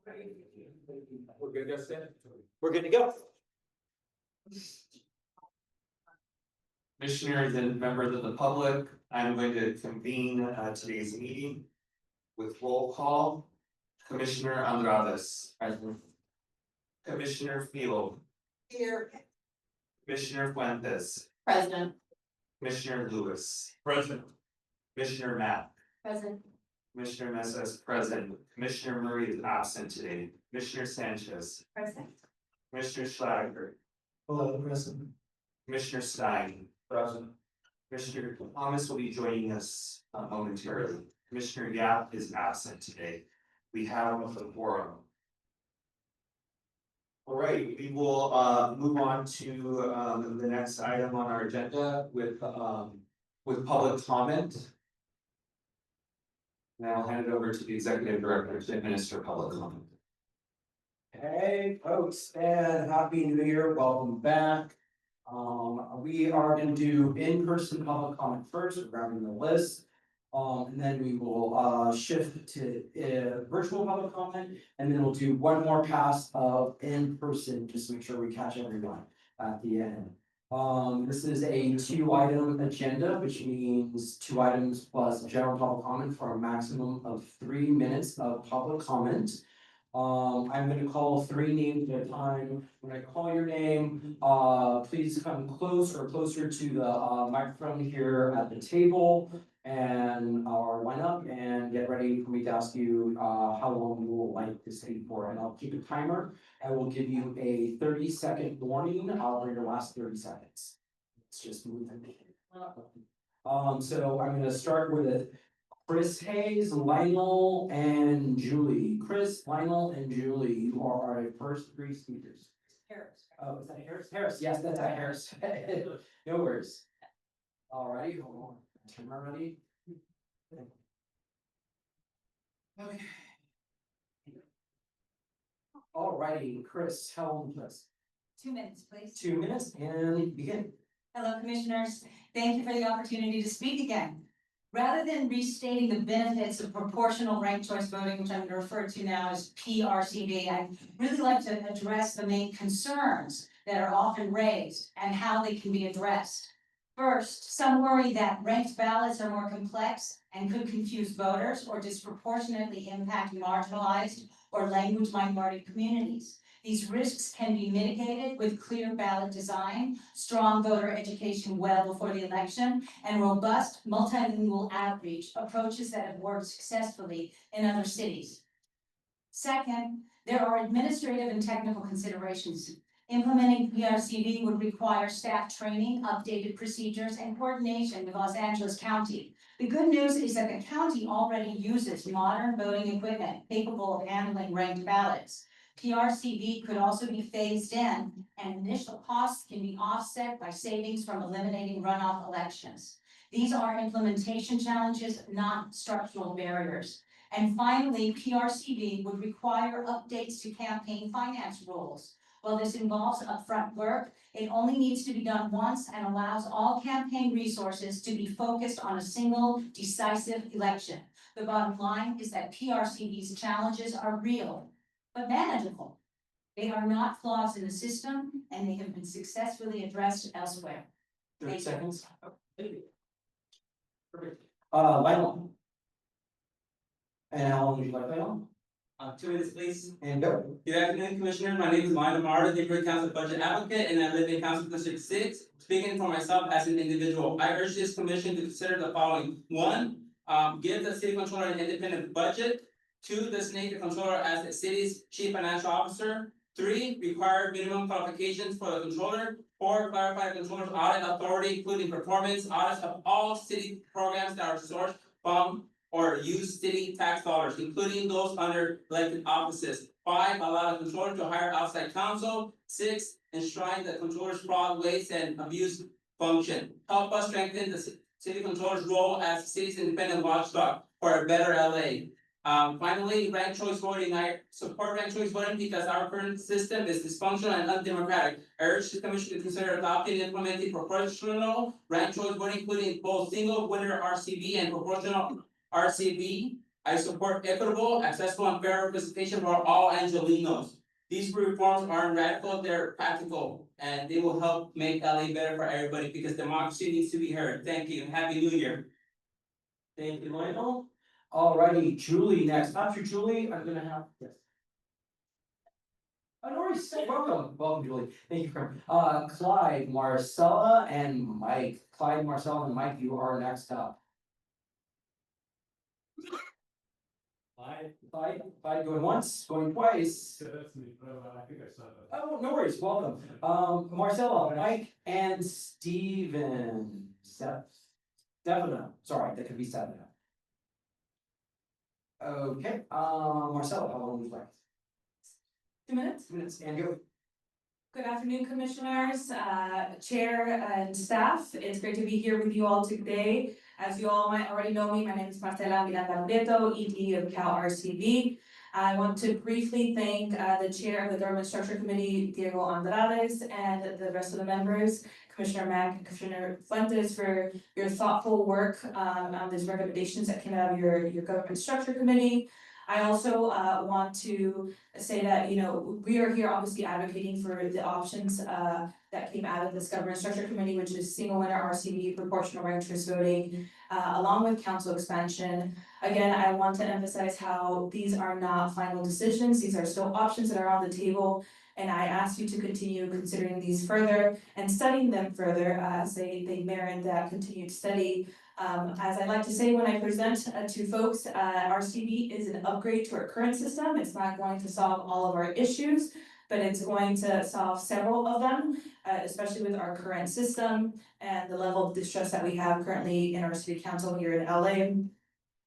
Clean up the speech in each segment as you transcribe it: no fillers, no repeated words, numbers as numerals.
We're good, Justin? We're good to go. Commissioners and members of the public, I'm going to convene today's meeting with roll call. Commissioner Andrades, present. Commissioner Philo, Here. Commissioner Fuentes, President. Commissioner Lewis, Present. Commissioner Matt, President. Commissioner Mesa is present, Commissioner Murray is absent today, Commissioner Sanchez, President. Commissioner Schlager, Hello, President. Commissioner Stein, Present. Commissioner Thomas will be joining us momentarily. Commissioner Yap is absent today. We have a quorum. All right, we will move on to the next item on our agenda with public comment. Now I'll hand it over to the executive director to administer public comment. Hey, folks, and happy new year, welcome back. We are gonna do in-person public comment first, we're grabbing the list. And then we will shift to virtual public comment, and then we'll do one more pass of in-person, just to make sure we catch everyone at the end. This is a 2-item agenda, which means 2 items plus general public comment for a maximum of 3 minutes of public comment. I'm gonna call 3 names at a time. When I call your name, please come closer to the microphone here at the table. And line up and get ready for me to ask you how long you will like to speak for, and I'll keep a timer. I will give you a 30-second warning for your last 30 seconds. Let's just move it. So I'm gonna start with Chris Hayes, Lionel, and Julie. Chris, Lionel, and Julie, you are our first 3 speakers. Harris. Oh, is that Harris? Harris, yes, that's Harris. No worries. Alrighty, hold on. Timer ready? Okay. Alrighty, Chris, how long, Chris? 2 minutes, please. 2 minutes and begin. Hello, commissioners. Thank you for the opportunity to speak again. Rather than restating the benefits of proportional ranked choice voting, which I'm going to refer to now as PRCV, I'd really like to address the main concerns that are often raised and how they can be addressed. First, some worry that ranked ballots are more complex and could confuse voters or disproportionately impact marginalized or language minority communities. These risks can be mitigated with clear ballot design, strong voter education well before the election, and robust multilingual outreach, approaches that have worked successfully in other cities. Second, there are administrative and technical considerations. Implementing PRCV would require staff training, updated procedures, and coordination with Los Angeles County. The good news is that the county already uses modern voting equipment capable of handling ranked ballots. PRCV could also be phased in, and initial costs can be offset by savings from eliminating runoff elections. These are implementation challenges, not structural barriers. And finally, PRCV would require updates to campaign finance rules. While this involves upfront work, it only needs to be done once and allows all campaign resources to be focused on a single decisive election. The bottom line is that PRCV's challenges are real, but manageable. They are not flaws in the system, and they have been successfully addressed elsewhere. 30 Thank you. seconds. Perfect. Lionel. And how long would you like, Lionel? 2 minutes, please. And go. Good afternoon, Commissioner. My name is Lionel Marta, the Great Council Budget Advocate, and I live in Council District 6. Speaking for myself as an individual, I urge this commission to consider the following. 1, give the city controller an independent budget. 2, designate the controller as the city's chief financial officer. 3, require minimum qualifications for the controller. 4, clarify the controller's audit authority, including performance audits of all city programs that are sourced from or use city tax dollars, including those under elected offices. 5, allow the controller to hire outside counsel. 6, enshrine the controller's fraud, waste, and abuse function. Help us strengthen the city controller's role as the city's independent watchdog for a better LA. Finally, ranked choice voting. I support ranked choice voting because our current system is dysfunctional and undemocratic. I urge the commission to consider adopting and implementing proportional ranked choice voting, including both single winner RCV and proportional RCV. I support equitable, accessible, and fair representation for all Angelenos. These reforms aren't radical, they're practical, and they will help make LA better for everybody because democracy needs to be heard. Thank you, and Happy New Year. Thank you, Lionel. Alrighty, Julie next. After Julie, I'm gonna have, yes. Oh, no worries. Welcome, Julie. Thank you, Karen. Clyde, Marcella, and Mike. Clyde, Marcella, and Mike, you are next up. Clyde going once, going twice. That's me, I think I saw that. Oh, no worries, welcome. Marcella, Mike, and Steven. Stefano, sorry, that could be Stefano. Okay, Marcella, how long would you like? 2 minutes. 2 minutes, and go. Good afternoon, commissioners, chair and staff. It's great to be here with you all today. As you all might already know me, my name is Marcela Miranda Prieto, ED of Cal RCV. I want to briefly thank the chair of the Government Structure Committee, Diego Andrades, and the rest of the members, Commissioner Mack and Commissioner Fuentes, for your thoughtful work on these recommendations that came out of your Government Structure Committee. I also want to say that, you know, we are here obviously advocating for the options that came out of this Government Structure Committee, which is single winner RCV, proportional ranked choice voting, along with council expansion. Again, I want to emphasize how these are not final decisions. These are still options that are on the table. And I ask you to continue considering these further and studying them further as they merit that continued study. As I like to say when I present to folks, RCV is an upgrade to our current system. It's not going to solve all of our issues, but it's going to solve several of them, especially with our current system and the level of distrust that we have currently in our city council here in LA.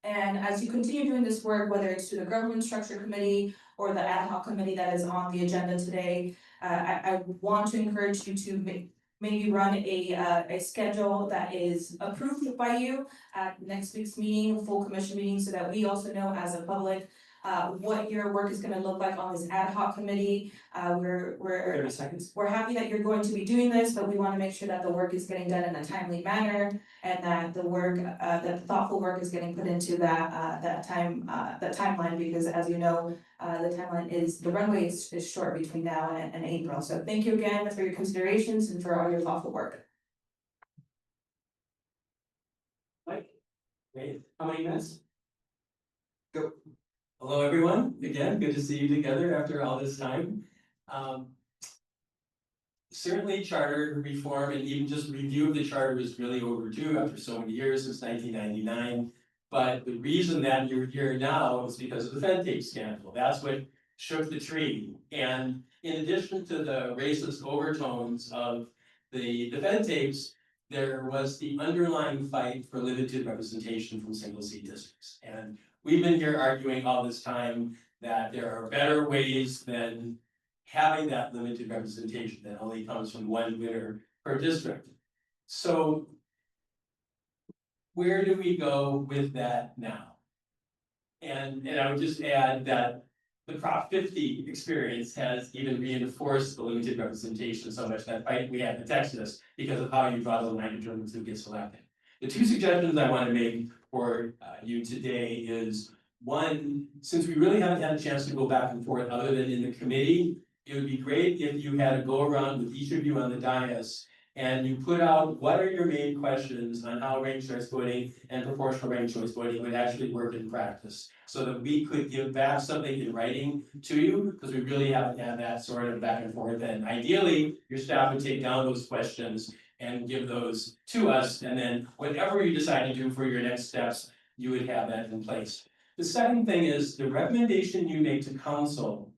And as you continue doing this work, whether it's to the Government Structure Committee or the ad hoc committee that is on the agenda today, I want to encourage you to maybe run a schedule that is approved by you at next week's meeting, full commission meeting, so that we also know as a public what your work is gonna look like on this ad hoc committee. 30 seconds. We're happy that you're going to be doing this, but we wanna make sure that the work is getting done in a timely manner and that the work, that the thoughtful work is getting put into that timeline, because as you know, the timeline is, the runway is short between now and April. So thank you again for your considerations and for all your thoughtful work. Mike? Wait, how many minutes? Hello, everyone. Again, good to see you together after all this time. Certainly charter reform and even just review of the charter is really overdue after so many years, since 1999. But the reason that you're here now is because of the Fed tape scandal. That's what shook the tree. And in addition to the racist overtones of the Fed tapes, there was the underlying fight for limited representation from single seat districts. And we've been here arguing all this time that there are better ways than having that limited representation that only comes from one winner per district. So where do we go with that now? And I would just add that the Prop 50 experience has even reinforced the limited representation so much that fight we had in Texas because of how you draw the line in terms of who gets elected. The two suggestions I want to make for you today is, one, since we really haven't had a chance to go back and forth other than in the committee, it would be great if you had a go around with each of you on the dais and you put out what are your main questions on how ranked choice voting and proportional ranked choice voting would actually work in practice, so that we could give back something in writing to you, because we really haven't had that sort of back and forth. And ideally, your staff would take down those questions and give those to us, and then whatever you decide to do for your next steps, you would have that in place. The second thing is the recommendation you make to council,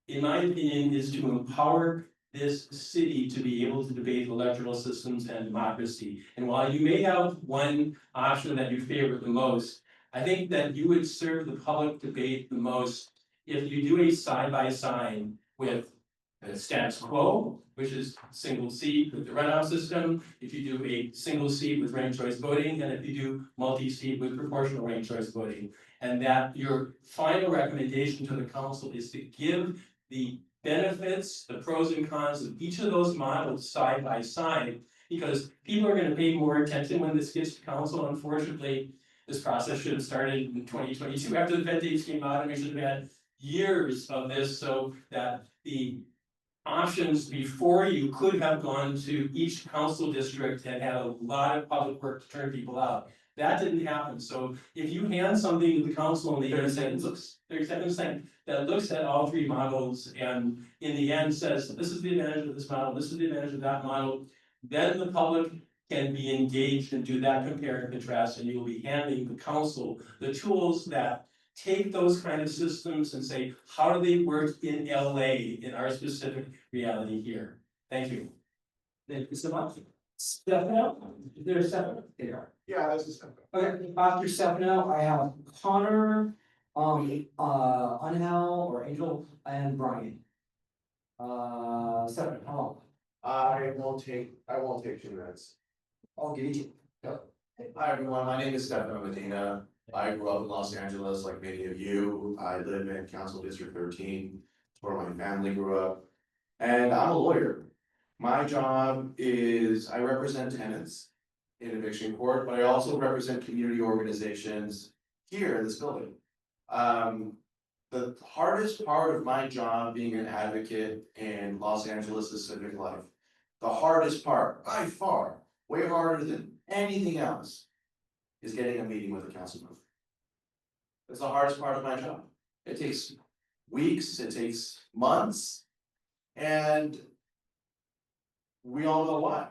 in my opinion, is to empower this city to be able to debate electoral systems and democracy. And while you may have one option that you favor the most, I think that you would serve the public debate the most if you do a side-by-side with the status quo, which is single seat with the runoff system, if you do a single seat with ranked choice voting, and if you do multi-seat with proportional ranked choice voting. And that your final recommendation to the council is to give the benefits, the pros and cons of each of those models side by side, because people are going to pay more attention when this gets to council. Unfortunately, This process should have started in 2022 after the Fed dates came out, and we should have had years of this so that the options before you could have gone to each council district and had a lot of public work to turn people out. That didn't happen, so if you hand something to the council and the year that looks, that looks at all three models and in the end says, this is the advantage of this model, this is the advantage of that model, then the public can be engaged and do that compare and contrast, and you will be handing the council the tools that take those kind of systems and say, how do they work in LA in our specific reality here? Thank you. Thank you so much. Stefano, is there a Stefano? There. Yeah, this is. Okay, after Stefano, I have Connor, Angel or Angel and Brian. Stefano, how long? I won't take 2 minutes. I'll give you two. Hi, everyone. My name is Stefano Medina. I grew up in Los Angeles like many of you. I live in Council District 13, where my family grew up. And I'm a lawyer. My job is I represent tenants in eviction court, but I also represent community organizations here in this building. The hardest part of my job being an advocate in Los Angeles' civic life, the hardest part, by far, way harder than anything else, is getting a meeting with a council member. It's the hardest part of my job. It takes weeks, it takes months, and we all know why.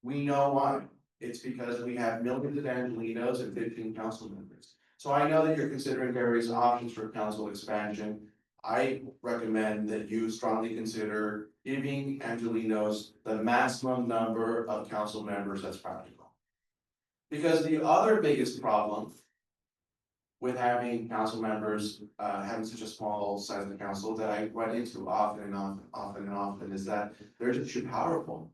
We know why. It's because we have millions of Angelinos and 15 council members. So I know that you're considering various options for council expansion. I recommend that you strongly consider giving Angelinos the maximum number of council members that's practical. Because the other biggest problem with having council members, having such a small size of the council that I run into often and often is that they're just too powerful.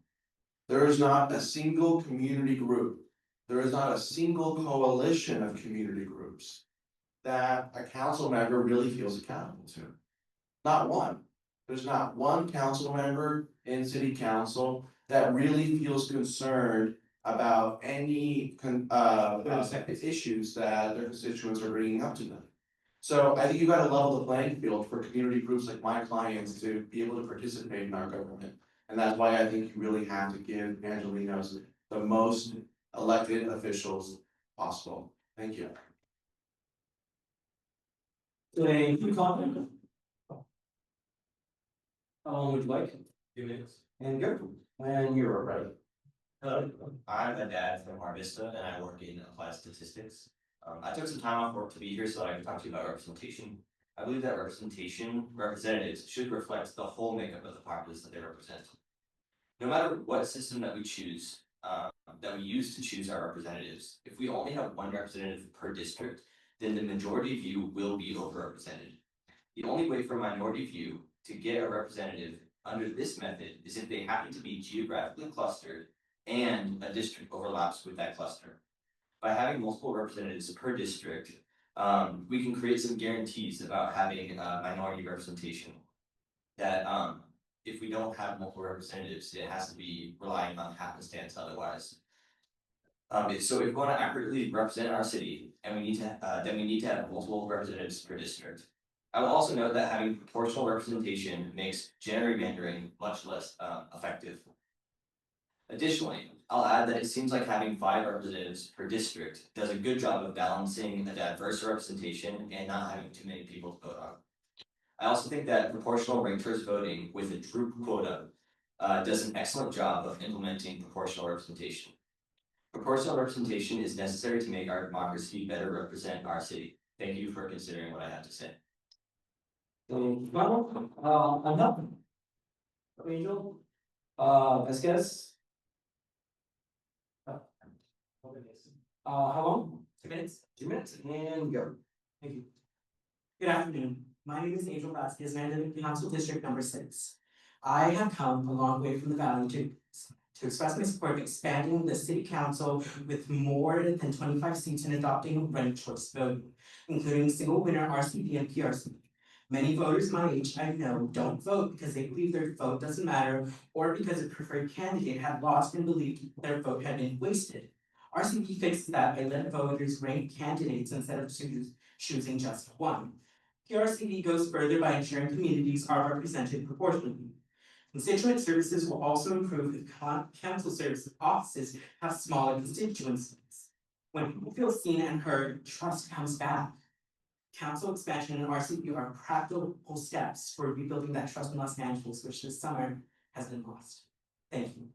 There is not a single community group, there is not a single coalition of community groups that a council member really feels accountable to. Not one. There's not one council member in city council that really feels concerned about any issues that their constituents are bringing up to them. So I think you've got to level the playing field for community groups like my clients to be able to participate in our government. And that's why I think you really have to give Angelinos the most elected officials possible. Thank you. Thank you, Connor. How long would you like? 2 minutes. And go, when you're ready. Hello, I'm a dad from Mar Vista and I work in applied statistics. I took some time off work to be here so I can talk to you about representation. I believe that representatives should reflect the whole makeup of the populace that they represent. No matter what system that we choose, that we use to choose our representatives, if we only have one representative per district, then the majority view will be overrepresented. The only way for minority view to get a representative under this method is if they happen to be geographically clustered and a district overlaps with that cluster. By having multiple representatives per district, we can create some guarantees about having minority representation. That if we don't have multiple representatives, it has to be relying on happenstance otherwise. So if we want to accurately represent our city, and we need to, then we need to have multiple representatives per district. I will also note that having proportional representation makes gerrymandering much less effective. Additionally, I'll add that it seems like having 5 representatives per district does a good job of balancing a diverse representation and not having too many people to vote on. I also think that proportional ranked choice voting with a troop quota does an excellent job of implementing proportional representation. Proportional representation is necessary to make our democracy better represent our city. Thank you for considering what I have to say. Enough. Angel, Vasquez. How long? 2 minutes. 2 minutes and go. Thank you. Good afternoon. My name is Angel Vasquez and I live in Council District number 6. I have come a long way from the valley to express my support of expanding the city council with more than 25 seats and adopting ranked choice voting, including single winner RCV and PRC. Many voters my age I know don't vote because they believe their vote doesn't matter or because a preferred candidate had lost and believed their vote had been wasted. RCV fixes that by letting voters rank candidates instead of choosing just one. PRCV goes further by ensuring communities are represented proportionally. Constituent services will also improve if council services offices have smaller constituencies. When people feel seen and heard, trust comes back. Council expansion and RCV are practical steps for rebuilding that trust in Los Angeles, which this summer has been lost. Thank you.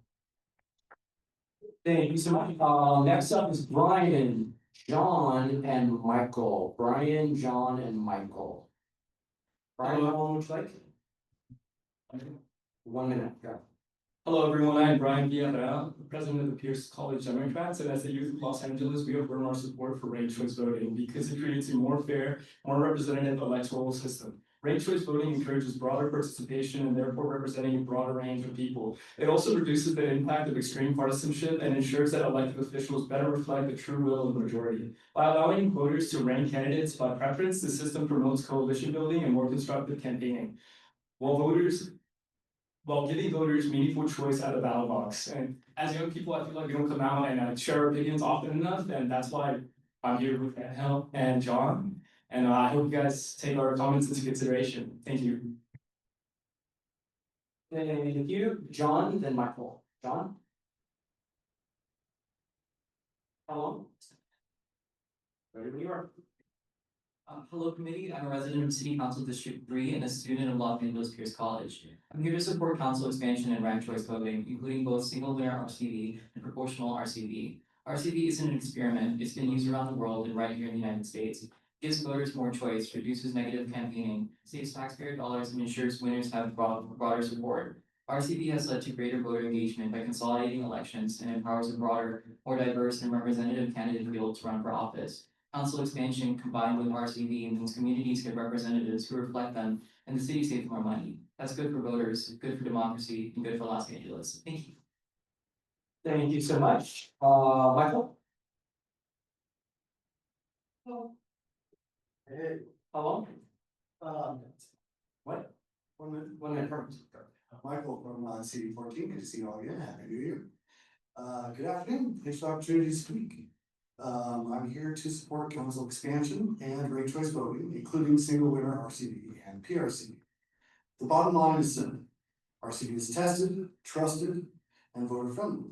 Thank you so much. Next up is Brian, John, and Michael. Brian, John, and Michael. Brian, how long would you like? 1 minute, go. Hello, everyone. I'm Brian Villarreal, president of the Pierce College Democrats, and as the youth of Los Angeles, we affirm our support for ranked choice voting because it creates a more fair, more representative electoral system. Ranked choice voting encourages broader participation and therefore representing a broader range of people. It also reduces the impact of extreme partisanship and ensures that elected officials better reflect the true will of the majority. By allowing voters to rank candidates by preference, the system promotes coalition building and more constructive campaigning. While giving voters meaningful choice at the ballot box. And as young people, I feel like we don't come out and share our opinions often enough, and that's why I'm here with Angel and John. And I hope you guys take our comments into consideration. Thank you. Thank you, John, then Michael. John? How long? Ready when you are. Hello committee, I'm a resident of City Council District 3 and a student of Los Angeles Pierce College. I'm here to support council expansion and ranked choice voting, including both single winner RCV and proportional RCV. RCV isn't an experiment, it's been used around the world and right here in the United States. It gives voters more choice, reduces negative campaigning, saves taxpayer dollars, and ensures winners have broader support. RCV has led to greater voter engagement by consolidating elections and empowers a broader, more diverse and representative candidate field to run for office. Council expansion combined with RCV means communities get representatives who reflect them, and the city saves more money. That's good for voters, good for democracy, and good for Los Angeles. Thank you. Thank you so much. Michael? Hey, How long? what? 1 minute. 1 minute, perfect. Michael from CD 14, good to see you all again, happy new year. Good afternoon, thanks for the opportunity to speak. I'm here to support council expansion and ranked choice voting, including single winner RCV and PRCV. The bottom line is simple. RCV is tested, trusted, and voter friendly.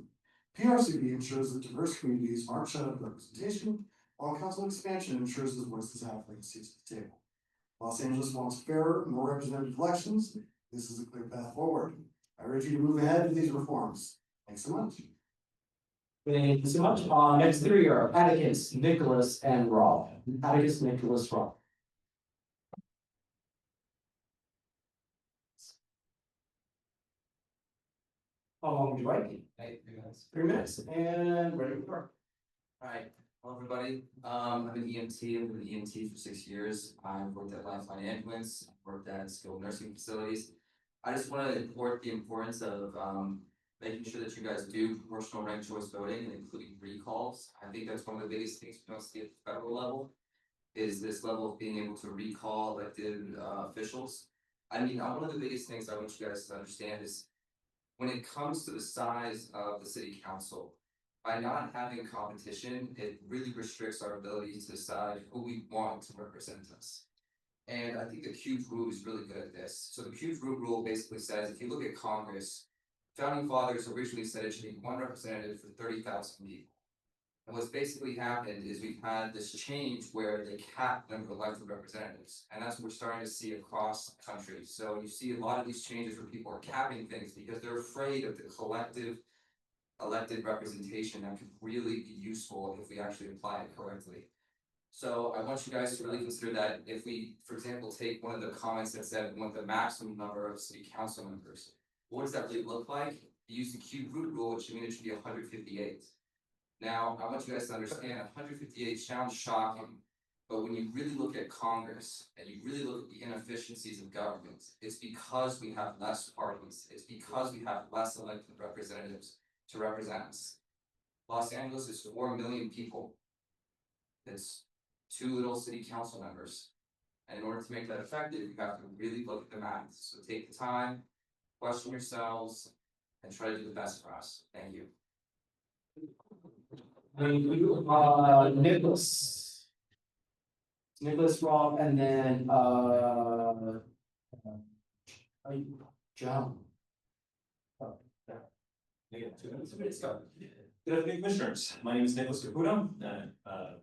PRCV ensures that diverse communities aren't shut out of representation, while council expansion ensures that voices have seats at the table. Los Angeles wants fairer, more representative elections. This is a clear path forward. I urge you to move ahead with these reforms. Thanks so much. Thank you so much. Next three are Atticus, Nicholas, and Rob. Atticus, Nicholas, Rob. How long would you like? 3 minutes, and ready to start. Alright, hello everybody. I'm an EMT, I've been an EMT for 6 years. I've worked at Lifeline Ambulance, worked at skilled nursing facilities. I just want to import the importance of making sure that you guys do proportional ranked choice voting, including recalls. I think that's one of the biggest things we don't see at the federal level, is this level of being able to recall elected officials. I mean, one of the biggest things I want you guys to understand is when it comes to the size of the city council, by not having competition, it really restricts our ability to decide who we want to represent us. And I think the cube rule is really good at this. So the cube rule basically says, if you look at Congress, founding fathers originally said it should be one representative for 30,000 people. And what's basically happened is we've had this change where they cap the number of elected representatives. And that's what we're starting to see across the country. So you see a lot of these changes where people are capping things because they're afraid of the collective elected representation that could really be useful if we actually apply it correctly. So I want you guys to really consider that if we, for example, take one of the comments that said we want the maximum number of city council members, what does that really look like? You use the cube root rule, which means it should be 158. Now, I want you guys to understand 158 sounds shocking, but when you really look at Congress and you really look at the inefficiencies of government, it's because we have less parties, it's because we have less elected representatives to represent us. Los Angeles is 4 million people. It's 2 little city council members. And in order to make that effective, you have to really look at the math. So take the time, question yourselves, and try to do the best for us. Thank you. Nicholas. Nicholas Rob, and then, John. Good afternoon, commissioners. My name is Nicholas Caputo,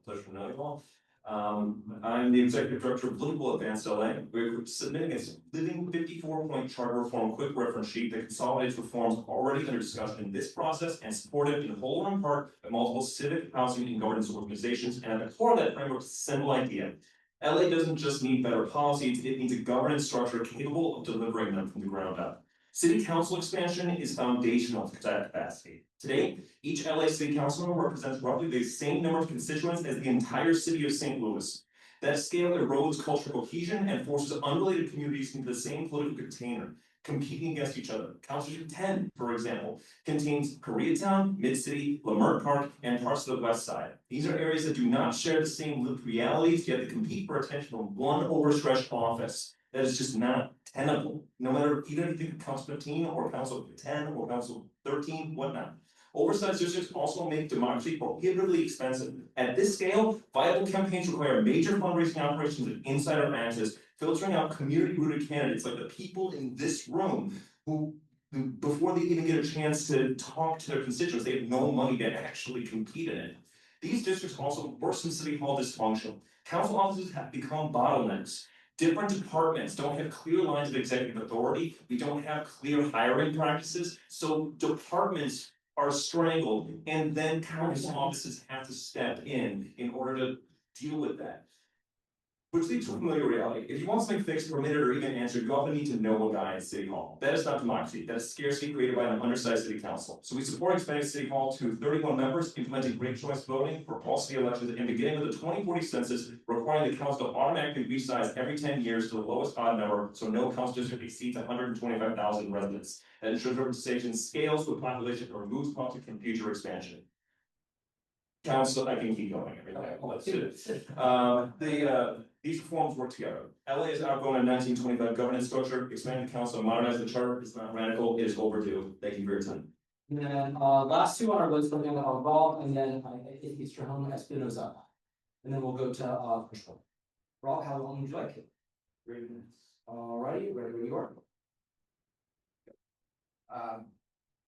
pleasure to know you all. I'm the executive director of Political Advanced LA. We're submitting a living 54-point charter reform quick reference sheet that consolidates reforms already under discussion in this process and supported in whole or in part by multiple civic, housing, and governance organizations. And at the core of that framework is a simple idea. LA doesn't just need better policies, it needs a governance structure capable of delivering them from the ground up. City council expansion is foundational to that capacity. Today, each LA city council member represents roughly the same number of constituents as the entire city of St. Louis. That scale erodes cultural cohesion and forces unrelated communities into the same political container, competing against each other. Councilor 10, for example, contains Koreatown, Mid-City, Leimert Park, and parts of the west side. These are areas that do not share the same lived realities, yet they compete for attention from one overstretched office. That is just not tenable, no matter even if you think of Council 15 or Council 10 or Council 13, whatnot. Oversized districts also make democracy prohibitively expensive. At this scale, viable campaigns require major fundraising operations and insider access, filtering out community-rooted candidates like the people in this room who, before they even get a chance to talk to their constituents, they have no money to actually compete in it. These districts also worsen city hall dysfunction. Council offices have become bottlenecks. Different departments don't have clear lines of executive authority. We don't have clear hiring practices. So departments are strangled, and then council offices have to step in order to deal with that. Which leads to a familiar reality. If you want something fixed, permitted, or even answered, you often need to know a guy at City Hall. That is not democracy. That is scarcity created by an undersized city council. So we support expanding City Hall to 31 members, implementing ranked choice voting for all city elections, and beginning with the 2040 census, requiring the council to automatically resize every 10 years to the lowest odd number, so no council district exceeds 125,000 residents. That ensures representation scales with population or removes conflict from future expansion. Council, I can keep going every day. Let's do it. These reforms work together. LA is outgrowing a 1925 governance structure. Expanding the council and modernize the charter is not radical, it is overdue. Thank you for your time. And then, last two on our list, we're gonna Rob, and then I think it's Ramon Espinoza. And then we'll go to, Rob, how long would you like it? 3 minutes. Alrighty, ready when you are.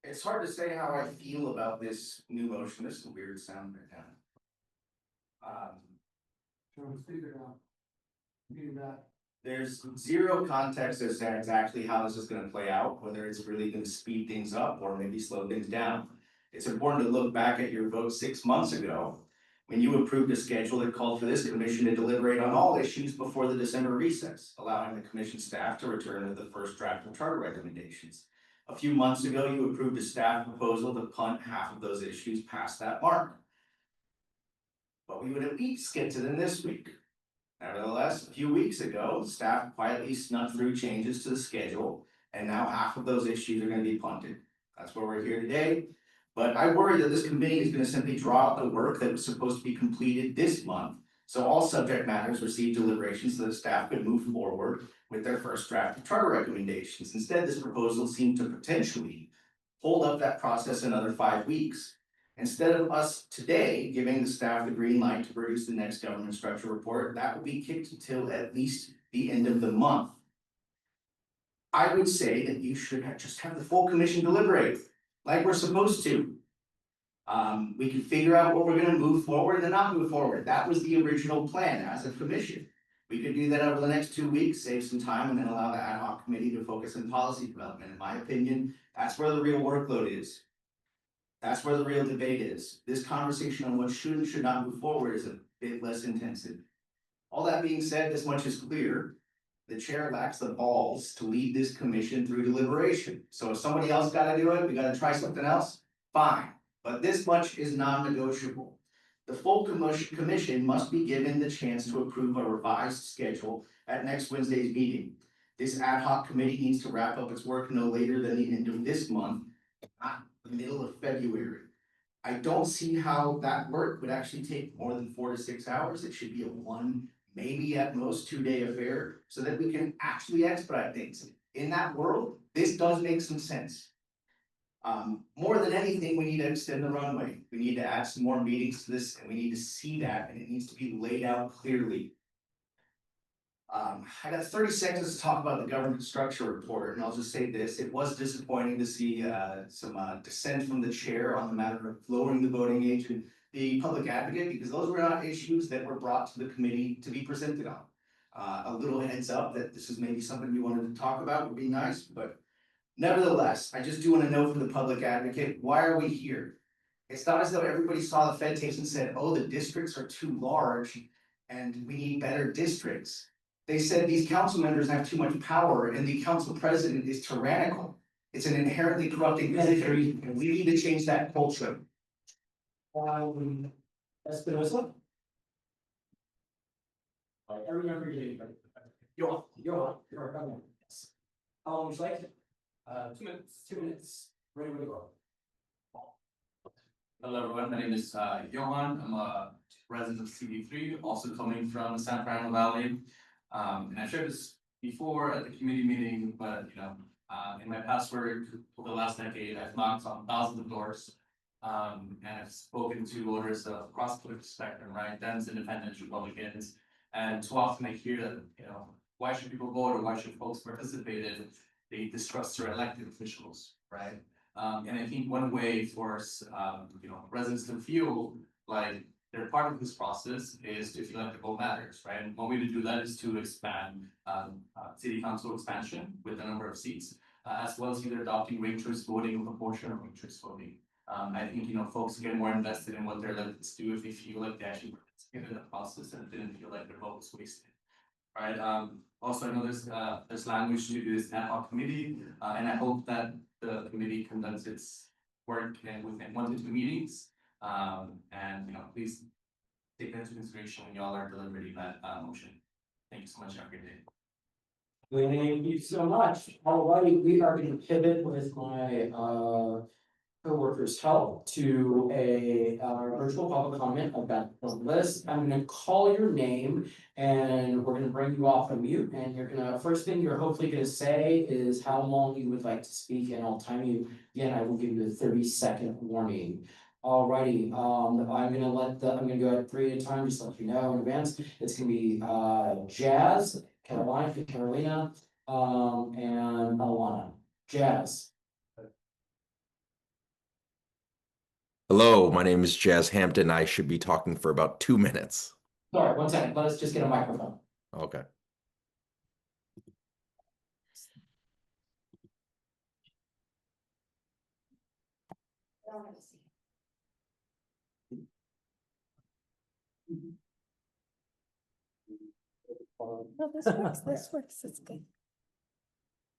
It's hard to say how I feel about this new motion. This is a weird sound right now. Trying to figure it out. There's zero context as to exactly how this is gonna play out, whether it's really gonna speed things up or maybe slow things down. It's important to look back at your vote 6 months ago, when you approved a schedule that called for this commission to deliberate on all issues before the December recess, allowing the commission staff to return with the first draft of charter recommendations. A few months ago, you approved a staff proposal to punt half of those issues past that mark. But we would at least get to them this week. Nevertheless, a few weeks ago, staff quietly snuck through changes to the schedule, and now half of those issues are gonna be punted. That's where we're here today. But I worry that this committee is gonna simply draw out the work that was supposed to be completed this month. So all subject matters receive deliberations so that staff could move forward with their first draft of charter recommendations. Instead, this proposal seemed to potentially hold up that process another 5 weeks. Instead of us today giving the staff the green light to produce the next government structure report, that would be kicked until at least the end of the month. I would say that you should just have the full commission deliberate, like we're supposed to. We can figure out what we're gonna move forward and not move forward. That was the original plan as a commission. We could do that over the next 2 weeks, save some time, and then allow the ad hoc committee to focus on policy development. In my opinion, that's where the real workload is. That's where the real debate is. This conversation on what should and should not move forward is a bit less intensive. All that being said, this much is clear. The chair lacks the balls to lead this commission through deliberation. So if somebody else gotta do it, we gotta try something else, fine. But this much is non-negotiable. The full commission must be given the chance to approve a revised schedule at next Wednesday's meeting. This ad hoc committee needs to wrap up its work no later than the end of this month, not the middle of February. I don't see how that work would actually take more than 4 to 6 hours. It should be a 1, maybe at most 2-day affair, so that we can actually expedite things. In that world, this does make some sense. More than anything, we need to extend the runway. We need to add some more meetings to this and we need to see that and it needs to be laid out clearly. I got 30 seconds to talk about the government structure report, and I'll just say this, it was disappointing to see some dissent from the chair on the matter of lowering the voting age and the public advocate, because those were not issues that were brought to the committee to be presented on. A little heads up that this is maybe something you wanted to talk about would be nice, but nevertheless, I just do want to know for the public advocate, why are we here? It's not as though everybody saw the Fed tapes and said, oh, the districts are too large and we need better districts. They said these council members have too much power and the council president is tyrannical. It's an inherently corrupting position, and we need to change that culture. Espinosa? I remember your name, but you're on. Yes. How long would you like? 2 minutes. 2 minutes. Ready to go. Hello everyone, my name is Johan. I'm a resident of CD3, also coming from the San Fernando Valley. And I shared this before at the committee meeting, but in my past work over the last decade, I've knocked on thousands of doors. And I've spoken to voters across the political spectrum, right? Dems, independents, Republicans. And too often I hear that, why should people vote or why should folks participate if they distrust their elected officials, right? And I think one way for residents to feel like they're part of this process is to feel like the vote matters, right? And one way to do that is to expand city council expansion with the number of seats, as well as either adopting ranked choice voting or proportional ranked choice voting. I think folks get more invested in what their electeds do if they feel like they actually participated in the process and didn't feel like their vote was wasted. Right. Also, I know there's language to this ad hoc committee, and I hope that the committee conducts its work within 1 to 2 meetings. And please take that into consideration when y'all are deliberating that motion. Thank you so much. Have a great day. Thank you so much. Alrighty, we are going to pivot with my co-workers' help to a virtual public comment about the list. I'm gonna call your name and we're gonna bring you off of mute, and you're gonna, first thing you're hopefully gonna say is how long you would like to speak, and I'll time you. Again, I will give you a 30-second warning. Alrighty, I'm gonna go at 3 at a time, just to let you know in advance. It's gonna be Jazz, Carolina, and Alana. Jazz. Hello, my name is Jazz Hampton. I should be talking for about 2 minutes. Sorry, 1 second. Let us just get a microphone. Okay. No, this works, it's good.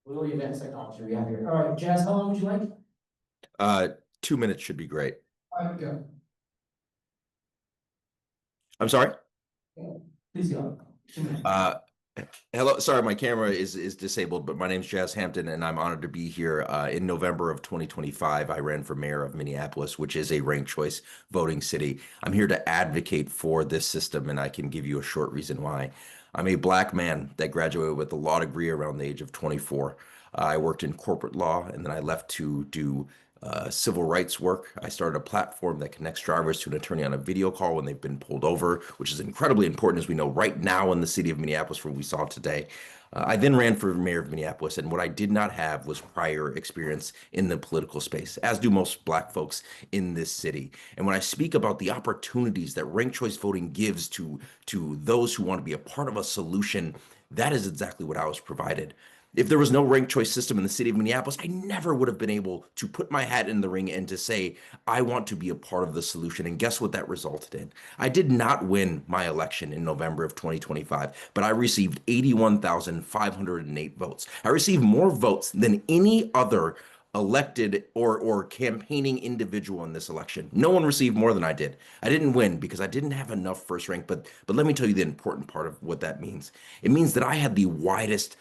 Little event technology we have here. All right, Jazz, how long would you like? 2 minutes should be great. All right, go. I'm sorry? Please go. Hello, sorry, my camera is disabled, but my name's Jazz Hampton, and I'm honored to be here. In November of 2025, I ran for mayor of Minneapolis, which is a ranked choice voting city. I'm here to advocate for this system, and I can give you a short reason why. I'm a Black man that graduated with a law degree around the age of 24. I worked in corporate law, and then I left to do civil rights work. I started a platform that connects drivers to an attorney on a video call when they've been pulled over, which is incredibly important, as we know right now in the city of Minneapolis, from what we saw today. I then ran for mayor of Minneapolis, and what I did not have was prior experience in the political space, as do most Black folks in this city. And when I speak about the opportunities that ranked choice voting gives to those who want to be a part of a solution, that is exactly what I was provided. If there was no ranked choice system in the city of Minneapolis, I never would have been able to put my hat in the ring and to say, I want to be a part of the solution. And guess what that resulted in? I did not win my election in November of 2025, but I received 81,508 votes. I received more votes than any other elected or campaigning individual in this election. No one received more than I did. I didn't win because I didn't have enough first rank, but let me tell you the important part of what that means. It means that I had the widest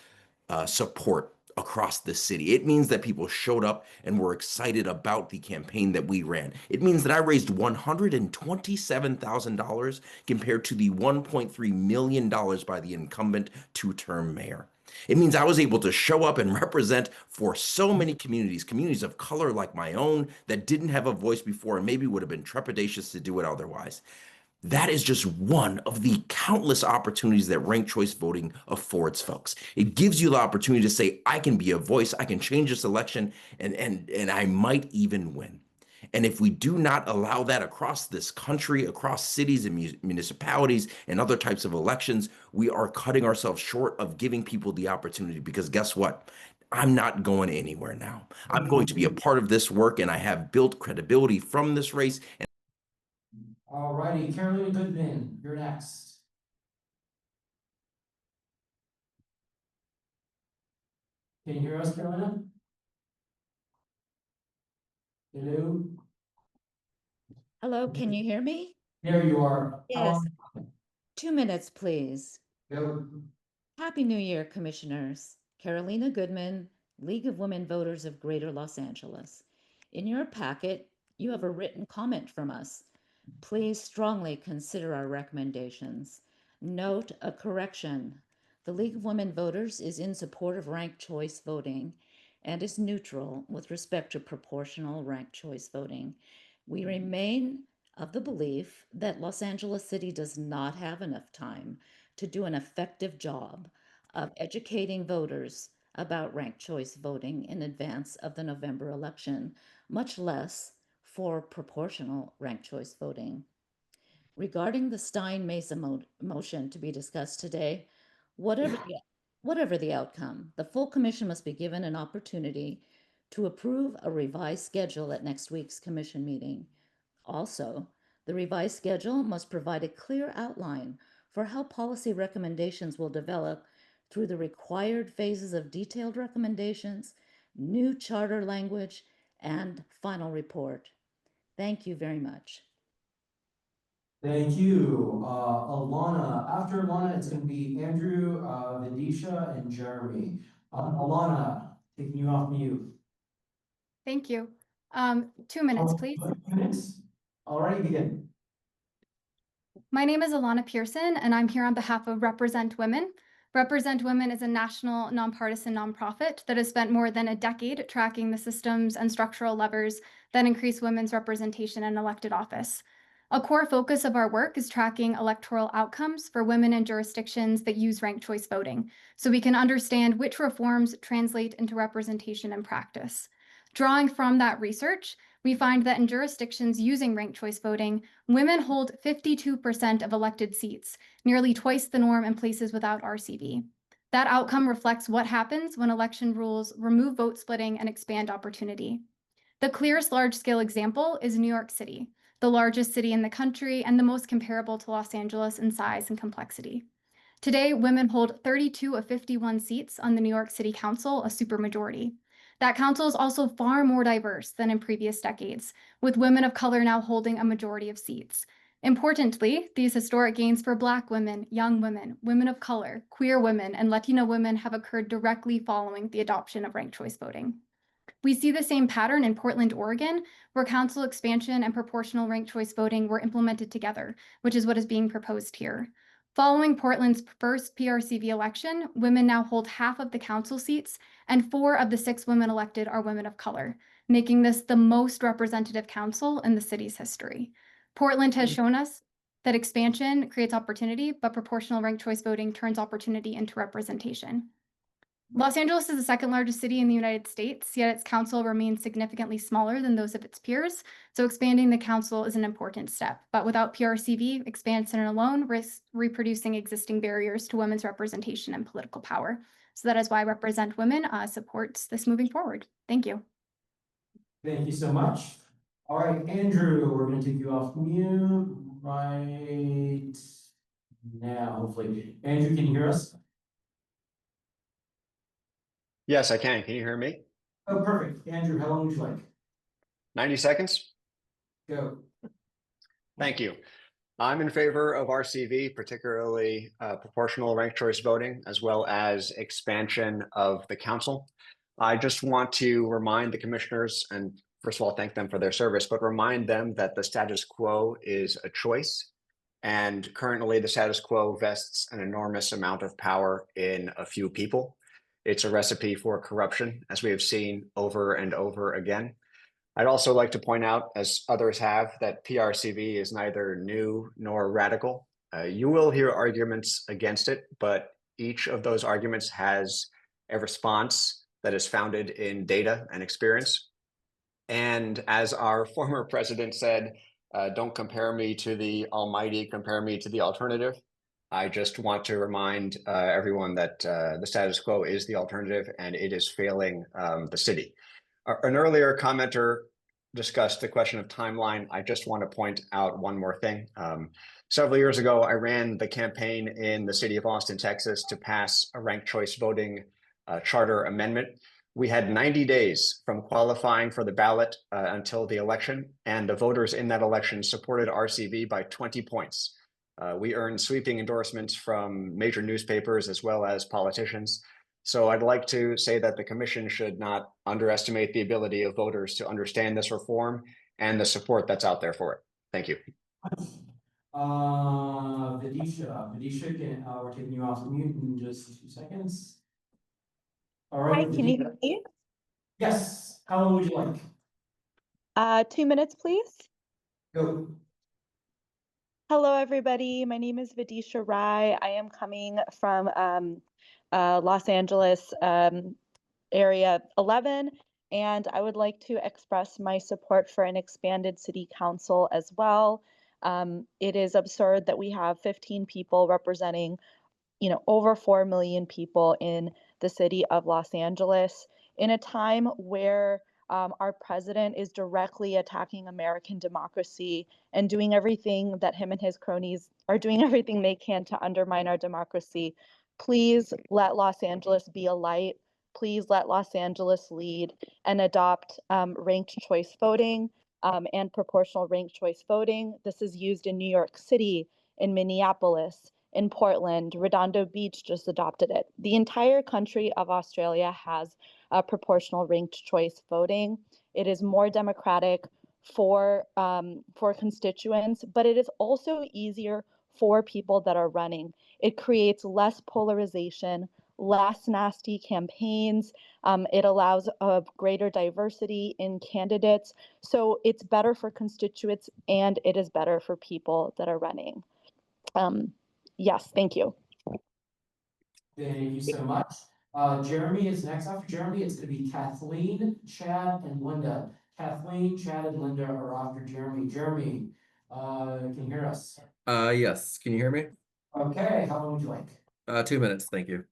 support across the city. It means that people showed up and were excited about the campaign that we ran. It means that I raised $127,000 compared to the $1.3 million by the incumbent 2-term mayor. It means I was able to show up and represent for so many communities of color like my own that didn't have a voice before and maybe would have been trepidatious to do it otherwise. That is just one of the countless opportunities that ranked choice voting affords folks. It gives you the opportunity to say, I can be a voice, I can change this election, and I might even win. And if we do not allow that across this country, across cities and municipalities and other types of elections, we are cutting ourselves short of giving people the opportunity, because guess what? I'm not going anywhere now. I'm going to be a part of this work, and I have built credibility from this race. All righty, Carolina Goodman, you're next. Can you hear us, Carolina? Hello? Hello, can you hear me? There you are. Yes. 2 minutes, please. Go. Happy New Year, Commissioners. Carolina Goodman, League of Women Voters of Greater Los Angeles. In your packet, you have a written comment from us. Please strongly consider our recommendations. Note a correction. The League of Women Voters is in support of ranked choice voting and is neutral with respect to proportional ranked choice voting. We remain of the belief that Los Angeles City does not have enough time to do an effective job of educating voters about ranked choice voting in advance of the November election, much less for proportional ranked choice voting. Regarding the Stein-Mesa motion to be discussed today, whatever the outcome, the full commission must be given an opportunity to approve a revised schedule at next week's commission meeting. Also, the revised schedule must provide a clear outline for how policy recommendations will develop through the required phases of detailed recommendations, new charter language, and final report. Thank you very much. Thank you, Alana. After Alana, it's gonna be Andrew, Vidisha, and Jeremy. Alana, taking you off mute. Thank you. 2 minutes, please. 2 minutes. All right, begin. My name is Alana Pearson, and I'm here on behalf of Represent Women. Represent Women is a national nonpartisan nonprofit that has spent more than a decade tracking the systems and structural levers that increase women's representation in elected office. A core focus of our work is tracking electoral outcomes for women in jurisdictions that use ranked choice voting, so we can understand which reforms translate into representation in practice. Drawing from that research, we find that in jurisdictions using ranked choice voting, women hold 52% of elected seats, nearly twice the norm in places without RCV. That outcome reflects what happens when election rules remove vote splitting and expand opportunity. The clearest large-scale example is New York City, the largest city in the country and the most comparable to Los Angeles in size and complexity. Today, women hold 32 of 51 seats on the New York City Council, a supermajority. That council is also far more diverse than in previous decades, with women of color now holding a majority of seats. Importantly, these historic gains for Black women, young women, women of color, queer women, and Latino women have occurred directly following the adoption of ranked choice voting. We see the same pattern in Portland, Oregon, where council expansion and proportional ranked choice voting were implemented together, which is what is being proposed here. Following Portland's first PRCV election, women now hold half of the council seats, and 4 of the 6 women elected are women of color, making this the most representative council in the city's history. Portland has shown us that expansion creates opportunity, but proportional ranked choice voting turns opportunity into representation. Los Angeles is the second largest city in the United States, yet its council remains significantly smaller than those of its peers, so expanding the council is an important step. But without PRCV, expansion alone risks reproducing existing barriers to women's representation and political power. So that is why Represent Women supports this moving forward. Thank you. Thank you so much. All right, Andrew, we're gonna take you off mute right now, hopefully. Andrew, can you hear us? Yes, I can. Can you hear me? Oh, perfect. Andrew, how long would you like? 90 seconds? Go. Thank you. I'm in favor of RCV, particularly proportional ranked choice voting, as well as expansion of the council. I just want to remind the commissioners, and first of all, thank them for their service, but remind them that the status quo is a choice. And currently the status quo vests an enormous amount of power in a few people. It's a recipe for corruption, as we have seen over and over again. I'd also like to point out, as others have, that PRCV is neither new nor radical. You will hear arguments against it, but each of those arguments has a response that is founded in data and experience. And as our former president said, don't compare me to the almighty, compare me to the alternative. I just want to remind everyone that the status quo is the alternative and it is failing the city. An earlier commenter discussed the question of timeline. I just want to point out one more thing. Several years ago, I ran the campaign in the city of Austin, Texas, to pass a ranked choice voting charter amendment. We had 90 days from qualifying for the ballot until the election, and the voters in that election supported RCV by 20 points. We earned sweeping endorsements from major newspapers as well as politicians. So I'd like to say that the commission should not underestimate the ability of voters to understand this reform and the support that's out there for it. Thank you. Vidisha, we're taking you off mute in just a few seconds. All right. Hi, can you hear me? Yes, how long would you like? 2 minutes, please. Go. Hello, everybody. My name is Vidisha Rai. I am coming from Los Angeles area 11, and I would like to express my support for an expanded city council as well. It is absurd that we have 15 people representing, over 4 million people in the city of Los Angeles in a time where our president is directly attacking American democracy and doing everything that him and his cronies are doing everything they can to undermine our democracy. Please let Los Angeles be a light. Please let Los Angeles lead and adopt ranked choice voting and proportional ranked choice voting. This is used in New York City, in Minneapolis, in Portland. Redondo Beach just adopted it. The entire country of Australia has proportional ranked choice voting. It is more democratic for constituents, but it is also easier for people that are running. It creates less polarization, less nasty campaigns. It allows a greater diversity in candidates. So it's better for constituents and it is better for people that are running. Yes, thank you. Thank you so much. Jeremy is next. After Jeremy, it's going to be Kathleen, Chad, and Linda. Kathleen, Chad, and Linda are after Jeremy. Jeremy, can you hear us? Yes, can you hear me? Okay, how long would you like? 2 minutes, thank you.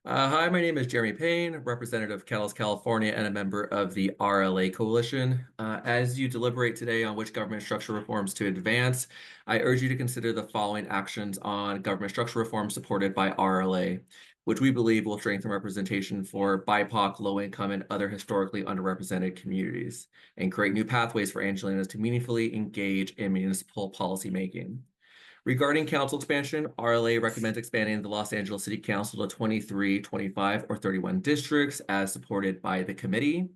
Hi, my name is Jeremy Payne, representative of Kellis, California, and a member of the RLA Coalition. As you deliberate today on which government structure reforms to advance, I urge you to consider the following actions on government structure reform supported by RLA, which we believe will strengthen representation for BIPOC, low-income, and other historically underrepresented communities, and create new pathways for Angelenos to meaningfully engage in municipal policymaking. Regarding council expansion, RLA recommends expanding the Los Angeles City Council to 23, 25, or 31 districts as supported by the committee.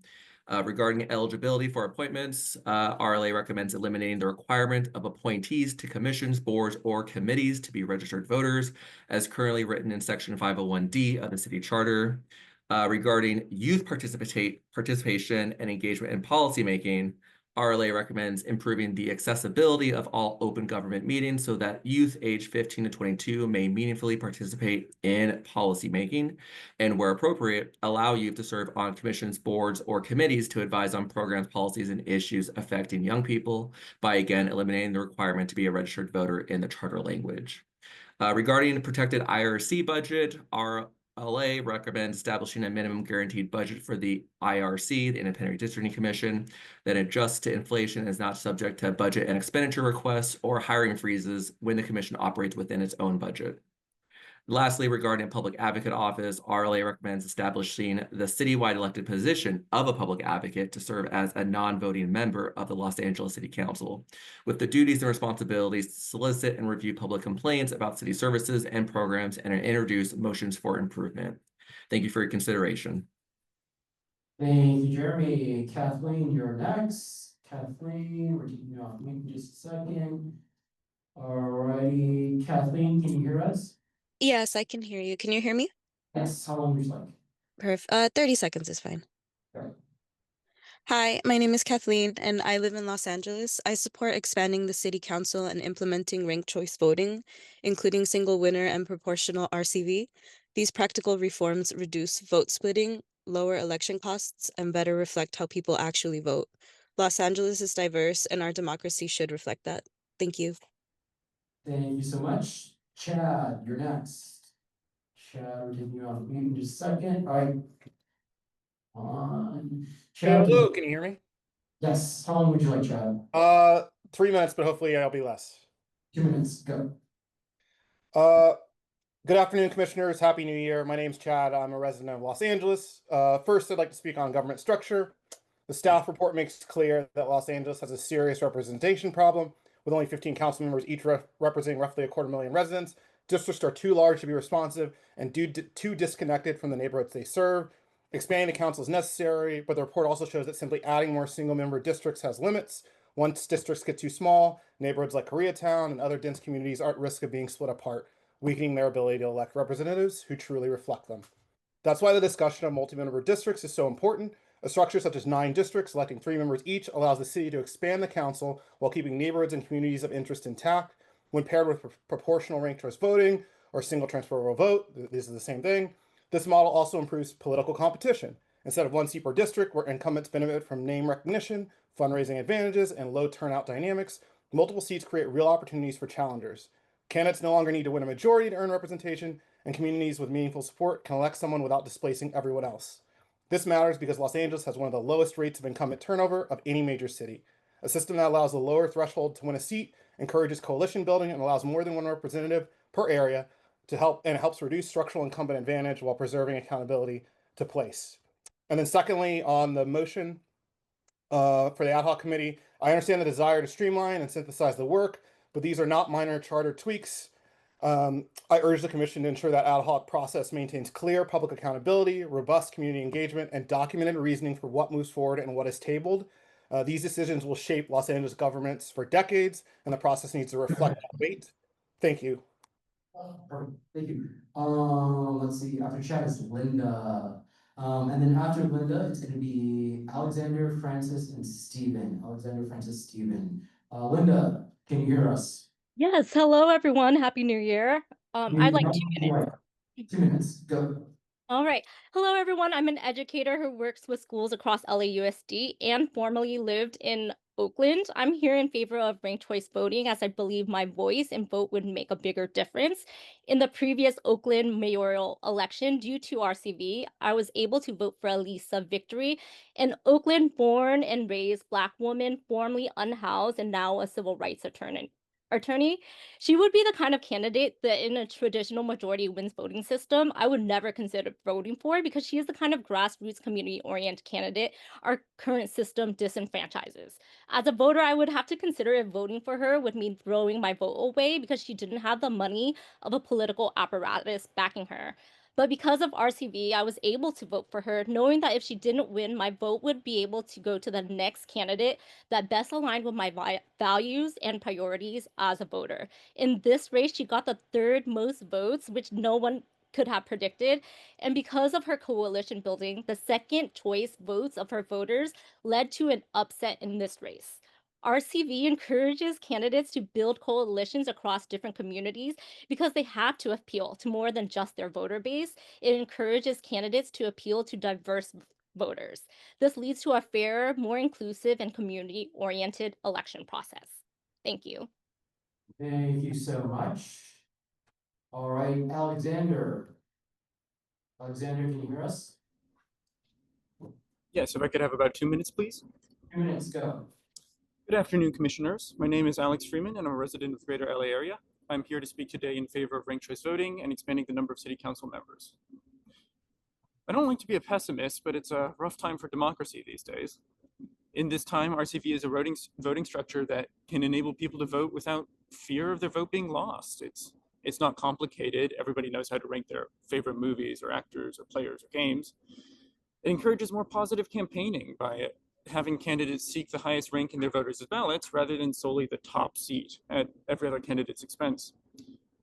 Regarding eligibility for appointments, RLA recommends eliminating the requirement of appointees to commissions, boards, or committees to be registered voters, as currently written in Section 501D of the city charter. Regarding youth participation and engagement in policymaking, RLA recommends improving the accessibility of all open government meetings so that youth aged 15 to 22 may meaningfully participate in policymaking, and where appropriate, allow youth to serve on commissions, boards, or committees to advise on programs, policies, and issues affecting young people by, again, eliminating the requirement to be a registered voter in the charter language. Regarding the protected IRC budget, RLA recommends establishing a minimum guaranteed budget for the IRC, the Independent Redistricting Commission, that adjusts to inflation and is not subject to budget and expenditure requests or hiring freezes when the commission operates within its own budget. Lastly, regarding a public advocate office, RLA recommends establishing the citywide elected position of a public advocate to serve as a non-voting member of the Los Angeles City Council, with the duties and responsibilities to solicit and review public complaints about city services and programs and introduce motions for improvement. Thank you for your consideration. Thank you, Jeremy. Kathleen, you're next. Kathleen, we're taking you off mute in just a second. All righty, Kathleen, can you hear us? Yes, I can hear you. Can you hear me? Yes, how long would you like? 30 seconds is fine. Okay. Hi, my name is Kathleen and I live in Los Angeles. I support expanding the city council and implementing ranked choice voting, including single winner and proportional RCV. These practical reforms reduce vote splitting, lower election costs, and better reflect how people actually vote. Los Angeles is diverse and our democracy should reflect that. Thank you. Thank you so much. Chad, you're next. Chad, we're taking you off mute in just a second. All right. Chad. Hello, can you hear me? Yes, how long would you like, Chad? 3 minutes, but hopefully I'll be less. 2 minutes, go. Good afternoon, commissioners. Happy New Year. My name's Chad. I'm a resident of Los Angeles. First, I'd like to speak on government structure. The staff report makes clear that Los Angeles has a serious representation problem, with only 15 council members, each representing roughly 250,000 residents. Districts are too large to be responsive and too disconnected from the neighborhoods they serve. Expanding the council is necessary, but the report also shows that simply adding more single-member districts has limits. Once districts get too small, neighborhoods like Koreatown and other dense communities are at risk of being split apart, weakening their ability to elect representatives who truly reflect them. That's why the discussion of multi-member districts is so important. A structure such as 9 districts, electing 3 members each, allows the city to expand the council while keeping neighborhoods and communities of interest intact. When paired with proportional ranked choice voting or single transferable vote, these are the same thing. This model also improves political competition. Instead of one seat per district where incumbents benefit from name recognition, fundraising advantages, and low turnout dynamics, multiple seats create real opportunities for challengers. Candidates no longer need to win a majority to earn representation, and communities with meaningful support can elect someone without displacing everyone else. This matters because Los Angeles has one of the lowest rates of incumbent turnover of any major city. A system that allows a lower threshold to win a seat encourages coalition building and allows more than one representative per area to help, and it helps reduce structural incumbent advantage while preserving accountability to place. And then secondly, on the motion for the ad hoc committee, I understand the desire to streamline and synthesize the work, but these are not minor charter tweaks. I urge the commission to ensure that ad hoc process maintains clear public accountability, robust community engagement, and documented reasoning for what moves forward and what is tabled. These decisions will shape Los Angeles governments for decades, and the process needs to reflect that weight. Thank you. Perfect. Thank you. Let's see, after Chad is Linda. And then after Linda, it's gonna be Alexander, Francis, and Steven. Alexander, Francis, Steven. Linda, can you hear us? Yes, hello everyone. Happy New Year. I'd like 2 minutes. 2 minutes, go. All right. Hello everyone. I'm an educator who works with schools across LAUSD and formerly lived in Oakland. I'm here in favor of ranked choice voting as I believe my voice and vote would make a bigger difference. In the previous Oakland mayoral election, due to RCV, I was able to vote for Elisa Victory, an Oakland born and raised Black woman, formerly unhoused and now a civil rights attorney. She would be the kind of candidate that in a traditional majority wins voting system, I would never consider voting for because she is the kind of grassroots community-oriented candidate our current system disenfranchises. As a voter, I would have to consider if voting for her would mean throwing my vote away because she didn't have the money of a political apparatus backing her. But because of RCV, I was able to vote for her, knowing that if she didn't win, my vote would be able to go to the next candidate that best aligned with my values and priorities as a voter. In this race, she got the 3rd most votes, which no one could have predicted. And because of her coalition building, the second choice votes of her voters led to an upset in this race. RCV encourages candidates to build coalitions across different communities because they have to appeal to more than just their voter base. It encourages candidates to appeal to diverse voters. This leads to a fairer, more inclusive, and community-oriented election process. Thank you. Thank you so much. All right, Alexander. Alexander, can you hear us? Yes, if I could have about 2 minutes, please. 2 minutes, go. Good afternoon, commissioners. My name is Alex Freeman, and I'm a resident of the greater LA area. I'm here to speak today in favor of ranked choice voting and expanding the number of city council members. I don't like to be a pessimist, but it's a rough time for democracy these days. In this time, RCV is a voting structure that can enable people to vote without fear of their vote being lost. It's not complicated. Everybody knows how to rank their favorite movies or actors or players or games. It encourages more positive campaigning by having candidates seek the highest rank in their voters' ballots rather than solely the top seat at every other candidate's expense.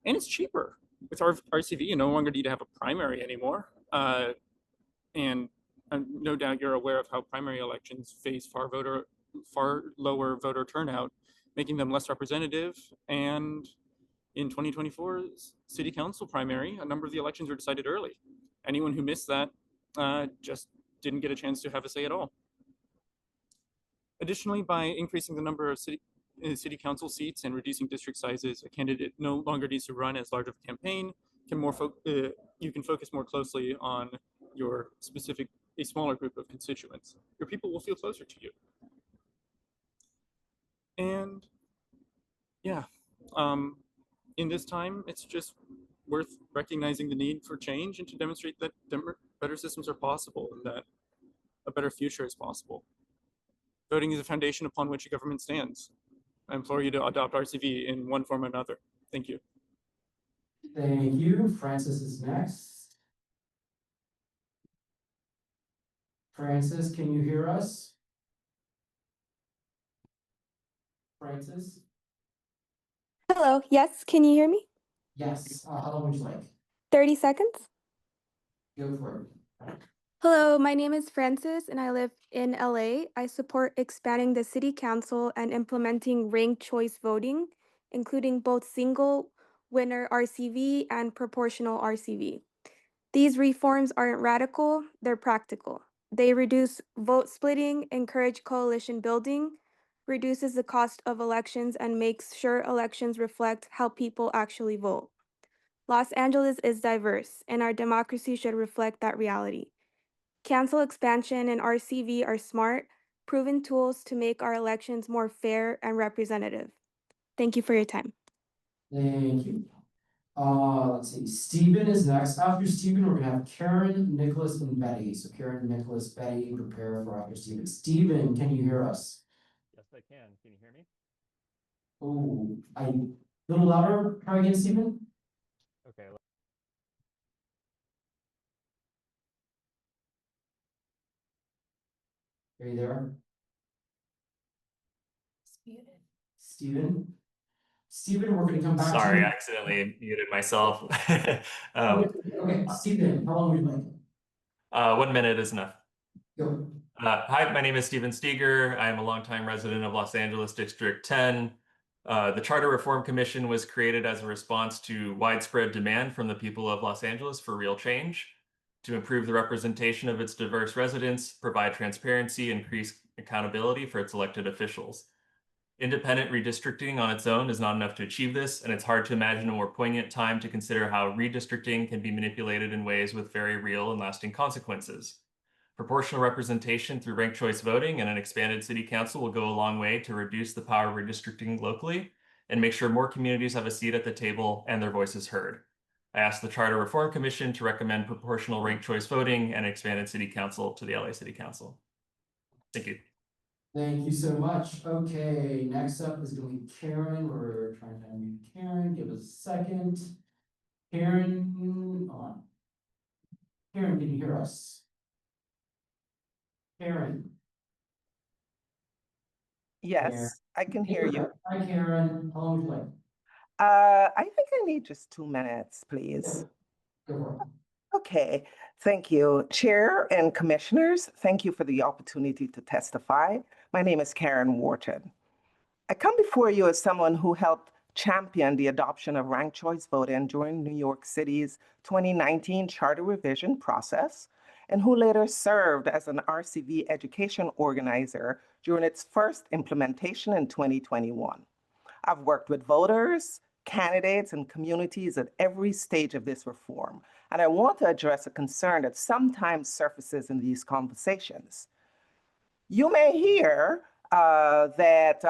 And it's cheaper. with our RCV, you no longer need to have a primary anymore. And no doubt you're aware of how primary elections face far lower voter turnout, making them less representative. And in 2024's city council primary, a number of the elections were decided early. Anyone who missed that just didn't get a chance to have a say at all. Additionally, by increasing the number of city council seats and reducing district sizes, a candidate no longer needs to run as large of a campaign. You can focus more closely on a smaller group of constituents. Your people will feel closer to you. And yeah, in this time, it's just worth recognizing the need for change and to demonstrate that better systems are possible and that a better future is possible. Voting is a foundation upon which a government stands. I implore you to adopt RCV in one form or another. Thank you. Thank you. Francis is next. Francis, can you hear us? Francis? Hello, yes, can you hear me? Yes. How long would you like? 30 seconds. Go for it. Hello, my name is Francis and I live in LA. I support expanding the city council and implementing ranked choice voting, including both single winner RCV and proportional RCV. These reforms aren't radical, they're practical. They reduce vote splitting, encourage coalition building, reduces the cost of elections, and makes sure elections reflect how people actually vote. Los Angeles is diverse, and our democracy should reflect that reality. Council expansion and RCV are smart, proven tools to make our elections more fair and representative. Thank you for your time. Thank you. Let's see, Stephen is next. After Stephen, we're gonna have Karen, Nicholas, and Betty. So Karen, Nicholas, Betty, prepare for after Stephen. Stephen, can you hear us? Yes, I can. Can you hear me? Oh, a little louder. Try again, Stephen. Okay. Are you there? Stephen? Stephen, we're gonna come back to you. Sorry, I accidentally muted myself. Okay, Stephen, how long would you like? 1 minute is enough. Go. Hi, my name is Steven Steger. I am a longtime resident of Los Angeles District 10. The Charter Reform Commission was created as a response to widespread demand from the people of Los Angeles for real change, to improve the representation of its diverse residents, provide transparency, increase accountability for its elected officials. Independent redistricting on its own is not enough to achieve this, and it's hard to imagine a more poignant time to consider how redistricting can be manipulated in ways with very real and lasting consequences. Proportional representation through ranked choice voting and an expanded city council will go a long way to reduce the power of redistricting locally and make sure more communities have a seat at the table and their voices heard. I asked the Charter Reform Commission to recommend proportional ranked choice voting and expanded city council to the LA City Council. Thank you. Thank you so much. Okay, next up is going to be Karen. We're trying to unmute Karen. Give us a second. Karen, on. Karen, can you hear us? Karen. Yes, I can hear you. Hi, Karen. How long would you like? I think I need just 2 minutes, please. Go for it. Okay, thank you. Chair and commissioners, thank you for the opportunity to testify. My name is Karen Wharton. I come before you as someone who helped champion the adoption of ranked choice voting during New York City's 2019 charter revision process, and who later served as an RCV education organizer during its first implementation in 2021. I've worked with voters, candidates, and communities at every stage of this reform, and I want to address a concern that sometimes surfaces in these conversations. You may hear that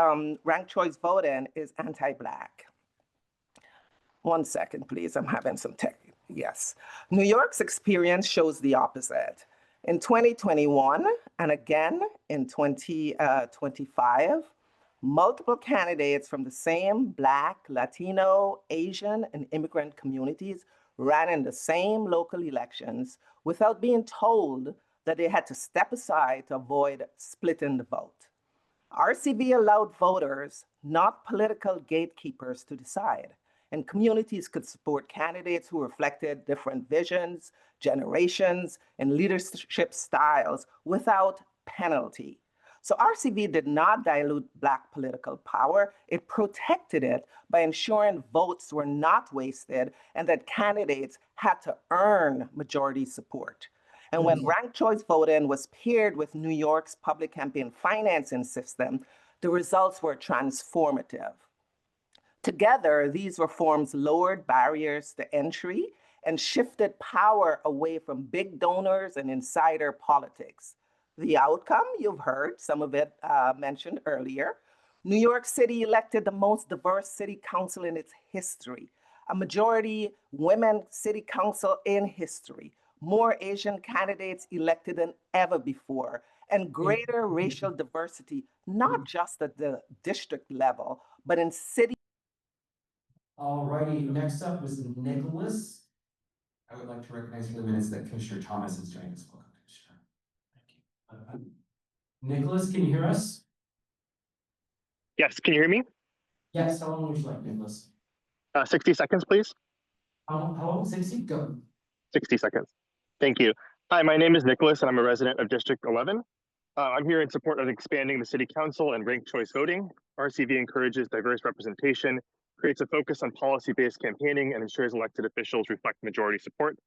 ranked choice voting is anti-Black. 1 second, please. I'm having some tech. Yes. New York's experience shows the opposite. In 2021 and again in 2025, multiple candidates from the same Black, Latino, Asian, and immigrant communities ran in the same local elections without being told that they had to step aside to avoid splitting the vote. RCV allowed voters, not political gatekeepers, to decide. and communities could support candidates who reflected different visions, generations, and leadership styles without penalty. So RCV did not dilute Black political power. It protected it by ensuring votes were not wasted and that candidates had to earn majority support. And when ranked choice voting was paired with New York's public campaign financing system, the results were transformative. Together, these reforms lowered barriers to entry and shifted power away from big donors and insider politics. The outcome, you've heard some of it mentioned earlier. New York City elected the most diverse city council in its history, a majority women city council in history, more Asian candidates elected than ever before, and greater racial diversity, not just at the district level, but in city. Alrighty, next up was Nicholas. I would like to recognize for the minutes that Commissioner Thomas is joining us. Welcome, Commissioner. Thank you. Nicholas, can you hear us? Yes, can you hear me? Yes, how long would you like, Nicholas? 60 seconds, please. How long? 60? Go. 60 seconds. Thank you. Hi, my name is Nicholas and I'm a resident of District 11. I'm here in support of expanding the city council and ranked choice voting. RCV encourages diverse representation, creates a focus on policy-based campaigning, and ensures elected officials reflect majority support.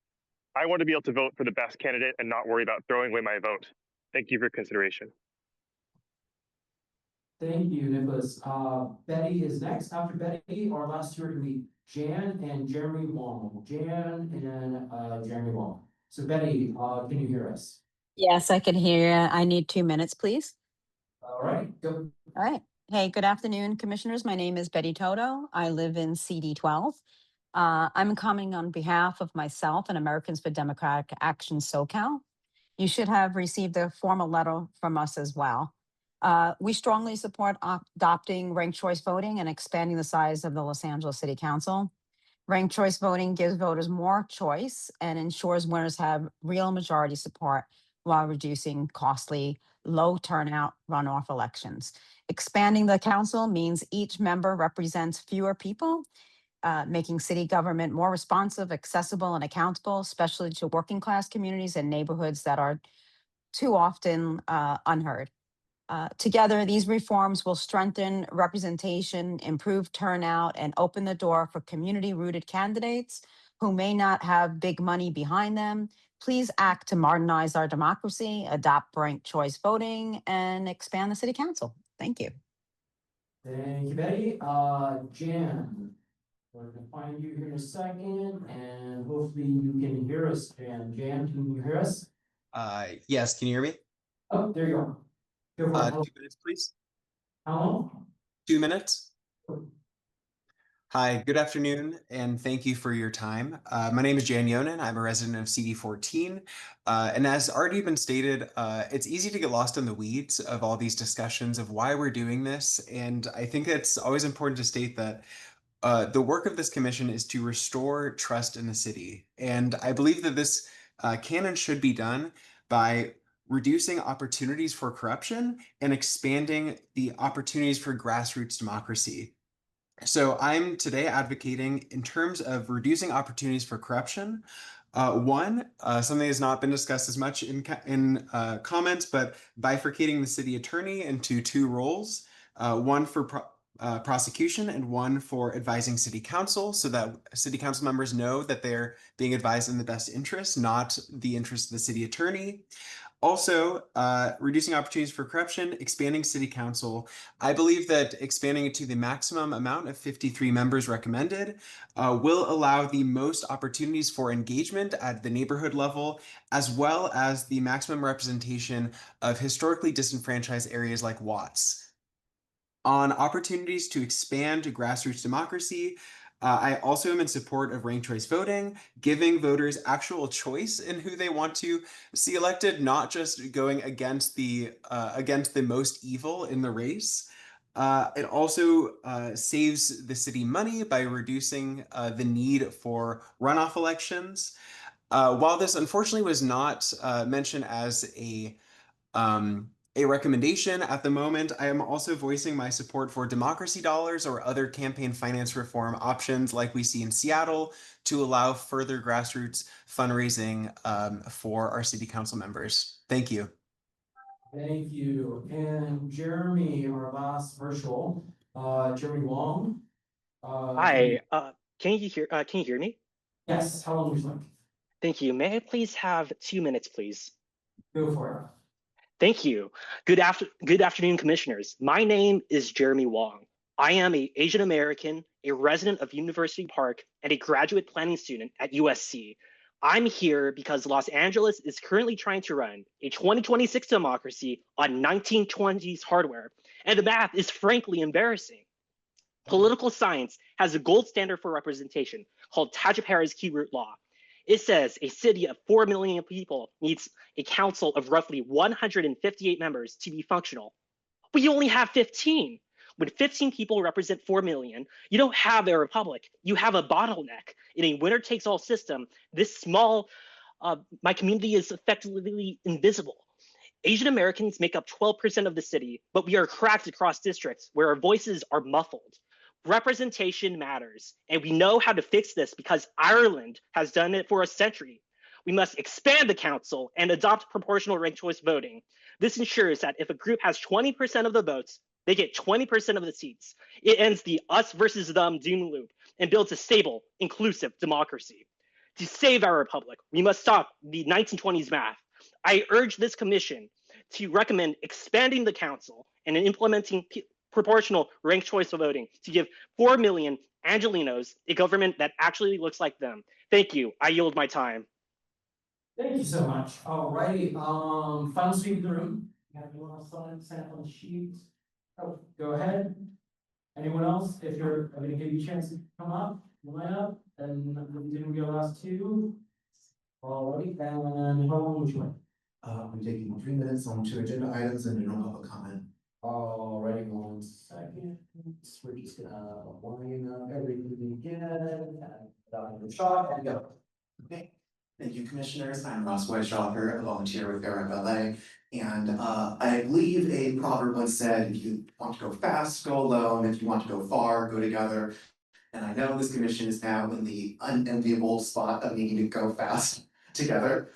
I want to be able to vote for the best candidate and not worry about throwing away my vote. Thank you for consideration. Thank you, Nicholas. Betty is next. After Betty, our last two are going to be Jan and Jeremy Wong. Jan and Jeremy Wong. So Betty, can you hear us? Yes, I can hear you. I need 2 minutes, please. All right, go. All right. Hey, good afternoon, commissioners. My name is Betty Toto. I live in CD12. I'm coming on behalf of myself and Americans for Democratic Action SoCal. You should have received a formal letter from us as well. We strongly support adopting ranked choice voting and expanding the size of the Los Angeles City Council. Ranked choice voting gives voters more choice and ensures winners have real majority support while reducing costly, low turnout runoff elections. Expanding the council means each member represents fewer people, making city government more responsive, accessible, and accountable, especially to working class communities and neighborhoods that are too often unheard. Together, these reforms will strengthen representation, improve turnout, and open the door for community-rooted candidates who may not have big money behind them. Please act to modernize our democracy, adopt ranked choice voting, and expand the city council. Thank you. Thank you, Betty. Jan, we're going to find you here in a second, and hopefully you can hear us, Jan. Jan, can you hear us? Yes, can you hear me? Oh, there you are. Go for it. 2 minutes, please. How long? 2 minutes. Hi, good afternoon, and thank you for your time. My name is Jan Yonan. I'm a resident of CD14. And as already been stated, it's easy to get lost in the weeds of all these discussions of why we're doing this. And I think it's always important to state that the work of this commission is to restore trust in the city. And I believe that this can and should be done by reducing opportunities for corruption and expanding the opportunities for grassroots democracy. So I'm today advocating in terms of reducing opportunities for corruption. One, something has not been discussed as much in comments, but bifurcating the city attorney into 2 roles, one for prosecution and one for advising city council, so that city council members know that they're being advised in the best interest, not the interest of the city attorney. Also, reducing opportunities for corruption, expanding city council. I believe that expanding it to the maximum amount of 53 members recommended will allow the most opportunities for engagement at the neighborhood level, as well as the maximum representation of historically disenfranchised areas like Watts. On opportunities to expand grassroots democracy, I also am in support of ranked choice voting, giving voters actual choice in who they want to see elected, not just going against the most evil in the race. It also saves the city money by reducing the need for runoff elections. While this unfortunately was not mentioned as a a recommendation. At the moment, I am also voicing my support for democracy dollars or other campaign finance reform options like we see in Seattle to allow further grassroots fundraising for our city council members. Thank you. Thank you. And Jeremy, our last virtual, Jeremy Wong. Hi, can you hear me? Yes, how long would you like? Thank you. May I please have 2 minutes, please? Go for it. Thank you. Good afternoon, commissioners. My name is Jeremy Wong. I am an Asian American, a resident of University Park, and a graduate planning student at USC. I'm here because Los Angeles is currently trying to run a 2026 democracy on 1920s hardware, and the math is frankly embarrassing. Political science has a gold standard for representation called Tadjipara's key root law. It says a city of 4 million people needs a council of roughly 158 members to be functional. But you only have 15. When 15 people represent 4 million, you don't have a republic. You have a bottleneck. In a winner-takes-all system, this small, my community is effectively invisible. Asian Americans make up 12% of the city, but we are cracked across districts where our voices are muffled. Representation matters, and we know how to fix this because Ireland has done it for a century. We must expand the council and adopt proportional ranked choice voting. This ensures that if a group has 20% of the votes, they get 20% of the seats. It ends the us versus them doom loop and builds a stable, inclusive democracy. To save our republic, we must stop the 1920s math. I urge this commission to recommend expanding the council and implementing proportional ranked choice voting to give 4 million Angelinos a government that actually looks like them. Thank you. I yield my time. Thank you so much. All righty, final speak in the room. Have anyone else sign up on the sheet? Oh, go ahead. Anyone else? If you're, I'm gonna give you a chance to come up, line up, and then we go last two. All right, and how long would you like? I'm taking 3 minutes on 2 agenda items and no public comment. Alrighty, 1 second. We're just gonna line up everything again. And shot and go. Okay, thank you, commissioners. I'm Ross Weishofer, a volunteer with Arab LA. And I believe a proverb once said, if you want to go fast, go alone. If you want to go far, go together. And I know this commission is now in the unenviable spot of needing to go fast together.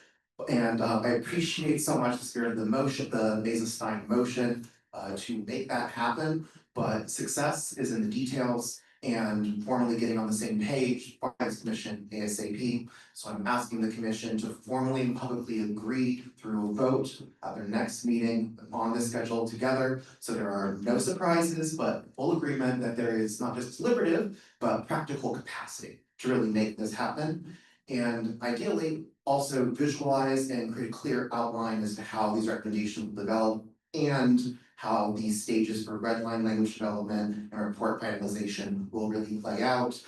And I appreciate so much the spirit of the motion, the Mesa-Stein motion, to make that happen. But success is in the details and formally getting on the same page by this commission ASAP. So I'm asking the commission to formally and publicly agree through a vote at their next meeting on this schedule together. So there are no surprises, but full agreement that there is not just deliberative, but practical capacity to really make this happen. And ideally, also visualize and create a clear outline as to how these recommendations will develop and how these stages for red line language development and report finalization will really play out.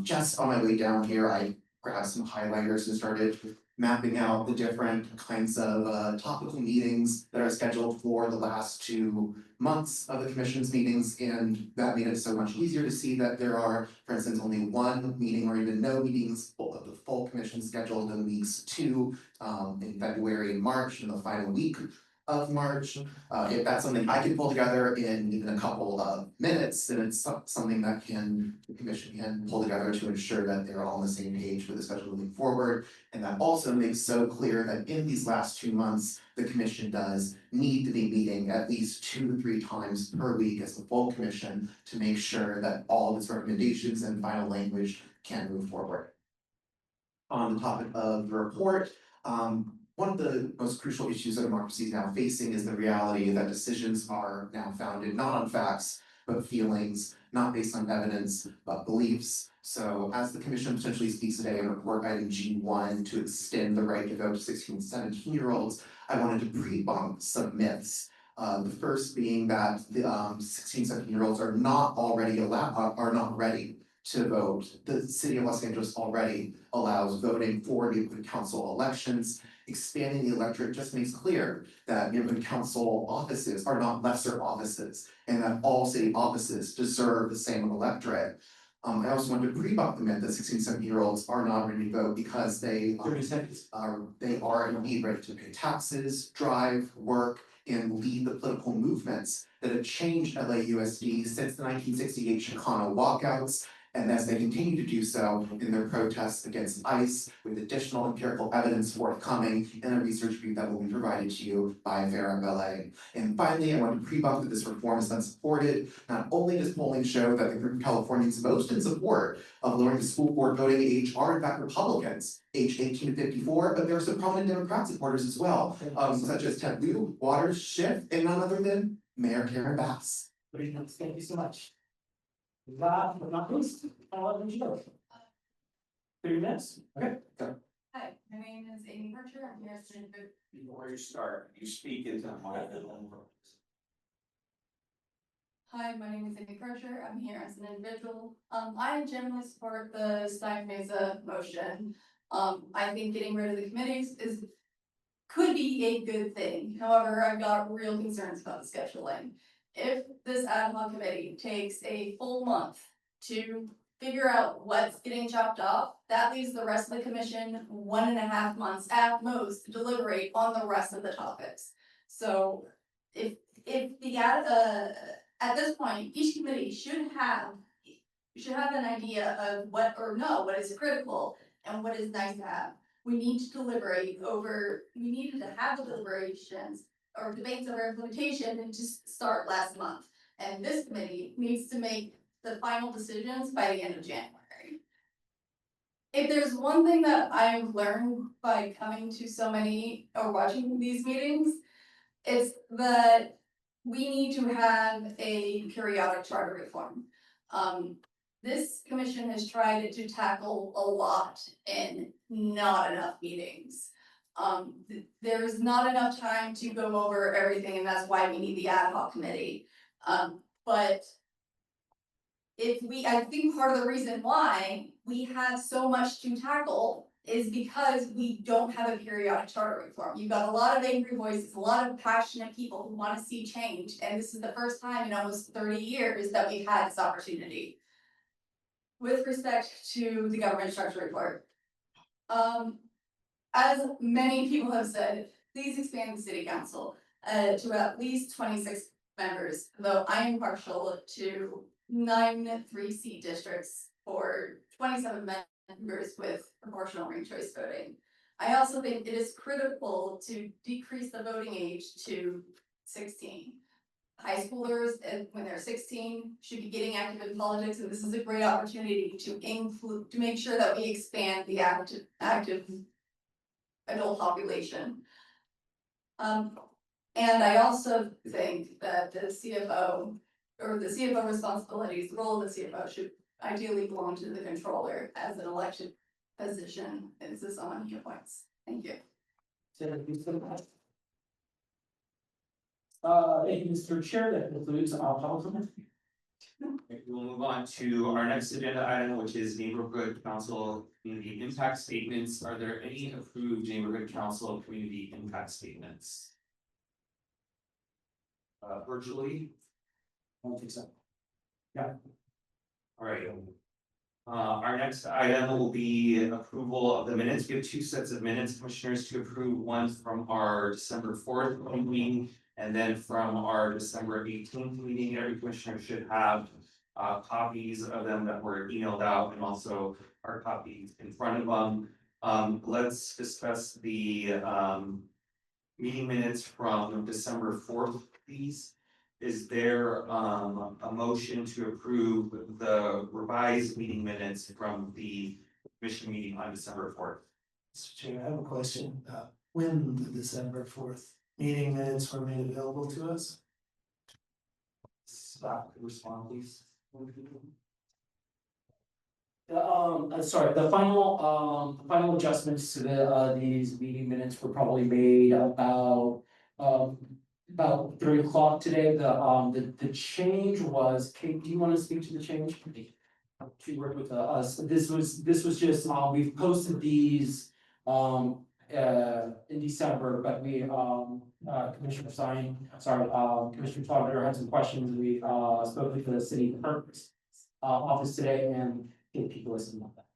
Just on my way down here, I grabbed some highlighters and started mapping out the different kinds of topical meetings that are scheduled for the last 2 months of the commission's meetings, and that made it so much easier to see that there are, for instance, only 1 meeting or even no meetings of the full commission scheduled in weeks 2 in February and March, in the final week of March. If that's something I can pull together in even a couple of minutes, then it's something that the commission can pull together to ensure that they're all on the same page for the schedule moving forward. And that also makes so clear that in these last 2 months, the commission does need to be meeting at least 2 to 3 times per week as the full commission to make sure that all of its recommendations and final language can move forward. On the topic of the report, one of the most crucial issues that democracy is now facing is the reality that decisions are now founded not on facts, but feelings, not based on evidence, but beliefs. So as the commission potentially speaks today in report item G1 to extend the right to vote to 16 and 17-year-olds, I wanted to pre-bump some myths. The first being that the 16, 17-year-olds are not ready to vote. The city of Los Angeles already allows voting for neighborhood council elections. Expanding the electorate just makes clear that neighborhood council offices are not lesser offices and that all city offices deserve the same electorate. I also wanted to pre-bump the myth that 16, 17-year-olds are not ready to vote because they are indeed ready to pay taxes, drive, work, and lead the political movements that have changed LAUSD since the 1968 Chicano walkouts, and as they continue to do so in their protests against ICE, with additional empirical evidence forthcoming in a research brief that will be provided to you by Vera Belay. And finally, I want to pre-bump that this reform is unsupported. Not only does polling show that the group of Californians most in support of lowering the school board voting age are in fact Republicans, aged 18 to 54, but there are some prominent Democrat supporters as well, such as Ted Lieu, Waters, Schiff, and none other than Mayor Karen Bass. Thank you so much. Last but not least, I'll let you go. 3 minutes, okay, go. Hi, my name is Amy Archer. I'm here as an individual. Before you start, you speak into the microphone. Hi, my name is Amy Crusher. I'm here as an individual. I generally support the Stein Mesa motion. I think getting rid of the committees could be a good thing. However, I've got real concerns about the scheduling. If this ad hoc committee takes a full month to figure out what's getting chopped off, that leaves the rest of the commission 1.5 months at most to deliberate on the rest of the topics. So if the at this point, each committee should have an idea of what is critical and what is nice to have. We need to deliberate over, we needed to have the deliberations or debates over implementation and just start last month. And this committee needs to make the final decisions by the end of January. If there's one thing that I've learned by coming to so many or watching these meetings, it's that we need to have a periodic charter reform. This commission has tried to tackle a lot in not enough meetings. There's not enough time to go over everything, and that's why we need the ad hoc committee. But I think part of the reason why we have so much to tackle is because we don't have a periodic charter reform. You've got a lot of angry voices, a lot of passionate people who want to see change, and this is the first time in almost 30 years that we've had this opportunity. With respect to the government structure report, as many people have said, please expand the city council to at least 26 members, though I am partial to 9 3-seat districts for 27 members with proportional ranked choice voting. I also think it is critical to decrease the voting age to 16. High schoolers, when they're 16, should be getting active in politics, and this is a great opportunity to make sure that we expand the active adult population. And I also think that the CFO responsibilities, the role of the CFO should ideally belong to the controller as an elected position. This is on your points. Thank you. Thank you so much. Thank you, Mr. Chair. That concludes our public comment. We'll move on to our next agenda item, which is neighborhood council community impact statements. Are there any approved neighborhood council community impact statements? Virtually? I don't think so. Yeah. All right. Our next item will be approval of the minutes. We have 2 sets of minutes, commissioners, to approve. One from our December 4th meeting, and then from our December 18th meeting. Every commissioner should have copies of them that were emailed out, and also our copies in front of them. Let's discuss the meeting minutes from December 4th, please. Is there a motion to approve the revised meeting minutes from the commission meeting on December 4th? Mr. Chair, I have a question. When the December 4th meeting minutes were made available to us? Stop, respond, please. Sorry, the final adjustments to these meeting minutes were probably made about 3 o'clock today. The change was, Kate, do you want to speak to the change? She worked with us. This was just, we've posted these in December, but we Commissioner Slaughter had some questions. We spoke with the city clerk's office today and gave people listening on that.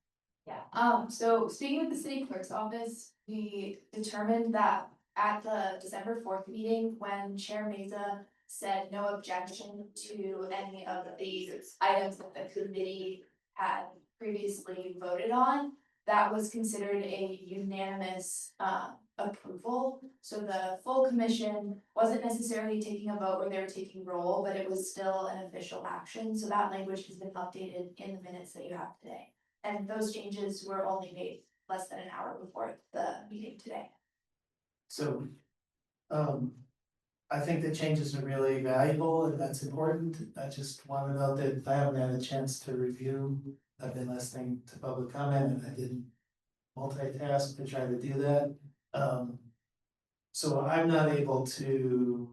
Yeah, so speaking with the city clerk's office, we determined that at the December 4th meeting, when Chair Meza said no objection to any of these items that the committee had previously voted on, that was considered a unanimous approval. So the full commission wasn't necessarily taking a vote where they were taking roll, but it was still an official action. So that language has been updated in the minutes that you have today. And those changes were only made less than an hour before the meeting today. So, I think the changes are really valuable and that's important. I just want to note that I haven't had a chance to review. I've been listening to public comment and I didn't multitask to try to do that. So I'm not able to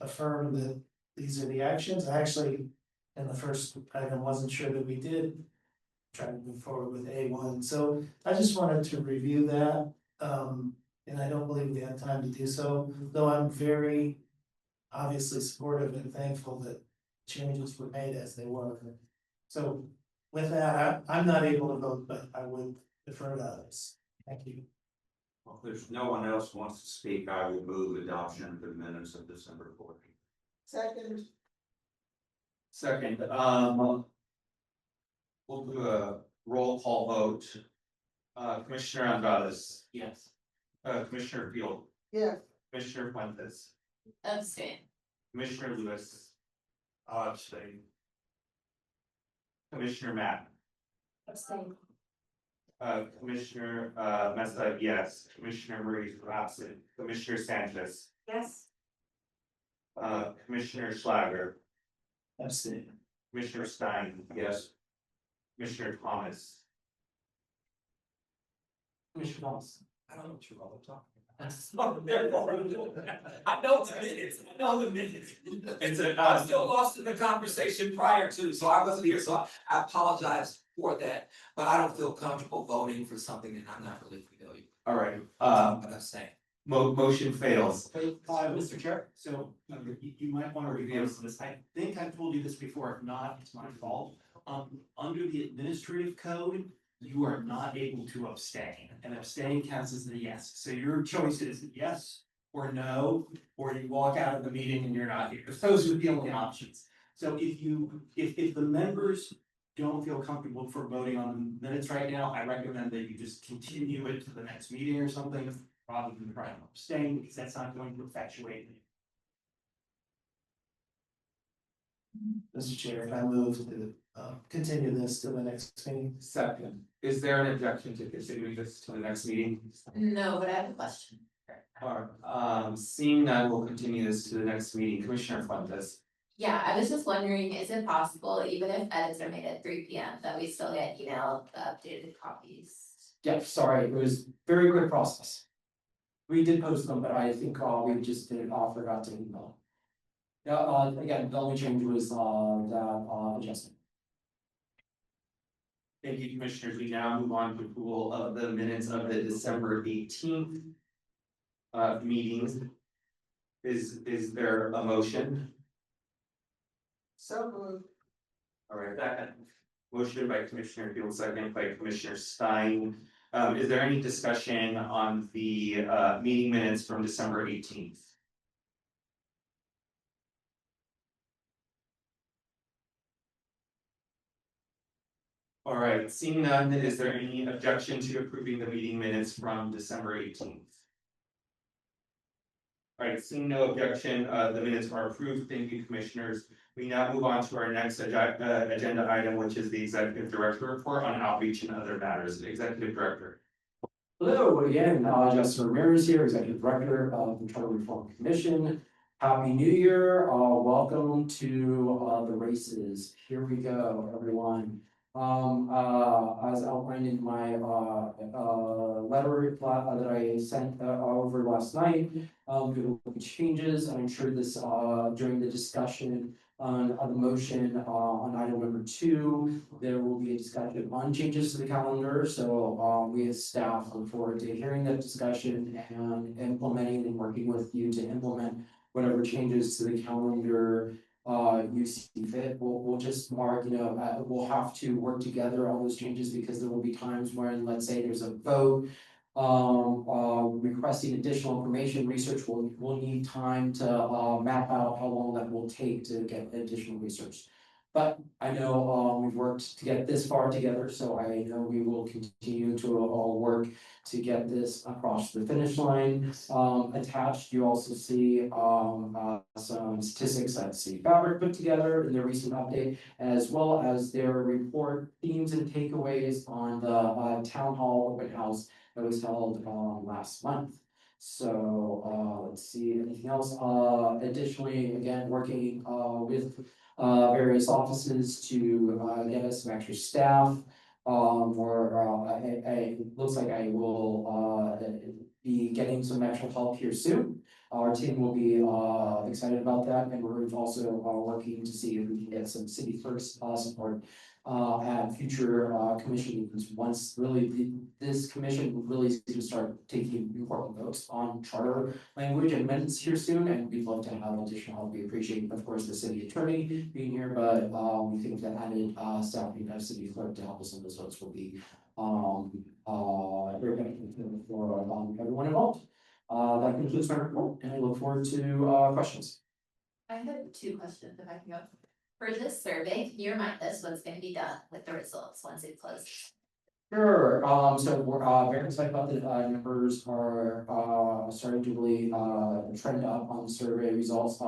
affirm that these are the actions. I actually, in the first item, wasn't sure that we did try to move forward with A1. So I just wanted to review that. And I don't believe we have time to do so, though I'm very obviously supportive and thankful that changes were made as they were. So with that, I'm not able to vote, but I would defer to others. Thank you. Well, if there's no one else who wants to speak, I will move adoption of the minutes of December 14th. Second. Second, we'll do a roll call vote. Commissioner Andrades. Yes. Commissioner Field. Yeah. Commissioner Fuentes. Abstain. Commissioner Lewis. Abstain. Commissioner Matt. Abstain. Commissioner Mesa, yes. Commissioner Marie absent. Commissioner Sanchez. Yes. Commissioner Schlager. Abstain. Commissioner Stein, yes. Commissioner Thomas. Commissioner Thomas, I don't know what you're all talking about. I know the minutes, I know the minutes. I was still lost in the conversation prior to, so I wasn't here, so I apologize for that. But I don't feel comfortable voting for something that I'm not really familiar with. All right, But I'm saying. motion fails. Mr. Chair, so you might want to review this. I think I've told you this before. If not, it's my fault. Under the administrative code, you are not able to abstain, and abstain counts as a yes. So your choice is yes or no, or you walk out of the meeting and you're not here. Those are the only options. So if the members don't feel comfortable for voting on the minutes right now, I recommend that you just continue it to the next meeting or something, rather than trying to abstain, because that's not going to effectuate it. Mr. Chair, if I move to continue this to the next meeting. Second, is there an objection to continuing this to the next meeting? No, but I have a question. Seeing none, we'll continue this to the next meeting. Commissioner Fuentes. Yeah, I was just wondering, is it possible, even if edits are made at 3 p.m., that we still get emailed the updated copies? Yeah, sorry, it was very quick process. We did post them, but I think we just forgot to email. Yeah, again, the only change was that adjustment. Thank you, commissioners. We now move on to approval of the minutes of the December 18th meetings. Is there a motion? So moved. All right, that motion by Commissioner Field, second by Commissioner Stein. Is there any discussion on the meeting minutes from December 18th? All right, seeing none, is there any objection to approving the meeting minutes from December 18th? All right, seeing no objection, the minutes are approved. Thank you, commissioners. We now move on to our next agenda item, which is the executive director report on outreach and other matters. Executive director. Hello again, Justin Ramirez here, Executive Director of the Charter Reform Commission. Happy New Year, welcome to the races. Here we go, everyone. As outlined in my letter that I sent over last night, there will be changes, and I'm sure this during the discussion on the motion on item number 2, there will be a discussion on changes to the calendar. So we as staff look forward to hearing that discussion and implementing and working with you to implement whatever changes to the calendar you see fit. We'll just mark, we'll have to work together on those changes, because there will be times when, let's say there's a vote requesting additional information, research will need time to, map out how long that will take to get additional research. But I know, we've worked to get this far together, so I know we will continue to, work to get this across the finish line. Attached, you also see, some statistics that City Fabric put together in their recent update, as well as their report themes and takeaways on the, town hall open house that was held last month. So let's see, anything else? Additionally, again, working with various offices to get us some extra staff. It looks like I will be getting some extra help here soon. Our team will be excited about that, and we're also working to see if we can get some city clerks support at future commission meetings. Once really this commission really is going to start taking important votes on charter language and amendments here soon, and we'd love to have additional help. We appreciate, of course, the city attorney being here, but we think that added staff being a city clerk to help us in those votes will be very beneficial for everyone involved. That concludes my report, and I look forward to questions. I have 2 questions if I can go. For this survey, can you remind us what's gonna be done with the results once it closes? Sure, so we're very excited about the numbers are starting to really trend up on the survey results.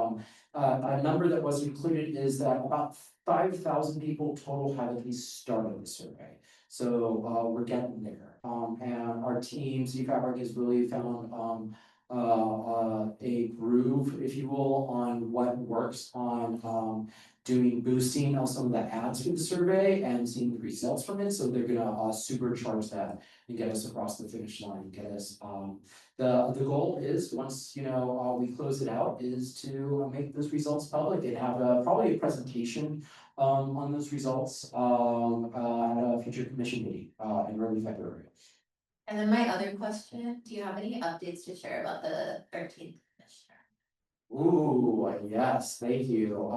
A number that was included is that about 5,000 people total have at least started the survey. So we're getting there. And our team, City Fabric, has really found a groove, if you will, on what works on doing boosting of some of the ads for the survey and seeing the results from it. So they're gonna supercharge that and get us across the finish line, get us the goal is, once we close it out, is to make those results public and have probably a presentation on those results at a future commission meeting in early February. And then my other question, do you have any updates to share about the 13th commissioner? Ooh, yes, thank you.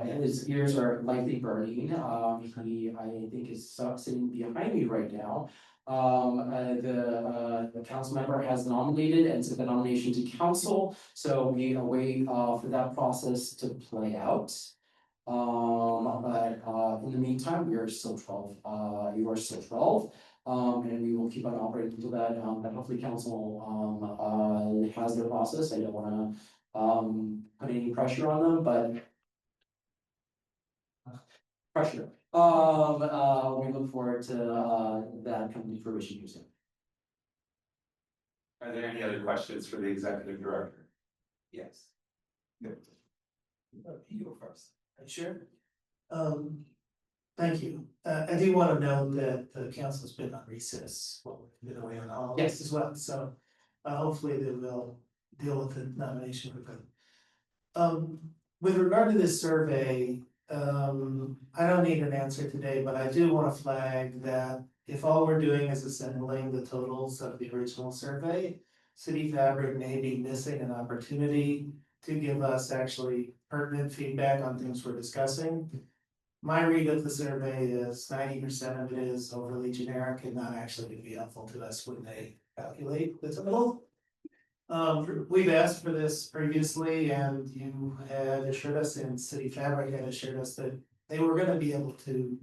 And his ears are lightly burning. He, I think, is sitting behind me right now. The council member has nominated and sent the nomination to council, so we await for that process to play out. But in the meantime, we are still 12. You are still 12. And we will keep on operating until that, that hopefully council has their process. I don't wanna put any pressure on them, but pressure. We look forward to that coming to fruition here soon. Are there any other questions for the executive director? Yes. Good. You go first. Sure. Thank you. I do want to note that the council's been on recess, been away on holidays as well, so hopefully they will deal with the nomination quickly. With regard to this survey, I don't need an answer today, but I do want to flag that if all we're doing is assembling the totals of the original survey, City Fabric may be missing an opportunity to give us actually pertinent feedback on things we're discussing. My read of the survey is 90% of it is overly generic and not actually going to be helpful to us when they calculate the total. We've asked for this previously, and you had assured us, and City Fabric had assured us that they were going to be able to,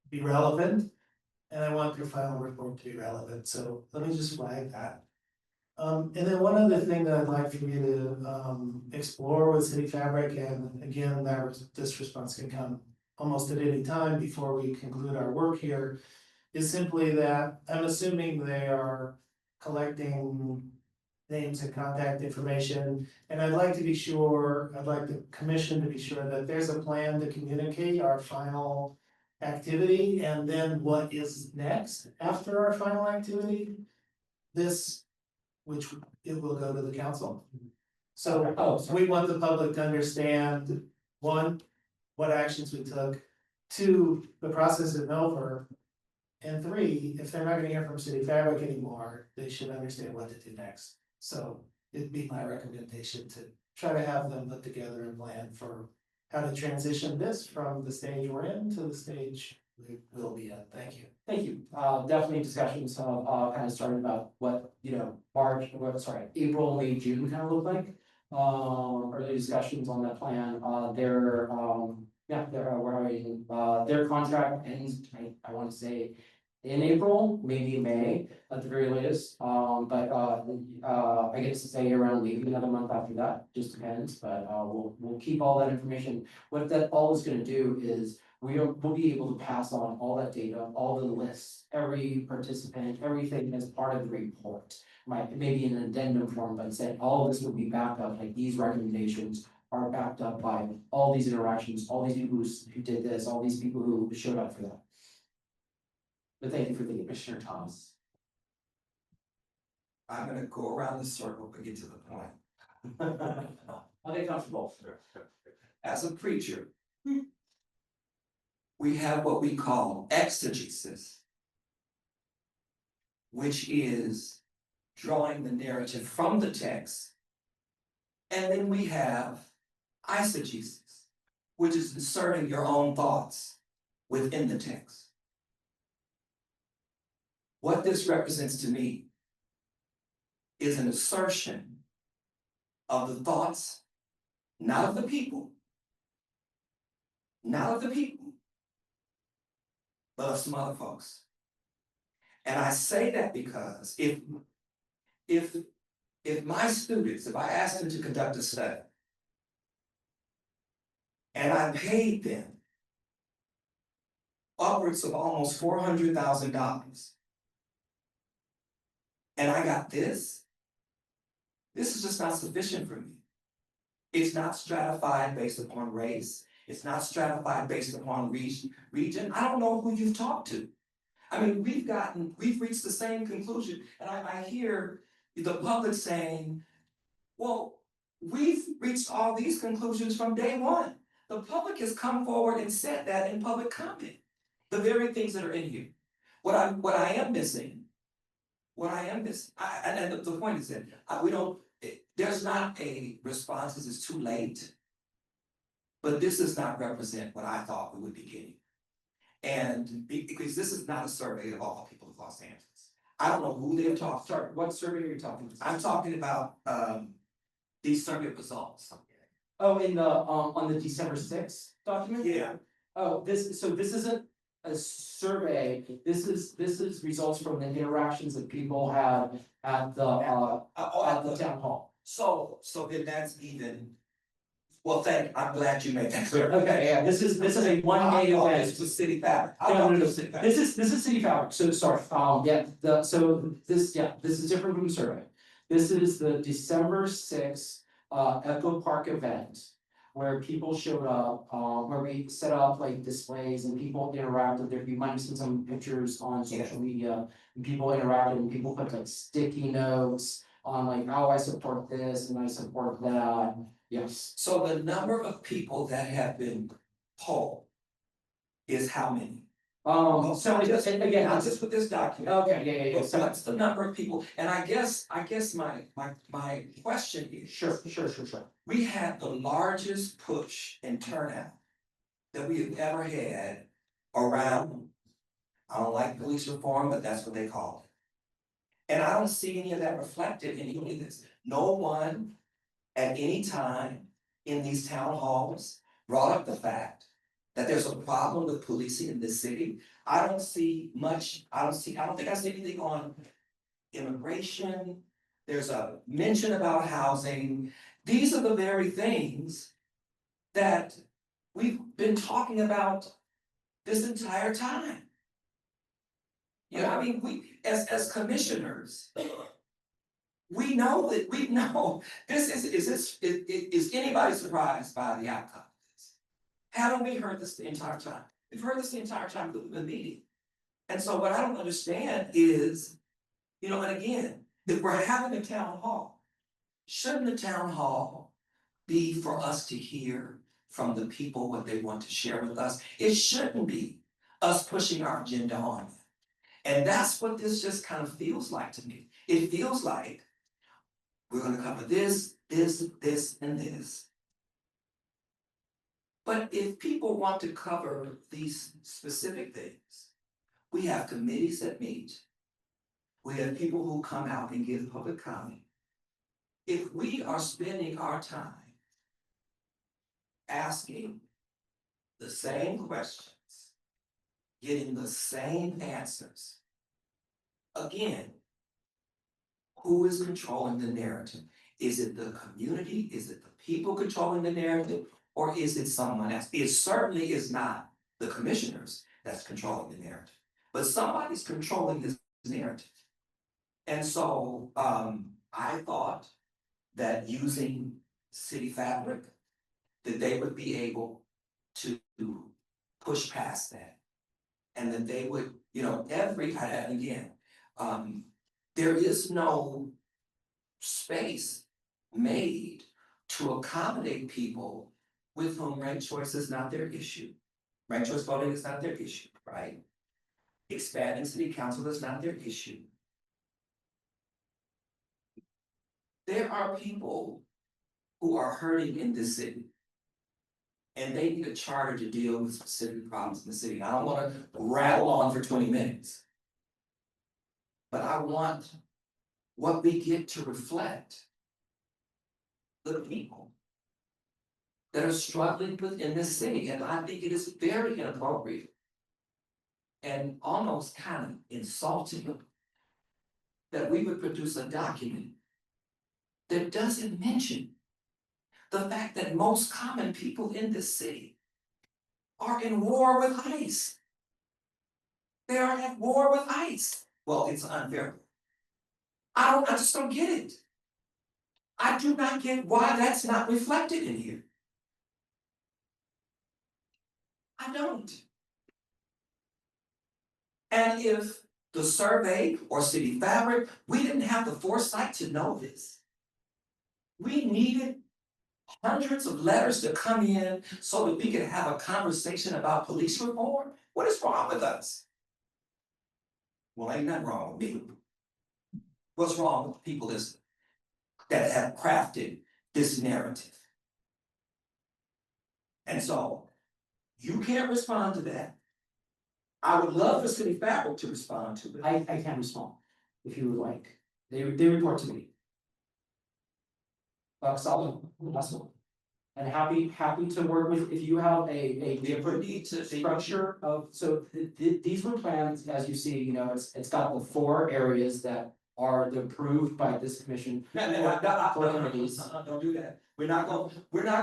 be relevant. And I want their final report to be relevant, so let me just flag that. And then one other thing that I'd like for you to explore with City Fabric, and again, this response can come almost at any time before we conclude our work here, is simply that I'm assuming they are collecting names and contact information, and I'd like the commission to be sure that there's a plan to communicate our final activity and then what is next after our final activity. Which it will go to the council. So we want the public to understand, 1, what actions we took, 2, the process is over, and 3, if they're not gonna hear from City Fabric anymore, they should understand what to do next. So it'd be my recommendation to try to have them put together a plan for how to transition this from the stage we're in to the stage we will be at. Thank you. Thank you. Definitely discussions have, kind of started about what, April, May, June kind of look like. Early discussions on that plan, their contract ends, I want to say in April, maybe May at the very latest. I guess to say around maybe another month after that, just depends, but, we'll keep all that information. What that all is gonna do is we'll be able to pass on all that data, all the lists, every participant, everything as part of the report. Maybe in an addendum form, but said all this will be backed up, like these recommendations are backed up by all these interactions, all these people who did this, all these people who showed up for that. But thank you for the Commissioner Thomas. I'm gonna go around the circle but get to the point. I'll get comfortable. As a preacher, we have what we call exegesis, which is drawing the narrative from the text. And then we have eisegesis, which is inserting your own thoughts within the text. What this represents to me is an assertion of the thoughts, not of the people, but of some other folks. And I say that because if my students, if I asked them to conduct a study and I paid them upwards of almost $400,000, and I got this is just not sufficient for me. It's not stratified based upon race. It's not stratified based upon region. I don't know who you've talked to. I mean, we've reached the same conclusion. And I hear the public saying, well, we've reached all these conclusions from day one. The public has come forward and said that in public comment. The very things that are in here. What I am missing, and the point is that there's not a response because it's too late. But this does not represent what I thought we would be getting. And because this is not a survey of all people of Los Angeles. I don't know who they've talked. Sorry, what survey are you talking about? I'm talking about these survey results. Oh, in the on the December 6th document? Yeah. Oh, this isn't a survey. This is results from the interactions that people had at the town hall. So then that's even. Well, I'm glad you made that clear. Okay, yeah, this is a one-day event. This was City Fabric. No, this is City Fabric, so sorry, this is different from the survey. This is the December 6th Echo Park event. Where people showed up, where we set up like displays and people interacted, you might have seen some pictures on social media. And people interacted and people put like sticky notes on like, oh, I support this and I support that. Yes. So the number of people that have been polled is how many? So just, again, not just with this document. Okay, yeah. So what's the number of people? And I guess my question is. Sure. We had the largest push and turnout that we have ever had around, I don't like police reform, but that's what they call it. And I don't see any of that reflected in any of this. No one at any time in these town halls brought up the fact that there's a problem with policing in this city. I don't see much, I don't think I see anything on immigration. There's a mention about housing. These are the very things that we've been talking about this entire time. You know, I mean, we as commissioners, we know this is anybody surprised by the outcome of this? Haven't we heard this the entire time? We've heard this the entire time that we've been meeting. And so what I don't understand is, and again, if we're having a town hall, shouldn't the town hall be for us to hear from the people what they want to share with us? It shouldn't be us pushing our agenda on them. And that's what this just kind of feels like to me. It feels like we're going to cover this, and this. But if people want to cover these specific things, we have committees that meet. We have people who come out and give public comment. If we are spending our time asking the same questions, getting the same answers, again, who is controlling the narrative? Is it the community? Is it the people controlling the narrative? Or is it someone else? It certainly is not the commissioners that's controlling the narrative, but somebody's controlling this narrative. And so I thought that using city fabric, that they would be able to push past that. And that they would, you know, and again, there is no space made to accommodate people with whom ranked choice is not their issue. Ranked choice voting is not their issue, right? Expanding city council is not their issue. There are people who are hurting in this city. And they need a charter to deal with specific problems in the city. I don't want to rattle on for 20 minutes. But I want what we get to reflect the people that are struggling within this city. And I think it is very inappropriate and almost kind of insulting that we would produce a document that doesn't mention the fact that most common people in this city are in war with ICE. They are at war with ICE. Well, it's unfair. I just don't get it. I do not get why that's not reflected in here. I don't. And if the survey or city fabric, we didn't have the foresight to know this. We needed hundreds of letters to come in so that we could have a conversation about police reform. What is wrong with us? Well, ain't nothing wrong with me. What's wrong with people that have crafted this narrative? And so you can't respond to that. I would love for city fabric to respond to it. I can respond if you would like. They report to me. Solid, awesome. And happy to work with, if you have a different structure of, so these were plans, as you see, you know, it's got the 4 areas that are approved by this commission. No, don't do that. We're not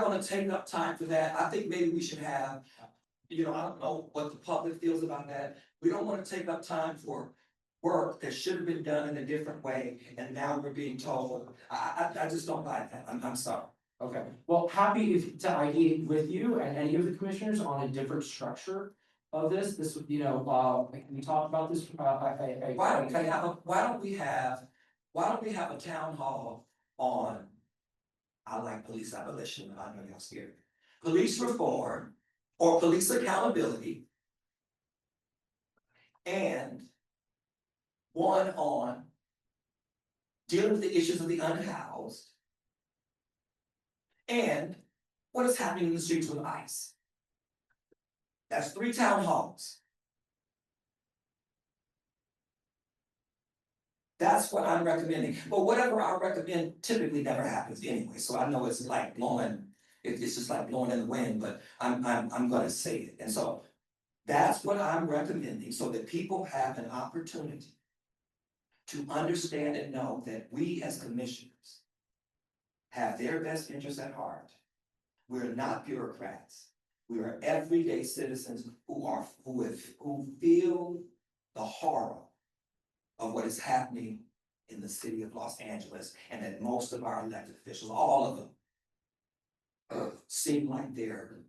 gonna take up time for that. I think maybe we should have, you know, I don't know what the public feels about that. We don't want to take up time for work that should have been done in a different way, and now we're being told. I just don't like that. I'm sorry. Okay, well, happy to ID with you and any of the commissioners on a different structure of this. This would, you know, we talked about this. Why don't we have a town hall on? I like police abolition, I know y'all scared. Police reform or police accountability. And one on dealing with the issues of the unhoused. And what is happening in the streets with ICE. That's 3 town halls. That's what I'm recommending, but whatever I recommend typically never happens anyway, so I know it's like blowing, it's just like blowing in the wind, but I'm gonna say it, and so. That's what I'm recommending, so that people have an opportunity to understand and know that we as commissioners have their best interests at heart. We're not bureaucrats. We are everyday citizens who feel the horror of what is happening in the city of Los Angeles, and that most of our elected officials, all of them, seem like they're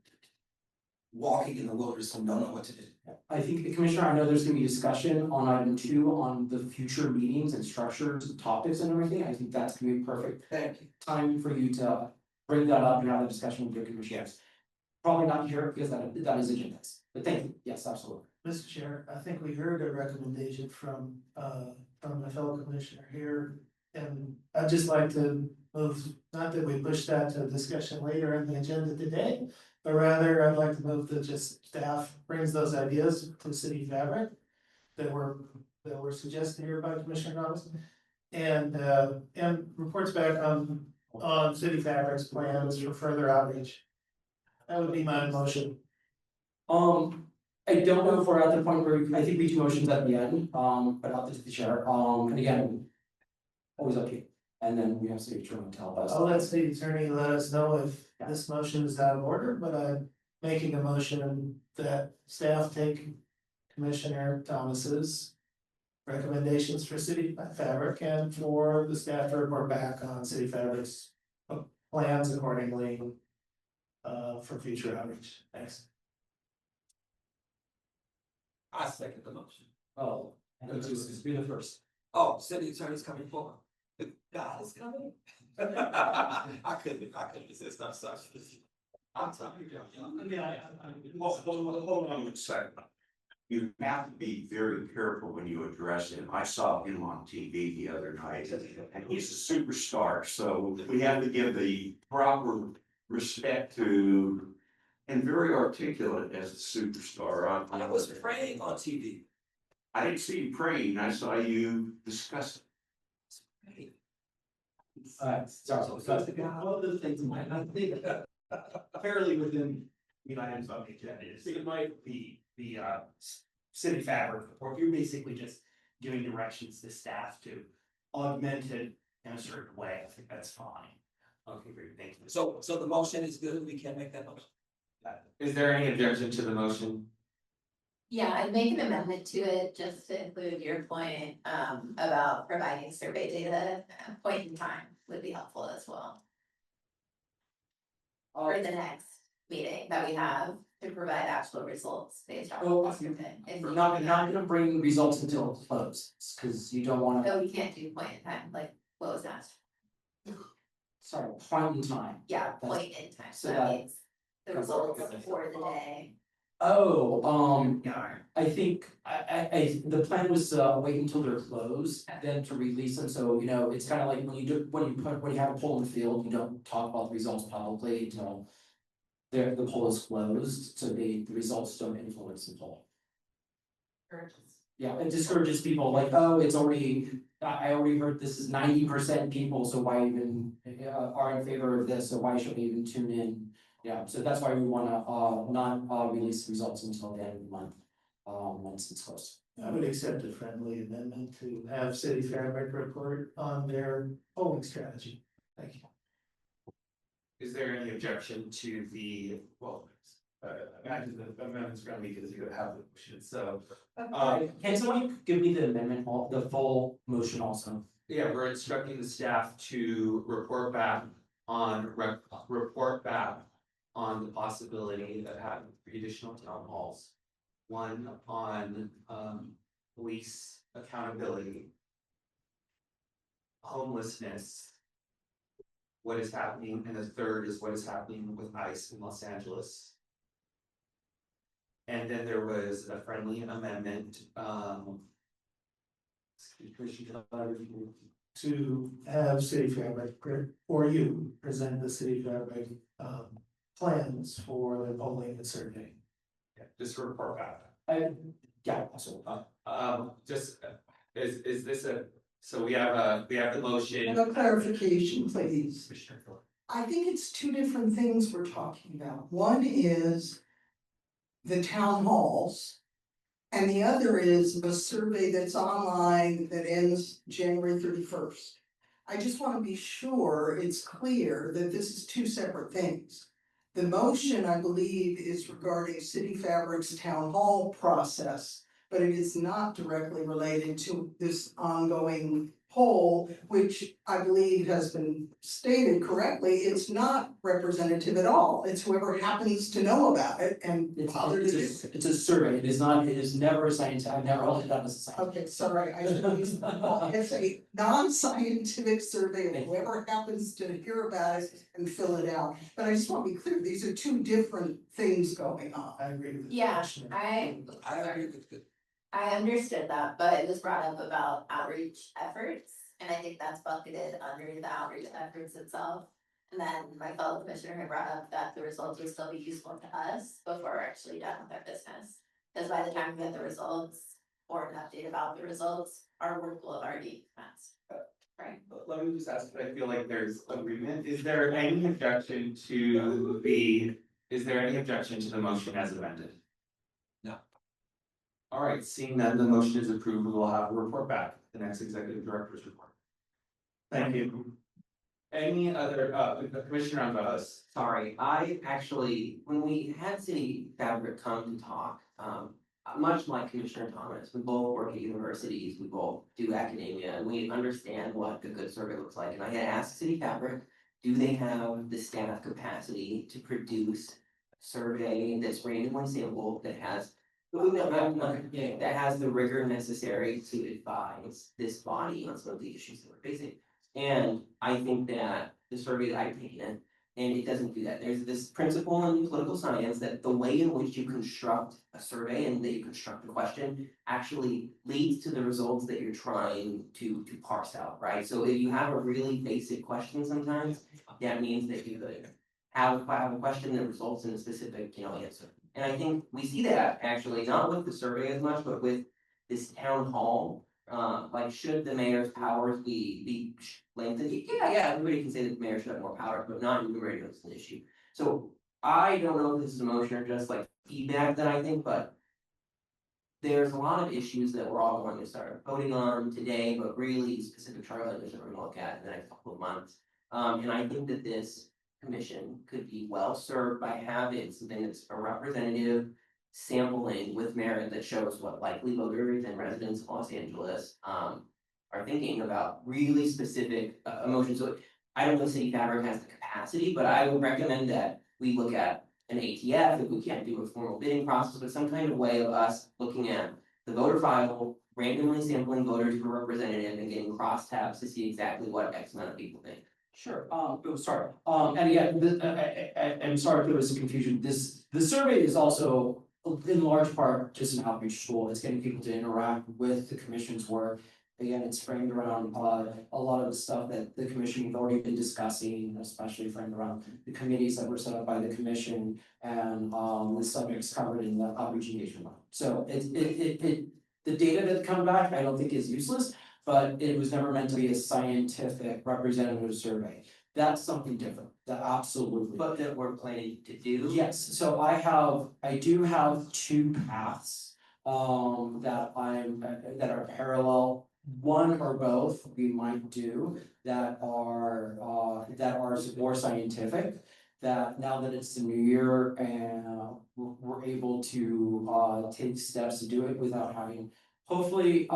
walking in the wilderness and don't know what to do. I think, Commissioner, I know there's gonna be discussion on item 2 on the future meetings and structures, and topics and everything. I think that's gonna be perfect. Thank you. Time for you to bring that up and have a discussion with your commissioners. Probably not here because that is agendas, but thank you. Yes, absolutely. Mr. Chair, I think we heard a recommendation from my fellow commissioner here. And I'd just like to move, not that we push that to discussion later in the agenda today, but rather I'd like to move that just staff brings those ideas to city fabric that were suggested here by Commissioner Robinson. And reports back on city fabric's plans for further outreach. That would be my motion. I don't know if we're at the point where, I think we do motions at the end, but I'll just the chair, and again. Always up to you, and then we have city attorney to help us. I'll let city attorney let us know if this motion is out of order, but I'm making a motion that staff take Commissioner Thomas's recommendations for city fabric and for the staff to report back on city fabric's plans accordingly for future outreach. Thanks. I second the motion. Oh, and just be the first. Oh, city attorney's coming forward. God is coming. I couldn't resist, I'm sorry. I'm sorry. Hold on a second. You have to be very careful when you address him. I saw him on TV the other night, and he's a superstar, so we have to give the proper respect to, and very articulate as a superstar. I was praying on TV. I didn't see you praying, I saw you discussing. Sorry. One of the things might not think fairly within the items on the agenda is it might be the city fabric report. You're basically just giving directions to staff to augment it in a certain way. I think that's fine. Okay, great, thank you. So the motion is good, we can make that motion. Is there any objection to the motion? Yeah, I'd make an amendment to it just to include your point about providing survey data at a point in time would be helpful as well. For the next meeting that we have to provide actual results based on Oh, the survey. We're not gonna bring results until it closes, because you don't wanna. No, we can't do point in time, like what was asked. Sorry, point in time. Yeah, That's- point in time, so so that- that means the results for the day. Oh, Yeah. I think, the plan was, wait until they're closed, then to release them, so, you know, it's kind of like when you have a poll in the field, you don't talk about the results publicly until. The poll is closed, so the results don't influence the poll. Yeah, it discourages people like, oh, it's already, I already heard this is 90% people, so why even, are in favor of this, so why should we even tune in? Yeah, so that's why we wanna, not, release results until the end of the month, once it's closed. I would accept a friendly amendment to have city fabric report on their polling strategy. Thank you. Is there any objection to the, well, imagine the amendment's gonna be because you have the motion, so. Can someone give me the amendment, the full motion also? Yeah, we're instructing the staff to report back on the possibility of having 3 additional town halls. One on police accountability, homelessness, what is happening, and the third is what is happening with ICE in Los Angeles. And then there was a friendly amendment, To have city fabric, or you present the city fabric, plans for the polling and survey. Yeah, just report back. Yeah, absolutely. Just, is this so we have the motion. No clarification, please. I think it's two different things we're talking about. One is the town halls. And the other is a survey that's online that ends January 31st. I just want to be sure it's clear that this is two separate things. The motion, I believe, is regarding City Fabric's town hall process, but it is not directly related to this ongoing poll, which I believe has been stated correctly. It's not representative at all. It's whoever happens to know about it and bother to do. It's a survey, it is never a science, I've never held it up as a science. Okay, sorry, I should use, it's a non-scientific survey of whoever happens to hear about it and fill it out. But I just want to be clear, these are two different things going on. I agree with Yeah, I agree with good. I understood that, but it was brought up about outreach efforts And I think that's bucketed under the outreach efforts itself. And then my fellow commissioner had brought up that the results would still be useful to us before we're actually done with our business. Because by the time we get the results or an update about the results, our work will have already commenced. Right. But let me just ask, I feel like there's agreement. Is there any objection to the motion as amended? No. All right, seeing none, the motion is approved. We will have a report back, the next executive director's report. Thank you. Any other, Commissioner Gonzalez? Sorry, I actually, when we had City Fabric come to talk, much like Commissioner Thomas, we both work at universities, we both do academia, and we understand what a good survey looks like. And I had asked City Fabric, do they have the staff capacity to produce a survey that's randomly sampled, that has the rigor necessary to advise this body on some of the issues that we're facing. And I think that the survey that I've taken, and it doesn't do that. There's this principle in political science that the way in which you construct a survey and that you construct a question actually leads to the results that you're trying to parse out, right? So if you have a really basic question sometimes, that means that you could have a question that results in a specific, answer. And I think we see that actually, not with the survey as much, but with this town hall. Like, should the mayor's powers be lengthened? Yeah, everybody can say that the mayor should have more power, but not enumerated as an issue. So I don't know if this is a motion or just like feedback that I think, but there's a lot of issues that we're all going to start voting on today, but really specific charter language that we're gonna look at in the next couple of months. And I think that this commission could be well served by having something that's a representative sampling with merit that shows what likely voters and residents of Los Angeles are thinking about really specific emotions. So I don't know if City Fabric has the capacity, but I would recommend that we look at an ATF if we can't do a formal bidding process, but some kind of way of us looking at the voter file, randomly sampling voters who are representative and getting crosstabs to see exactly what X amount of people think. Sure, sorry, and again, I'm sorry if there was some confusion, the survey is also in large part just an outreach tool. It's getting people to interact with the commission's work. Again, it's framed around a lot of the stuff that the commission has already been discussing, especially framed around the committees that were set up by the commission and the subjects covered in the outreach engagement line. So the data that come back, I don't think is useless, but it was never meant to be a scientific representative survey. That's something different, that absolutely. But that we're planning to do. Yes, so I do have two paths that are parallel. One or both we might do that are more scientific. That now that it's the new year and we're able to take steps to do it without having, hopefully,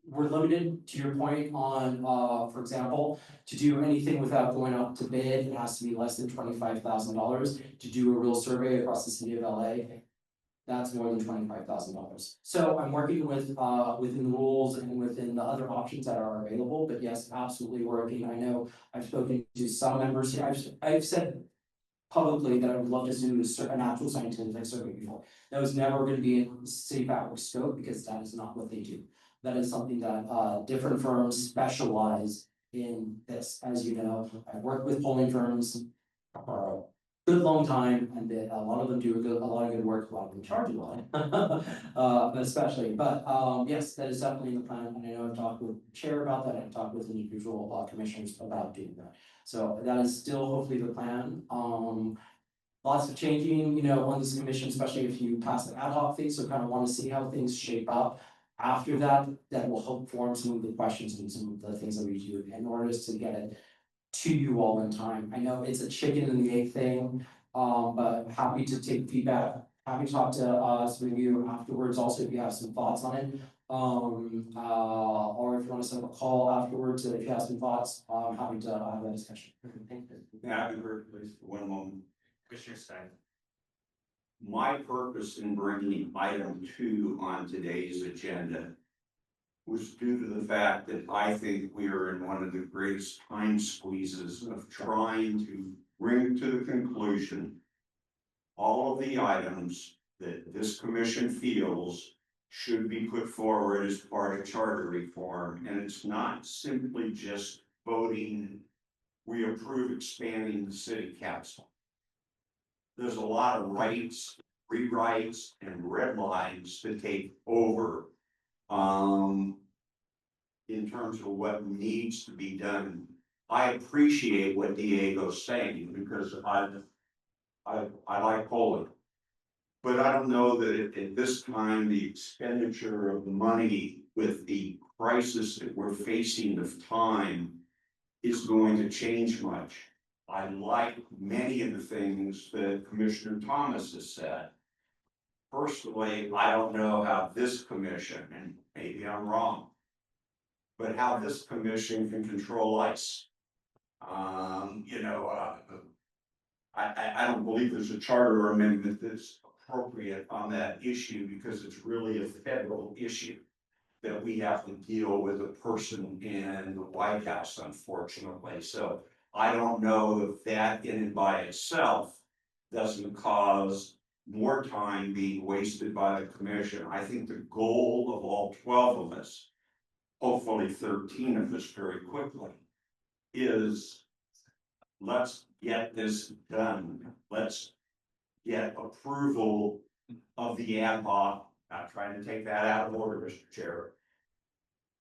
we're limited to your point on, for example, to do anything without going out to bid, it has to be less than $25,000. To do a real survey across the city of LA, that's more than $25,000. So I'm working with, within the rules and within the other options that are available, but yes, absolutely working. I know I've spoken to some members here. I've said publicly that I would love to do an actual scientific survey before. That was never going to be in City Fabric scope because that is not what they do. That is something that different firms specialize in this, as you know. I've worked with polling firms for a good long time, and a lot of them do a lot of good work, a lot of them charge a lot, especially. But yes, that is definitely in the plan, and I know I've talked with the chair about that, I've talked with individual commissioners about doing that. So that is still hopefully the plan. Lots of changing, on this commission, especially if you pass the ad hoc thing, so kind of want to see how things shape up. After that, that will help form some of the questions and some of the things that we do in order to get it to you all in time. I know it's a chicken and the egg thing, but happy to take feedback, happy to talk to some of you afterwards, also if you have some thoughts on it. Or if you want to set up a call afterwards, if you have some thoughts, I'm happy to have that discussion. Yeah, I've heard, please, for one moment. Commissioner Stein. My purpose in bringing item 2 on today's agenda was due to the fact that I think we are in one of the greatest time squeezes of trying to bring to the conclusion all of the items that this commission feels should be put forward as part of charter reform, and it's not simply just voting, we approve expanding the city council. There's a lot of rights, rewrites, and red lines to take over, in terms of what needs to be done. I appreciate what Diego's saying, because I like Poland. But I don't know that at this time, the expenditure of money with the crisis that we're facing of time is going to change much. I like many of the things that Commissioner Thomas has said. Personally, I don't know how this commission, and maybe I'm wrong, but how this commission can control ICE. I don't believe there's a charter amendment that's appropriate on that issue, because it's really a federal issue that we have to deal with a person in the White House, unfortunately. So I don't know if that in and by itself doesn't cause more time being wasted by the commission. I think the goal of all 12 of us, hopefully 13 of us very quickly, is let's get this done. Let's get approval of the ad hoc, not trying to take that out of order, Mr. Chair.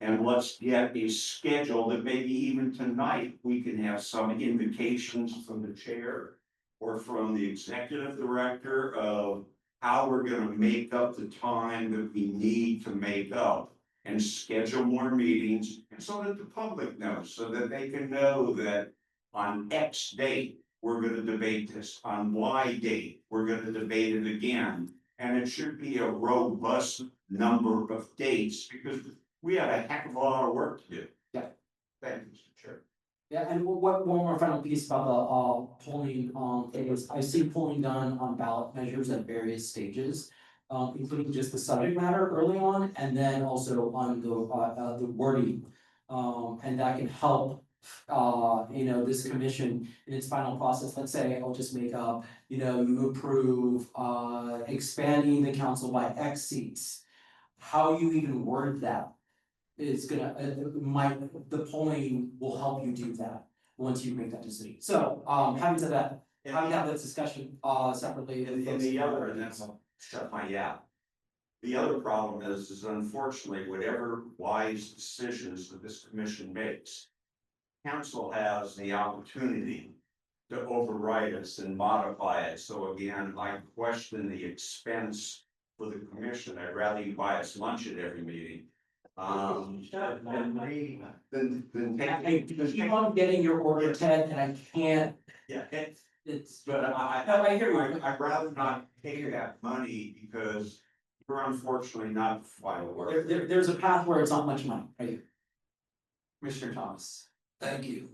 And let's get a schedule that maybe even tonight we can have some indications from the chair or from the executive director of how we're gonna make up the time that we need to make up, and schedule more meetings, and so that the public knows, so that they can know that on X date, we're gonna debate this, on Y date, we're gonna debate it again. And it should be a robust number of dates, because we have a heck of a lot of work to do. Yeah. Thank you, Mr. Chair. Yeah, and one more final piece about the polling, is I see polling done on ballot measures at various stages. Including just the subject matter early on, and then also on the wording. And that can help, this commission in its final process. Let's say, I'll just make up, you approve, expanding the council by X seats. How you even word that is gonna, the polling will help you do that once you make that decision. So, having said that, having have this discussion, separately. And the other, and that's shut my yap. The other problem is unfortunately, whatever wise decisions that this commission makes, council has the opportunity to override us and modify it. So again, I question the expense for the commission. I'd rather you buy us lunch at every meeting. I keep on getting your order, Ted, and I can't. Yeah, It's. but I hear you. I'd rather not pay that money, because we're unfortunately not the final word. There's a path where it's not much money, right? Commissioner Thomas. Thank you.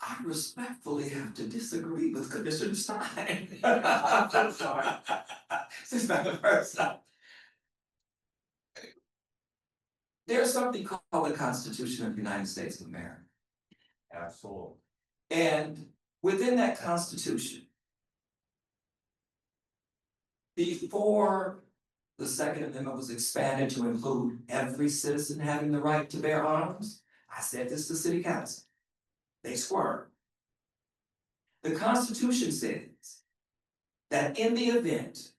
I respectfully have to disagree with Commissioner Stein. I'm sorry. This is not the first time. There's something called the Constitution of the United States of America. Absolutely. And within that Constitution, before the Second Amendment was expanded to include every citizen having the right to bear arms, I said this to City Council. They squirmed. The Constitution says that in the event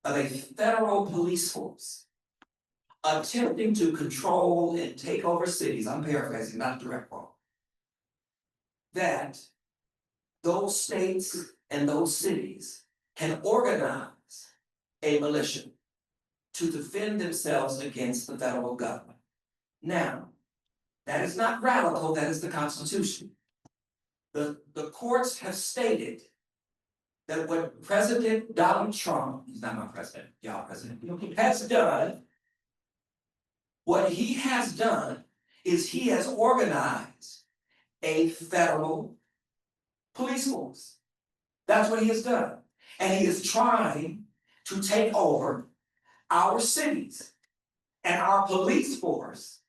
of a federal police force attempting to control and take over cities, I'm paraphrasing, not direct quote, that those states and those cities can organize a militia to defend themselves against the federal government. Now, that is not radical, that is the Constitution. The courts have stated that what President Donald Trump, he's not my president, y'all president, has done, what he has done is he has organized a federal police force. That's what he has done. And he is trying to take over our cities. And our police force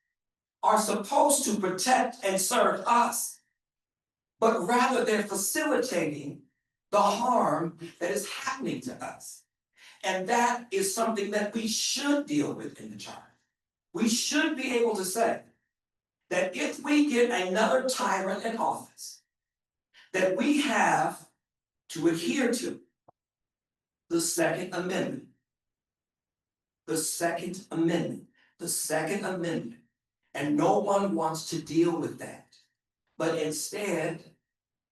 are supposed to protect and serve us. But rather they're facilitating the harm that is happening to us. And that is something that we should deal with in the charter. We should be able to say that if we get another tyrant in office, that we have to adhere to the Second Amendment. The Second Amendment, the Second Amendment. And no one wants to deal with that. But instead,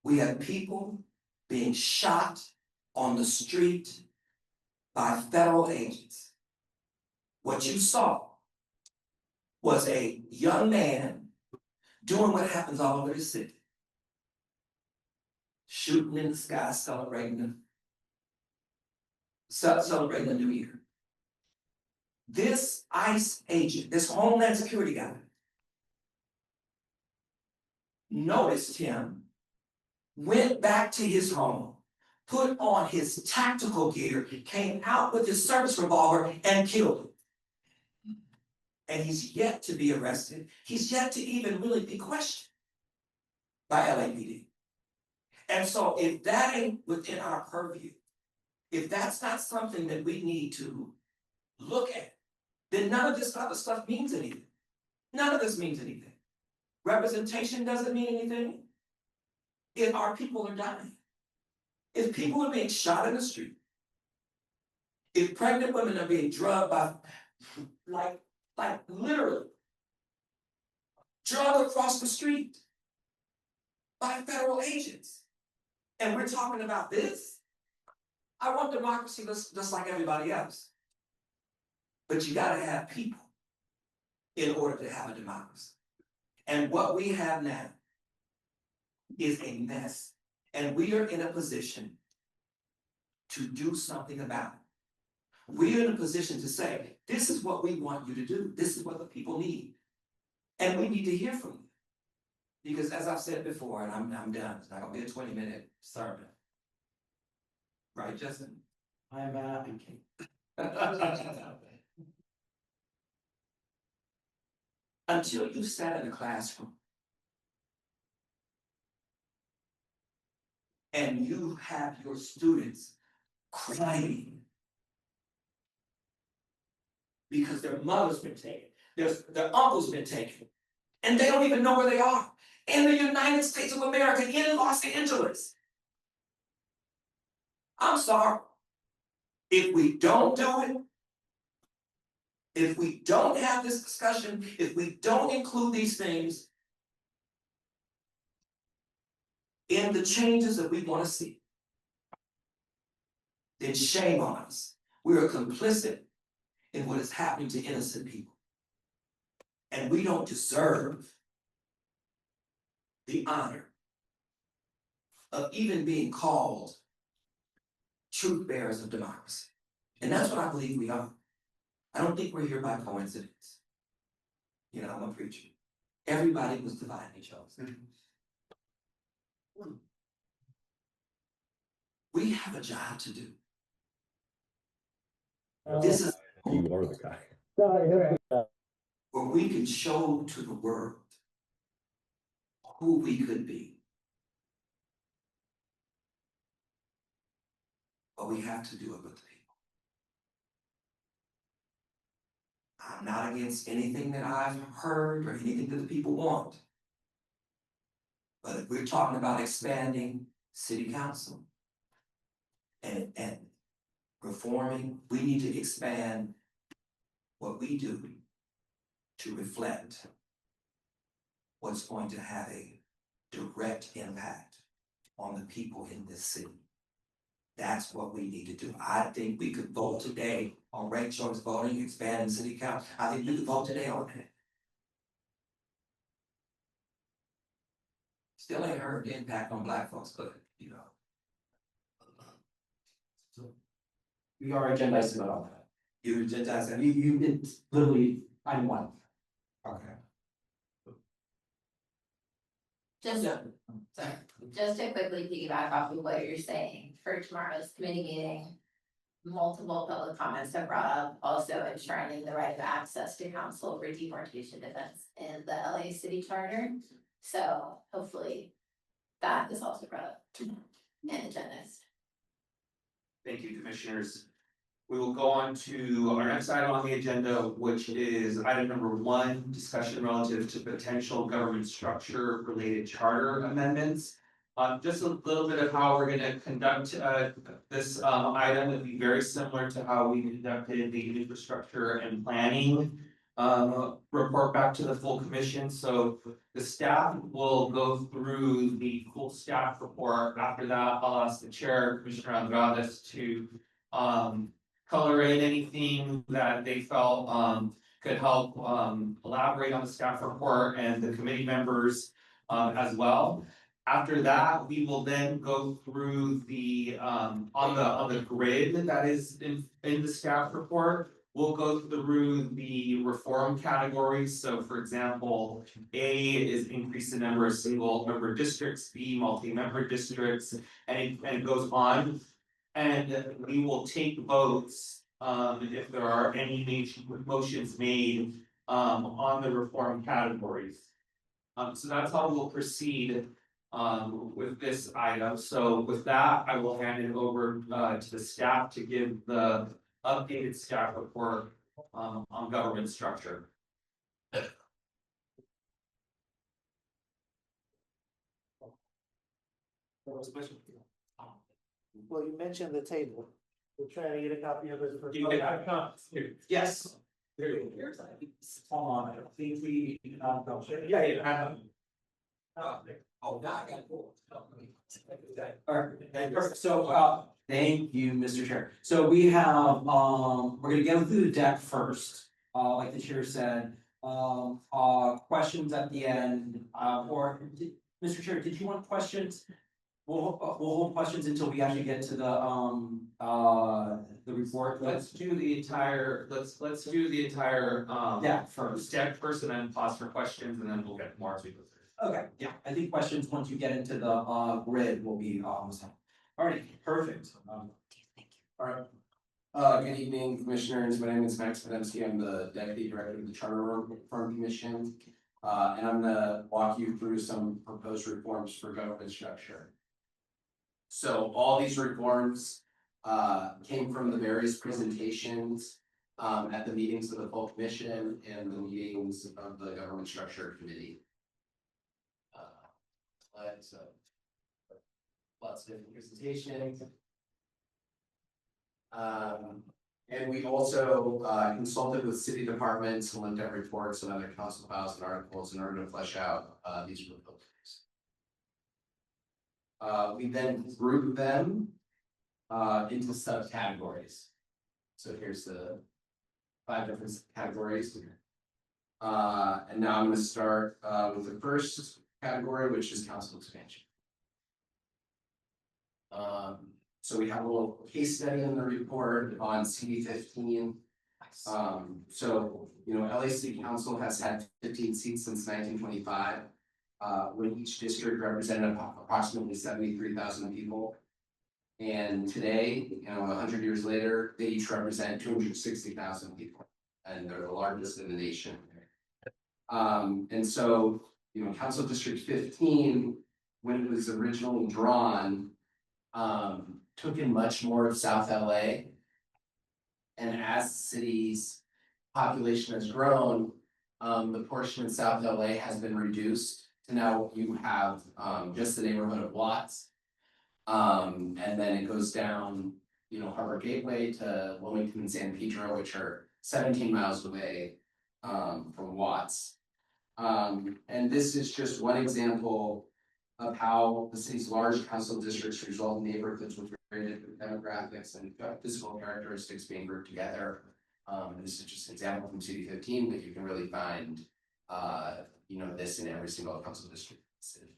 we have people being shot on the street by federal agents. What you saw was a young man doing what happens all over the city. Shooting in the sky, celebrating the new year. This ICE agent, this Homeland Security guy, noticed him, went back to his home, put on his tactical gear, came out with his service revolver and killed him. And he's yet to be arrested. He's yet to even really be questioned by LAPD. And so if that ain't within our purview, if that's not something that we need to look at, then none of this other stuff means anything. None of this means anything. Representation doesn't mean anything if our people are dying. If people are being shot in the street, if pregnant women are being drugged by, like literally, drugged across the street by federal agents, and we're talking about this, I want democracy just like everybody else. But you gotta have people in order to have a democracy. And what we have now is a mess. And we are in a position to do something about it. We're in a position to say, this is what we want you to do. This is what the people need. And we need to hear from you. Because as I've said before, and I'm done, it's not gonna be a 20-minute sermon. Right, Justin? I'm kidding. Until you sat in a classroom and you have your students crying because their mother's been taken, their uncle's been taken, and they don't even know where they are. In the United States of America, in Los Angeles. I'm sorry. If we don't do it, if we don't have this discussion, if we don't include these things in the changes that we want to see, then shame on us. We are complicit in what is happening to innocent people. And we don't deserve the honor of even being called truth bearers of democracy. And that's what I believe we are. I don't think we're here by coincidence. You know, I'm a preacher. Everybody was divinely chosen. We have a job to do. This is You are the guy. where we can show to the world who we could be. But we have to do it with the people. I'm not against anything that I've heard or anything that the people want. But if we're talking about expanding city council and reforming, we need to expand what we do to reflect what's going to have a direct impact on the people in this city. That's what we need to do. I think we could vote today on ranked choice voting, expanding city council. I think we could vote today on that. Still ain't heard the impact on Black folks, but you know. We are agendized about all that. You agendized that? You did literally, I'm one. Okay. Just to quickly piggyback off of what you're saying, for tomorrow's committee meeting, multiple public comments have brought up also enshrining the right of access to counsel for deportation defense in the LA City Charter. So hopefully that is also brought up and agendized. Thank you, commissioners. we will go on to our next item on the agenda, which is item number 1, discussion relative to potential government structure related charter amendments. Just a little bit of how we're gonna conduct this item would be very similar to how we conducted the infrastructure and planning report back to the full commission. So the staff will go through the full staff report. After that, I'll ask the chair, Commissioner Andrade, to color in anything that they felt could help elaborate on the staff report and the committee members as well. After that, we will then go through the on the grid that is in the staff report. We'll go through the reform categories. So for example, A is increase the number of single member districts, B multi-member districts, and it goes on. And we will take votes if there are any motions made on the reform categories. So that's how we'll proceed with this item. So with that, I will hand it over to the staff to give the updated staff report on government structure. Well, you mentioned the table. We're trying to get a copy of it for. Yes. There you go. Hold on, I think we, yeah. Oh, now I got more. Alright, perfect. So, thank you, Mr. Chair. So we have, we're gonna go through the deck first, like the chair said. Questions at the end, Mr. Chair, did you want questions? We'll hold questions until we actually get to the report. Let's do the entire, let's do the entire deck first. Deck first and then pause for questions and then we'll get more as we go through. Okay, yeah, I think questions once you get into the grid will be almost. Alright, perfect. Alright. Good evening, commissioners. My name is Max Podemski. I'm the deputy director of the Charter Reform Commission. And I'm gonna walk you through some proposed reforms for government structure. So all these reforms came from the various presentations at the meetings of the full commission and the meetings of the government structure committee. Lots of different presentations. And we also consulted with city departments and looked at reports and other council files and articles in order to flesh out these proposals. We then grouped them into subcategories. So here's the 5 different categories. And now I'm going to start with the first category, which is council expansion. So we have a little case study in the report on CD15. So, you know, LA City Council has had 15 seats since 1925, when each district represented approximately 73,000 people. And today, you know, 100 years later, they each represent 260,000 people, and they're the largest in the nation. And so, you know, Council District 15, when it was originally drawn, took in much more of South LA. And as the city's population has grown, the portion in South LA has been reduced to now you have just the neighborhood of Watts. And then it goes down, you know, Harbor Gateway to Wilmington and San Pedro, which are 17 miles away from Watts. And this is just one example of how the city's large council districts result in neighborhoods with very different demographics and physical characteristics being grouped together. And this is just an example from City 15, but you can really find, you know, this in every single council district in the city.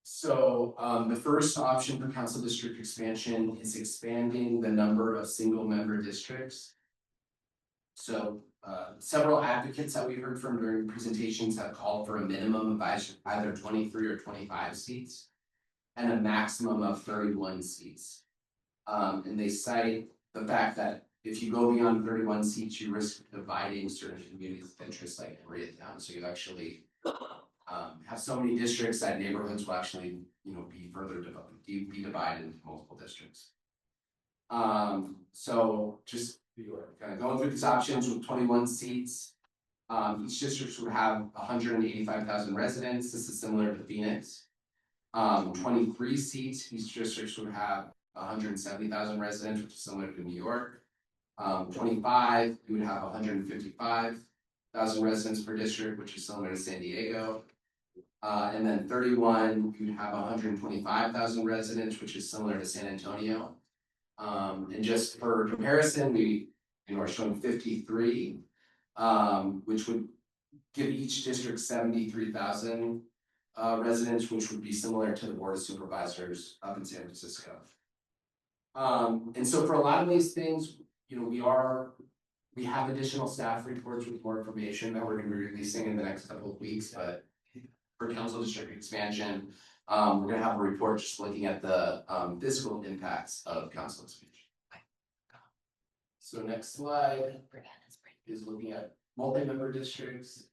So the first option for council district expansion is expanding the number of single member districts. So several advocates that we heard from during presentations have called for a minimum of either 23 or 25 seats and a maximum of 31 seats. And they cite the fact that if you go beyond 31 seats, you risk dividing certain communities of interest like Koreatown. So you actually have have so many districts that neighborhoods will actually, you know, be further be divided into multiple districts. So just kind of going through these options with 21 seats. Each district would have 185,000 residents. This is similar to Phoenix. 23 seats, each district would have 170,000 residents, which is similar to New York. 25, you would have 155,000 residents per district, which is similar to San Diego. And then 31, you'd have 125,000 residents, which is similar to San Antonio. And just for comparison, we are showing 53, which would give each district 73,000 residents, which would be similar to the Board of Supervisors up in San Francisco. And so for a lot of these things, you know, we have additional staff reports with more information that we're going to be releasing in the next couple of weeks, but for council district expansion, we're going to have a report just looking at the fiscal impacts of council expansion. So next slide is looking at multi-member districts.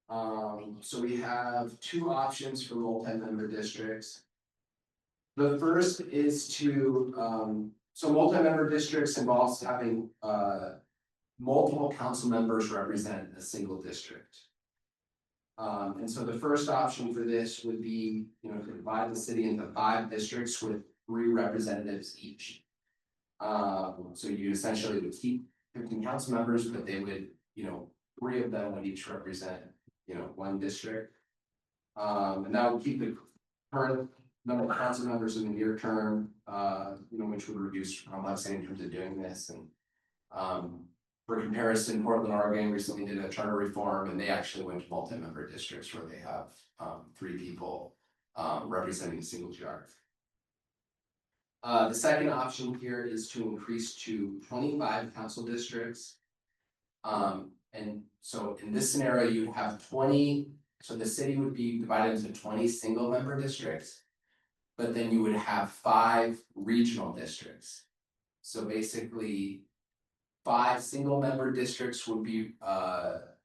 So we have two options for multi-member districts. The first is to, so multi-member districts involves having multiple council members represent a single district. And so the first option for this would be, you know, to divide the city into 5 districts with 3 representatives each. So you essentially would keep 15 council members, but they would, you know, 3 of them would each represent, you know, 1 district. And that would keep the current number of council members in the near term, you know, which would reduce complexity in terms of doing this. And for comparison, Portland, Oregon recently did a charter reform, and they actually went to multi-member districts where they have 3 people representing a single geography. The second option here is to increase to 25 council districts. And so in this scenario, you have 20, so the city would be divided into 20 single member districts, but then you would have 5 regional districts. So basically 5 single member districts would be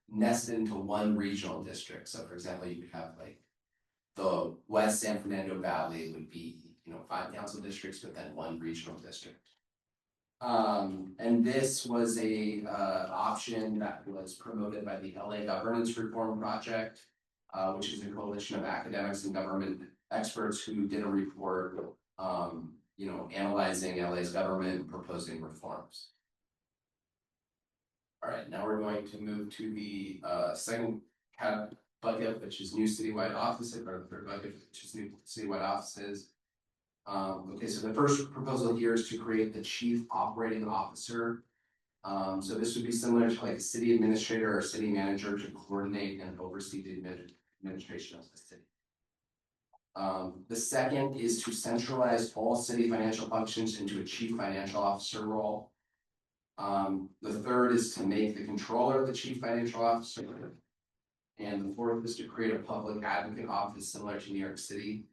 nested into 1 regional district. So for example, you could have like the West San Fernando Valley would be, you know, 5 council districts, but then 1 regional district. And this was a option that was promoted by the LA Governance Reform Project, which is a coalition of academics and government experts who did a report, you know, analyzing LA's government and proposing reforms. All right, now we're going to move to the second bucket, which is new citywide offices, or the third bucket, which is new citywide offices. Okay, so the first proposal here is to create the chief operating officer. So this would be similar to like a city administrator or city manager to coordinate and oversee the administration of the city. The second is to centralize all city financial functions into a chief financial officer role. The third is to make the controller the chief financial officer. And the fourth is to create a public advocate office similar to New York City.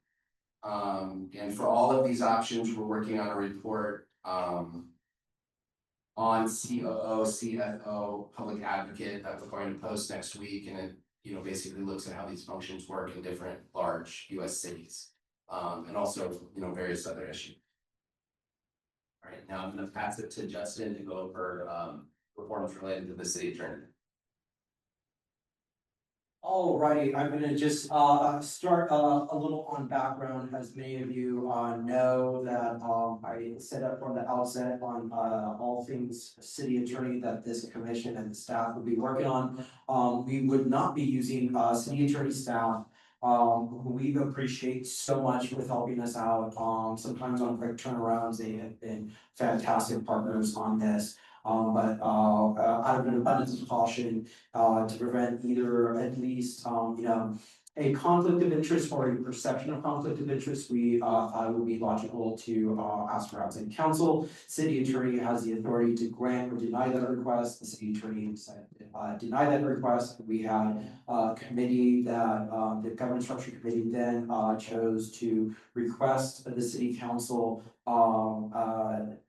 And for all of these options, we're working on a report on COO, CFO, public advocate that we're going to post next week. And it, you know, basically looks at how these functions work in different large US cities. And also, you know, various other issues. All right, now I'm going to pass it to Justin to go over reforms related to the city attorney. Alrighty, I'm gonna just start a little on background. As many of you know that I set up from the outset on all things city attorney that this commission and the staff will be working on. We would not be using city attorney staff who we appreciate so much with helping us out. Sometimes on quick turnarounds, they have been fantastic partners on this. But out of an abundance of caution, to prevent either at least, you know, a conflict of interest or a perception of conflict of interest, we thought it would be logical to ask for outside counsel. City attorney has the authority to grant or deny that request. The city attorney decided to deny that request. We had a committee that the governance structure committee then chose to request the city council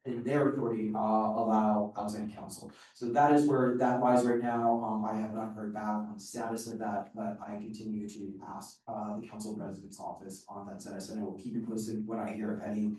in their authority, allow outside counsel. So that is where that lies right now. I have not heard back on the status of that, but I continue to ask, the council president's office on that status, and I will keep you posted when I hear of any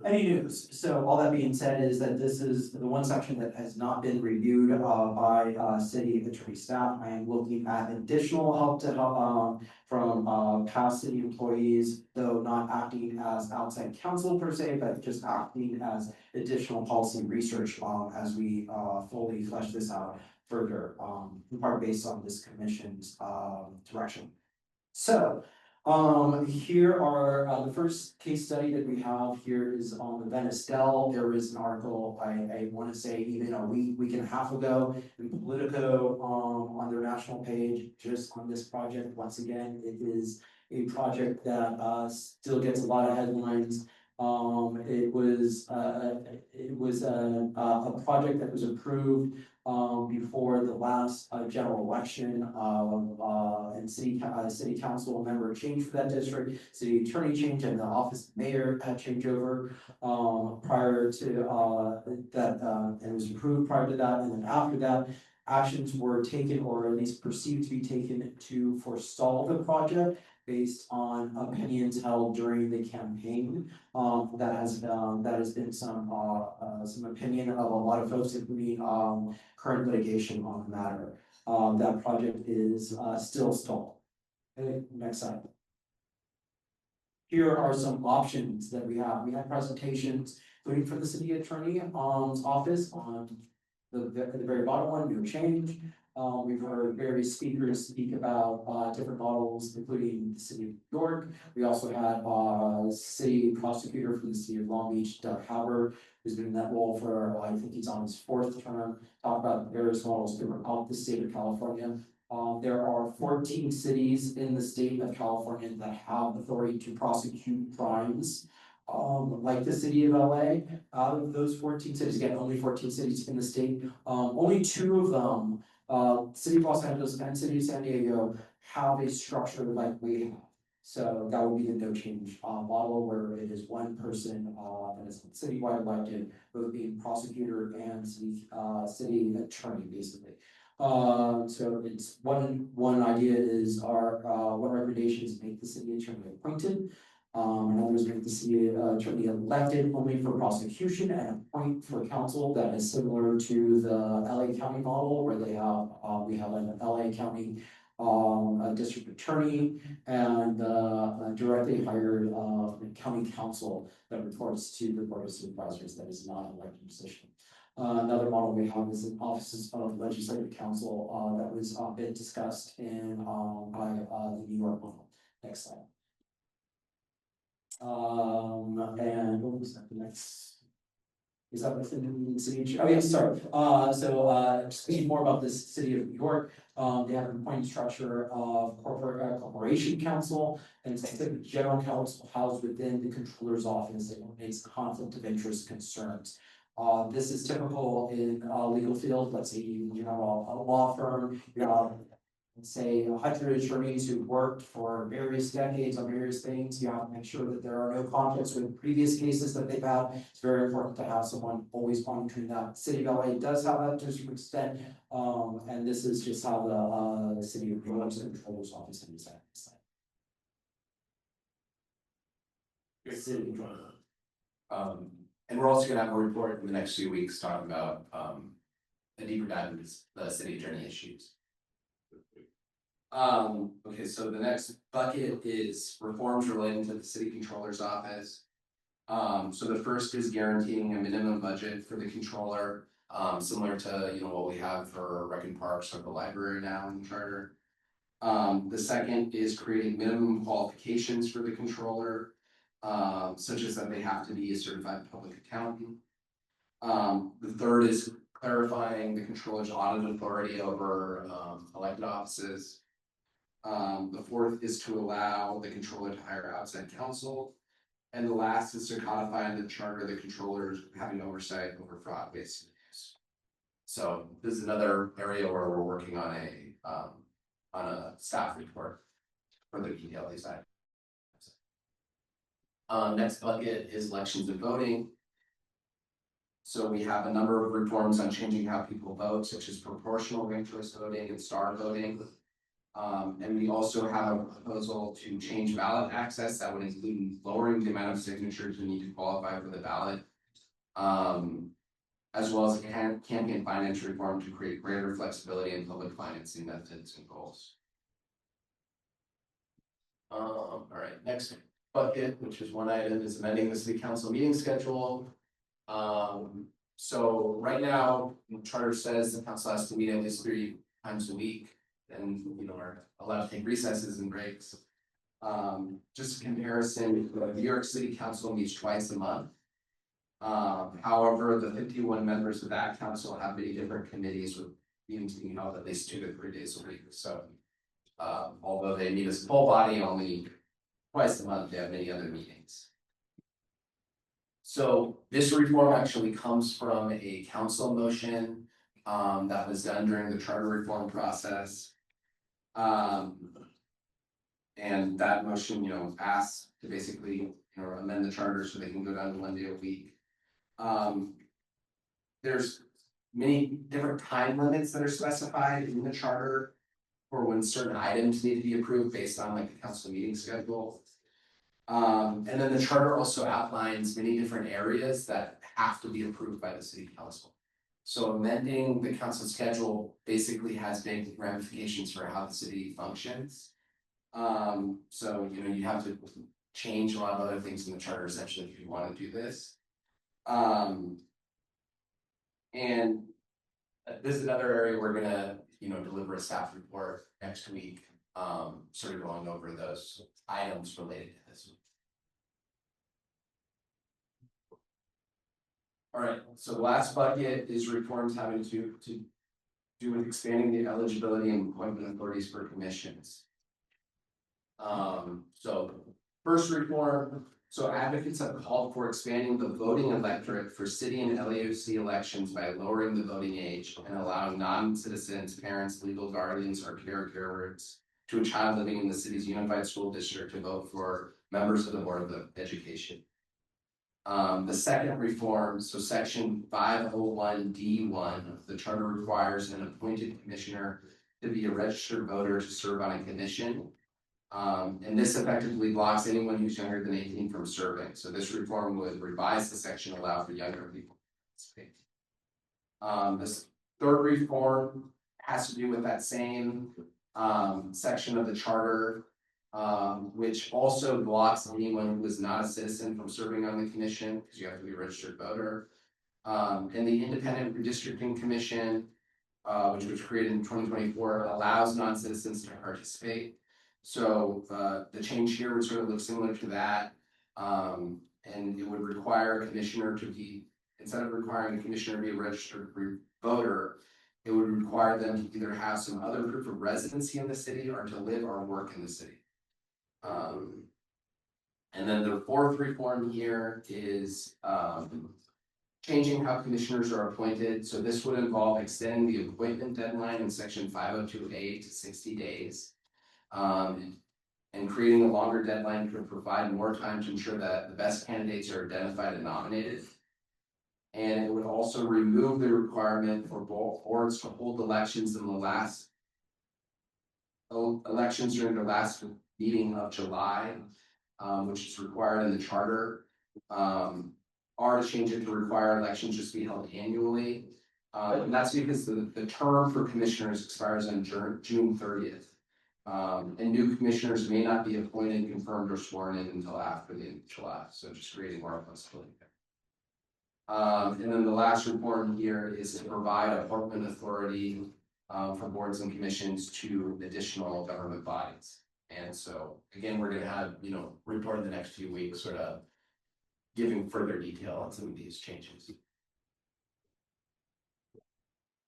news. So all that being said is that this is the one section that has not been reviewed by city attorney staff. I am looking at additional help to help from past city employees, though not acting as outside counsel per se, but just acting as additional policy research as we fully flesh this out further, in part based on this commission's direction. So here are the first case study that we have here is on the Venice Dell. There is an article, I want to say even a week and a half ago in Politico, on their national page, just on this project. Once again, it is a project that still gets a lot of headlines. It was a project that was approved before the last general election, and city council member change for that district, city attorney change, and the office of mayor had changeover prior to that, and it was approved prior to that, and then after that, actions were taken, or at least perceived to be taken, to forestall the project based on opinions held during the campaign. That has been some opinion of a lot of folks, including current litigation on the matter. That project is still stalled. Okay, next slide. Here are some options that we have. We have presentations, including from the city attorney office on the very bottom one, no change. We've heard various speakers speak about different models, including the city of New York. We also had city prosecutor from the city of Long Beach, Doug Haber, who's been in that role for, I think he's on his 4th term, talk about various models throughout the state of California. There are 14 cities in the state of California that have authority to prosecute crimes. Like the city of LA, out of those 14 cities, again, only 14 cities in the state, only 2 of them, city of Los Angeles and city of San Diego, have a structure like we have. So that would be the no change model, where it is one person that is citywide elected, both being prosecutor and city attorney, basically. So it's one idea is one recommendation is make the city attorney appointed. Another is make the city attorney elected only for prosecution and appoint for counsel. That is similar to the LA County model, where they have we have an LA County a district attorney and a directly hired county counsel that reports to the board of supervisors. That is not an elected position. Another model we have is an offices of legislative counsel that was been discussed in by the New York model. Next slide. And what was that, the next? Is that within the city? Oh, yes, sorry. Speaking more about this city of New York, they have an appointed structure of corporation counsel and specific general counsel housed within the controller's office that eliminates conflict of interest concerns. This is typical in legal field. Let's say you have a law firm, you have, say, 100 attorneys who worked for various decades on various things. You have to make sure that there are no conflicts with previous cases that they've had. It's very important to have someone always monitoring that. City of LA does have that to a certain extent, and this is just how the city of New York's controller's office is at this time. City controller. And we're also gonna have a report in the next few weeks talking about a deeper dive into the city attorney issues. Okay, so the next bucket is reforms relating to the city controller's office. So the first is guaranteeing a minimum budget for the controller, similar to what we have for Rec and Parks or the library now in the charter. The second is creating minimum qualifications for the controller, such as that they have to be a certified public accountant. The third is clarifying the controller's audit authority over elected offices. The fourth is to allow the controller to hire outside counsel. And the last is to codify in the charter the controllers having oversight over fraud-based abuse. So this is another area where we're working on a staff report for the detail these items. Next bucket is elections and voting. So we have a number of reforms on changing how people vote, such as proportional ranked choice voting and star voting. And we also have a proposal to change ballot access that would include lowering the amount of signatures we need to qualify for the ballot. As well as campaign finance reform to create greater flexibility in public financing methods and goals. All right, next bucket, which is one item, is amending the city council meeting schedule. So right now, the charter says the council has to meet at least 3 times a week, and are allowed to take recesses and breaks. Just a comparison, the New York City Council meets twice a month. However, the 51 members of that council have many different committees with meetings being held at least 2 to 3 days a week. So although they meet as a full body only twice a month, they have many other meetings. So this reform actually comes from a council motion that was done during the charter reform process. And that motion, asks to basically, amend the charter so they can go down to 1 day a week. There's many different time limits that are specified in the charter for when certain items need to be approved based on like the council meeting schedule. And then the charter also outlines many different areas that have to be approved by the city council. So amending the council schedule basically has big ramifications for how the city functions. So you have to change a lot of other things in the charter essentially if you want to do this. And this is another area we're gonna, deliver a staff report next week, sort of going over those items related to this. All right, so the last bucket is reforms having to do with expanding the eligibility and appointment authorities for commissions. So first reform, so advocates have called for expanding the voting electorate for city and LAUC elections by lowering the voting age and allowing non-citizens, parents, legal guardians, or caregivers to a child living in the city's unified school district to vote for members of the Board of Education. The second reform, so section 501D1 of the charter requires an appointed commissioner to be a registered voter to serve on a commission. And this effectively blocks anyone who's younger than 18 from serving. So this reform would revise the section, allow for younger people to participate. This third reform has to do with that same section of the charter, which also blocks anyone who is not a citizen from serving on the commission because you have to be a registered voter. And the Independent Redistricting Commission, which was created in 2024, allows non-citizens to participate. So the change here would sort of look similar to that. And it would require a commissioner to be, instead of requiring a commissioner to be a registered voter, it would require them to either have some other proof of residency in the city or to live or work in the city. And then the fourth reform here is changing how commissioners are appointed. So this would involve extending the appointment deadline in section 502A to 60 days. And creating a longer deadline to provide more time to ensure that the best candidates are identified and nominated. And it would also remove the requirement for boards to hold elections in the last elections during the last meeting of July, which is required in the charter, or to change it to require elections just be held annually. And that's because the term for commissioners expires on June 30th. And new commissioners may not be appointed, confirmed, or sworn in until after the end of July. So just creating more flexibility there. And then the last reform here is to provide appointment authority for boards and commissions to additional government bodies. And so again, we're going to have, report in the next few weeks, sort of giving further detail on some of these changes.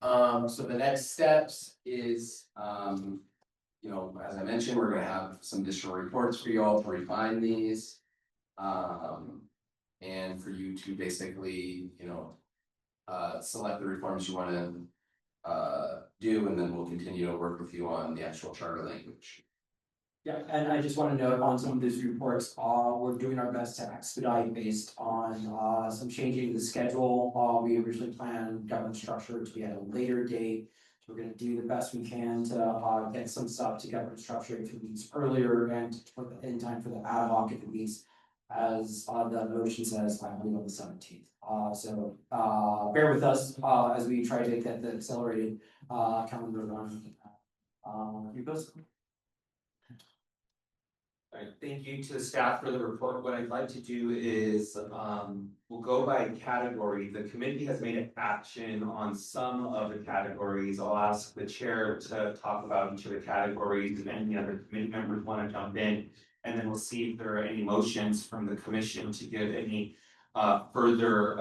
So the next steps is, as I mentioned, we're going to have some additional reports for you all to refine these. And for you to basically, select the reforms you want to do, and then we'll continue to work with you on the actual charter language. Yeah, and I just want to note on some of these reports, we're doing our best to expedite based on, some changing the schedule. We originally planned government structure to be at a later date. So we're gonna do the best we can to, get some stuff to government structure if it meets earlier and in time for the ad hoc if it meets as, the motion says, I believe on the 17th. So, bear with us, as we try to get the accelerated, calendar run. You guys? All right, thank you to the staff for the report. What I'd like to do is, we'll go by category. The committee has made action on some of the categories. I'll ask the chair to talk about each of the categories and any other committee members want to jump in. And then we'll see if there are any motions from the commission to give any further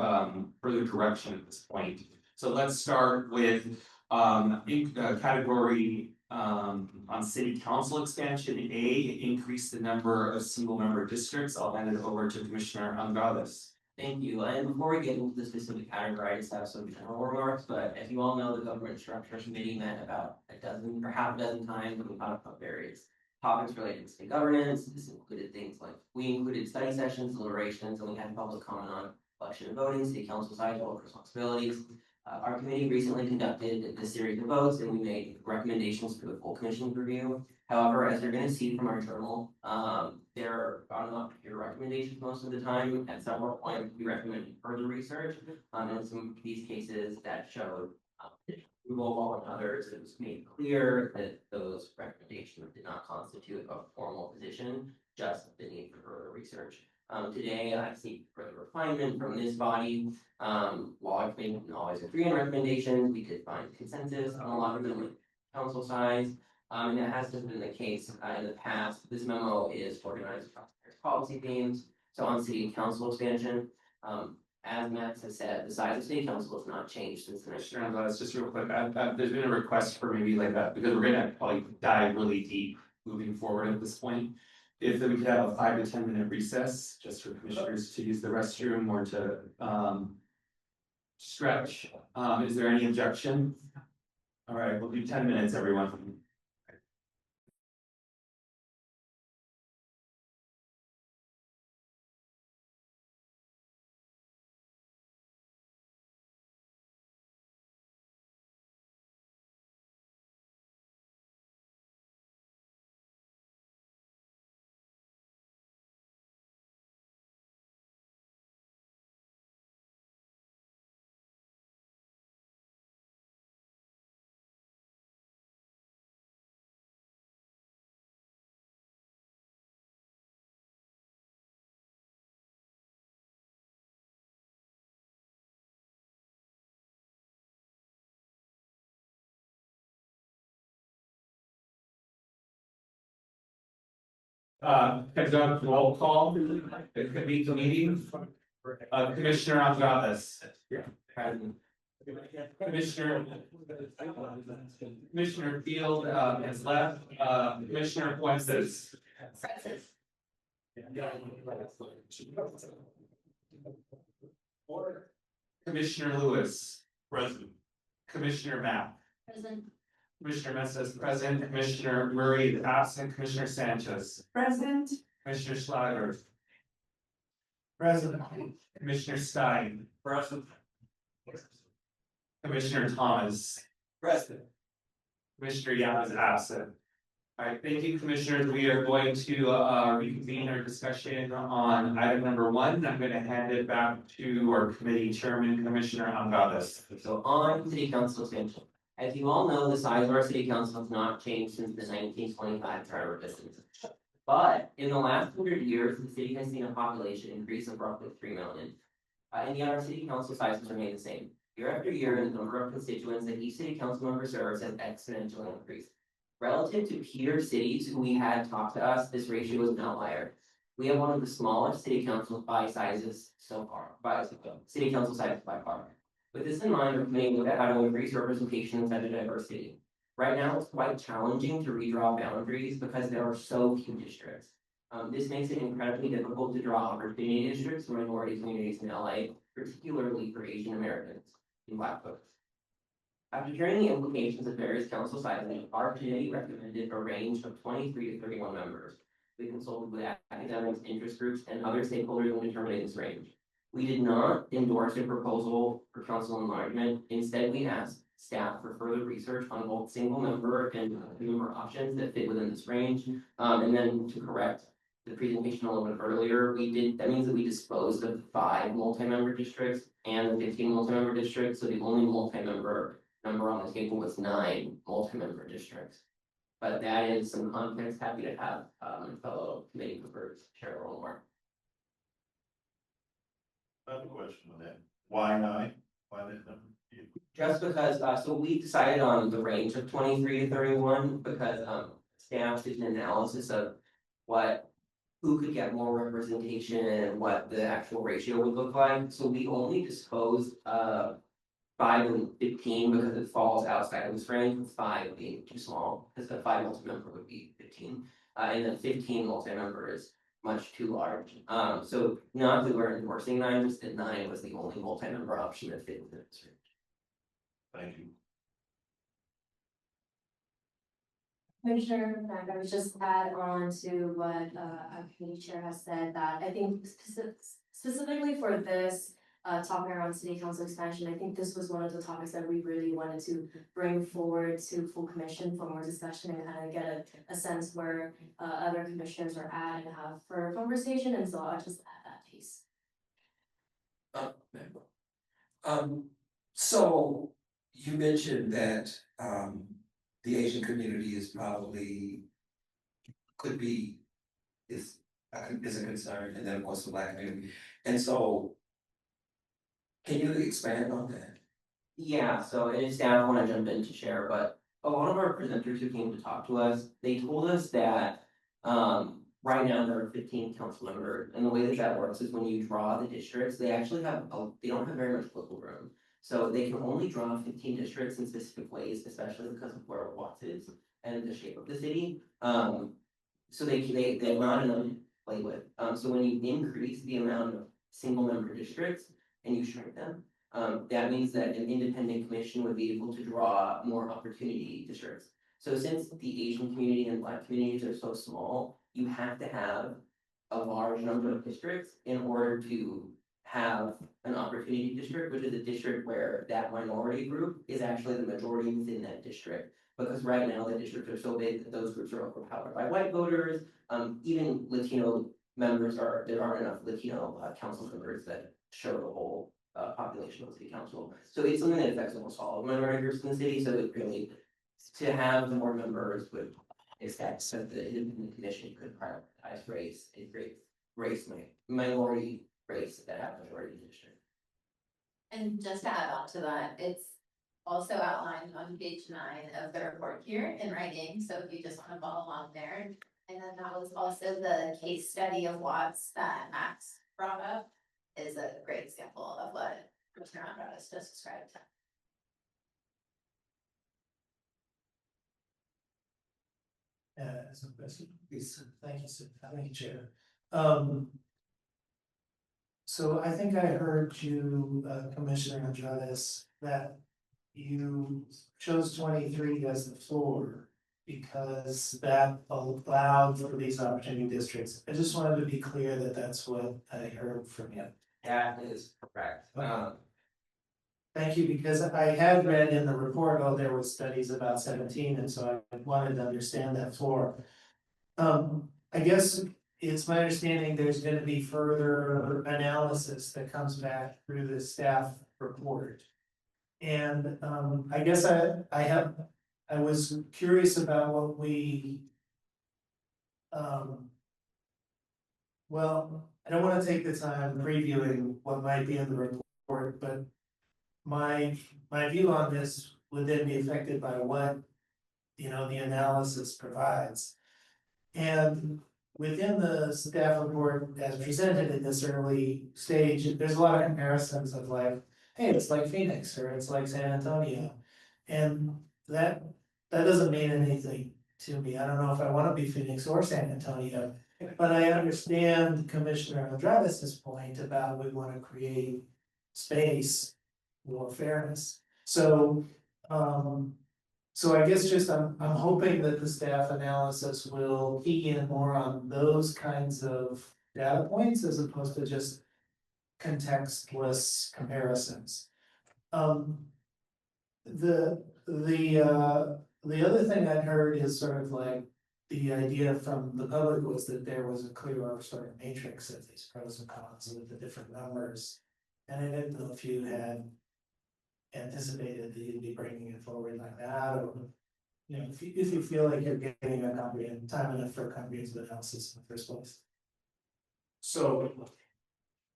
direction at this point. So let's start with category on city council expansion. A, increase the number of single member districts. I'll hand it over to Commissioner Andrades. Thank you, and before we get into the specific category, I just have some general remarks, but as you all know, the Government Structure Committee met about a dozen or half a dozen times, and we talked about various topics related to state governance. This included things like, we included study sessions, deliberations, and we had public comment on election and voting, city council size, role, responsibilities. Our committee recently conducted a series of votes and we made recommendations for the full commission's review. However, as you're gonna see from our journal, there are not your recommendations most of the time. At several points, we recommended further research. In some of these cases that showed approval and others, it was made clear that those recommendations did not constitute a formal position, just the need for further research. Today, I seek further refinement from this body. While I may not always agree on recommendations, we did find consensus on a lot of them with council size. And that has been the case in the past. This memo is organized across policy themes. So on city council expansion, as Max has said, the size of city council has not changed since the next. Sure, just real quick, there's been a request for maybe like that, because we're gonna probably dive really deep moving forward at this point. If we could have a 5 to 10 minute recess, just for commissioners to use the restroom or to stretch, is there any objection? All right, we'll do 10 minutes, everyone. Conduct roll call, it could be the meeting. Commissioner Andrades. Commissioner Field has left, Commissioner Fuentes. Commissioner Lewis. Present. Commissioner Mapp. Present. Commissioner Mesa is present, Commissioner Murray is absent, Commissioner Sanchez. Present. Commissioner Schlager. President. Commissioner Stein. Present. Commissioner Thomas. Present. Commissioner Yap is absent. All right, thank you, commissioners. We are going to reconvene our discussion on item number 1. I'm going to hand it back to our committee chairman, Commissioner Andrades. So on city council expansion, as you all know, the size of our city council has not changed since the 1925 charter of existence. But in the last 100 years, the city has seen a population increase of roughly 3 million. And yet our city council sizes remain the same. Year after year, the number of constituents that each city council member serves has exponentially increased. Relative to peer cities who we had talked to us, this ratio is an outlier. We have one of the smallest city council sizes so far, city council sizes by far. With this in mind, we're committing to look at how to increase representation in such a diverse city. Right now, it's quite challenging to redraw boundaries because there are so few districts. This makes it incredibly difficult to draw opportunity districts for minority communities in LA, particularly for Asian Americans and Black folks. After hearing the implications of various council sizing, our committee recommended a range of 23 to 31 members. We consulted with academics, interest groups, and other stakeholders when determining this range. We did not endorse a proposal for council enlargement. Instead, we asked staff for further research on both single member and member options that fit within this range. And then to correct the presentation a little bit earlier, that means that we disposed of 5 multi-member districts and the 15 multi-member districts. So the only multi-member number on the table was 9 multi-member districts. But that is some context. Happy to have my fellow committee members share a little more. I have a question on that. Why 9? Why that number? Just because, so we decided on the range of 23 to 31 because staff did an analysis of who could get more representation and what the actual ratio would look like. So we only disposed 5 and 15 because it falls outside of this range, with 5 being too small, because the 5 multi-member would be 15. And then 15 multi-member is much too large. So not that we're endorsing 9, just that 9 was the only multi-member option that fit within this range. Thank you. Commissioner, I was just add on to what our committee chair has said, that I think specifically for this topic around city council expansion, I think this was one of the topics that we really wanted to bring forward to full commission for more discussion and kind of get a sense where other commissioners are at and have for conversation, and so I'll just add that piece. So you mentioned that the Asian community is probably is a concern, and then of course the Black community, and so can you expand on that? Yeah, so and staff want to jump in to share, but a lot of our presenters who came to talk to us, they told us that right now there are 15 council members, and the way that works is when you draw the districts, they actually they don't have very much local room. So they can only draw 15 districts in specific ways, especially because of where Watts is and the shape of the city. So they're not enough to play with. So when you increase the amount of single member districts and you shrink them, that means that an independent commission would be able to draw more opportunity districts. So since the Asian community and Black communities are so small, you have to have a large number of districts in order to have an opportunity district, which is a district where that minority group is actually the majority within that district. Because right now the districts are so big that those groups are overpowered by white voters. Even Latino members there aren't enough Latino council members that show the whole population of the city council. So it's something that affects almost all of minority groups in the city. So it really, to have more members would expect that the independent commission could prioritize race and minority race that have majority district. And just to add on to that, it's also outlined on page 9 of the report here in writing, so if you just want to follow along there. And then that was also the case study of Watts that Max brought up, is a great example of what Commissioner Andrade just described. As a question, please, thank you, Chair. So I think I heard you, Commissioner Andrade, that you chose 23 as the floor because that allowed for these opportunity districts. I just wanted to be clear that that's what I heard from you. That is correct. Thank you, because I had read in the report, there was studies about 17, and so I wanted to understand that floor. I guess it's my understanding there's gonna be further analysis that comes back through the staff report. And I guess I was curious about what we. Well, I don't wanna take the time previewing what might be in the report, but my view on this would then be affected by what, the analysis provides. And within the staff report as presented in this early stage, there's a lot of comparisons of like, hey, it's like Phoenix or it's like San Antonio. And that doesn't mean anything to me. I don't know if I want to be Phoenix or San Antonio, but I understand Commissioner Andrade's point about we want to create space, more fairness. So So I guess just I'm hoping that the staff analysis will key in more on those kinds of data points as opposed to just contextless comparisons. The other thing I'd heard is sort of like the idea from the public was that there was a clear sort of matrix of these pros and cons with the different numbers. And I didn't know if you had anticipated that you'd be bringing it forward like that, or, you know, if you feel like you're getting a comprehensive time enough for a comprehensive analysis in the first place. So,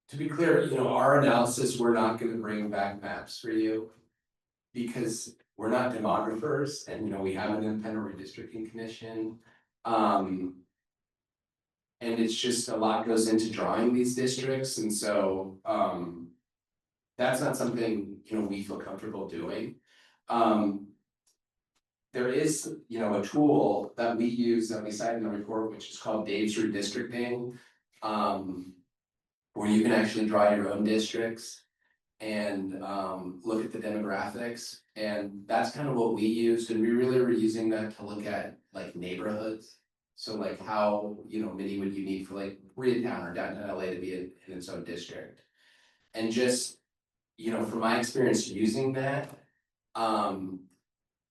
to be clear, you know, our analysis, we're not gonna bring back maps for you. Because we're not demographers and, you know, we have an independent redistricting commission. And it's just a lot goes into drawing these districts, and so, that's not something, you know, we feel comfortable doing. There is, you know, a tool that we use that we cite in the report, which is called Dave's Redistricting. Where you can actually draw your own districts and look at the demographics, and that's kind of what we used, and we really were using that to look at like neighborhoods. So like how, you know, many would you need for like Koreatown or downtown LA to be in its own district? And just, you know, from my experience using that,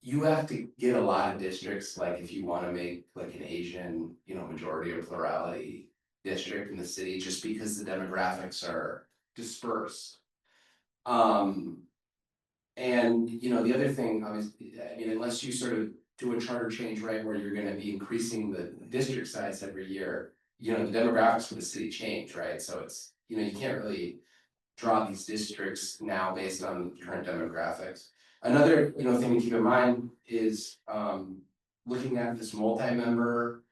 you have to get a lot of districts, like if you want to make like an Asian, you know, majority or plurality district in the city, just because the demographics are dispersed. And you know, the other thing, obviously, I mean, unless you sort of do a charter change, right, where you're gonna be increasing the district size every year, you know, the demographics for the city change, right? So it's, you know, you can't really draw these districts now based on current demographics. Another, you know, thing to keep in mind is looking at this multi-member.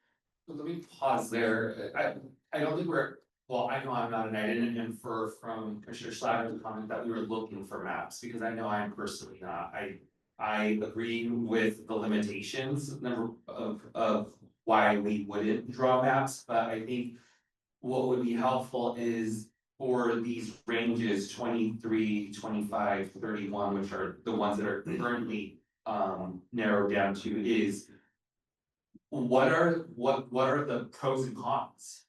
Let me pause there. I don't think we're, well, I know I'm not, and I didn't infer from Commissioner Schlager's comment that we were looking for maps, because I know I'm personally not. I agree with the limitations number of why we wouldn't draw maps, but I think what would be helpful is for these ranges 23, 25, 31, which are the ones that are currently narrowed down to, is what are the pros and cons?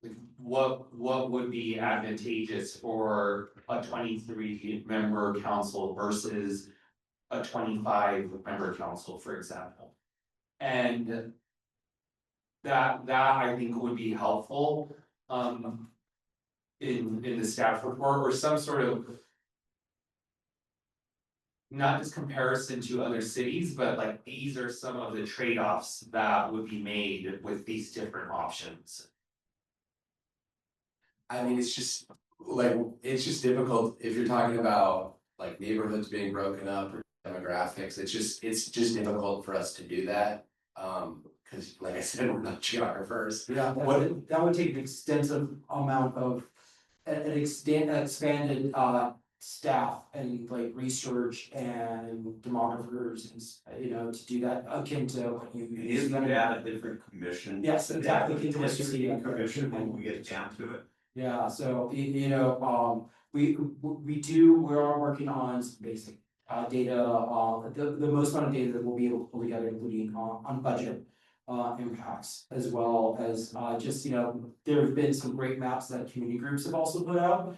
Like what would be advantageous for a 23-member council versus a 25-member council, for example? And that I think would be helpful in the staff report, or some sort of not just comparison to other cities, but like these are some of the trade-offs that would be made with these different options. I mean, it's just like, it's just difficult if you're talking about like neighborhoods being broken up or demographics. It's just difficult for us to do that. Cause like I said, we're not geographers. Yeah, that would take an extensive amount of expanded staff and like research and demographers and, you know, to do that akin to what you. Isn't that a different commission? Yes, exactly. Yeah, districting commission when we get down to it. Yeah, so you know, we are working on some basic data, the most amount of data that we'll be able to pull together, including on budget impacts, as well as just, you know, there have been some great maps that community groups have also put out.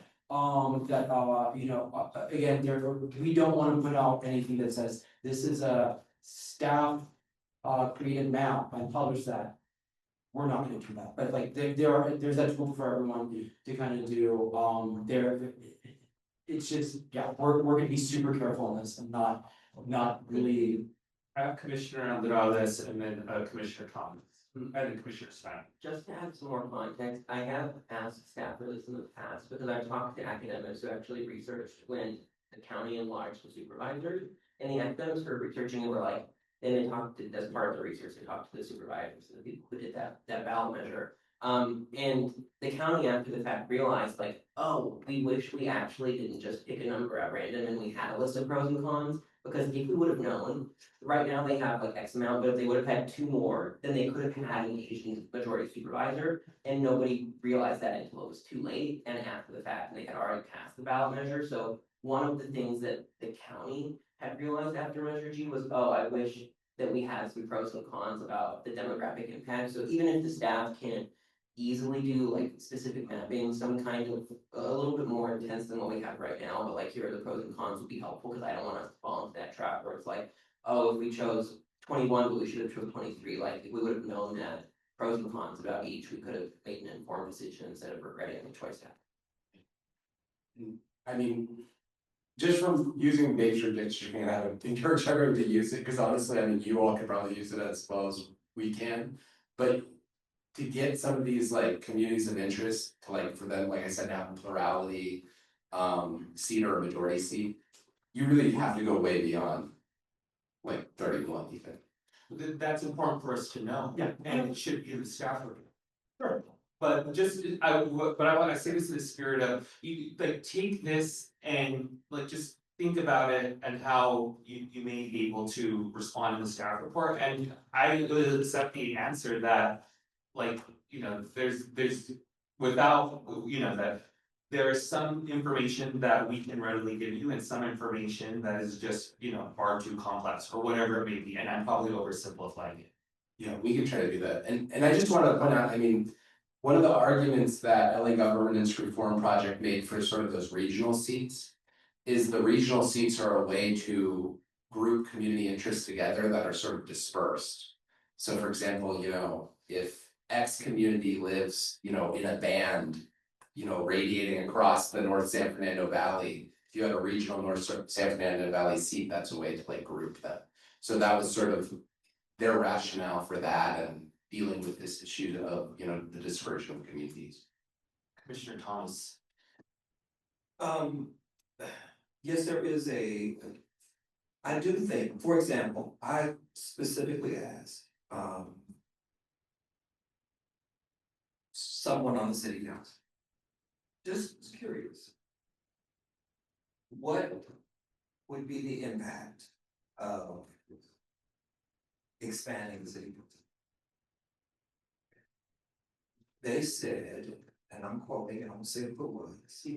That you know, again, we don't want to put out anything that says this is a staff created map and publish that. We're not gonna do that, but like there's that tool for everyone to kind of do, it's just, yeah, we're gonna be super careful on this and not really. I have Commissioner Andrades and then Commissioner Thomas, and then Commissioner Stein. Just to add some more context, I have asked staff for this in the past because I've talked to academics who actually researched when the county enlarged the supervisors, and the academics who were researching were like, then they talked to, as part of the research, they talked to the supervisors, the people who did that ballot measure. And the county after the fact realized like, oh, we wish we actually didn't just pick a number at random and we had a list of pros and cons, because if we would have known, right now they have like X amount, but if they would have had 2 more, then they could have had an Asian majority supervisor, and nobody realized that until it was too late and after the fact, and they had already passed the ballot measure. So one of the things that the county had realized after Measure G was, oh, I wish that we had some pros and cons about the demographic impact. So even if the staff can't easily do like specific mapping, some kind of a little bit more intense than what we have right now, but like here are the pros and cons would be helpful, because I don't want us to fall into that trap where it's like, oh, if we chose 21, but we should have chosen 23, like if we would have known that pros and cons about each, we could have made an informed decision instead of regretting the choice. I mean, just from using nature redistricting, and I would encourage everyone to use it, because honestly, I mean, you all could probably use it as well as we can. But to get some of these like communities of interest to like, for them, like I said, to have a plurality, seat or a majority seat, you really have to go way beyond like 31 even. That's important for us to know. Yeah. And it should be in the staff report. Sure. But just, but I wanna say this in the spirit of, you, like, take this and like, just think about it and how you may be able to respond in the staff report, and I would accept the answer that, like, you know, there's, without, you know, that there is some information that we can readily give you and some information that is just, you know, far too complex or whatever it may be, and I'm probably oversimplifying it. Yeah, we can try to do that, and I just wanna point out, I mean, one of the arguments that LA Governance Reform Project made for sort of those regional seats is the regional seats are a way to group community interests together that are sort of dispersed. So for example, you know, if X community lives, you know, in a band, you know, radiating across the North San Fernando Valley, if you have a regional North San Fernando Valley seat, that's a way to like group them. So that was sort of their rationale for that and dealing with this issue of, you know, the dispersion of communities. Commissioner Thomas. Yes, there is I do think, for example, I specifically asked, someone on the city council. Just curious. What would be the impact of expanding the city council? They said, and I'm quoting, and I'm saying for words.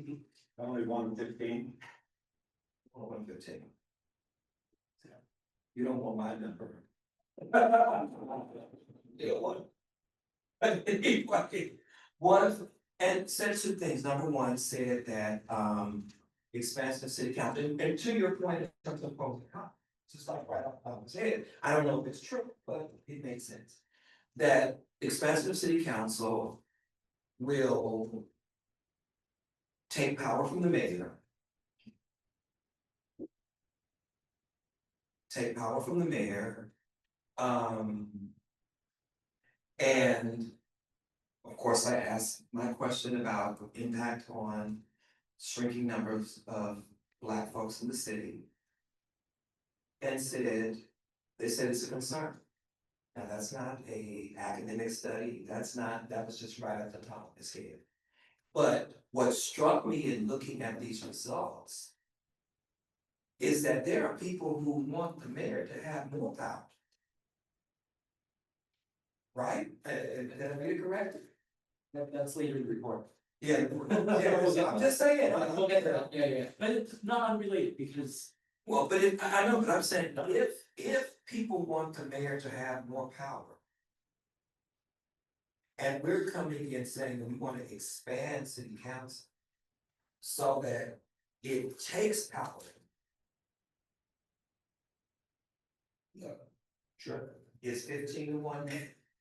Only 115. Only 115. You don't want my number. You don't want. Anyway, and said two things. Number one, said that expansion of city council, and to your point in terms of pros and cons, just like right off the head. I don't know if it's true, but it makes sense. That expansion of city council will take power from the mayor. Take power from the mayor. And of course, I asked my question about the impact on shrinking numbers of Black folks in the city. And they said it's a concern. Now, that's not a academic study, that was just right at the top of his head. But what struck me in looking at these results is that there are people who want the mayor to have more power. Right? Did I read it correct? That's later in the report. Yeah, I'm just saying. Yeah, but it's not unrelated because. Well, but I know, but I'm saying, if people want the mayor to have more power. And we're coming in saying that we want to expand city council. So that it takes power. Yeah, sure, it's 15-1.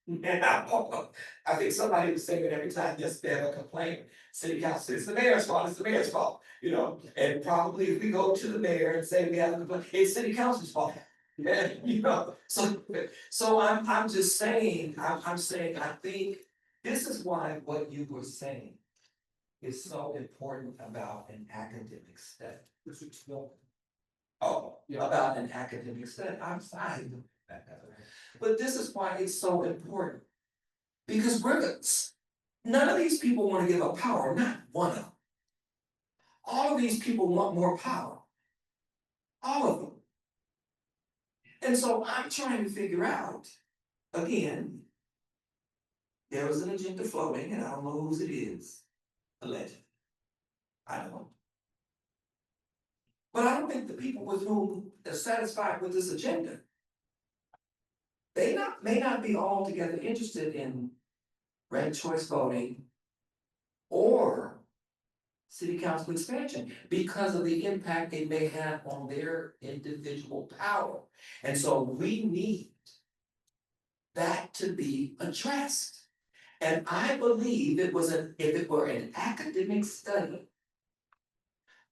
And I think somebody was saying it every time they have a complaint, city council, it's the mayor's fault, it's the mayor's fault, you know, and probably if we go to the mayor and say we have a complaint, it's city council's fault. And, you know, so I'm just saying, I'm saying, I think this is why what you were saying is so important about an academic study. Oh, about an academic study, I'm sorry. But this is why it's so important. Because none of these people want to give up power, not one of them. All of these people want more power. All of them. And so I'm trying to figure out, again, there is an agenda floating, and I don't know whose it is. Allegedly. I don't know. But I don't think the people with whom are satisfied with this agenda. They may not be altogether interested in ranked choice voting or city council expansion because of the impact it may have on their individual power. And so we need that to be addressed. And I believe if it were an academic study,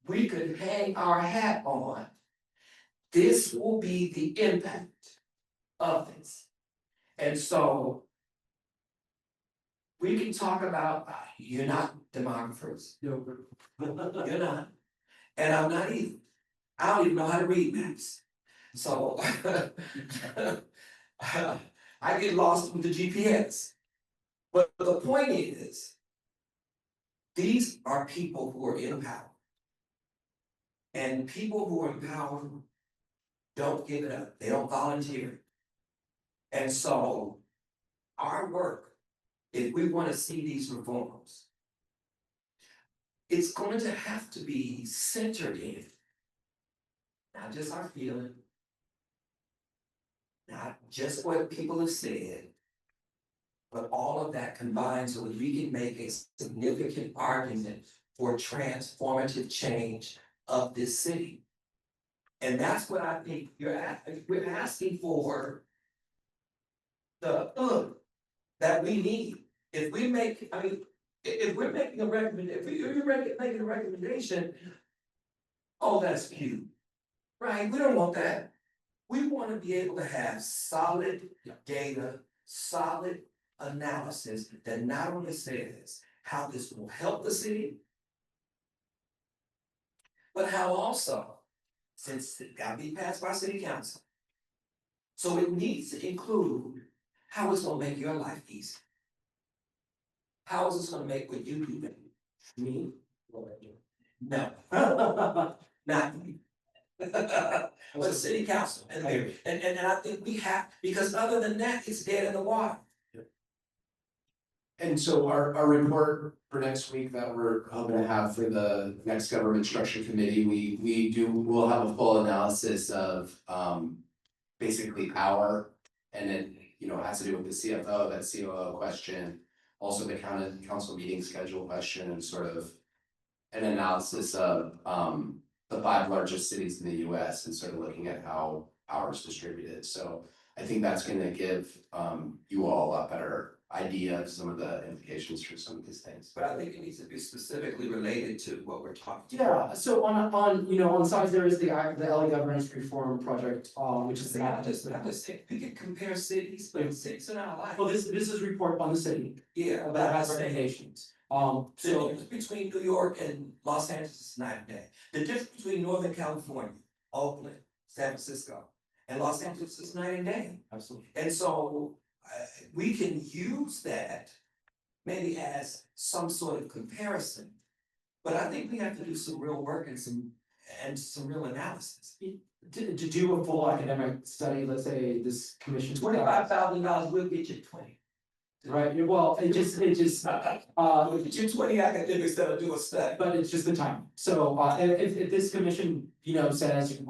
we could hang our hat on. This will be the impact of this. And so we can talk about, you're not demographers. You're not. And I'm not either. I don't even know how to read maps. So I get lost with the GPS. But the point is, these are people who are in power. And people who are in power don't give it up. They don't volunteer. And so our work, if we want to see these reforms, it's going to have to be centered in not just our feeling, not just what people have said, but all of that combined so that we can make a significant argument for transformative change of this city. And that's what I think we're asking for the that we need. If we make, I mean, if we're making a recommendation, if you're making a recommendation, oh, that's cute. Right? We don't want that. We want to be able to have solid data, solid analysis that not only says how this will help the city, but how also, since it got to be passed by city council, so it needs to include how it's gonna make your life easy. How is this gonna make what you do better? Me? No. Not you. But city council and mayor. And I think we have, because other than that, it's dead in the water. And so our report for next week that we're hoping to have for the next government structure committee, we'll have a full analysis of basically power. And then, you know, it has to do with the CFO, that COO question, also the council meeting schedule question, and sort of an analysis of the 5 largest cities in the US and sort of looking at how power is distributed. So I think that's gonna give you all a lot better idea of some of the implications for some of these things. But I think it needs to be specifically related to what we're talking Yeah, so on the side there is the LA governance reform project, which is. I'm just saying, we can compare cities, but cities are not alike. Well, this is report on the city. Yeah, That has recommendations. The difference between New York and Los Angeles is night and day. The difference between Northern California, Oakland, San Francisco, and Los Angeles is night and day. Absolutely. And so we can use that maybe as some sort of comparison. But I think we have to do some real work and some real analysis. To do a full academic study, let's say this commission. $25,000 will get you 20. Right, well, it just. Get you 20 academics that'll do a study. But it's just the time. So if this commission, says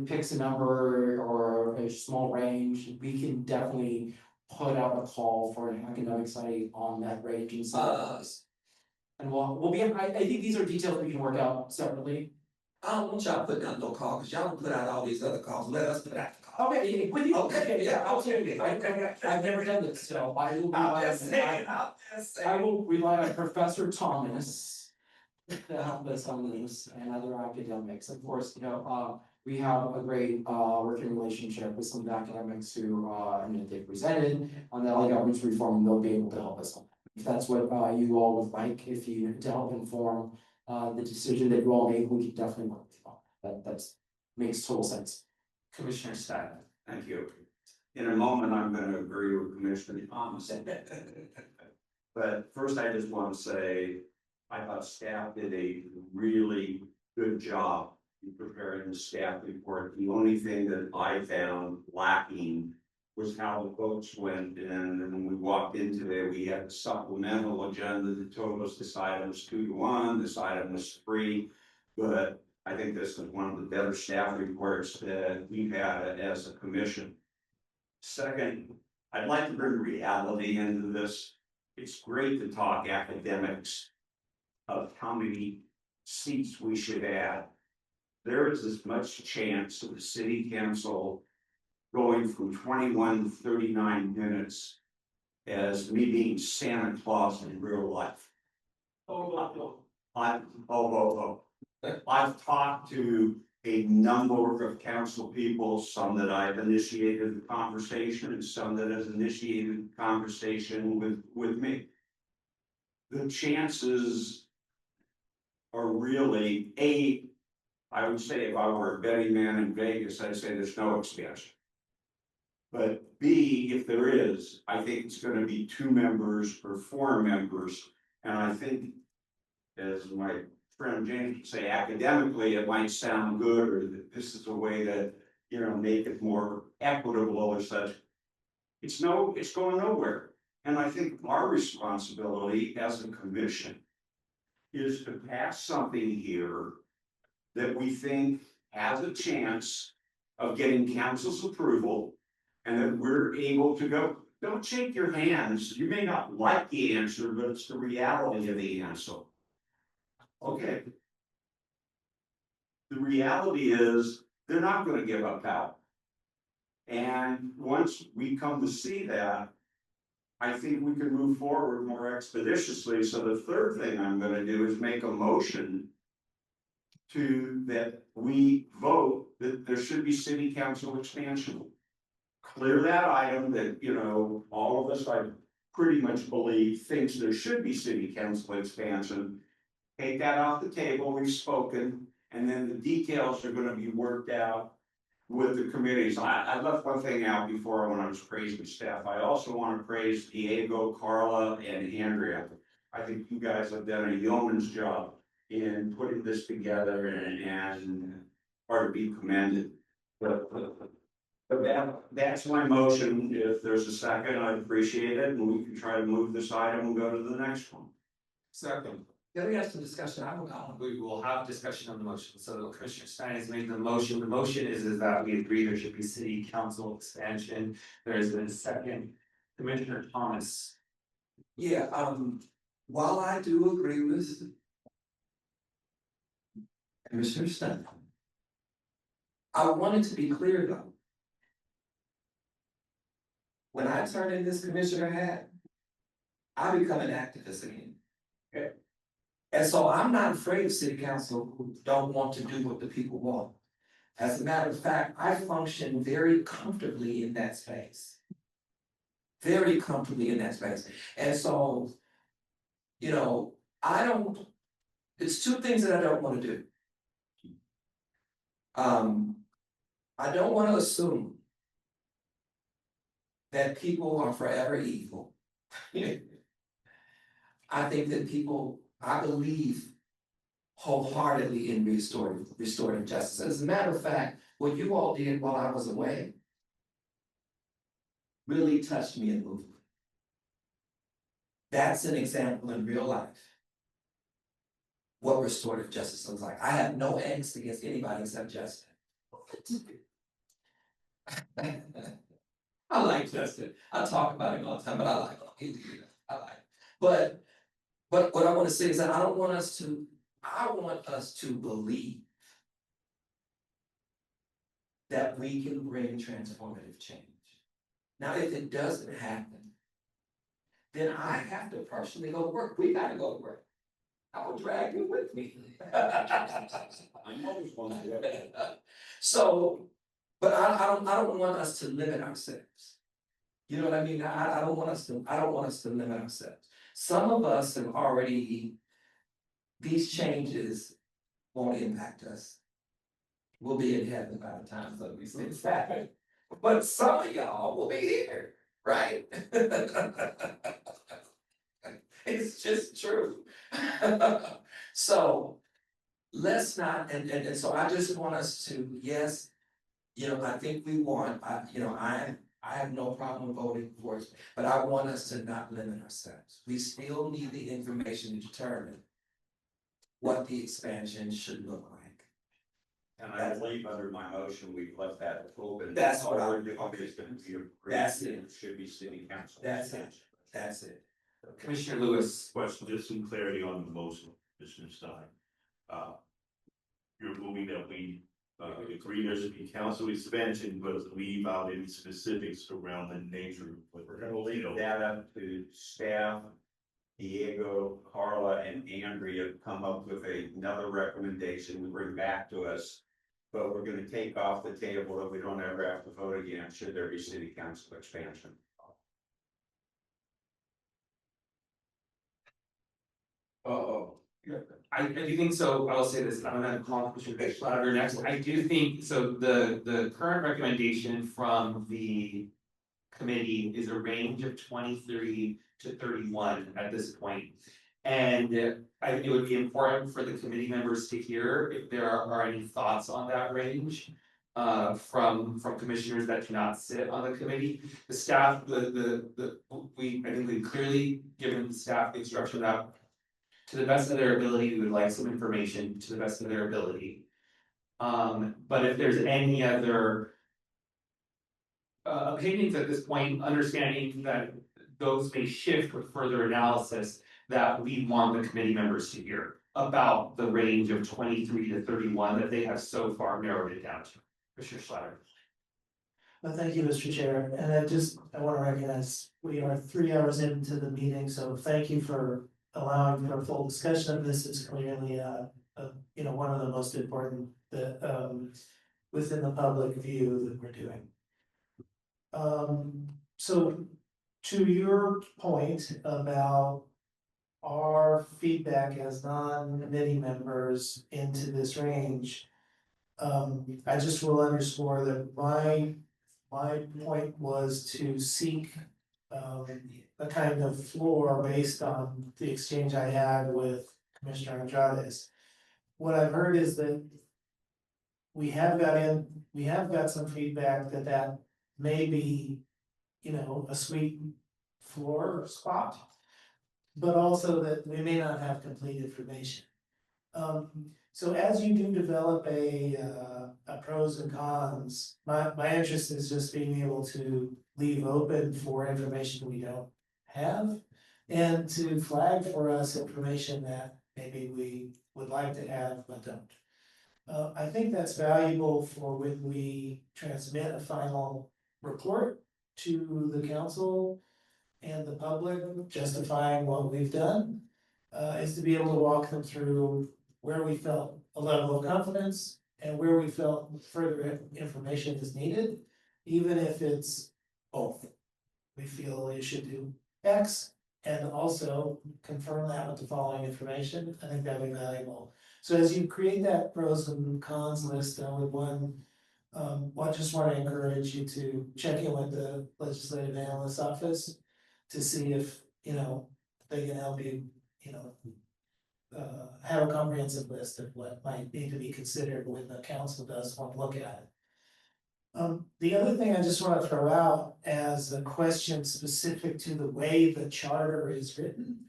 picks a number or a small range, we can definitely put out a call for an academic study on that range and size. And we'll be, I think these are details we can work out separately. I don't want y'all putting out no call, because y'all don't put out all these other calls. Let us put out the call. Okay, with you. Okay, yeah, I'll tell you. I've never done this, so I will I will rely on Professor Thomas to help us on this and other academics. Of course, we have a great working relationship with some of the academics who and they presented on the LA governance reform, and they'll be able to help us on that. If that's what you all would like, to help inform the decision that you all make, we can definitely work with you on that. Makes total sense. Commissioner Stein. Thank you. In a moment, I'm going to agree with Commissioner Thomas. But first, I just want to say, I thought staff did a really good job in preparing the staff report. The only thing that I found lacking was how the votes went in. And when we walked into there, we had the supplemental agenda that told us this item was 2-1, this item was 3. But I think this is one of the better staff reports that we've had as a commission. Second, I'd like to bring reality into this. It's great to talk academics of how many seats we should add. There is as much chance of the city council going from 21 to 39 minutes as me being Santa Claus in real life. I've talked to a number of council people, some that I've initiated the conversation and some that has initiated the conversation with me. The chances are really, I would say if I were a betting man in Vegas, I'd say there's no expansion. But B, if there is, I think it's gonna be 2 members or 4 members. And I think, as my friend James would say, academically, it might sound good, or that this is a way to, make it more equitable or such. It's going nowhere. And I think our responsibility as a commission is to pass something here that we think has a chance of getting council's approval, and that we're able to go. Don't shake your hands. You may not like the answer, but it's the reality of the answer. Okay. The reality is they're not going to give up power. And once we come to see that, I think we can move forward more expeditiously. So the third thing I'm going to do is make a motion that we vote that there should be city council expansion. Clear that item that, all of us, I pretty much believe, thinks there should be city council expansion. Take that off the table, we've spoken, and then the details are gonna be worked out with the committees. I left one thing out before when I was praising staff. I also want to praise Diego, Carla, and Andrea. I think you guys have done a yeoman's job in putting this together and are to be commended. But that's my motion. If there's a second, I'd appreciate it, and we can try to move this item and go to the next one. Second. Yeah, we have some discussion. We will have discussion on the motion. So Commissioner Stein has made the motion. The motion is that we agree there should be city council expansion. There is a second. Commissioner Thomas. Yeah, while I do agree with Commissioner Stein, I wanted to be clear though. When I turn in this commissioner hat, I become an activist again. Okay. And so I'm not afraid of city council who don't want to do what the people want. As a matter of fact, I function very comfortably in that space. Very comfortably in that space. And so, it's 2 things that I don't want to do. I don't want to assume that people are forever evil. I think that I believe wholeheartedly in restorative justice. As a matter of fact, what you all did while I was away really touched me and moved me. That's an example in real life what restorative justice looks like. I have no angst against anybody except Justin. I like Justin. I talk about him all the time, but I like him. I like him. But what I want to say is that I want us to believe that we can bring transformative change. Now, if it doesn't happen, then I have to personally go to work. We gotta go to work. I will drag you with me. So, but I don't want us to limit ourselves. You know what I mean? I don't want us to limit ourselves. Some of us have already, these changes won't impact us. We'll be in heaven by the time that we see this happen. But some of y'all will be here, right? It's just true. So let's not, and so I just want us to, yes, I think we want, I have no problem voting for it, but I want us to not limit ourselves. We still need the information to determine what the expansion should look like. And I believe under my motion, we've left that open. That's what Or the obvious going to be a. That's it. Should be city council. That's it. That's it. Commissioner Lewis. Question, just some clarity on the motion, Commissioner Stein. You're moving that we, agree there should be council expansion, but leave out any specifics around the nature of what. We're gonna leave that up to staff. Diego, Carla, and Andrea come up with another recommendation to bring back to us. But we're gonna take off the table that we don't ever have to vote again, should there be city council expansion. I do think so. I will say this, I'm gonna call Commissioner Schlatter next. I do think, so the current recommendation from the committee is a range of 23 to 31 at this point. And I think it would be important for the committee members to hear if there are any thoughts on that range. From commissioners that do not sit on the committee, the staff, I think we've clearly given the staff the instruction that. To the best of their ability, we would like some information to the best of their ability. But if there's any other. Opinions at this point, understanding that those may shift with further analysis, that we want the committee members to hear. About the range of 23 to 31 that they have so far narrowed it down to. Commissioner Schlatter. Well, thank you, Mr. Chair, and I want to recognize we are 3 hours into the meeting, so thank you for allowing for a full discussion of this. Is clearly one of the most important that within the public view that we're doing. So to your point about our feedback as non-committee members into this range. I just will underscore that my point was to seek a kind of floor based on the exchange I had with Commissioner Andrades. What I've heard is that we have got some feedback that may be, a sweet floor spot, but also that we may not have complete information. So as you do develop a pros and cons, my interest is just being able to leave open for information we don't have, and to flag for us information that maybe we would like to have but don't. I think that's valuable for when we transmit a final report to the council and the public justifying what we've done, is to be able to walk them through where we felt a level of confidence and where we felt further information is needed, even if it's both. We feel you should do X and also confirm that with the following information. I think that'd be valuable. So as you create that pros and cons list, I just want to encourage you to check in with the Legislative Analyst's Office to see if, they can help you, have a comprehensive list of what might need to be considered when the council does want to look at it. The other thing I just want to throw out as a question specific to the way the charter is written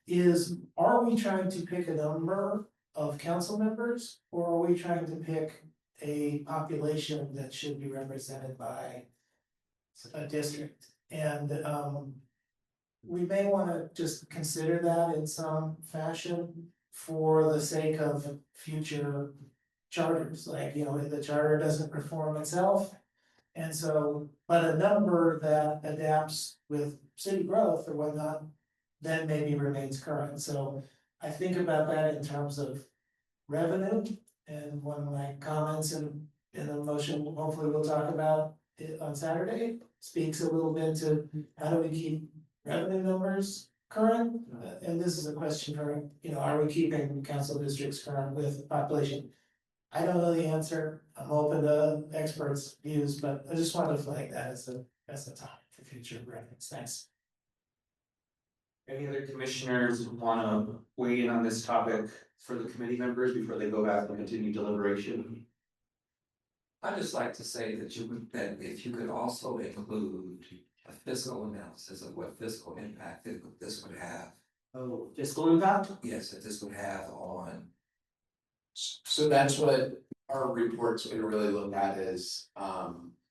is, are we trying to pick a number of council members, or are we trying to pick a population that should be represented by a district? And we may want to just consider that in some fashion for the sake of future charters, like, the charter doesn't perform itself. And so, but a number that adapts with city growth or whatnot, then maybe remains current. So I think about that in terms of revenue, and one of my comments in the motion, hopefully we'll talk about it on Saturday, speaks a little bit to how do we keep revenue numbers current? And this is a question for, are we keeping council districts current with population? I don't know the answer. I'm open to experts' views, but I just wanted to flag that as a topic for future reference. Thanks. Any other commissioners want to weigh in on this topic for the committee members before they go back and continue deliberation? I'd just like to say that if you could also include a fiscal analysis of what fiscal impact this would have. Oh, fiscal impact? Yes, that this would have on. So that's what our report's gonna really look at is,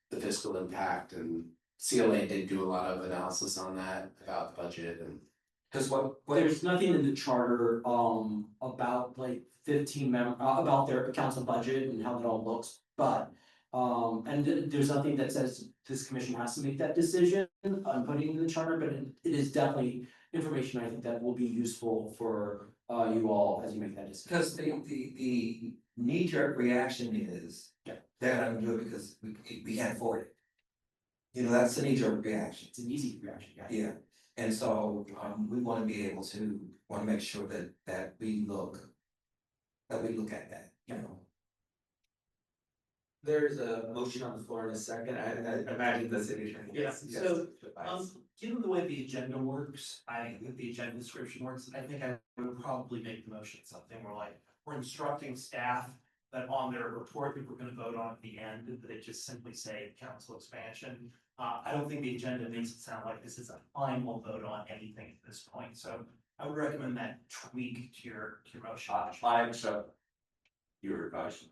the fiscal impact, and CLA did do a lot of analysis on that about the budget and. Cause there's nothing in the charter, about like 15 about their council budget and how it all looks, but. There's nothing that says this commission has to make that decision on putting in the charter, but it is definitely information I think that will be useful for, you all as you make that decision. Because the knee-jerk reaction is, they're not gonna do it because we can't afford it. You know, that's the knee-jerk reaction. It's an easy reaction, yeah. Yeah, and so, we wanna be able to, wanna make sure that we look at that, you know. There's a motion on the floor in a second, I imagine the city attorney. Yes, so, given the way the agenda works, the agenda description works, I think I would probably make the motion something more like, we're instructing staff that on their report that we're gonna vote on at the end, that they just simply say council expansion. I don't think the agenda makes it sound like this is a final vote on anything at this point, so I would recommend that tweak to your motion. I accept your advice.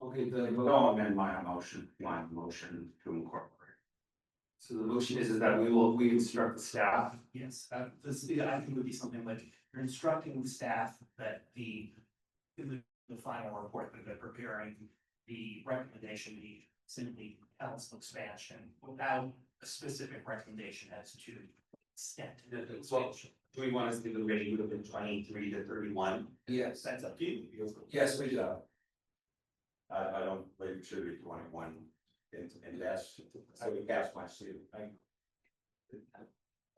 Okay, Don't amend my motion to incorporate. So the motion is that we instruct the staff. Yes, this, I think would be something like, you're instructing the staff that in the final report that they're preparing, the recommendation be simply council expansion without a specific recommendation as to extent of the expansion. Do we want to see the range would have been 23 to 31? Yes, That's up to you. yes, we do. I don't believe it should be 21, and that's, I would pass my suit.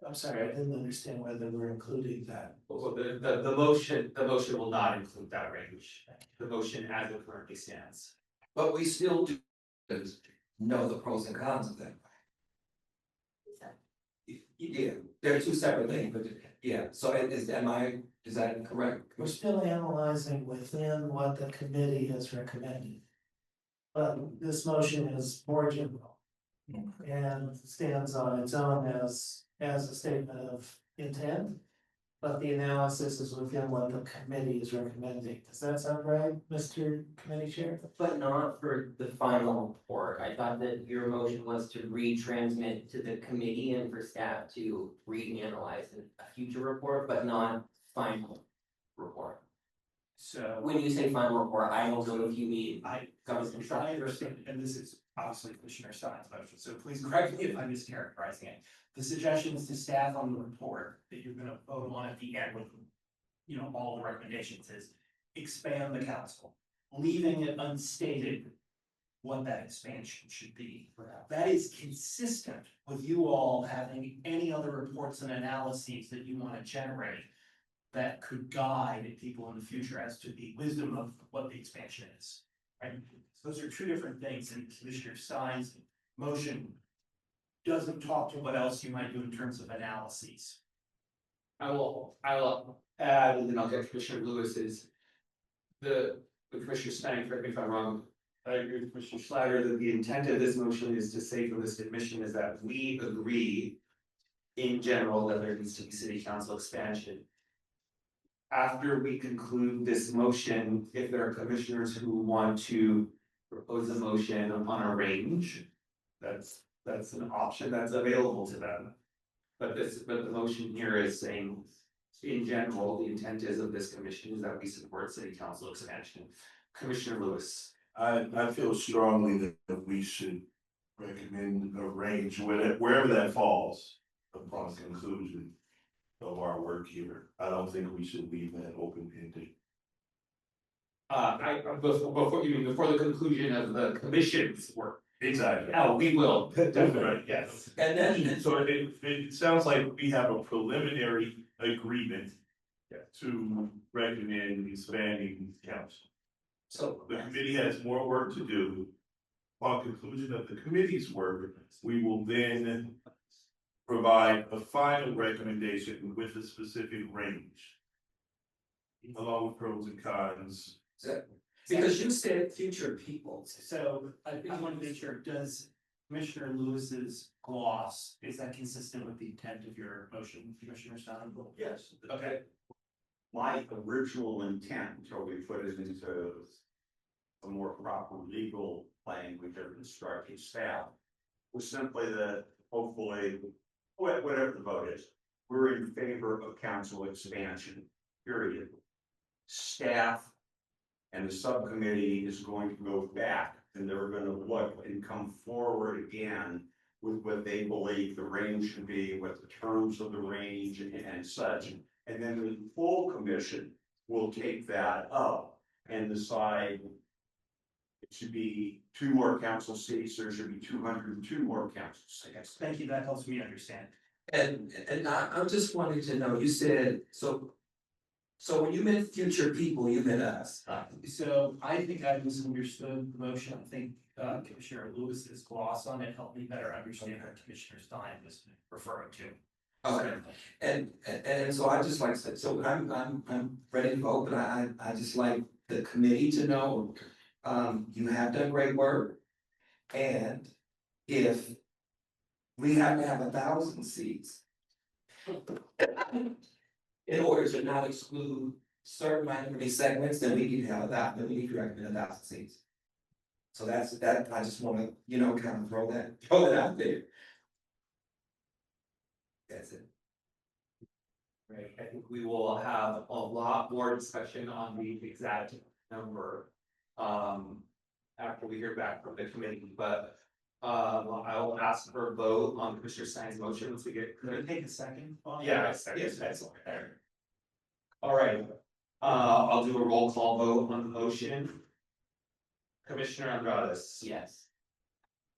I'm sorry, I didn't understand whether we're including that. Well, the motion will not include that range. The motion as it currently stands. But we still do know the pros and cons of that. Yeah, they're two separate things, but yeah, so is that correct? We're still analyzing within what the committee has recommended. But this motion is more general. And stands on its own as a statement of intent. But the analysis is within what the committee is recommending. Does that sound right, Mr. Committee Chair? But not for the final report. I thought that your motion was to retransmit to the committee and for staff to read and analyze in a future report, but not final report. So When you say final report, I don't know if you mean. I understand, and this is obviously Commissioner Stein's motion, so please correct me if I'm mischaracterizing it. The suggestion is to staff on the report that you're gonna vote on at the end with, you know, all the recommendations is expand the council, leaving it unstated what that expansion should be. That is consistent with you all having any other reports and analyses that you want to generate that could guide people in the future as to the wisdom of what the expansion is, right? So those are two different things, and Commissioner Stein's motion doesn't talk to what else you might do in terms of analyses. I will add, and then I'll get Commissioner Lewis's. The Commissioner Stein, correct me if I'm wrong. I agree with Commissioner Schlatter that the intent of this motion is to say for this admission is that we agree. In general, that there needs to be city council expansion. After we conclude this motion, if there are commissioners who want to propose a motion on a range. That's an option that's available to them. But the motion here is saying, in general, the intent is of this commission is that we support city council expansion. Commissioner Lewis. I feel strongly that we should recommend a range wherever that falls upon conclusion of our work here. I don't think we should leave that open-ended. Before the conclusion of the commission's work. Exactly. Oh, we will. Definitely, yes. And then. So it sounds like we have a preliminary agreement to recommend expanding council. So the committee has more work to do. Upon conclusion of the committee's work, we will then provide a final recommendation with a specific range. Along with pros and cons. Because you said future people. So I want to make sure, does Commissioner Lewis's gloss, is that consistent with the intent of your motion, Commissioner Stein? Yes. Okay. my original intent, until we put it into a more proper legal language of instructing staff, was simply that hopefully, whatever the vote is, we're in favor of council expansion, period. Staff and the subcommittee is going to go back and they're gonna look and come forward again with what they believe the range should be, what the terms of the range and such. And then the full commission will take that up and decide it should be 2 more council seats, there should be 202 more council seats. Thank you, that helps me understand. And I'm just wanting to know, you said, so when you meant future people, you meant us. So I think I misunderstood the motion. I think Commissioner Lewis's gloss on it helped me better understand what Commissioner Stein was referring to. Okay, and so I just like I said, so I'm ready to vote, but I just like the committee to know, you have done great work. And if we have to have 1,000 seats in order to not exclude certain minority segments, then we need to have that, then we need to recommend 1,000 seats. So that's that, I just wanna, kind of throw that out there. That's it. Right, I think we will have a lot more discussion on the exact number. After we hear back from the committee, but I will ask for a vote on Commissioner Stein's motion once we get. Could I take a second? Yeah, yes, excellent. All right, I'll do a roll call vote on the motion. Commissioner Andrades. Yes.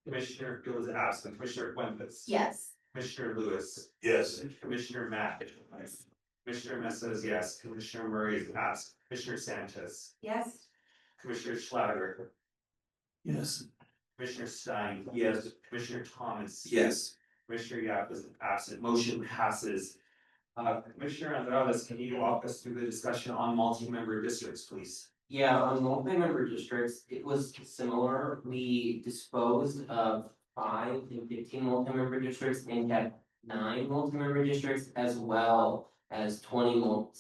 Commissioner Gill is absent. Commissioner Fuentes. Yes. Commissioner Lewis. Yes. Commissioner Mack. Commissioner Mesa is yes. Commissioner Murray is absent. Commissioner Sanchez. Yes. Commissioner Schlatter. Yes. Commissioner Stein. Yes. Commissioner Thomas. Yes. Commissioner Yap is absent. Motion passes. Commissioner Andrades, can you walk us through the discussion on multi-member districts, please? Yeah, on multi-member districts, it was similar. We disposed of 5 and 15 multi-member districts and kept 9 multi-member districts, as well as 20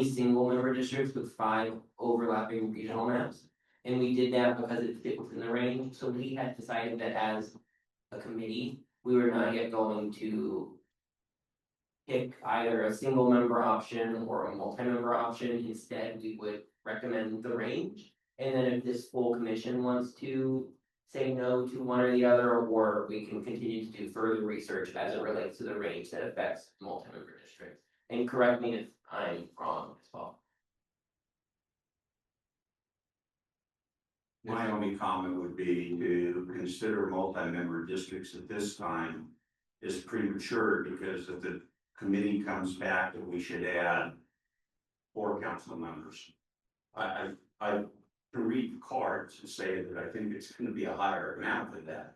single member districts with 5 overlapping regional maps. And we did that because it fit within the range. So we had decided that as a committee, we were not yet going to pick either a single member option or a multi-member option. Instead, we would recommend the range. And then if this full commission wants to say no to one or the other, or we can continue to do further research as it relates to the range that affects multi-member districts. And correct me if I'm wrong as well. My only comment would be to consider multi-member districts at this time is premature, because if the committee comes back that we should add 4 council members. I can read the cards and say that I think it's gonna be a higher amount than that.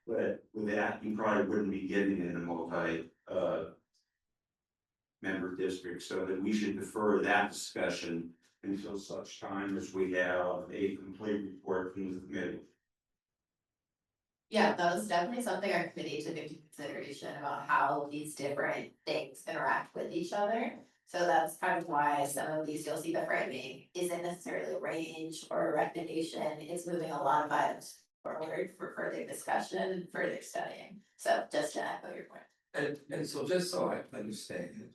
But with that, you probably wouldn't be getting in a multi member district, so that we should defer that discussion until such time as we have a complete report from the committee. Yeah, that was definitely something our committee took into consideration about how these different things interact with each other. So that's kind of why some of these, you'll see the framing isn't necessarily a range or a recommendation. It's moving a lot of items forward for further discussion and further studying. So just to echo your point. And so just so I understand,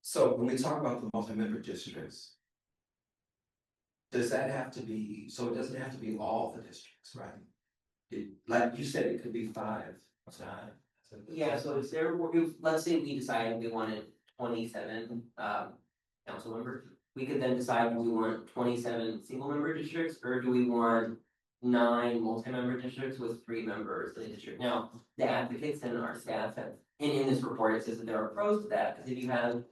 so when we talk about the multi-member districts, does that have to be, so it doesn't have to be all the districts, right? Like you said, it could be 5. Yeah, so if there were, let's say we decided we wanted 27 council members, we could then decide, do we want 27 single member districts, or do we want 9 multi-member districts with 3 members in the district? Now, the advocates and our staff have, and in this report, it says that there are pros to that, because if you have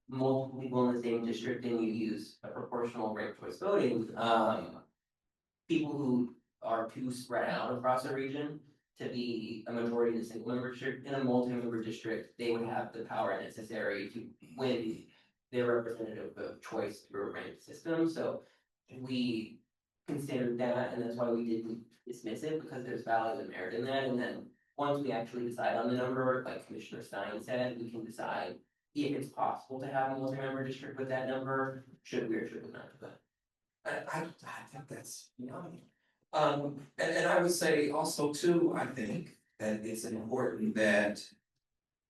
multiple people in the same district and you use a proportional ranked choice voting, people who are too spread out across the region to be a majority in a single member district, in a multi-member district, they would have the power necessary to win their representative of choice through a ranked system. So we considered that, and that's why we didn't dismiss it, because there's value and merit in that. And then once we actually decide on the number, like Commissioner Stein said, we can decide if it's possible to have a multi-member district with that number, should we or should we not do that? I think that's beyond. And I would say also too, I think that it's important that.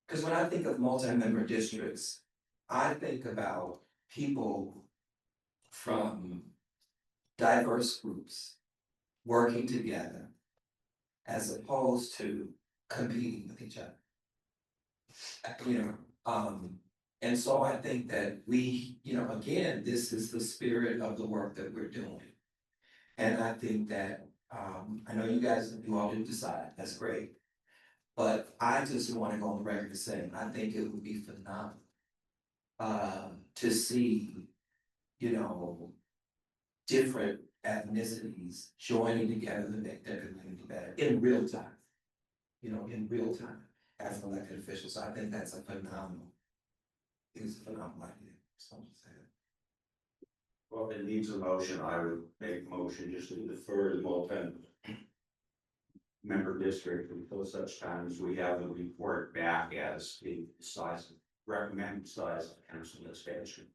Cause when I think of multi-member districts, I think about people from diverse groups working together as opposed to competing with each other. And so I think that we, again, this is the spirit of the work that we're doing. And I think that, I know you all didn't decide, that's great. But I just wanna go on the record saying, I think it would be phenomenal. To see, different ethnicities joining together to make their community better in real time. In real time as elected officials, so I think that's a phenomenal. It's a phenomenal idea, so I'm just saying. Well, if it needs a motion, I would make a motion just to defer the member district until such time as we have a report back as the size, recommended size of council expansion.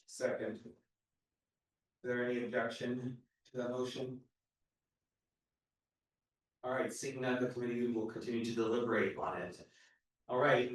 Second. Is there any objection to that motion? All right, seeing none, the committee will continue to deliberate on it. All right,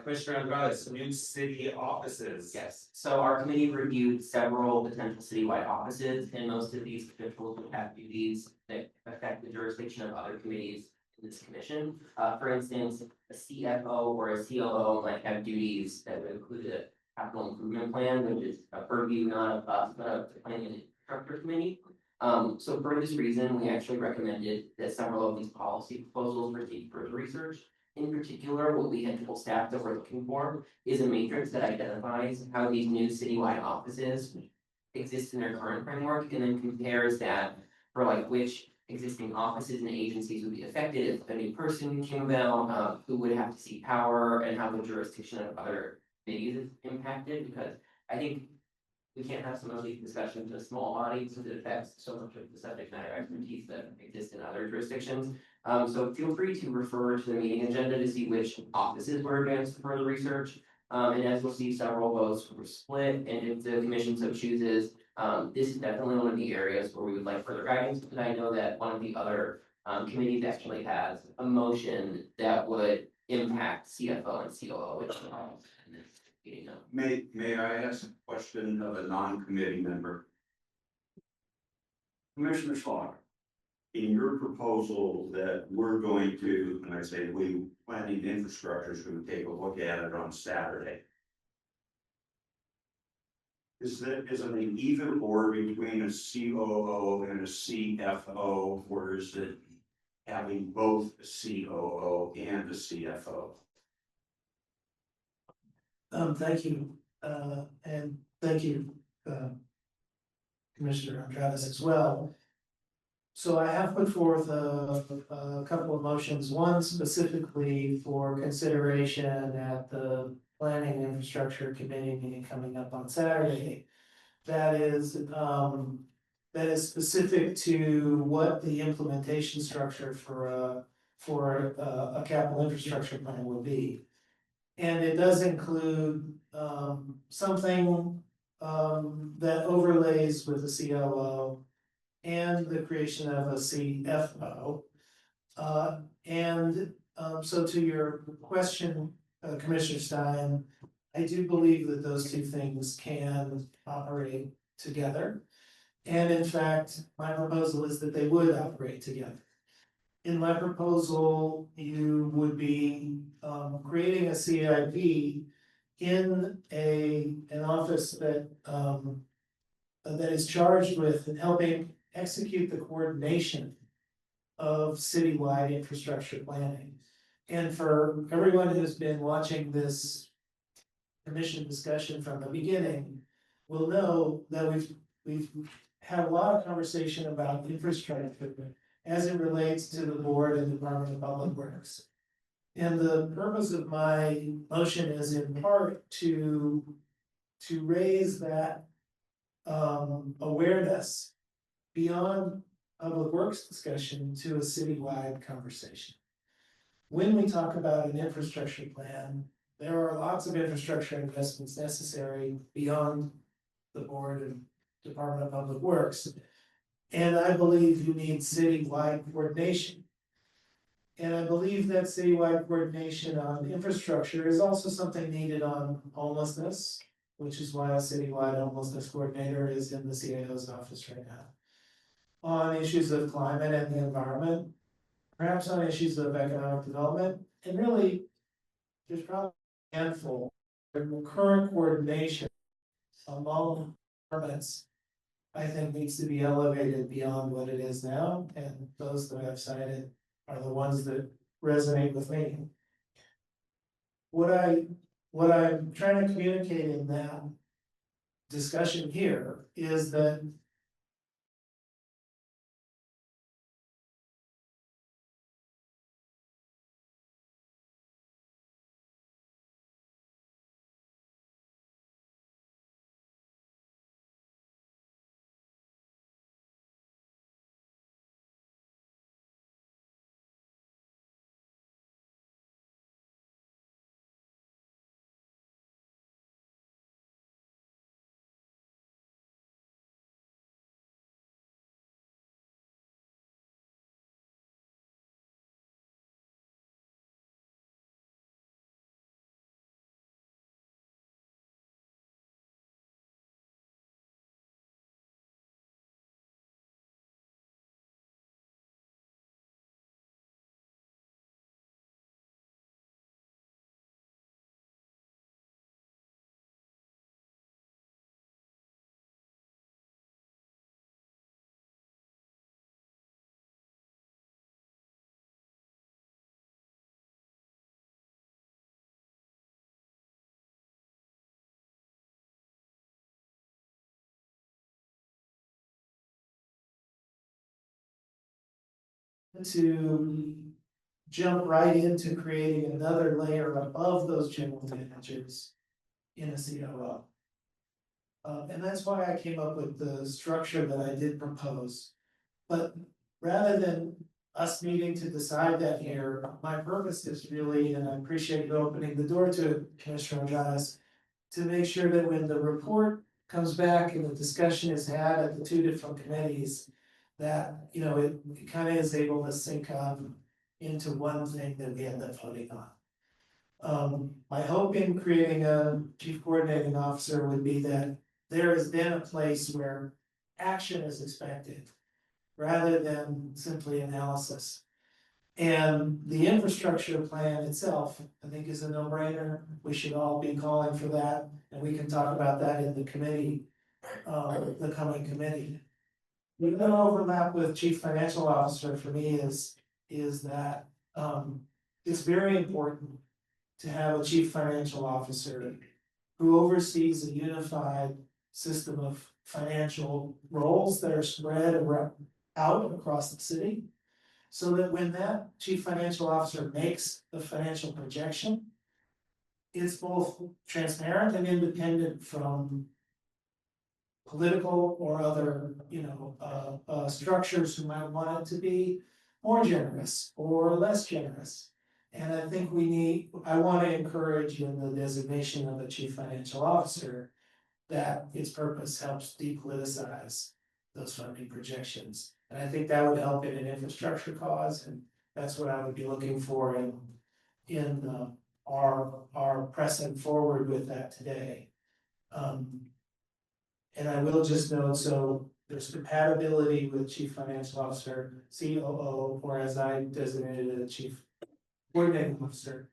Commissioner Andrade, new city offices. Yes, so our committee reviewed several potential citywide offices, and most of these officials would have duties that affect the jurisdiction of other committees in this commission. For instance, a CFO or a COO might have duties that would include a capital improvement plan, which is a purview not of us, but of the planning and infrastructure committee. So for this reason, we actually recommended that several of these policy proposals receive further research. In particular, what we had told staff that we're looking for is a matrix that identifies how these new citywide offices exist in their current framework, and then compares that for like which existing offices and agencies would be affected if a new person came about, who would have to seek power, and how the jurisdiction of other committees is impacted, because I think we can't have some of these discussions in a small body since it affects so much of the subject matter expertise that exists in other jurisdictions. So feel free to refer to the meeting agenda to see which offices were advanced for further research. And as we'll see, several votes were split, and if the commission so chooses, this is definitely one of the areas where we would like further guidance, because I know that one of the other committees actually has a motion that would impact CFO and COO, which May I ask a question of a non-committee member? Commissioner Slaughter, in your proposal that we're going to, and I say we, planning infrastructure is going to take a look at it on Saturday. Is it an even or between a COO and a CFO, or is it having both a COO and a CFO? Thank you, and thank you, Commissioner Andrade as well. So I have put forth a couple of motions, one specifically for consideration at the Planning and Infrastructure Committee meeting coming up on Saturday. That is specific to what the implementation structure for a capital infrastructure plan will be. And it does include something that overlays with the COO and the creation of a CFO. So to your question, Commissioner Stein, I do believe that those two things can operate together. And in fact, my proposal is that they would operate together. In my proposal, you would be creating a CIP in an office that is charged with helping execute the coordination of citywide infrastructure planning. And for everyone who's been watching this commission discussion from the beginning, will know that we've had a lot of conversation about infrastructure as it relates to the board and Department of Public Works. And the purpose of my motion is in part to raise that awareness beyond public works discussion to a citywide conversation. When we talk about an infrastructure plan, there are lots of infrastructure investments necessary beyond the board and Department of Public Works. And I believe you need citywide coordination. And I believe that citywide coordination on infrastructure is also something needed on homelessness, which is why a citywide homelessness coordinator is in the CIO's office right now. On issues of climate and the environment, perhaps on issues of economic development, and really, there's probably a handful of current coordination among departments, I think needs to be elevated beyond what it is now, and those that I've cited are the ones that resonate with me. What I'm trying to communicate in that discussion here is that to jump right into creating another layer above those general managers in a COO. And that's why I came up with the structure that I did propose. But rather than us needing to decide that here, my purpose is really, and I appreciate you opening the door to it, Commissioner Jonas, to make sure that when the report comes back and the discussion is had at the two different committees, that, you know, it kind of is able to sync up into one thing that we end up voting on. My hope in creating a chief coordinating officer would be that there is then a place where action is expected rather than simply analysis. And the infrastructure plan itself, I think, is a no-brainer. We should all be calling for that, and we can talk about that in the committee, the coming committee. The other overlap with chief financial officer for me is that it's very important to have a chief financial officer who oversees a unified system of financial roles that are spread out across the city. So that when that chief financial officer makes the financial projection, it's both transparent and independent from political or other, structures who might want it to be more generous or less generous. And I think I want to encourage in the designation of a chief financial officer that its purpose helps depoliticize those funding projections. And I think that would help in an infrastructure cause, and that's what I would be looking for in our pressing forward with that today. And I will just note, so there's compatibility with chief financial officer, COO, or as I designated it, chief coordinating officer.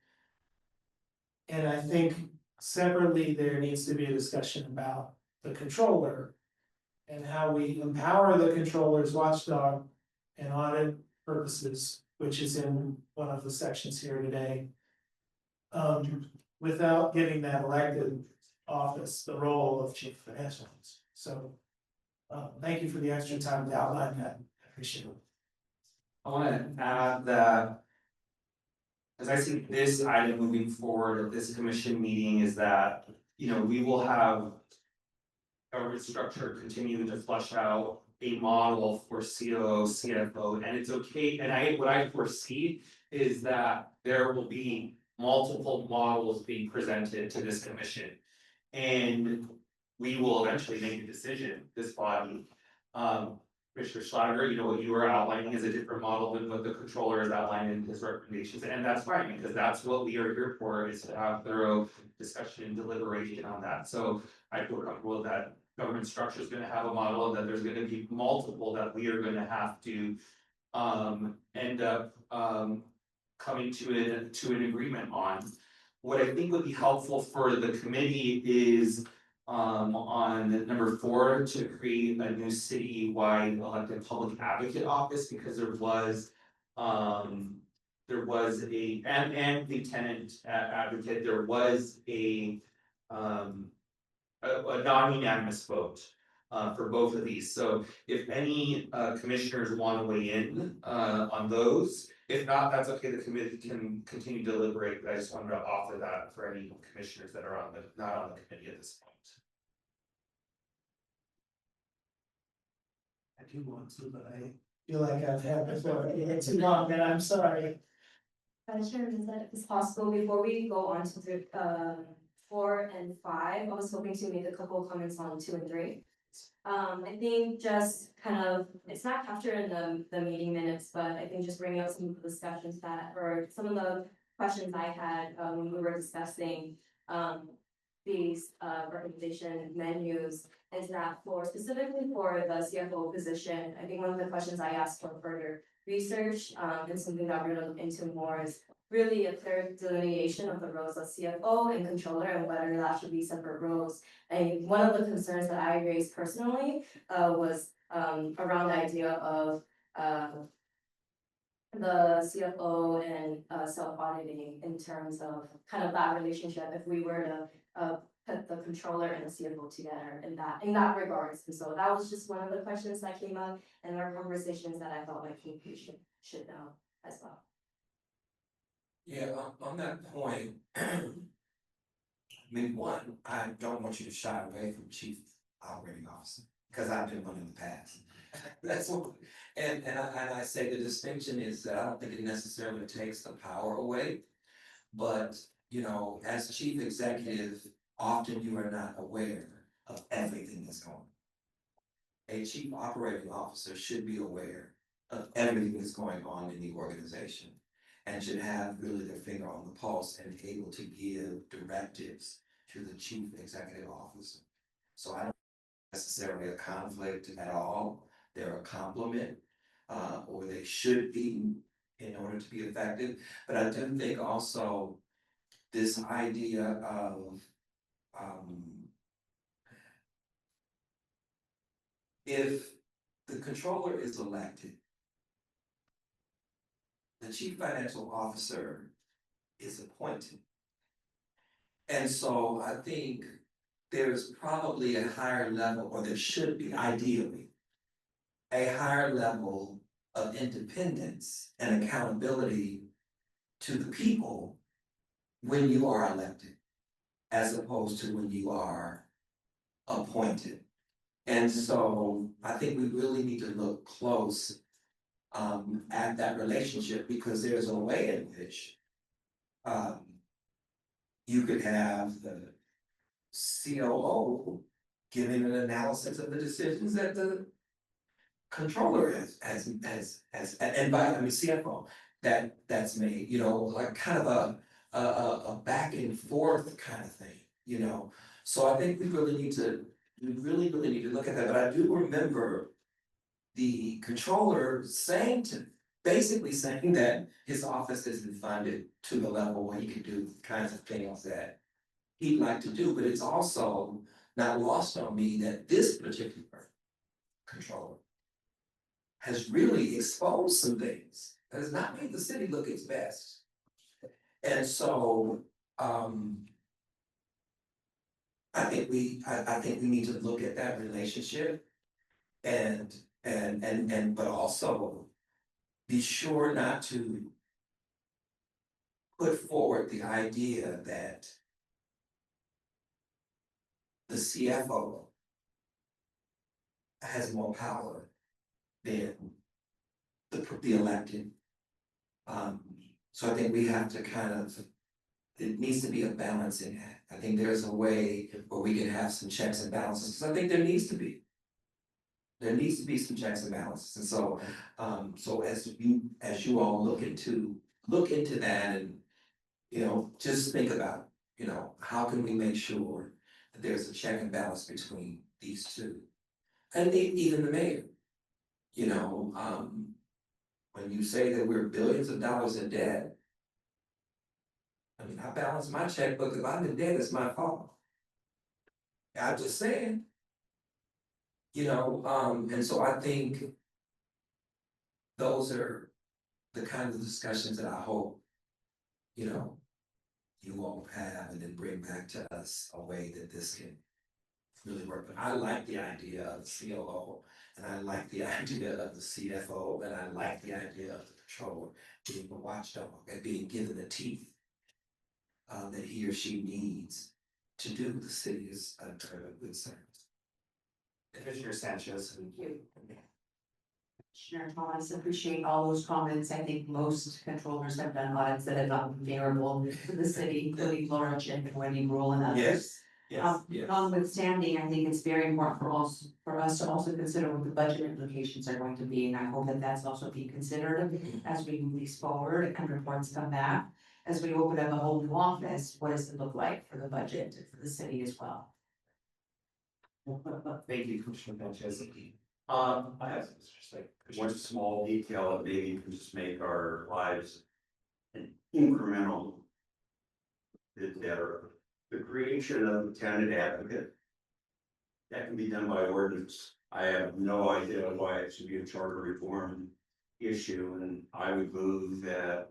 And I think separately, there needs to be a discussion about the controller and how we empower the controller's watchdog and audit purposes, which is in one of the sections here today. Without giving that elected office the role of chief financial officer. So, thank you for the extra time to outline that. I appreciate it. I want to add that as I see this item moving forward at this commission meeting is that, we will have government structure continue to flush out a model for COO, CFO, and it's okay. And what I foresee is that there will be multiple models being presented to this commission. And we will eventually make a decision, this body. Mr. Schlager, you know, what you were outlining is a different model than what the controller is outlining in his recommendations, and that's fine, because that's what we are here for, is to have thorough discussion and deliberation on that. So I feel comfortable that government structure is gonna have a model, that there's gonna be multiple that we are gonna have to end up coming to an agreement on. What I think would be helpful for the committee is on number 4, to create a new citywide elected public advocate office, because there was and the tenant advocate, there was a non-unanimous vote for both of these. So if any commissioners want to weigh in on those, if not, that's okay, the committee can continue to deliberate, but I just wanted to offer that for any commissioners that are not on the committee at this point. I do want to, but I feel like I've had before, it's too long, and I'm sorry. Chair, is that if it's possible, before we go on to the 4 and 5, I was hoping to make a couple of comments on 2 and 3. I think just kind of, it's not captured in the meeting minutes, but I think just bringing up some of the discussions that, or some of the questions I had when we were discussing these recommendation menus, is that specifically for the CFO position, I think one of the questions I asked for further research and something that we're gonna look into more is really a clear delineation of the roles of CFO and controller, and whether that should be separate roles. And one of the concerns that I raised personally was around the idea of the CFO and self-auditing, in terms of kind of that relationship, if we were to put the controller and the CFO together in that regards. And so that was just one of the questions that came up, and there are conversations that I felt like you should know as well. Yeah, on that point, I mean, one, I don't want you to shy away from chief operating officer, because I've been one in the past. That's what, and I say the distinction is that I don't think it necessarily takes the power away. But, you know, as chief executive, often you are not aware of everything that's going on. A chief operating officer should be aware of everything that's going on in the organization, and should have really their finger on the pulse and able to give directives to the chief executive officer. So I don't necessarily a conflict at all. They're a complement, or they should be in order to be effective. But I do think also this idea of if the controller is elected, the chief financial officer is appointed. And so I think there's probably a higher level, or there should be ideally, a higher level of independence and accountability to the people when you are elected, as opposed to when you are appointed. And so I think we really need to look close at that relationship, because there's a way in which you could have the COO giving an analysis of the decisions that the controller has and by CFO that's made, you know, like kind of a back and forth kind of thing, you know. So I think we really need to look at that. But I do remember the controller basically saying that his office isn't funded to the level where he can do the kinds of things that he'd like to do. But it's also not lost on me that this particular controller has really exposed some things that has not made the city look its best. And so I think we need to look at that relationship and but also be sure not to put forward the idea that the CFO has more power than the elected. So I think we have to kind of it needs to be a balancing act. I think there's a way where we can have some checks and balances, because I think there needs to be. There needs to be some checks and balances, and so, so as you all look into that and, you know, just think about, you know, how can we make sure that there's a check and balance between these two? And even the mayor, you know, when you say that we're billions of dollars in debt, I mean, I balance my checkbook. If I'm in debt, it's my fault. I'm just saying. You know, and so I think those are the kind of discussions that I hope, you know, you all have and then bring back to us a way that this can really work. But I like the idea of the COO, and I like the idea of the CFO, and I like the idea of the controller being a watchdog and being given the teeth that he or she needs to do the city is a good service. Commissioner Sanchez. Thank you. Commissioner Thomas, appreciate all those comments. I think most controllers have done audits that have not been favorable to the city, including Laura Chip and Wendy Rule and others. Notwithstanding, I think it's very important for us to also consider what the budget implications are going to be, and I hope that that's also being considered as we move these forward and reports come back. As we open up a whole new office, what does it look like for the budget for the city as well? Thank you, Commissioner Sanchez. I have just like One small detail that maybe can just make our lives an incremental bit better. The creation of the tenant advocate. That can be done by ordinance. I have no idea why it should be a charter reform issue, and I would move that.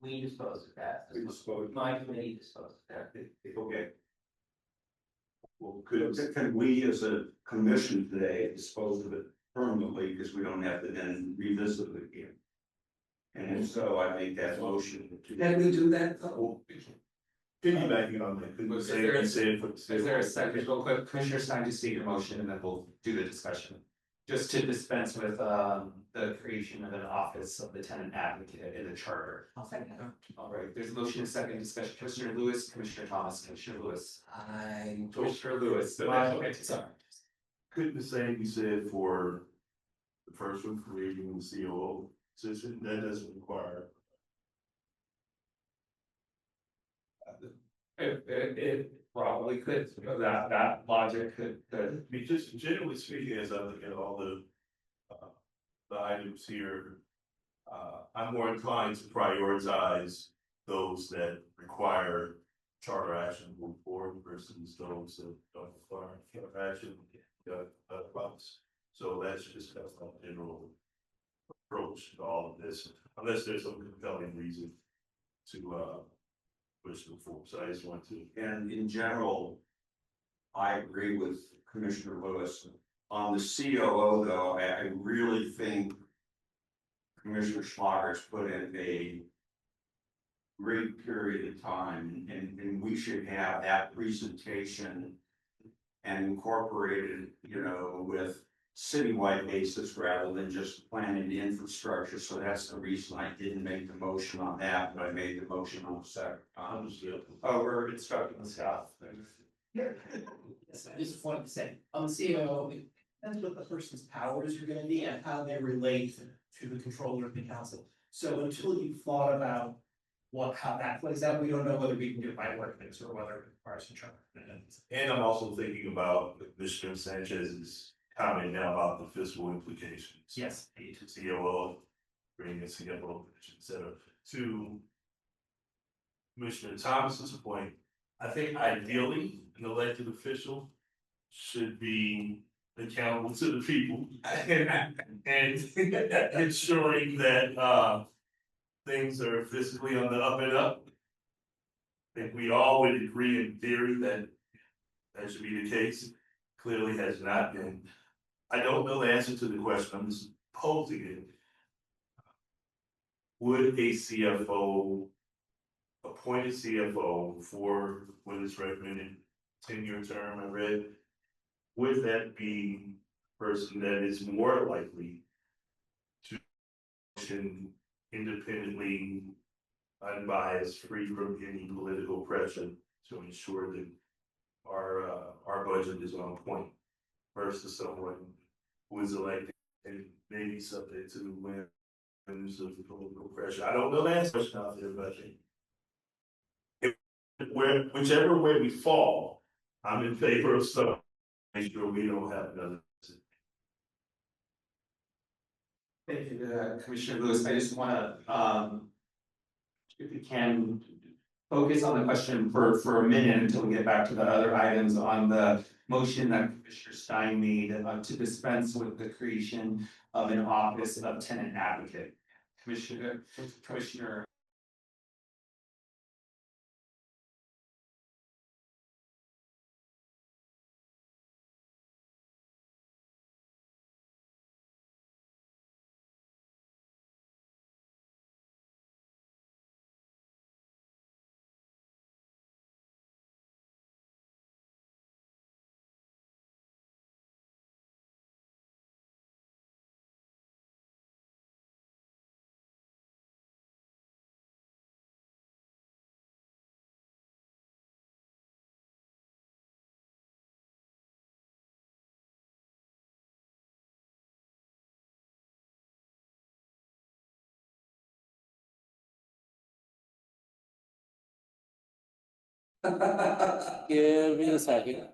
We dispose of that. We dispose. My committee disposed of that. Okay. Well, can we as a commission today dispose of it permanently, because we don't have to then revisit it again? And if so, I make that motion. Can we do that? Piggybacking on that, could we say it for. Is there a second, real quick, Commissioner Stein, just state your motion and then we'll do the discussion. Just to dispense with the creation of an office of the tenant advocate in the charter. I'll second that. All right, there's a motion, a second discussion, Commissioner Lewis, Commissioner Thomas, Commissioner Lewis. Commissioner Lewis, okay, sorry. Couldn't the same be said for the first one, creating the COO position? That doesn't require. It probably could, that logic could. Be just generally speaking, as I look at all the items here, I'm more inclined to prioritize those that require charter action to move forward versus those that don't require charter action. So that's just a general approach to all of this, unless there's some compelling reason to push them forward. So I just want to. And in general, I agree with Commissioner Lewis. On the COO though, I really think Commissioner Schlager's put in a great period of time, and we should have that presentation and incorporated, you know, with citywide basis rather than just planning the infrastructure. So that's the reason I didn't make the motion on that, but I made the motion on the second. Oh, we're instructing the staff. Yes, I just wanted to say, on the COO, it depends what the person's powers are gonna be and how they relate to the controller of the council. So until you've thought about how that plays out, we don't know whether we can do it by ordinance or whether it requires a charter. And I'm also thinking about Commissioner Sanchez's comment now about the fiscal implications. Yes. COO, bringing a CFO, et cetera. To Commissioner Thomas's point, I think ideally an elected official should be accountable to the people and ensuring that things are fiscally on the up and up. I think we all would agree in theory that that should be the case. Clearly has not been. I don't know the answer to the question, I'm just posing it. Would a CFO, appointed CFO for what is recommended 10-year term, I read, would that be a person that is more likely to function independently unbiased, free from any political pressure to ensure that our budget is on point versus someone who is elected and maybe subject to the whims of political pressure. I don't know the answer out there, but I think whichever way we fall, I'm in favor of stuff. Make sure we don't have another. Thank you, Commissioner Lewis. I just wanna, if we can, focus on the question for a minute until we get back to the other items on the motion that Commissioner Stein made to dispense with the creation of an office of tenant advocate. Commissioner. Give me a second.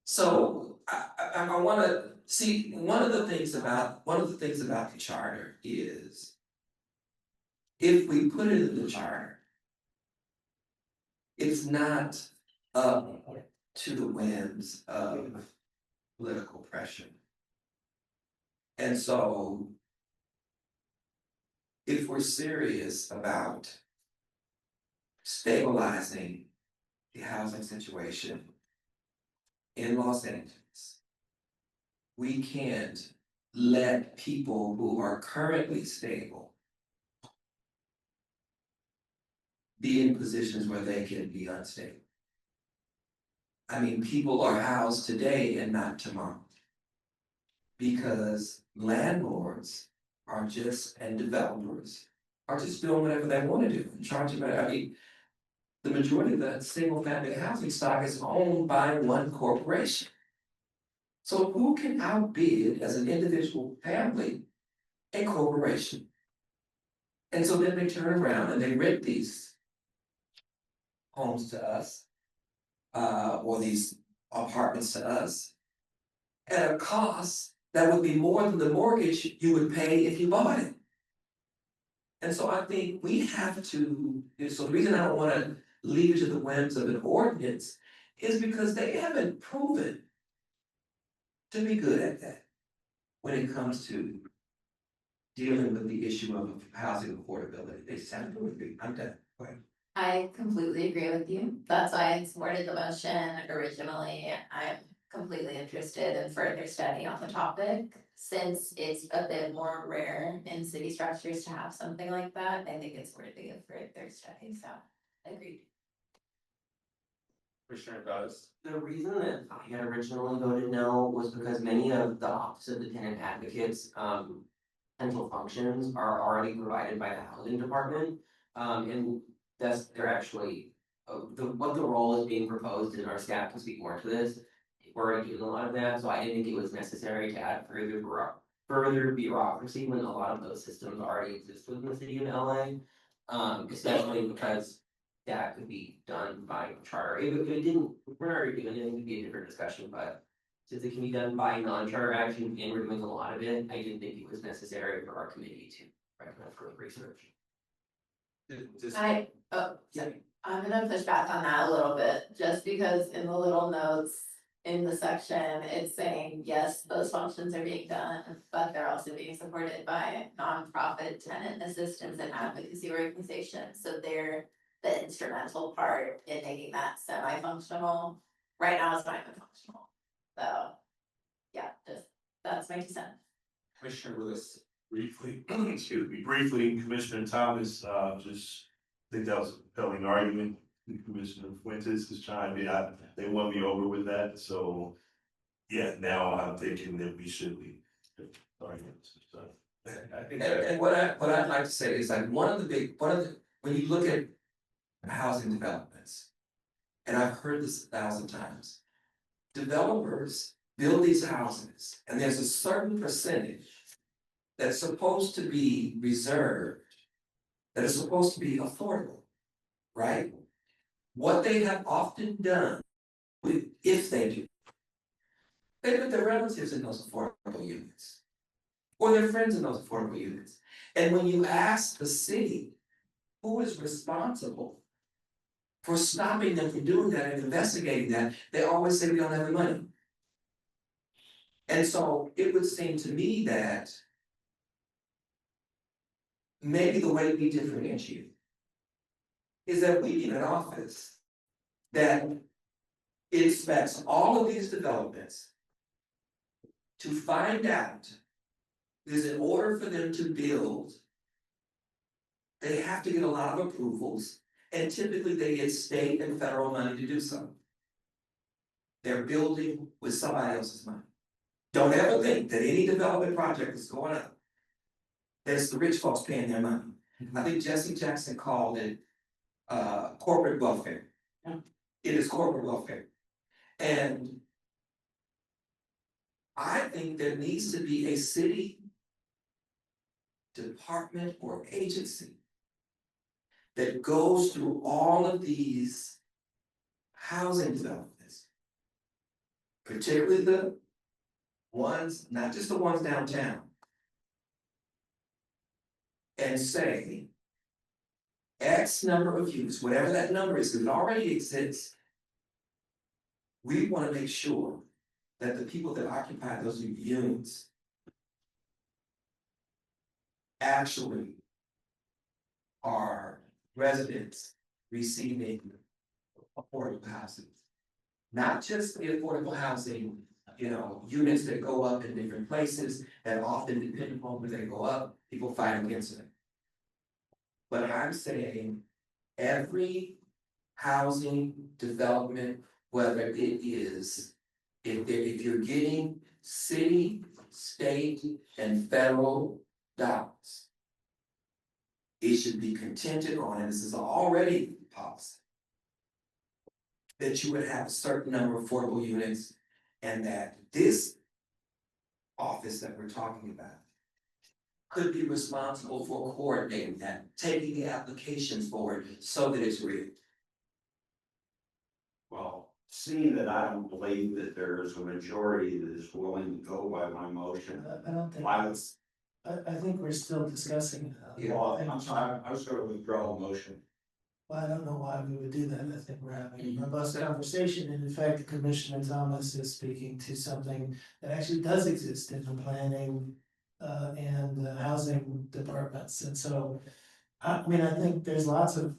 So I wanna see, one of the things about the charter is if we put it in the charter, it's not up to the whims of political pressure. And so if we're serious about stabilizing the housing situation in Los Angeles, we can't let people who are currently stable be in positions where they can be unstable. I mean, people are housed today and not tomorrow. Because landlords are just, and developers are just doing whatever they want to do and charging, I mean, the majority of the single family housing stock is owned by one corporation. So who can outbid as an individual family a corporation? And so then they turn around and they rent these homes to us, or these apartments to us, at a cost that would be more than the mortgage you would pay if you bought it. And so I think we have to, so the reason I don't wanna leave it to the whims of an ordinance is because they haven't proven to be good at that when it comes to dealing with the issue of housing affordability. They just haven't proven to be. I'm done. Go ahead. I completely agree with you. That's why I supported the motion originally. I'm completely interested in further study on the topic. Since it's a bit more rare in city structures to have something like that, I think it's worthy of further study, so agreed. Commissioner Buzz. The reason that I had originally voted no was because many of the Office of the Tenant Advocates, central functions are already provided by the housing department. And that's, they're actually, what the role is being proposed, and our staff can speak more to this. We're already doing a lot of that, so I didn't think it was necessary to add further bureaucracy when a lot of those systems already exist within the city of LA. Especially because that could be done by charter. If it didn't, if we're not already doing it, it could be a different discussion, but since it can be done by non-charter action and we're doing a lot of it, I didn't think it was necessary for our committee to recommend further research. I'm gonna push back on that a little bit, just because in the little notes in the section, it's saying, yes, those functions are being done, but they're also being supported by nonprofit tenant assistance and advocacy organizations, so they're the instrumental part in making that semi-functional. Right now, it's not even functional, so, yeah, just, that's my 2 cents. Commissioner Lewis. Briefly, Commissioner Thomas, just think that was a compelling argument. Commissioner Fuentes has chimed in. They won me over with that, so yeah, now I'm thinking that we should be. I think And what I'd like to say is like when you look at housing developments, and I've heard this 1,000 times. Developers build these houses and there's a certain percentage that's supposed to be reserved, that is supposed to be affordable, right? What they have often done, if they do, they put their relatives in those affordable units. Or their friends in those affordable units. And when you ask the city, who is responsible for stopping them from doing that and investigating that, they always say we don't have the money. And so it would seem to me that maybe the way we differentiate is that we need an office that inspects all of these developments to find out is in order for them to build, they have to get a lot of approvals, and typically they get state and federal money to do so. They're building with somebody else's money. Don't ever think that any development project is going up, that it's the rich folks paying their money. I think Jesse Jackson called it corporate welfare. It is corporate welfare. And I think there needs to be a city department or agency that goes through all of these housing developments, particularly the ones, not just the ones downtown, and say X number of units, whatever that number is, because it already exists. We want to make sure that the people that occupy those units actually are residents receiving affordable housing. Not just the affordable housing, units that go up in different places that often depend upon where they go up, people fight against it. But I'm saying every housing development, whether it is, if you're getting city, state, and federal dollars, it should be contingent on, and this is already policy, that you would have a certain number of affordable units, and that this office that we're talking about could be responsible for coordinating that, taking the applications forward so that it's real. Well, seeing that I don't believe that there is a majority that is willing to go by my motion. I don't think. I was, I think we're still discussing. well, I'm sorry, I was going to withdraw a motion. Well, I don't know why we would do that. I think we're having a robust conversation, and in fact, Commissioner Thomas is speaking to something that actually does exist in the planning and the housing departments, and so. I mean, I think there's lots of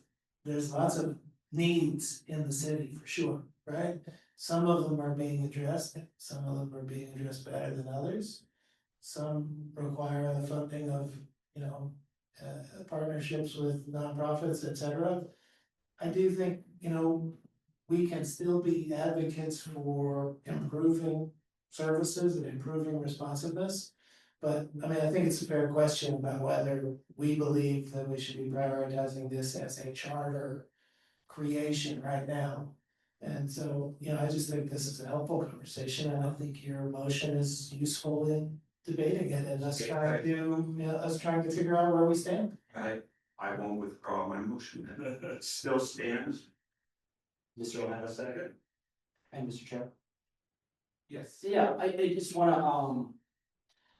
needs in the city for sure, right? Some of them are being addressed, some of them are being addressed better than others. Some require the funding of, partnerships with nonprofits, et cetera. I do think, we can still be advocates for improving services and improving responsiveness. But I mean, I think it's a fair question about whether we believe that we should be prioritizing this as a charter creation right now. And so, I just think this is a helpful conversation, and I think your motion is useful in debating it and us trying to figure out where we stand. I won't withdraw my motion. It still stands. Mr. O'Hara, second. And Mr. Chair. Yes. Yeah, I just wanna,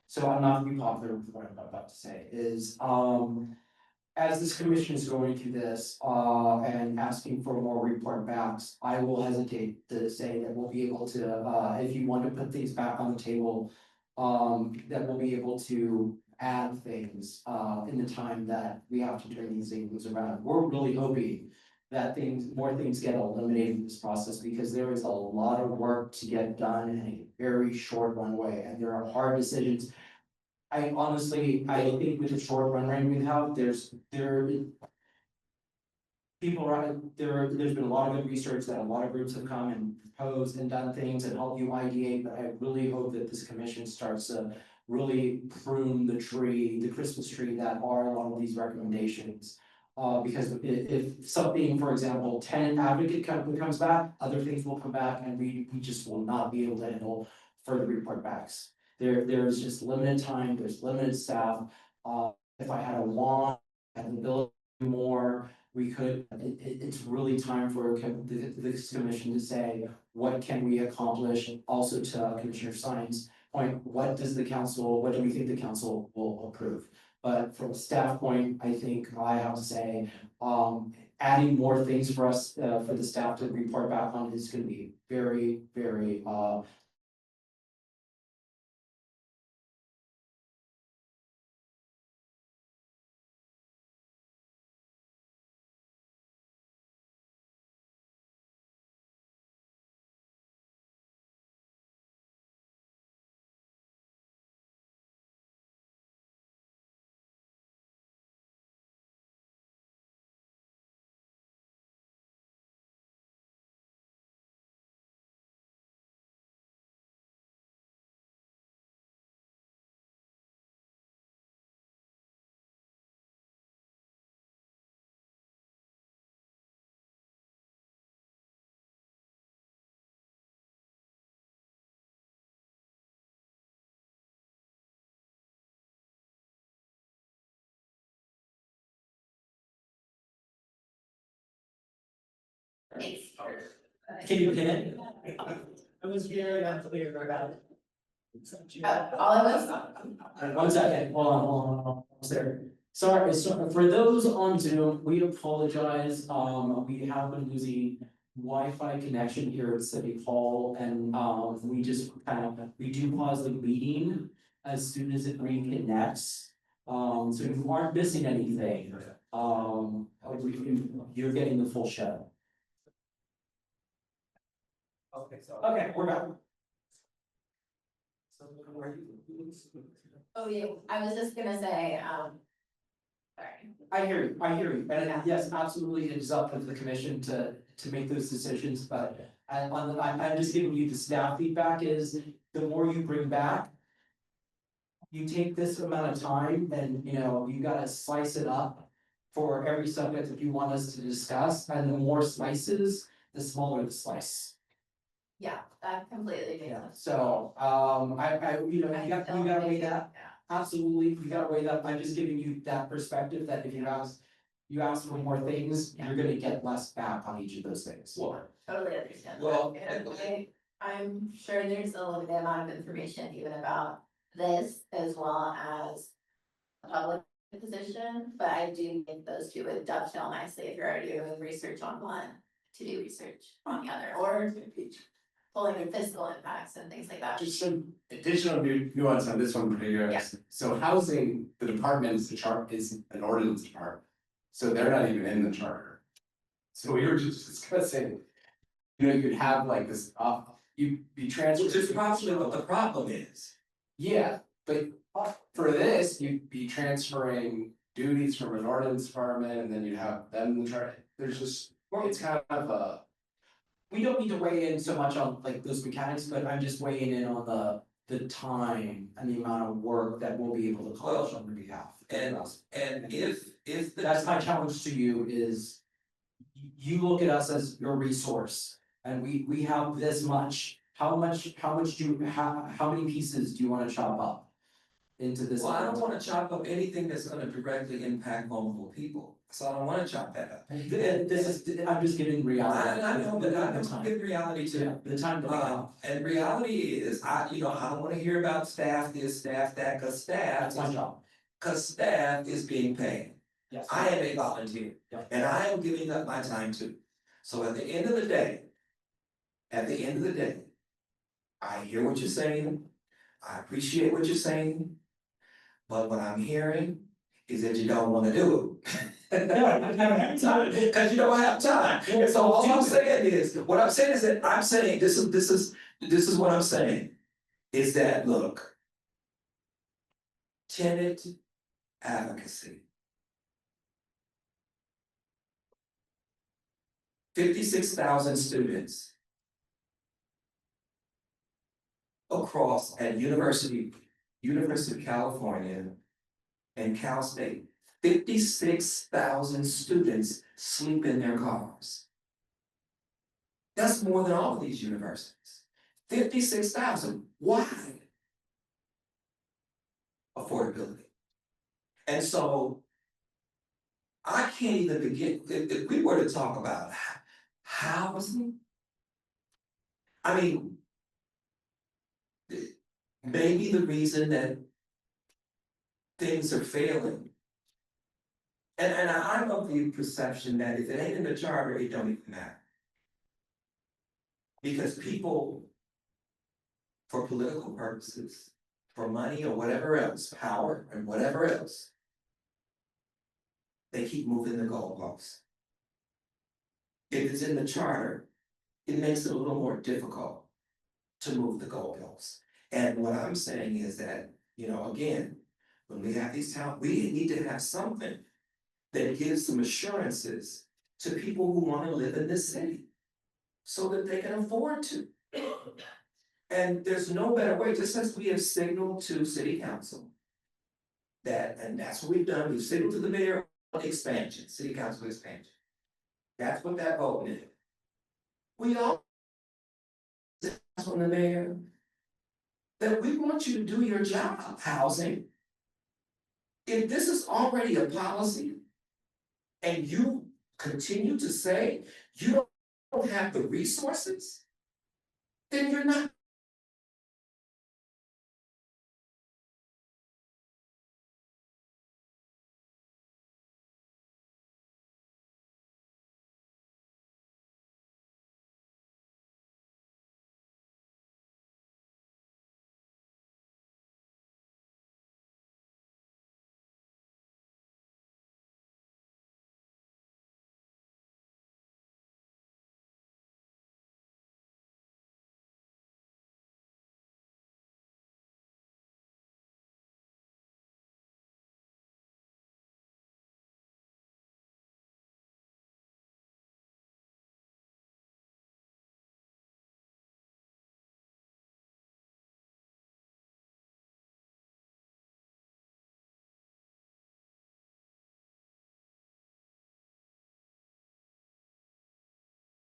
so I'm not gonna be popular with what I'm about to say, is, as this commission is going through this, and asking for more report backs, I will hesitate to say that we'll be able to, if you want to put things back on the table, that we'll be able to add things, in the time that we have to turn these things around. We're really hoping that more things get eliminated in this process, because there is a lot of work to get done in a very short runway, and there are hard decisions. I honestly think with the short run rate we have, there's been a lot of good research that a lot of groups have come and proposed and done things and helped you ideate, but I really hope that this commission starts to really prune the tree, the Christmas tree that are a lot of these recommendations. Because if something, for example, tenant advocate comes back, other things will come back and we just will not be able to handle further report backs. There's just limited time, there's limited staff. If I had a want, had the ability to do more, we could, it's really time for this commission to say, what can we accomplish? Also to Commissioner Sines' point, what do we think the council will approve? But from a staff point, I think I have to say, adding more things for us, for the staff to report back on is gonna be very, very, can you pin it? I was very unclear about it. All of us? 1 second, hold on, almost there. Sorry, so for those on Zoom, we apologize, we have been losing Wi-Fi connection here at City Hall, and, we just we do pause the meeting as soon as it reconnects. So you aren't missing anything, you're getting the full show. Okay, we're back. Oh, yeah, I was just gonna say, sorry. I hear you, and yes, absolutely, it is up to the commission to make those decisions, but I'm just giving you the staff feedback is, the more you bring back. You take this amount of time and, you gotta slice it up for every subject that you want us to discuss, and the more slices, the smaller the slice. Yeah, that completely makes sense. So, you gotta weigh that. Absolutely, you gotta weigh that. I'm just giving you that perspective that if you ask for more things, you're gonna get less back on each of those things. Totally understand. Well, And I'm sure there's a limited amount of information even about this as well as the public position, but I do think those two would dovetail nicely if you're already doing research on one, to do research on the other, or pulling in fiscal impacts and things like that. Just some additional nuance on this one particular. Yeah. So housing, the department is an ordinance department, so they're not even in the charter. So we were just discussing, you'd have like this, you'd be transferred. Which is probably what the problem is. Yeah, but for this, you'd be transferring duties from an ordinance department, and then you'd have them in the charter. There's just, it's kind of a. We don't need to weigh in so much on like those mechanics, but I'm just weighing in on the time and the amount of work that we'll be able to accomplish on your behalf. And if That's my challenge to you is. You look at us as your resource and we have this much, how many pieces do you wanna chop up? Into this? Well, I don't wanna chop up anything that's gonna directly impact multiple people, so I don't wanna chop that up. I'm just giving reality. I know, but I'm giving reality too. Yeah, the time to And reality is, I don't wanna hear about staff this, staff that, cause That's my job. Cause staff is being paid. Yes. I am a volunteer, Yeah. and I am giving up my time too. So at the end of the day, I hear what you're saying, I appreciate what you're saying. But what I'm hearing is that you don't wanna do it. Cause you don't have time. And so all I'm saying is, what I'm saying is that I'm saying, this is what I'm saying. Is that, look. Tenant advocacy. 56,000 students. Across at University University of California, and Cal State, 56,000 students sleep in their cars. That's more than all of these universities. 56,000. Why? Affordability. And so I can't even begin, if we were to talk about housing, I mean, maybe the reason that things are failing. And I'm of the perception that if it ain't in the charter, it don't even matter. Because people, for political purposes, for money or whatever else, power and whatever else, they keep moving the goalposts. If it's in the charter, it makes it a little more difficult to move the goalposts. And what I'm saying is that, you know, again, when we have these towns, we need to have something that gives some assurances to people who want to live in this city so that they can afford to. And there's no better way, just as we have signaled to city council that, and that's what we've done, we've signaled to the mayor expansion, city council expansion. That's what that vote is. We all from the mayor that we want you to do your job, housing. If this is already a policy and you continue to say you don't have the resources, then you're not.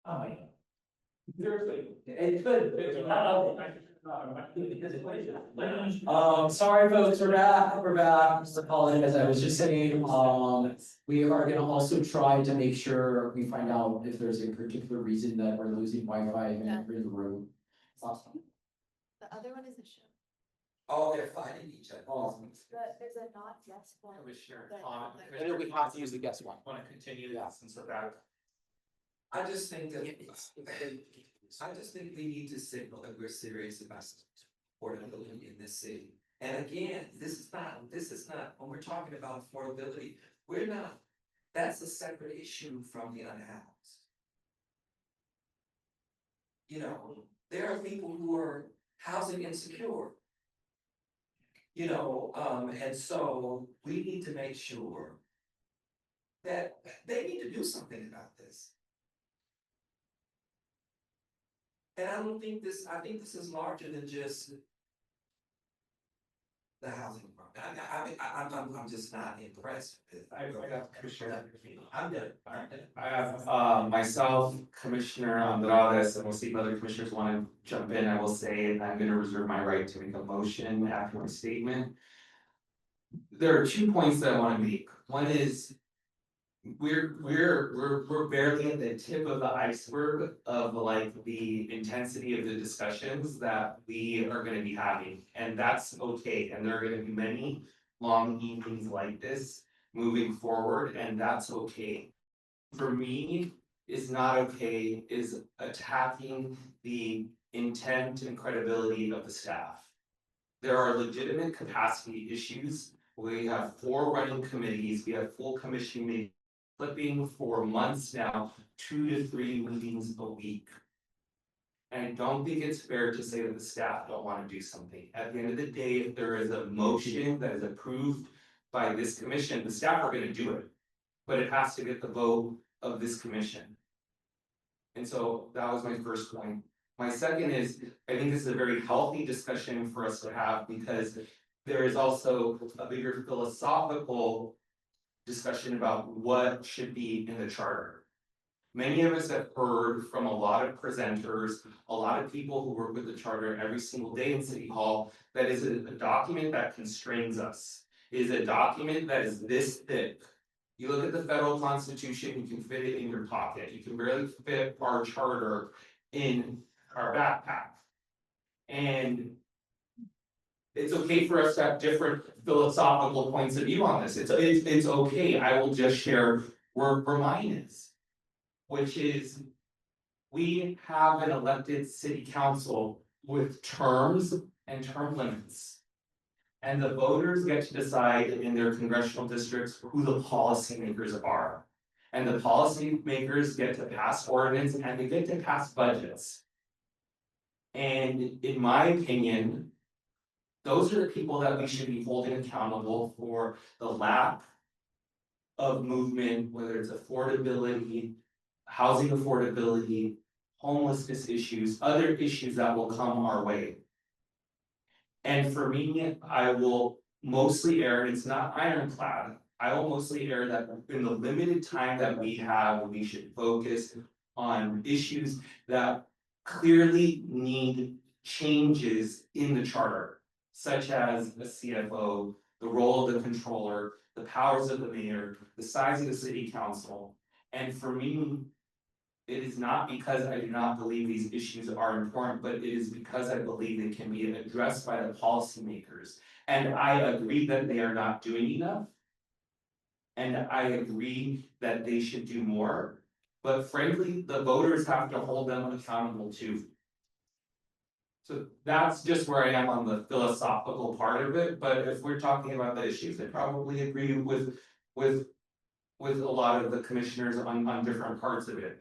Oh, yeah. Seriously, it's good. Sorry, folks, we're back, just apologize, I was just saying, we are gonna also try to make sure we find out if there's a particular reason that we're losing Wi-Fi in the room. Awesome. The other one is a show. Oh, they're fighting each other. There's a not yes one. Commissioner, And we have to use the guest one. want to continue this since we're back. I just think that, I just think we need to signal that we're serious about affordability in this city. And again, this is not, when we're talking about affordability, we're not, that's a separate issue from the unhoused. You know, there are people who are housing insecure. You know, and so we need to make sure that they need to do something about this. And I don't think this, I think this is larger than just the housing problem. I'm just not impressed with it. I got Commissioner. I'm done. I have myself, Commissioner Andrades, and we'll see if other commissioners want to jump in. I will say I'm going to reserve my right to make a motion after my statement. There are 2 points that I want to make. One is we're barely at the tip of the iceberg of like the intensity of the discussions that we are going to be having, and that's okay. And there are going to be many long evenings like this moving forward, and that's okay. For me, is not okay is attacking the intent and credibility of the staff. There are legitimate capacity issues. We have 4 running committees, we have full commission meetings, flipping for months now, 2 to 3 meetings a week. And I don't think it's fair to say that the staff don't want to do something. At the end of the day, if there is a motion that is approved by this commission, the staff are gonna do it. But it has to get the vote of this commission. And so that was my first point. My second is, I think this is a very healthy discussion for us to have because there is also a bigger philosophical discussion about what should be in the charter. Many of us have heard from a lot of presenters, a lot of people who work with the charter every single day in City Hall, that is a document that constrains us. It is a document that is this thick. You look at the federal constitution, you can fit it in your pocket. You can barely fit our charter in our backpack. And it's okay for us to have different philosophical points of view on this. It's okay. I will just share where mine is. Which is, we have an elected city council with terms and term limits. And the voters get to decide in their congressional districts who the policymakers are. And the policymakers get to pass ordinance and they get to pass budgets. And in my opinion, those are the people that we should be holding accountable for the lack of movement, whether it's affordability, housing affordability, homelessness issues, other issues that will come our way. And for me, I will mostly err, and it's not ironclad, I will mostly err that in the limited time that we have, we should focus on issues that clearly need changes in the charter, such as the CFO, the role of the controller, the powers of the mayor, the size of the city council. And for me, it is not because I do not believe these issues are important, but it is because I believe they can be addressed by the policymakers. And I agree that they are not doing enough. And I agree that they should do more, but frankly, the voters have to hold them accountable too. So that's just where I am on the philosophical part of it, but if we're talking about the issues, I probably agree with a lot of the commissioners on different parts of it.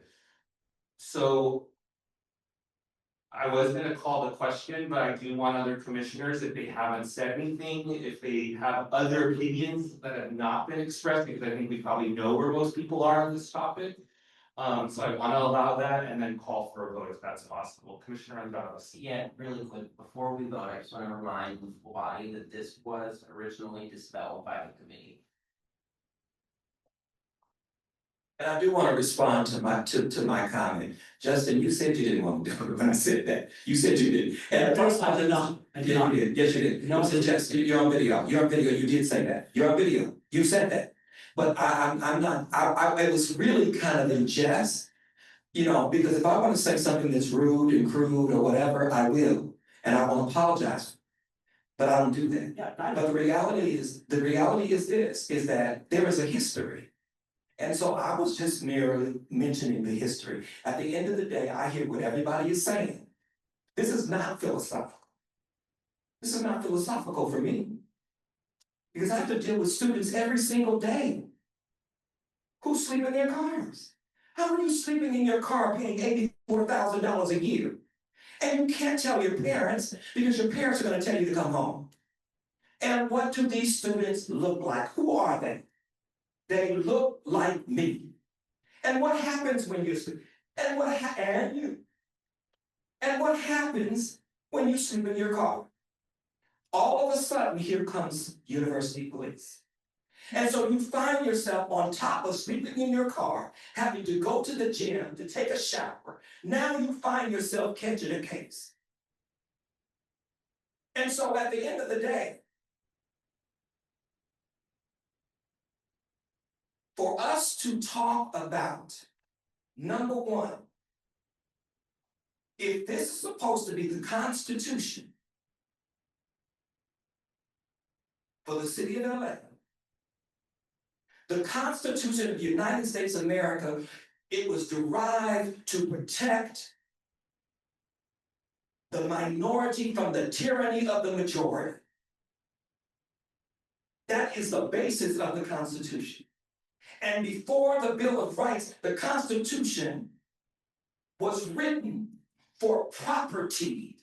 So I was gonna call the question, but I do want other commissioners, if they haven't said anything, if they have other opinions that have not been expressed, because I think we probably know where most people are on this topic. So I wanna allow that and then call for a vote if that's possible. Commissioner Gonzalez. Yeah, really quick, before we vote, I just wanna remind the body that this was originally dispelled by the committee. And I do want to respond to my comment. Justin, you said you didn't want to do it when I said that. You said you did. And at first I did not. I did not. Yeah, you did. Yes, you did. No, so Justin, you're on video. You're on video. You did say that. You're on video. You said that. But I'm not, it was really kind of in jest. You know, because if I want to say something that's rude and crude or whatever, I will. And I will apologize. But I don't do that. Yeah, But the reality is this, is that there is a history. And so I was just merely mentioning the history. At the end of the day, I hear what everybody is saying. This is not philosophical. This is not philosophical for me. Because I have to deal with students every single day who sleep in their cars. How are you sleeping in your car paying $84,000 a year? And you can't tell your parents because your parents are going to tell you to come home. And what do these students look like? Who are they? They look like me. And what happens when you sleep? And what happens when you sleep in your car? All of a sudden, here comes University Police. And so you find yourself on top of sleeping in your car, having to go to the gym to take a shower. Now you find yourself catching a case. And so at the end of the day, for us to talk about, number one, if this is supposed to be the Constitution for the city of LA, the Constitution of the United States of America, it was derived to protect the minority from the tyranny of the majority. That is the basis of the Constitution. And before the Bill of Rights, the Constitution was written for property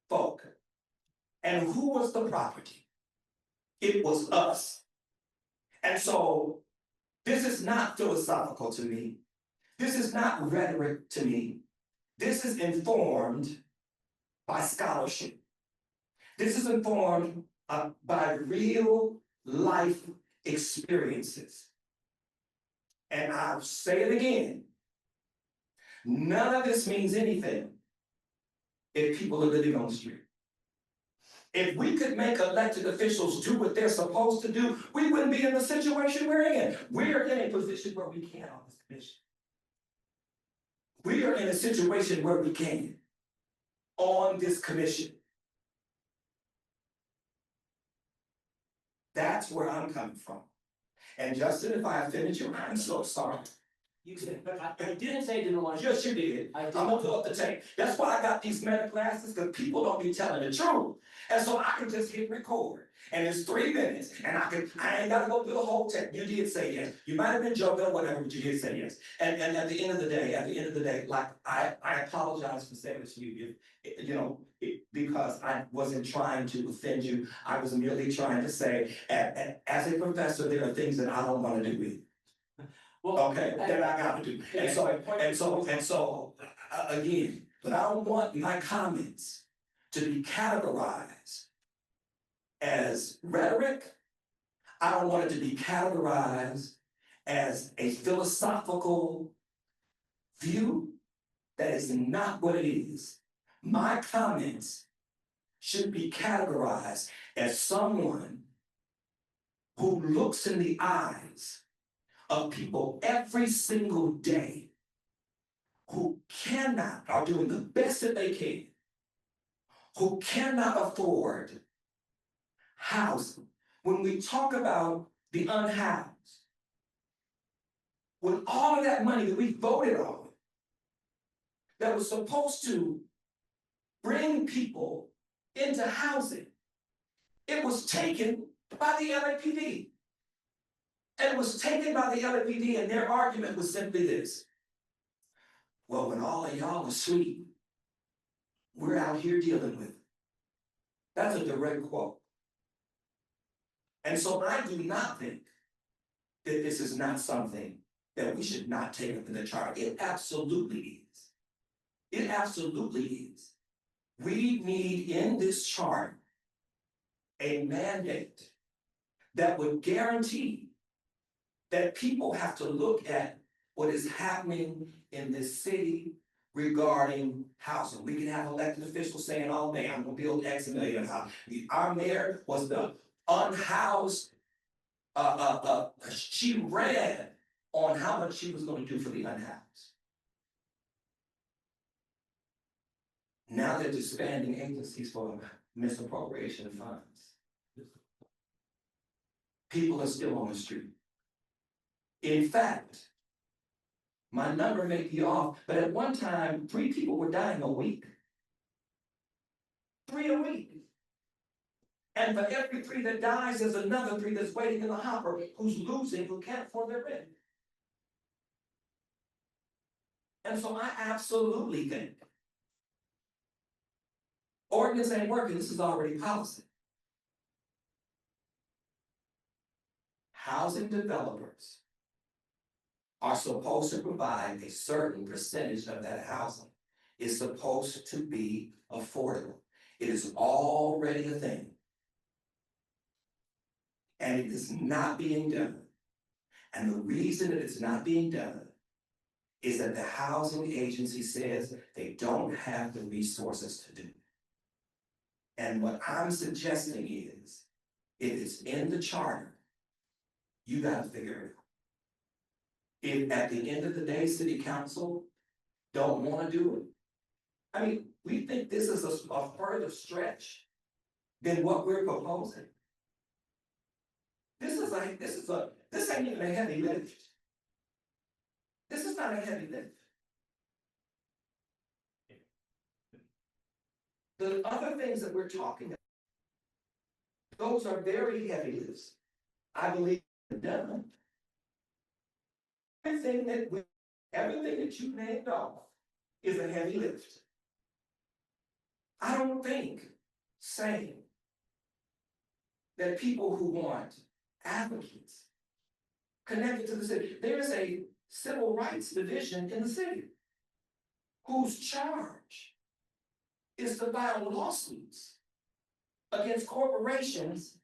folk. And who was the property? It was us. And so this is not philosophical to me. This is not rhetoric to me. This is informed by scholarship. This is informed by real life experiences. And I'll say it again. None of this means anything if people are living on the street. If we could make elected officials do what they're supposed to do, we wouldn't be in the situation we're in. We are in a position where we can on this commission. We are in a situation where we can on this commission. That's where I'm coming from. And Justin, if I offended you, I'm so sorry. You said, but I didn't say I didn't want to. Yes, you did. I'm gonna pull up the tape. That's why I got these meta classes, because people don't be telling the truth. And so I can just hit record. And it's 3 minutes. And I ain't gotta go through the whole tape. You did say yes. You might have been joking or whatever, but you did say yes. And at the end of the day, like I apologize for saying this to you. Because I wasn't trying to offend you. I was merely trying to say, as a professor, there are things that I don't want to do with. Well, Okay, that I gotta do. And so, again, but I don't want my comments to be categorized as rhetoric. I don't want it to be categorized as a philosophical view. That is not what it is. My comments should be categorized as someone who looks in the eyes of people every single day who are doing the best that they can, who cannot afford housing. When we talk about the unhoused, with all of that money that we voted on, that was supposed to bring people into housing, it was taken by the LAPD. And it was taken by the LAPD, and their argument was simply this. Well, when all of y'all are asleep, we're out here dealing with it. That's a direct quote. And so I do not think that this is not something that we should not take up in the chart. It absolutely is. It absolutely is. We need in this chart a mandate that would guarantee that people have to look at what is happening in this city regarding housing. We can have elected officials saying all day, I'm gonna build X million houses. Our mayor was the unhoused, she ran on how much she was gonna do for the unhoused. Now they're disbanding agencies for misappropriation of funds. People are still on the street. In fact, my number may be off, but at one time, 3 people were dying a week. 3 a week. And for every 3 that dies, there's another 3 that's waiting in the hopper who's losing, who can't afford their rent. And so I absolutely think ordinance ain't working, this is already policy. Housing developers are supposed to provide a certain percentage of that housing. It's supposed to be affordable. It is already a thing. And it is not being done. And the reason that it's not being done is that the housing agency says they don't have the resources to do it. And what I'm suggesting is, if it's in the charter, you gotta figure it out. If at the end of the day, city council don't wanna do it. I mean, we think this is a further stretch than what we're proposing. This ain't even a heavy lift. This is not a heavy lift. The other things that we're talking about, those are very heavy lifts. I believe done. Everything that you named off is a heavy lift. I don't think saying that people who want advocates connected to the city, there's a civil rights division in the city whose charge is to file lawsuits against corporations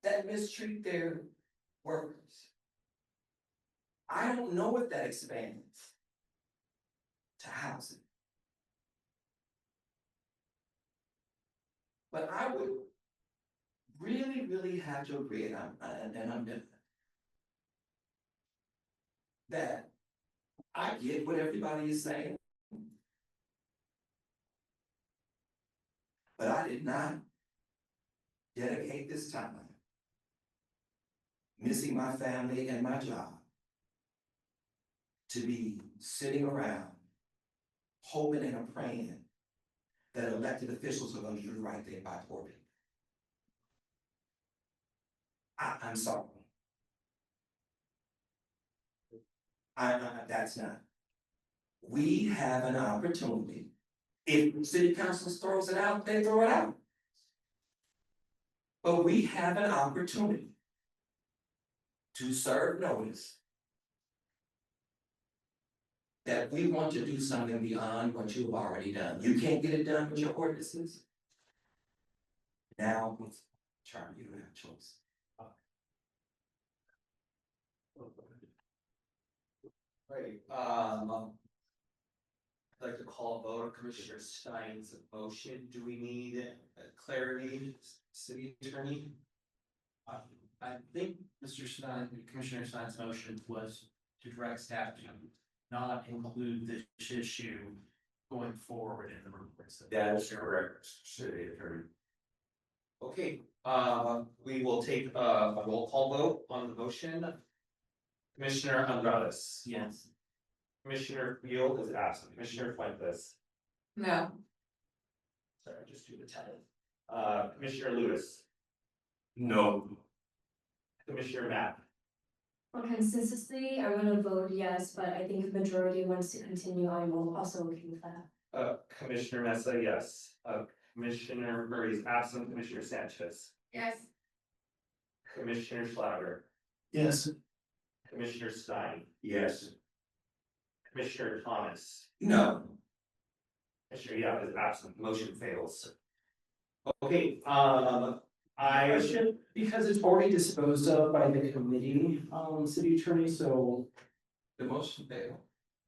that mistreat their workers. I don't know if that expands to housing. But I would really have to agree, and I'm different. That I get what everybody is saying. But I did not dedicate this time, missing my family and my job, to be sitting around hoping and praying that elected officials are gonna do the right thing by poor people. I'm sorry. That's not. We have an opportunity. If city council throws it out, they throw it out. But we have an opportunity to serve notice that we want to do something beyond what you've already done. You can't get it done with your ordinances. Now, Charlie, you don't have a choice. Right, I'd like to call a vote on Commissioner Stein's motion. Do we need clarity, city attorney? I think Mr. Stein, Commissioner Stein's motion was to direct staff to not include this issue going forward in the reports. That is correct, city attorney. Okay, we will take a roll call vote on the motion. Commissioner Andrades. Yes. Commissioner Field is absent. Commissioner Fuentes. No. Sorry, I just do the 10. Commissioner Lewis. No. Commissioner Matt. For consistency, I'm gonna vote yes, but I think the majority wants to continue. I'm also okay with that. Commissioner Mesa, yes. Commissioner Murray is absent. Commissioner Sanchez. Yes. Commissioner Schlatter. Yes. Commissioner Stein. Yes. Commissioner Thomas. No. Commissioner Yap is absent. Motion fails. Okay, Question, because it's already disposed of by the committee, city attorney, so The motion failed.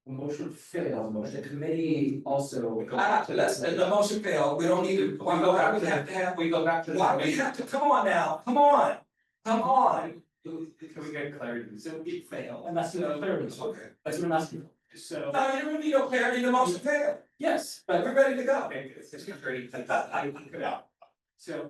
the motion failed, but the committee also. The motion failed, we don't need to, we go back, we have to have, we go back to. Why, we have to, come on now, come on. can we get clarity? So it failed, and that's the clarity, Okay. that's what I'm asking. So, No, you don't need no clarity, the motion failed, yes, but but, we're ready to go. Okay, it's great. So,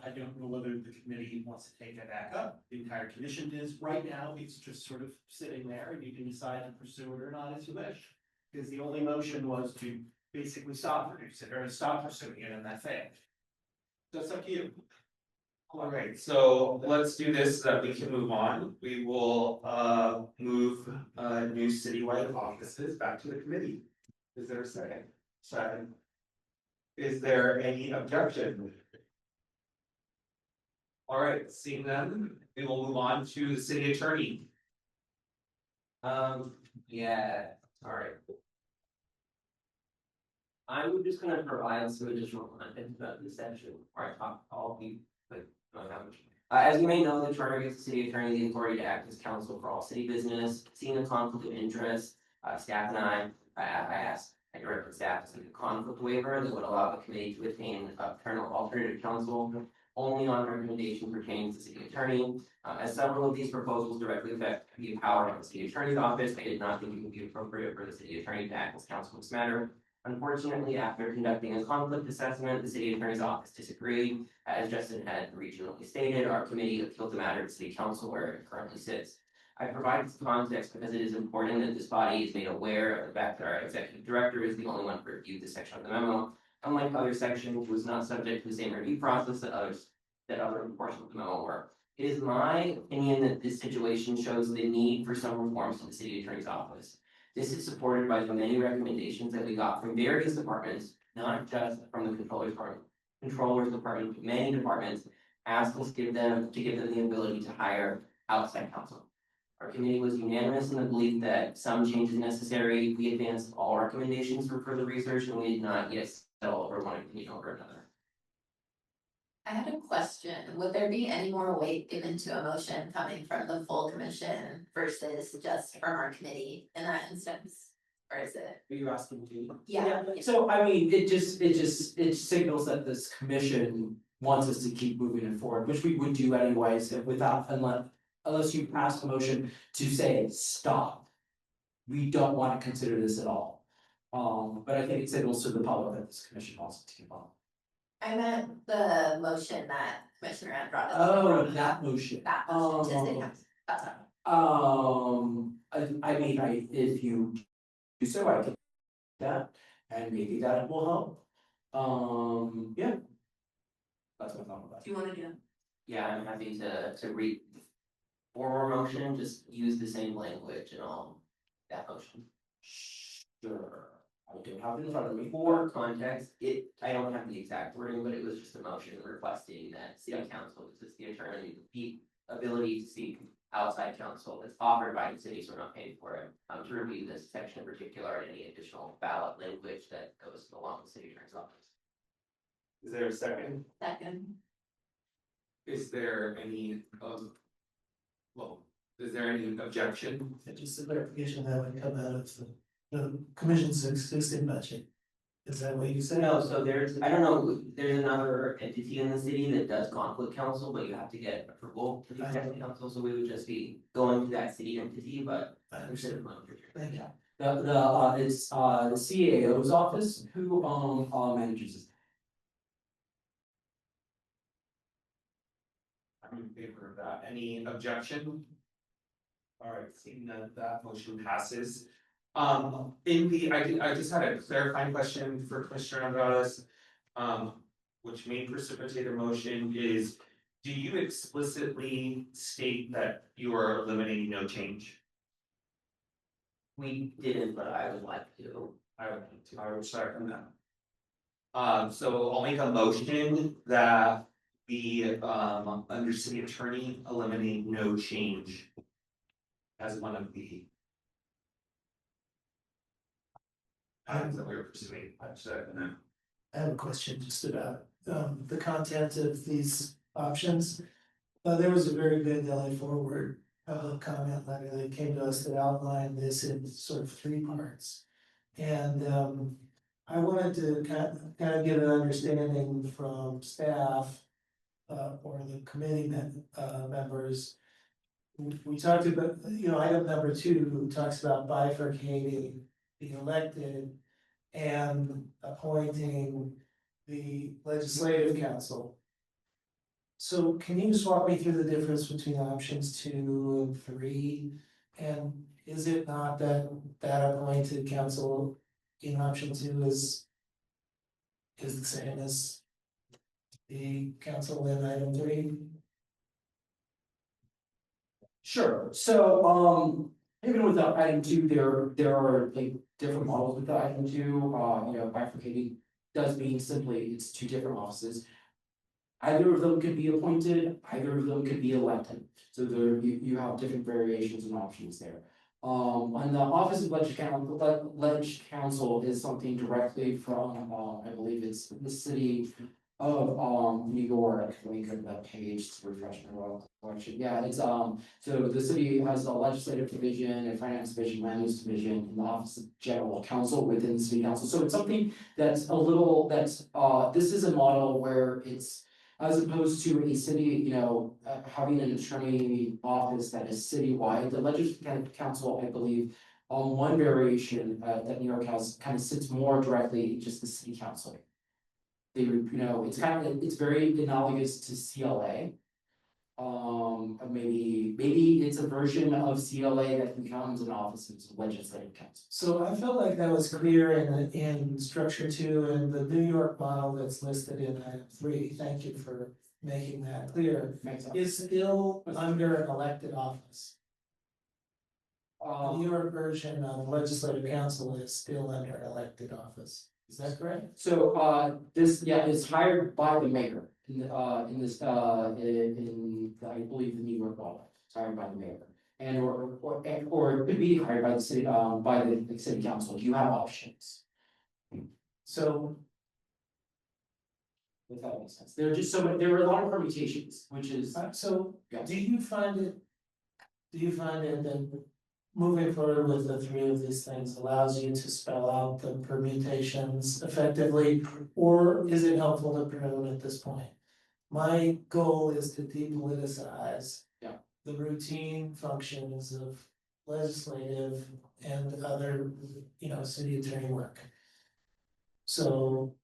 I don't know whether the committee wants to take that back up. The entire commission is, right now, it's just sort of sitting there and you can decide to pursue it or not as you wish. Because the only motion was to basically stop producing it or stop pursuing it and that failed. So it's up to you. All right, so let's do this so that we can move on. We will move new citywide offices back to the committee. Is there a second? Second. Is there any objection? All right, seeing none, we will move on to the city attorney. Yeah, All right. I'm just gonna provide some additional content about this section, or I talk to all of you, but not that much. As you may know, the charter gives the city attorney the authority to act as counsel for all city business. Seeing a conflict of interest, staff and I directed staff to seek a conflict waiver that would allow the committee to attain alternative counsel only on recommendation pertaining to the city attorney. As several of these proposals directly affect the power of the city attorney's office, I did not think it would be appropriate for the city attorney to act as counsel in this matter. Unfortunately, after conducting a conflict assessment, the city attorney's office disagreed. As Justin had regionally stated, our committee appealed the matter to city council where it currently sits. I provide this context because it is important that this body is made aware of the fact that our executive director is the only one to review this section of the memo. Unlike other sections, it was not subject to the same review process that other portions of the memo were. It is my opinion that this situation shows the need for some reforms to the city attorney's office. This is supported by the many recommendations that we got from various departments, not just from the controller's department, but many departments asked us to give them the ability to hire outside counsel. Our committee was unanimous in the belief that some changes necessary. We advanced all recommendations for further research, and we did not yet settle over one opinion over another. I had a question. Would there be any more weight given to a motion coming from the full commission versus just from our committee in that instance? Or is it? Are you asking me? Yeah. So I mean, it signals that this commission wants us to keep moving it forward, which we would do anyways, if without, unless you pass a motion to say, stop. We don't want to consider this at all. But I think it signals to the public that this commission wants to keep on. I meant the motion that Commissioner Ed brought up. Oh, that motion. That motion to city council. I mean, if you do so, I can. That, and maybe that will help. Yeah. That's what I thought about. Do you wanna do? Yeah, I'm happy to read the former motion, just use the same language and all that motion. Sure. I don't have it in front of me. For context, I don't have the exact wording, but it was just a motion requesting that city council assist the attorney, the ability to seek outside counsel that's offered by the city, so we're not paying for it. To review this section in particular and any additional ballot language that goes along the city attorney's office. Is there a second? Second. Is there any, is there any objection? Just a clarification that would come out of the commission's existing budget. Is that what you said? No, so I don't know, there's another entity in the city that does conflict counsel, but you have to get approval to do conflict counsel, so we would just be going to that city entity, but. Thank you. It's the CAO's office who manages this. I'm in favor of that. Any objection? All right, seeing that motion passes. I just had a clarifying question for Commissioner Andrade. Which may precipitate a motion is, do you explicitly state that you are eliminating no change? We didn't, but I would like to. I would second that. So I'll make a motion that the under city attorney eliminate no change. As one of the items that we were pursuing. I second that. I have a question just about the content of these options. There was a very good LA Forward public comment letter that came to us that outlined this in sort of three parts. And I wanted to kind of get an understanding from staff or the committee members. We talked about, item number 2 talks about bifurcating the elected and appointing the legislative council. So can you just walk me through the difference between options 2 and 3? And is it not that appointed council in option 2 is the same as the council in item 3? Sure, so even with item 2, there are like different models with item 2, bifurcating does mean simply it's 2 different offices. Either of them could be appointed, either of them could be elected, so you have different variations and options there. On the Office of Ledge Council is something directly from, I believe it's the city of New York. Let me go to that page to refresh my recollection. Yeah, it's so the city has a legislative division, a finance division, land use division, and the Office of General Counsel within the city council. So it's something that's this is a model where it's, as opposed to a city, having an attorney office that is citywide, the legislative council, I believe, on one variation that New York has kind of sits more directly in just the city council. It's very analogous to CLA. Maybe it's a version of CLA that becomes an office of legislative council. So I felt like that was clear in structure 2 and the New York model that's listed in item 3. Thank you for making that clear. Is still under an elected office. The New York version of legislative council is still under an elected office. Is that correct? So this is hired by the mayor in I believe the New York law. It's hired by the mayor. And or it could be hired by the city by the city council. You have options. So if that makes sense. There are just so many, there were a lot of permutations, which is. So, Yeah. do you find it that moving forward with the three of these things allows you to spell out the permutations effectively? Or is it helpful to prune at this point? My goal is to depoliticize. Yeah. The routine functions of legislative and other, city attorney work. So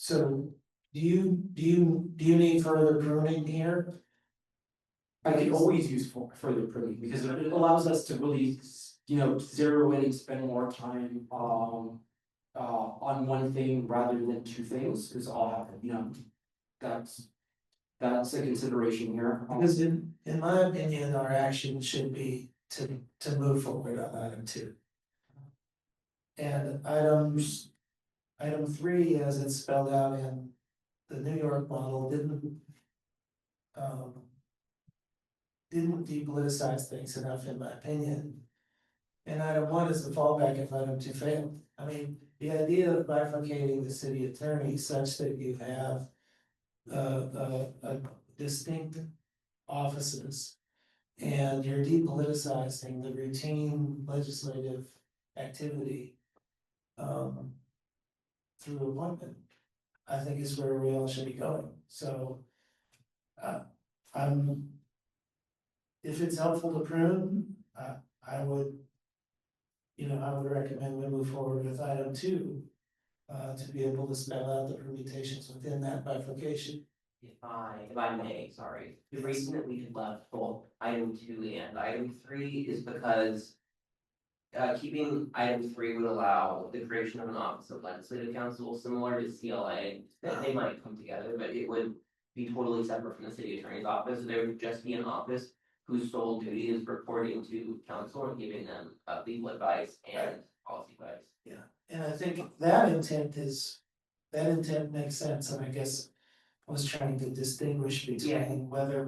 do you need further pruning here? I could always use further pruning because it allows us to really, zero in and spend more time, on one thing rather than two things, because I'll have, that's a consideration here. Because in my opinion, our action should be to move forward on item 2. And item 3, as it's spelled out in the New York model, didn't depoliticize things enough, in my opinion. And item 1 is the fallback if item 2 failed. I mean, the idea of bifurcating the city attorney such that you have a distinct offices and you're depoliticizing the routine legislative activity through appointment, I think is where we all should be going. So if it's helpful to prune, I would recommend we move forward with item 2 to be able to spell out the permutations within that bifurcation. If I may, sorry, the reason that we had left both item 2 and item 3 is because keeping item 3 would allow the creation of an office of legislative counsel similar to CLA, that they might come together, but it would be totally separate from the city attorney's office. There would just be an office whose sole duty is reporting to council and giving them legal advice and policy advice. Yeah, and I think that intent makes sense, and I guess I was trying to distinguish between whether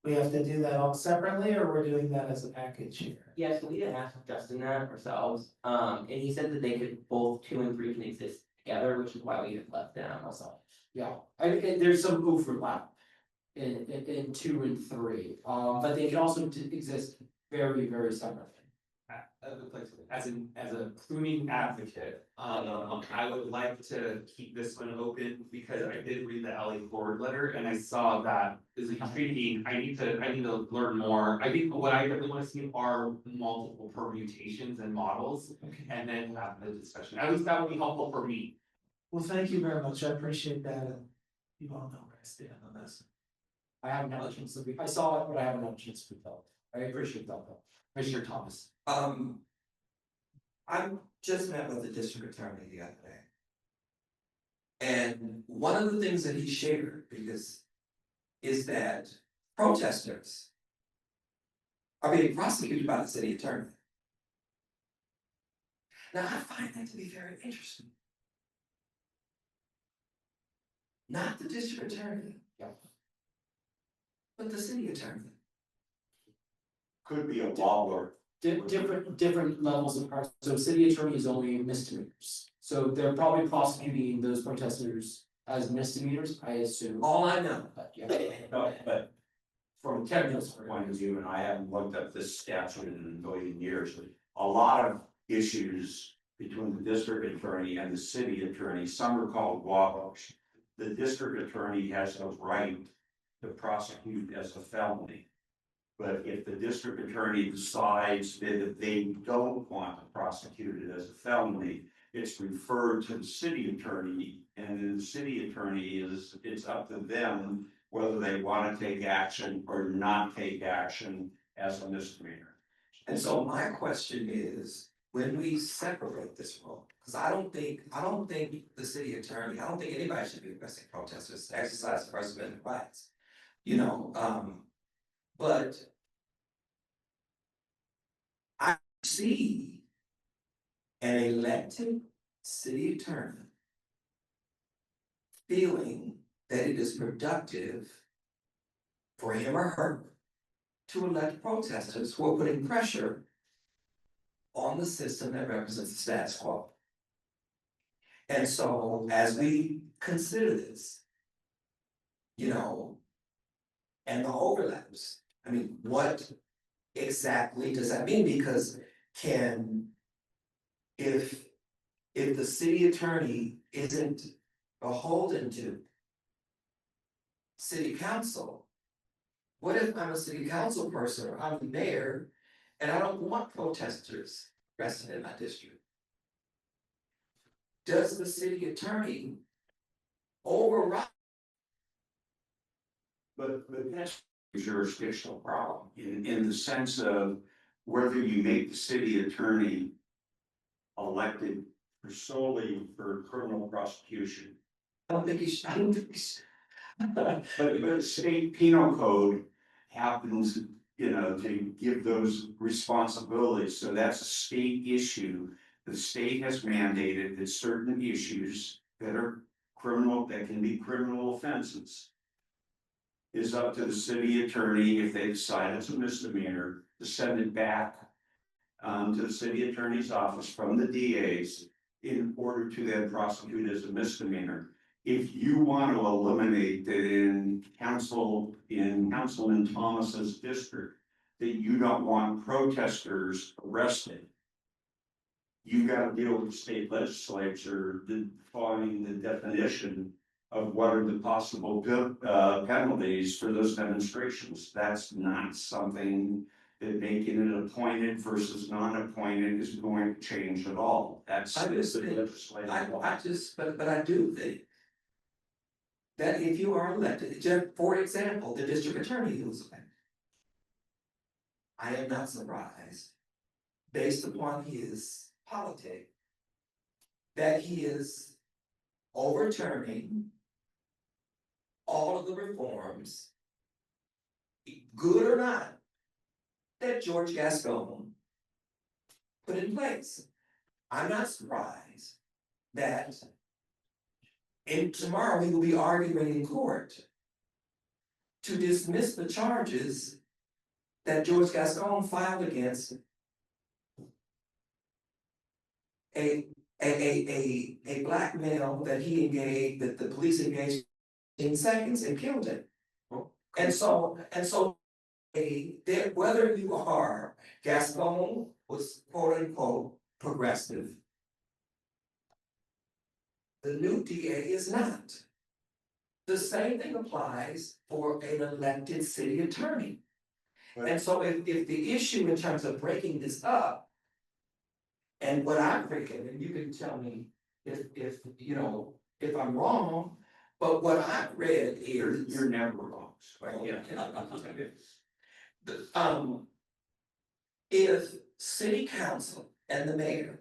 we have to do that all separately or we're doing that as a package here. Yeah, so we didn't ask Justin that ourselves, and he said that they could, both 2 and 3 can exist together, which is why we have left them also. Yeah, there's some overlap in 2 and 3, but they can also exist very, very separately. As a pruning advocate, I would like to keep this one open because I did read the LA Forward letter and I saw that is intriguing. I need to learn more. I think what I really want to see are multiple permutations and models, and then have the discussion. At least that would be helpful for me. Well, thank you very much, I appreciate that, and you all know where I stand on this. I haven't had a chance to I saw it, but I haven't had a chance to tell. I appreciate that though. Commissioner Thomas. I just met with the district attorney the other day. And one of the things that he shared, is that protesters are being prosecuted by the city attorney. Now, I find that to be very interesting. Not the district attorney. But the city attorney. Could be a wobbler. Different levels of power. So city attorney is only misdemeanors. So they're probably prosecuting those protesters as misdemeanors, I assume. All I know. But yeah. No, but from a technical point of view, and I haven't looked up this statute in a million years, but a lot of issues between the district attorney and the city attorney, some are called wobblers. The district attorney has the right to prosecute as a felony. But if the district attorney decides that they don't want to prosecute it as a felony, it's referred to the city attorney, and then the city attorney it's up to them whether they want to take action or not take action as a misdemeanor. And so my question is, when we separate this role, because I don't think the city attorney, I don't think anybody should be arresting protesters to exercise First Amendment rights. But I see an elected city attorney feeling that it is productive for him or her to elect protesters who are putting pressure on the system that represents the status quo. And so as we consider this, you know, and the overlaps, I mean, what exactly does that mean? Because if the city attorney isn't beholden to city council, what if I'm a city council person or I'm the mayor and I don't want protesters arrested in my district? Does the city attorney override? But that's a jurisdictional problem in the sense of whether you make the city attorney elected for solely for criminal prosecution. I don't think he should, I don't think he should. But the state penal code happens, you know, to give those responsibilities, so that's a state issue. The state has mandated that certain issues that are criminal, that can be criminal offenses, is up to the city attorney, if they decide it's a misdemeanor, to send it back to the city attorney's office from the DA's in order to then prosecute as a misdemeanor. If you want to eliminate that in Councilman Thomas's district, that you don't want protesters arrested, you've got to deal with the state legislature defining the definition of what are the possible penalties for those demonstrations. That's not something that making it appointed versus non-appointed is going to change at all. That's I just the think, legislative. but I do think that if you are elected, just for example, the district attorney who's elected, I am not surprised, based upon his politics, that he is overturning all of the reforms, good or not, that George Gascon put in place. I'm not surprised that tomorrow we will be arguing in court to dismiss the charges that George Gascon filed against a black male that the police engaged in seconds and killed him. And so whether you are, Gascon was quote unquote progressive. The new DA is not. The same thing applies for an elected city attorney. And so if the issue in terms of breaking this up, and what I'm thinking, and you can tell me if you know, if I'm wrong, but what I've read is. You're never wrong. Yeah. If city council and the mayor,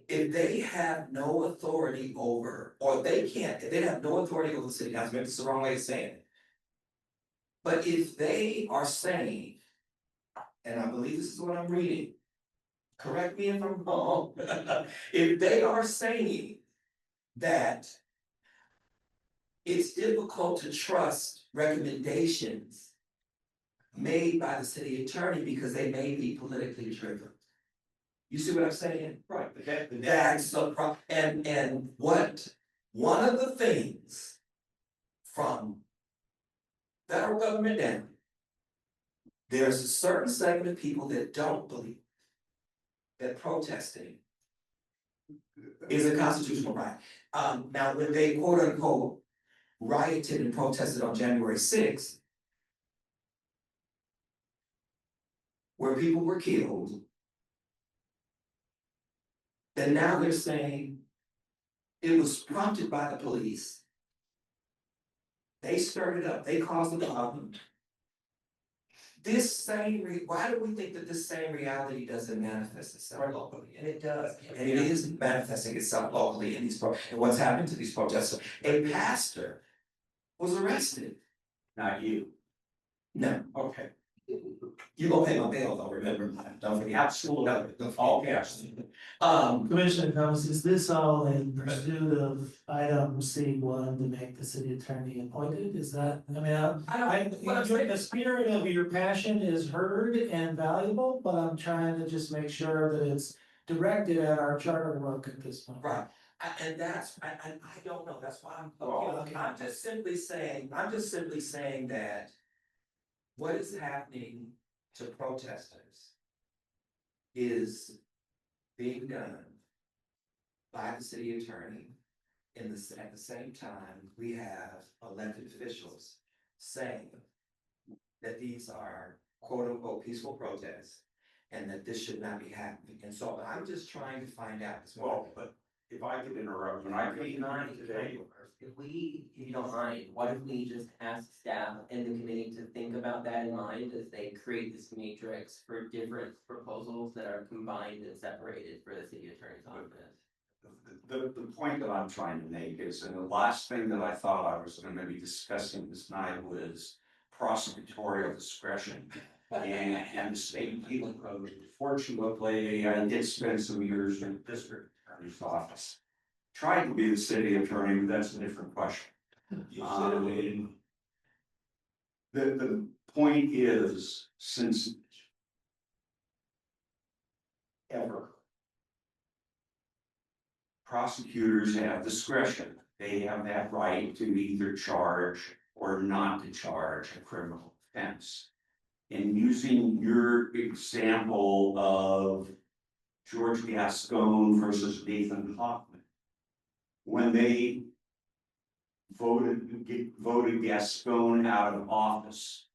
if they have no authority over, or if they have no authority over the city council, maybe it's the wrong way of saying it. But if they are saying, and I believe this is what I'm reading, correct me if I'm wrong, if they are saying that it's difficult to trust recommendations made by the city attorney because they may be politically driven. You see what I'm saying? Right. That's the problem. And what one of the things from federal government down, there's a certain segment of people that don't believe that protesting is a constitutional right. Now, when they quote unquote rioted and protested on January 6th, where people were killed, then now they're saying it was prompted by the police. They stirred it up, they caused the problem. Why do we think that this same reality doesn't manifest itself locally? And it does. And it is manifesting itself locally in these and what's happened to these protests. A pastor was arrested. Not you. No. Okay. You gonna pay my bill though, remember, don't forget. Absolutely. Oh, yes. Commissioner Thomas, is this all in pursuit of item C1 to make the city attorney appointed? Is that, I mean, the spirit of your passion is heard and valuable, but I'm trying to just make sure that it's directed at our charter work at this point. Right, and that's, I don't know, that's why I'm, Okay. I'm just simply saying that what is happening to protesters is being done by the city attorney. At the same time, we have elected officials saying that these are quote unquote peaceful protests and that this should not be happening. And so I'm just trying to find out. Well, but if I could interrupt, when I came today. If you don't mind, what if we just ask staff and the committee to think about that in mind as they create this matrix for different proposals that are combined and separated for the city attorney's office? The point that I'm trying to make is, and the last thing that I thought I was gonna be discussing this night was prosecutorial discretion and the state penal code. Fortunately, I did spend some years in the district attorney's office. Tried to be the city attorney, but that's a different question. The point is, since ever, prosecutors have discretion. They have that right to either charge or not to charge a criminal offense. In using your example of George Gascon versus Nathan Hoffman, when they voted Gascon out of office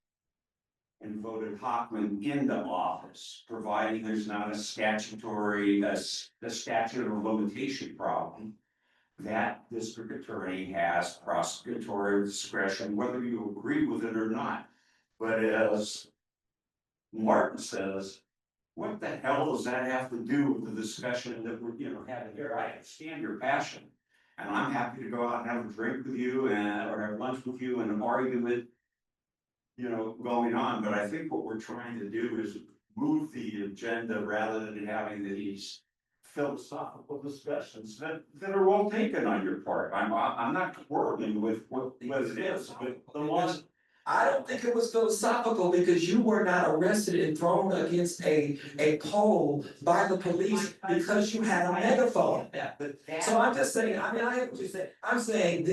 and voted Hoffman into office, providing there's not a statutory, a statute of limitation problem, that district attorney has prosecutorial discretion, whether you agree with it or not. But as Martin says, what the hell does that have to do with the discussion that we're, having here? I understand your passion, and I'm happy to go out and have a drink with you or have lunch with you and an argument, going on. But I think what we're trying to do is move the agenda rather than having these philosophical discussions that are well taken on your part. I'm not quarreling with what it is, but the laws. I don't think it was philosophical because you were not arrested and thrown against a pole by the police because you had a megaphone. So I'm just saying, I hear what you're saying. I'm saying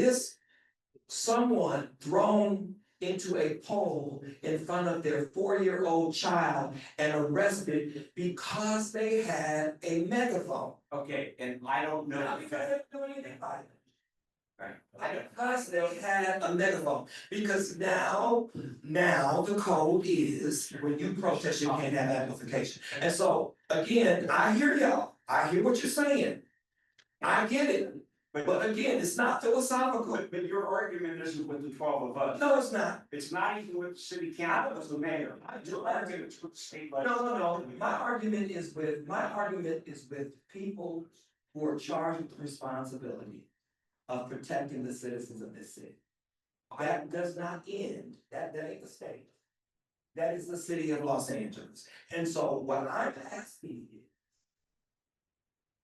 someone thrown into a pole in front of their 4-year-old child and arrested because they had a megaphone. Okay, and I don't know. Not because they didn't do anything about it. Because they had a megaphone, because now the code is when you protest, you can't have amplification. And so, again, I hear y'all, I hear what you're saying. I get it, but again, it's not philosophical. But your argument isn't with the 12 of us. No, it's not. It's not even with the city council, it's the mayor. Your argument's with the state legislature. No, my argument is with people who are charged with the responsibility of protecting the citizens of this city. That does not end, that ain't the state. That is the city of Los Angeles. And so what I'm asking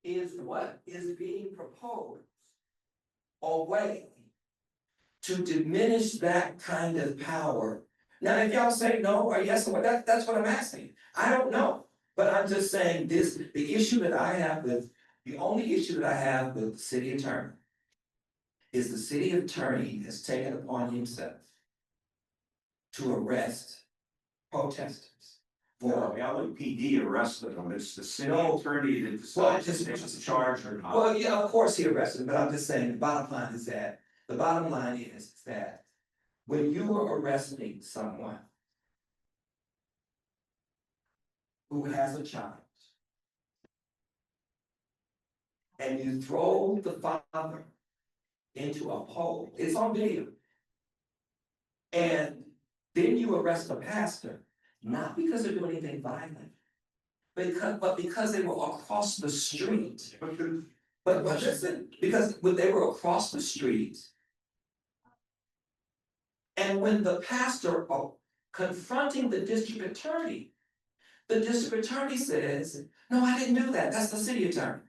is what is being proposed a way to diminish that kind of power. Now, if y'all say no or yes, or that's what I'm asking. I don't know, but I'm just saying the only issue that I have with the city attorney is the city attorney has taken upon himself to arrest protesters. Well, LAPD arrested them, it's the city attorney that decides if it's charged or not. Well, yeah, of course he arrested him, but I'm just saying, the bottom line is that when you are arresting someone who has a child and you throw the father into a pole, it's on video. And then you arrest a pastor, not because they're doing anything violent, but because they were across the street. But listen, because when they were across the street, and when the pastor confronting the district attorney says, "No, I didn't do that. That's the city attorney."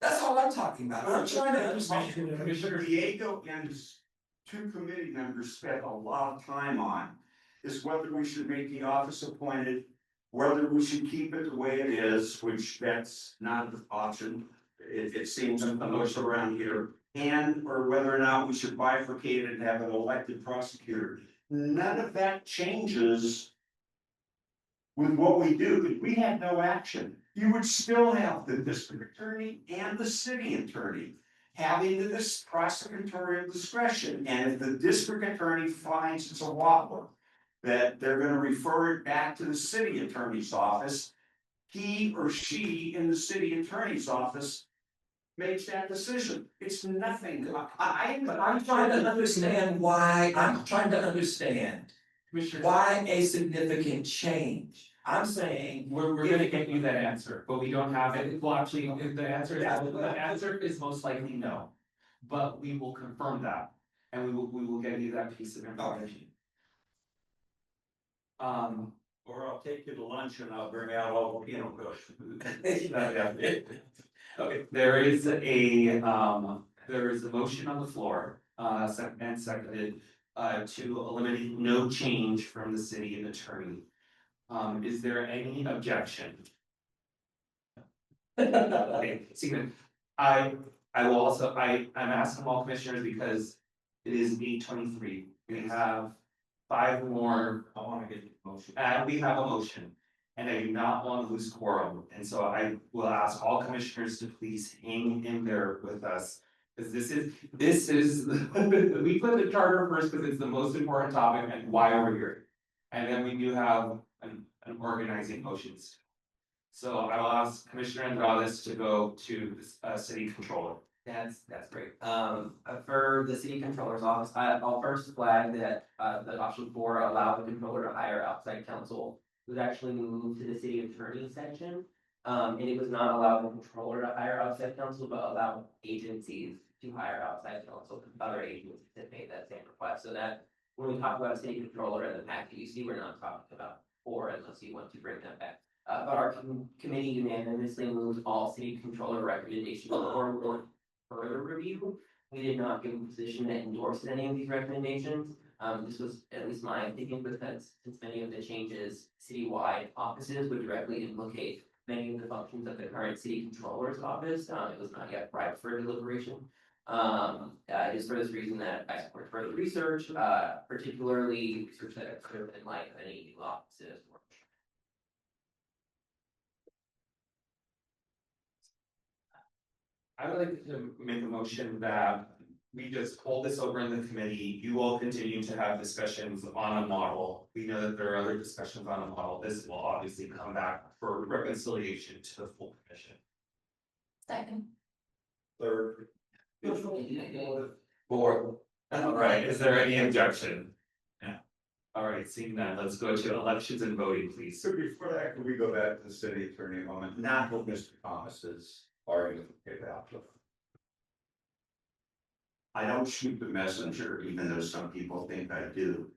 That's all I'm talking about. I'm trying to understand. Commissioner Diego and his 2 committee members spent a lot of time on is whether we should make the office appointed whether we should keep it the way it is, which that's not an option. It seems most around here, and or whether or not we should bifurcate it and have an elected prosecutor. None of that changes with what we do, because we have no action. You would still have the district attorney and the city attorney having this prosecutorial discretion. And if the district attorney finds it's a wobbler, that they're gonna refer it back to the city attorney's office, he or she in the city attorney's office makes that decision. It's nothing. But I'm trying to understand why, I'm trying to understand why a significant change. I'm saying. We're gonna get you that answer, but we don't have it. Well, actually, the answer is most likely no. But we will confirm that, and we will get you that piece of information. Or I'll take you to lunch and I'll bring out all the peanut Okay, there is a motion on the floor, seconded, to eliminate no change from the city attorney. Is there any objection? Okay, Stephen, I will also, I'm asking all commissioners because it is 8:23. We have 5 more. I wanna get the motion. And we have a motion, and I do not want to lose quorum, and so I will ask all commissioners to please hang in there with us. Because this is, we put the charter first because it's the most important topic and why we're here. And then we do have an organizing motions. So I will ask Commissioner Andrade to go to the city controller. That's great. For the city controller's office, I'll first flag that, the option 4 allow the controller to hire outside counsel was actually moved to the city attorney section. And it was not allowed the controller to hire outside counsel, but allowed agencies to hire outside counsel, other agencies that made that same request. So that when we talk about a city controller in the packet, you see, we're not talking about 4 unless you want to bring that back. But our committee unanimously moved all city controller recommendations for further review. We did not give a position that endorsed any of these recommendations. This was at least my opinion, because since many of the changes citywide offices would directly implicate many of the functions of the current city controller's office, it was not yet ripe for deliberation. It is for this reason that I support further research, particularly research that could have been like any new offices. I would like to make a motion that we just hold this over in the committee. You all continue to have discussions on a model. We know that there are other discussions on a model. This will obviously come back for reconciliation to the full commission. Second. Third. 4th. All right, is there any objection? Yeah. All right, seeing that, let's go to elections and voting, please. So before that, can we go back to the city attorney a moment, not what Mr. Thomas is arguing about? I don't shoot the messenger, even though some people think I do.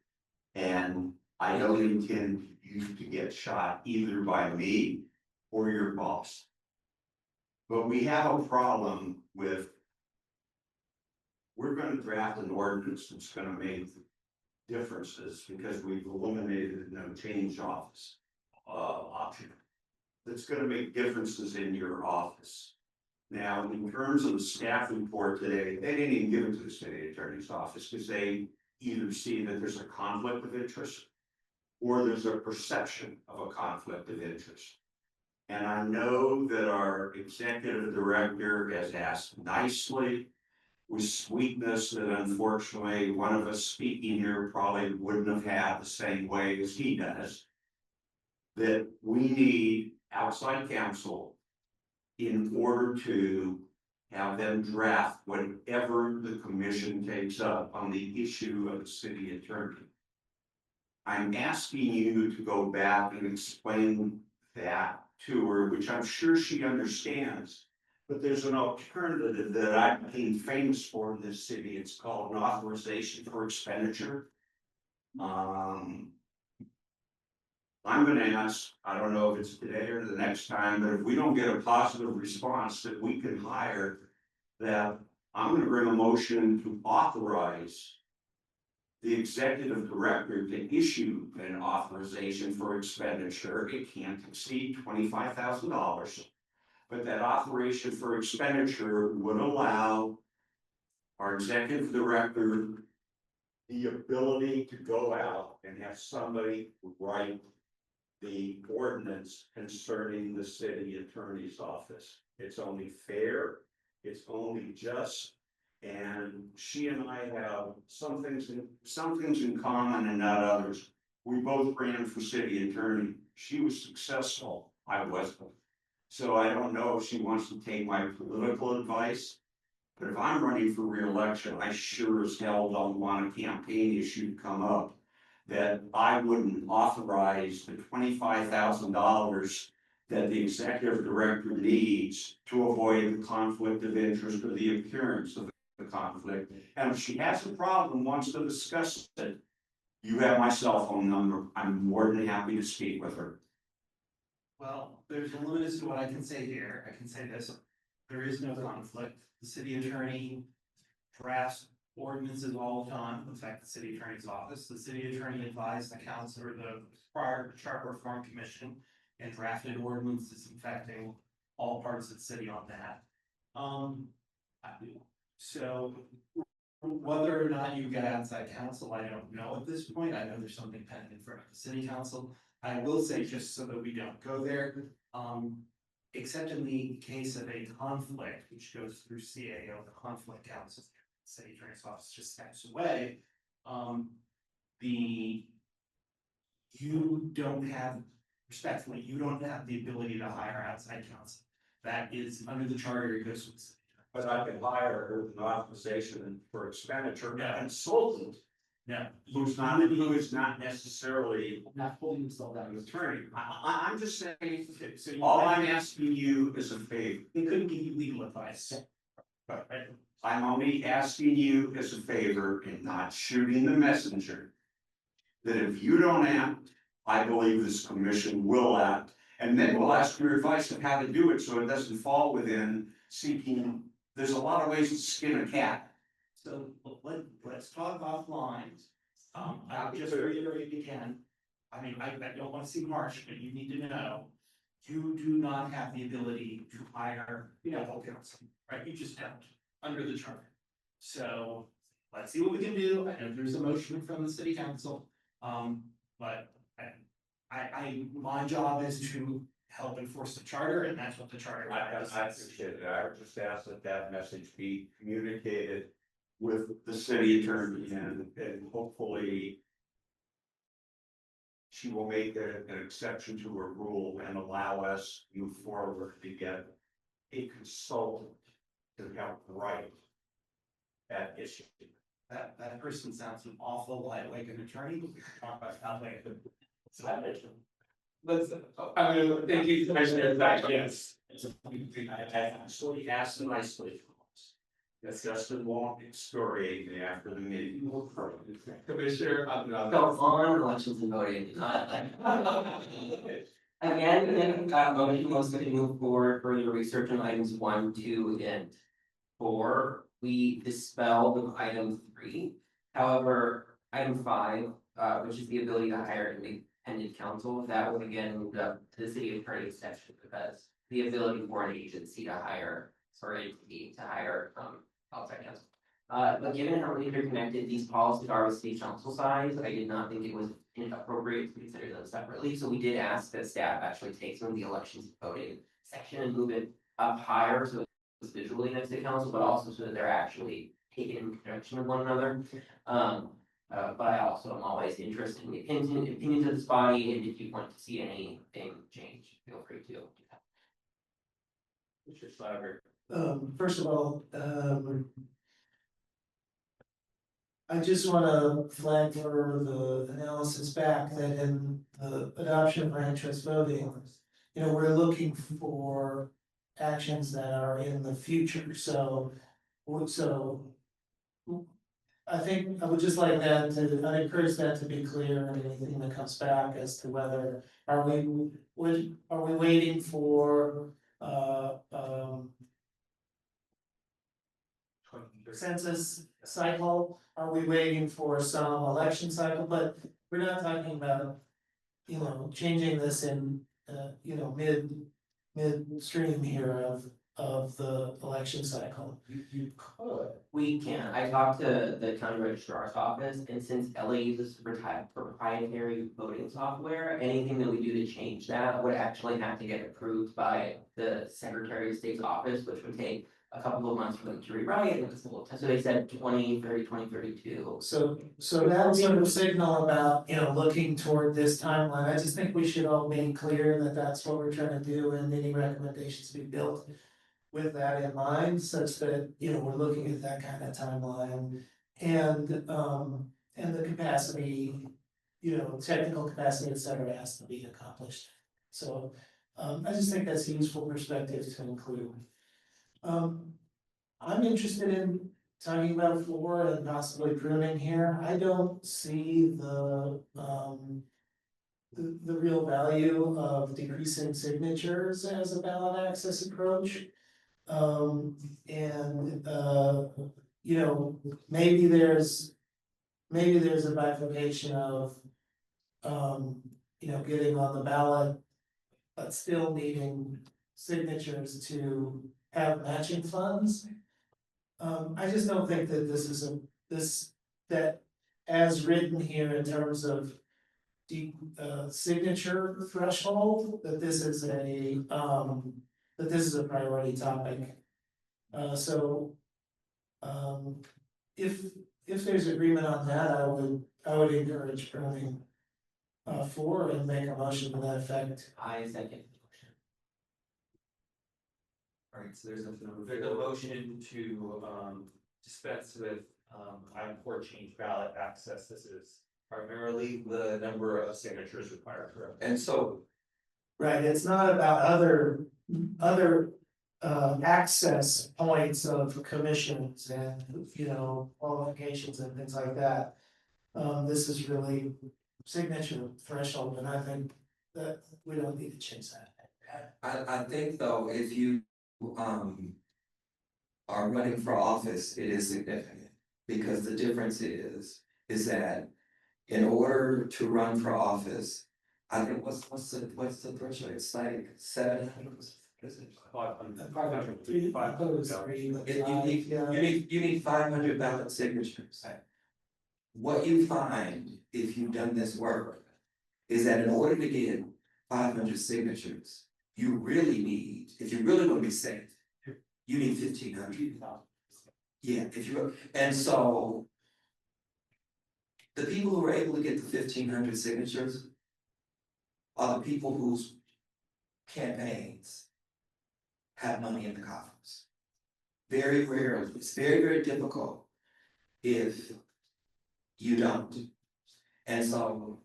And I don't intend you to get shot either by me or your boss. But we have a problem with, we're gonna draft an ordinance that's gonna make differences because we've eliminated the no change office option. That's gonna make differences in your office. Now, in terms of the staff report today, they didn't even give it to the city attorney's office because they either see that there's a conflict of interest or there's a perception of a conflict of interest. And I know that our executive director has asked nicely with sweetness that unfortunately one of us speaking here probably wouldn't have had the same way as he does. That we need outside counsel in order to have them draft whatever the commission takes up on the issue of the city attorney. I'm asking you to go back and explain that to her, which I'm sure she understands. But there's an alternative that I became famous for in this city. It's called an authorization for expenditure. I'm gonna ask, I don't know if it's today or the next time, but if we don't get a positive response that we can hire, that I'm gonna bring a motion to authorize the executive director to issue an authorization for expenditure. It can't exceed $25,000. But that authorization for expenditure would allow our executive director the ability to go out and have somebody write the ordinance concerning the city attorney's office. It's only fair, it's only just, and she and I have some things in common and not others. We both ran for city attorney. She was successful, I wasn't. So I don't know if she wants to take my political advice, but if I'm running for re-election, I sure as hell don't want a campaign issue to come up that I wouldn't authorize the $25,000 that the executive director needs to avoid the conflict of interest or the appearance of the conflict. And if she has a problem, wants to discuss it, you have my cell phone number. I'm more than happy to speak with her. Well, there's a limit to what I can say here. I can say this, there is no conflict. The city attorney drafts ordinances all the time, in fact, the city attorney's office. The city attorney advised the council or the prior charter reform commission and drafted ordinances affecting all parts of the city on that. So whether or not you get outside counsel, I don't know at this point. I know there's something pending in front of the city council. I will say, just so that we don't go there, except in the case of a conflict, which goes through CAO, the conflict counsel, the city attorney's office just steps away. You don't have, respectfully, you don't have the ability to hire outside counsel. That is under the charter, it goes with the city. But I can hire an authorization for expenditure, a consultant. No. Who is not necessarily. Not holding himself out An as attorney. I'm just saying, So all I'm asking you is a favor. He couldn't give you legal advice. I'm only asking you as a favor and not shooting the messenger. That if you don't act, I believe this commission will act. And then we'll ask your advice on how to do it so it doesn't fall within seeking. There's a lot of ways to skin a cat. So let's talk offline. I'll just reiterate again. I mean, I don't want to seem harsh, but you need to know, you do not have the ability to hire legal counsel, right? You just don't, under the charter. So let's see what we can do. I know there's a motion from the city council. But my job is to help enforce the charter, and that's what the charter. I appreciate it. I would just ask that message be communicated with the city attorney and hopefully she will make an exception to her rule and allow us to move forward to get a consultant to help write that issue. That person sounds an awful lot like an attorney. We can talk about how they. Let's, I mean, thank you, Commissioner, yes. I actually asked nicely. That's just a long story after the meeting. Commissioner, So on elections and voting, again, then motion was to move forward further research on items 1, 2, and 4. We dispelled item 3. However, item 5, which is the ability to hire independent counsel, that would again move up to the city attorney's section because the ability for an agency to hire or entity to hire outside counsel. But given how interconnected these policies are with city council size, I did not think it was inappropriate to consider them separately. So we did ask that staff actually take some of the elections and voting section and move it up higher so it's visually next to council, but also so that they're actually taken in conjunction with one another. But I also am always interested in the opinions of this body, and if you want to see anything change, feel free to do that. Mr. Slaver. First of all, I just wanna flag for the analysis back that in the adoption of ranked choice voting, we're looking for actions that are in the future, so I think I would just like that I encourage that to be clear in anything that comes back as to whether are we waiting for census cycle? Are we waiting for some election cycle? But we're not talking about, you know, changing this in, you know, midstream here of the election cycle. You could. We can. I talked to the county registrar's office, and since LA uses proprietary voting software, anything that we do to change that would actually have to get approved by the Secretary of State's office, which would take a couple of months for them to rewrite, and it's a little, so they said 2032. So that sort of signal about, you know, looking toward this timeline, I just think we should all be clear that that's what we're trying to do, and any recommendations be built with that in mind, such that, you know, we're looking at that kind of timeline. And the capacity, you know, technical capacity, et cetera, has to be accomplished. So, I just think that's a useful perspective to include. I'm interested in talking about floor and possibly pruning here. I don't see the real value of decreasing signatures as a ballot access approach. You know, maybe there's a bifurcation of, you know, getting on the ballot, but still needing signatures to have matching funds. I just don't think that this is that as written here in terms of signature threshold, that this is a priority topic. If there's agreement on that, I would encourage pruning for and make a motion to that effect. I second. Alright, so there's a motion to dispense with item 4, change ballot access. This is primarily the number of signatures required, correct? And so, Right, it's not about other access points of commissions and, you know, qualifications and things like that. This is really signature threshold, and I think that we don't need to change that. I think though, if you are running for office, it is significant. Because the difference is that in order to run for office, I think what's the threshold? It's like 700. What is it? 500. You need 500 ballot signatures. What you find if you've done this work is that in order to get 500 signatures, you really need, if you're really gonna be safe, you need 1,500. Yeah, and so the people who are able to get the 1,500 signatures are the people whose campaigns have money in the coffers. Very rarely, it's very, very difficult if you don't. And so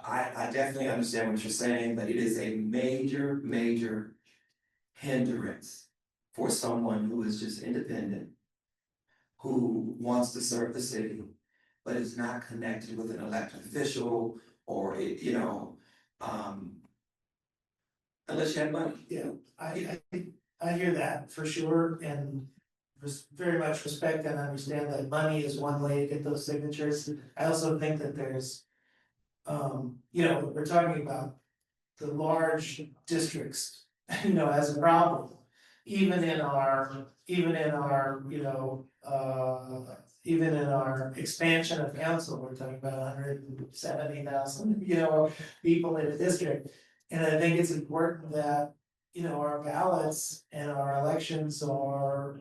I definitely understand what you're saying, but it is a major, major hindrance for someone who is just independent, who wants to serve the city, but is not connected with an elected official or, you know, unless you have money. Yeah, I hear that for sure, and very much respect and understand that money is one way to get those signatures. I also think that there's, you know, we're talking about the large districts, you know, as a problem. Even in our, you know, even in our expansion of council, we're talking about 170,000, you know, people in a district. And I think it's important that, you know, our ballots and our elections are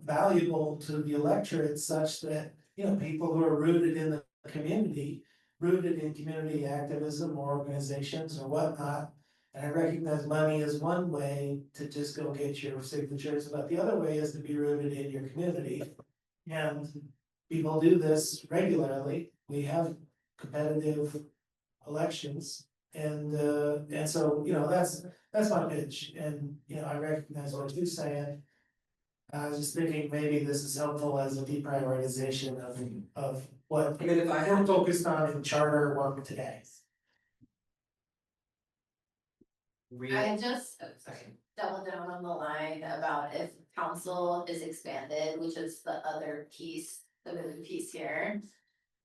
valuable to the electorate such that, you know, people who are rooted in the community, rooted in community activism or organizations or whatnot. And I recognize money is one way to just go get your signatures, but the other way is to be rooted in your community. And people do this regularly. We have competitive elections. And so, you know, that's my pitch. And, you know, I recognize what you're saying. I was just thinking maybe this is helpful as a deprioritization of what we're focused on in charter work today. I just, double down on the line about if council is expanded, which is the other piece, the moving piece here.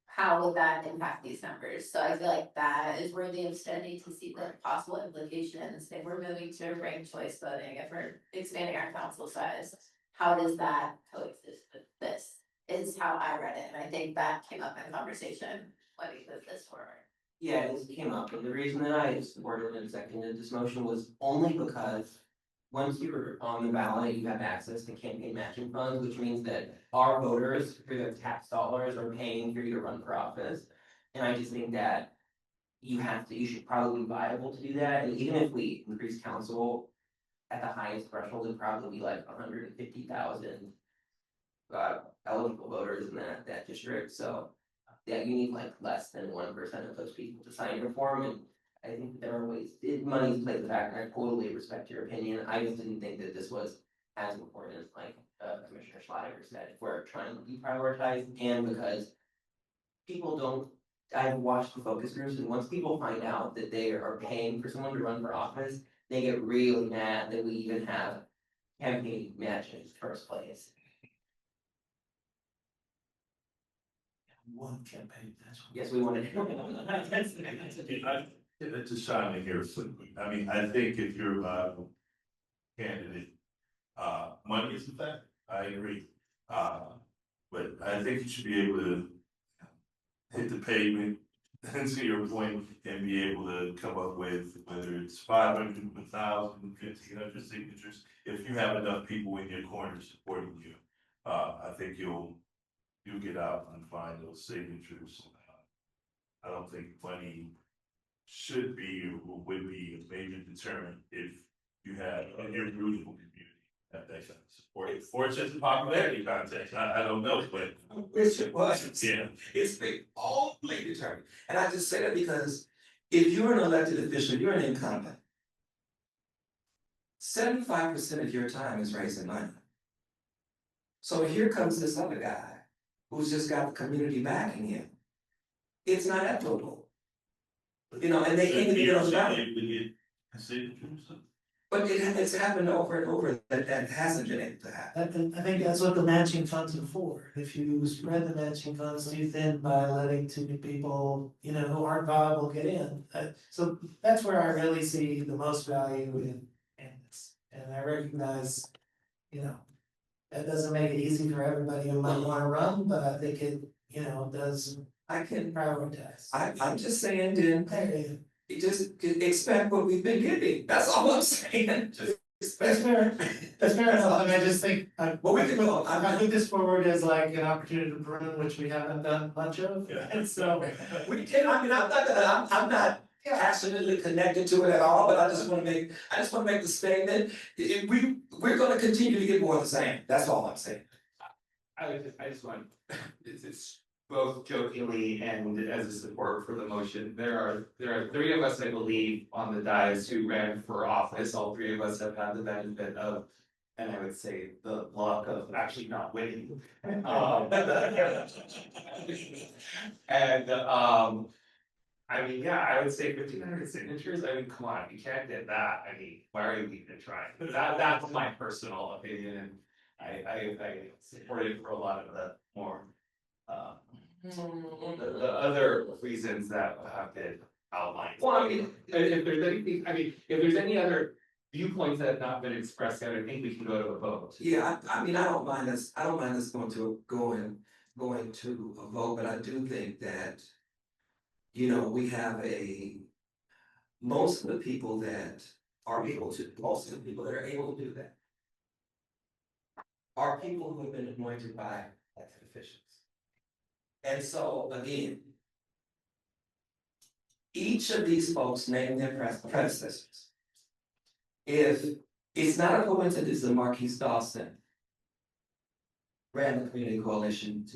How would that impact these numbers? So I feel like that is worthy of study to see the possible implications if we're moving to ranked choice voting, if we're expanding our council size. How does that coexist with this? Is how I read it, and I think that came up in conversation when we moved this forward. Yeah, this came up, and the reason that I supported and seconded this motion was only because once you're on the ballot, you have access to campaign matching funds, which means that our voters, through their tax dollars, are paying for you to run for office. And I just think that you should probably be viable to do that, and even if we increase council at the highest threshold, it'd probably be like 150,000 eligible voters in that district, so yeah, you need like less than 1% of those people to sign your form, and I think there are ways, money's played the factor, I totally respect your opinion, I just didn't think that this was as important, like Commissioner Schleifer said, if we're trying to deprioritize, and because people don't, I've watched the focus groups, and once people find out that they are paying for someone to run for office, they get really mad that we even have campaign matching in the first place. One campaign, that's. Yes, we wanted. Just trying to hear something. I mean, I think if you're a candidate, money is a fact, I agree. But I think you should be able to hit the pavement, and to your point, and be able to come up with whether it's 500, 1,000, 1,500 signatures. If you have enough people in your corner supporting you, I think you'll get out and find those signatures. I don't think money should be or would be a major deterrent if you have an irrefutable community that they support it, or it's just a popularity contest. I don't know, but Wish it was. yeah. It's the only determinant. And I just say that because if you're an elected official, you're an incumbent. 75% of your time is raising money. So here comes this other guy who's just got the community backing him. It's not equitable. You know, and they can't even get on the ballot. But it's happened over and over that hasn't been able to happen. I think that's what the matching funds are for. If you spread the matching funds too thin by letting too many people, you know, who aren't viable get in. So that's where I really see the most value in this. And I recognize, you know, that doesn't make it easy for everybody who might wanna run, but I think it, you know, does. I can prioritize. I'm just saying, then, you just expect what we've been getting. That's all I'm saying. Just That's fair. That's fair enough. And I just think, Well, we can go. I put this forward as like an opportunity to prune, which we haven't done much of. And so. We can, I mean, I'm not passionately connected to it at all, but I just wanna make the statement. We're gonna continue to get more of the same. That's all I'm saying. I just want, it's both jokingly and as a support for the motion, there are three of us, I believe, on the dais who ran for office. All three of us have had the benefit of, and I would say, the luck of actually not winning. And I mean, yeah, I would say 1,500 signatures. I mean, come on, if you can't get that, I mean, why are you even trying? That's my personal opinion, and I support it for a lot of the more the other reasons that have been outlined. Well, I mean, if there's anything, if there's any other viewpoints that have not been expressed yet, I think we can go to a vote. Yeah, I mean, I don't mind us going to a vote, but I do think that, you know, we have most of the people that are able to do that are people who have been anointed by elected officials. And so, again, each of these folks named their predecessors. If it's not a coincidence that Marquise Dawson ran the Community Coalition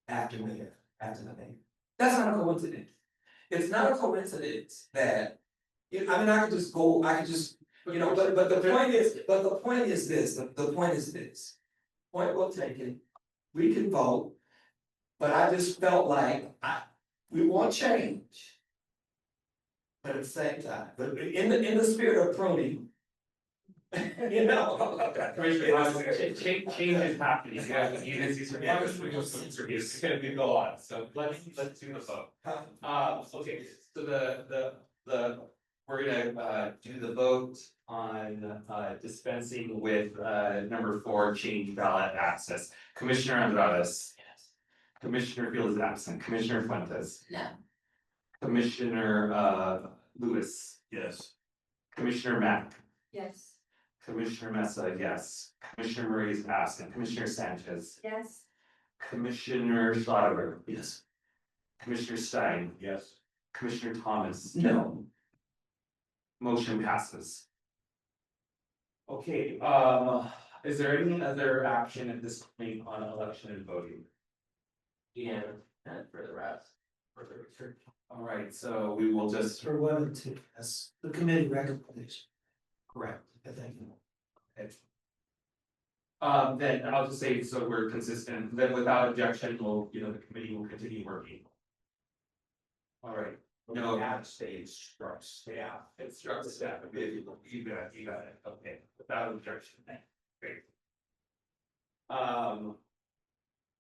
after the mayor. That's not a coincidence. It's not a coincidence that, I mean, I could just, you know, but the point is this, point well taken, we can vote, but I just felt like we want change. But at the same time, but in the spirit of pruning, You know? Change is happening, yeah, it's gonna be go on, so let's do the vote. Okay, so we're gonna do the vote on dispensing with number 4, change ballot access. Commissioner Andradas. Yes. Commissioner Field is absent, Commissioner Fuentes. No. Commissioner Lewis. Yes. Commissioner Mack. Yes. Commissioner Mesa, yes. Commissioner Murray is absent. Commissioner Sanchez. Yes. Commissioner Schlotterberg. Yes. Commissioner Stein. Yes. Commissioner Thomas. No. Motion passes. Okay, is there any other action at this point on election and voting? Yeah, and for the rest. All right, so we will just. For 1 and 2, that's the committee recommendation. Correct. I think. Okay. Then I'll just say, so we're consistent, then without objection, we'll, the committee will continue working. All right. No, have to say instruct staff. Instruct staff, you got it, okay, without objection, great.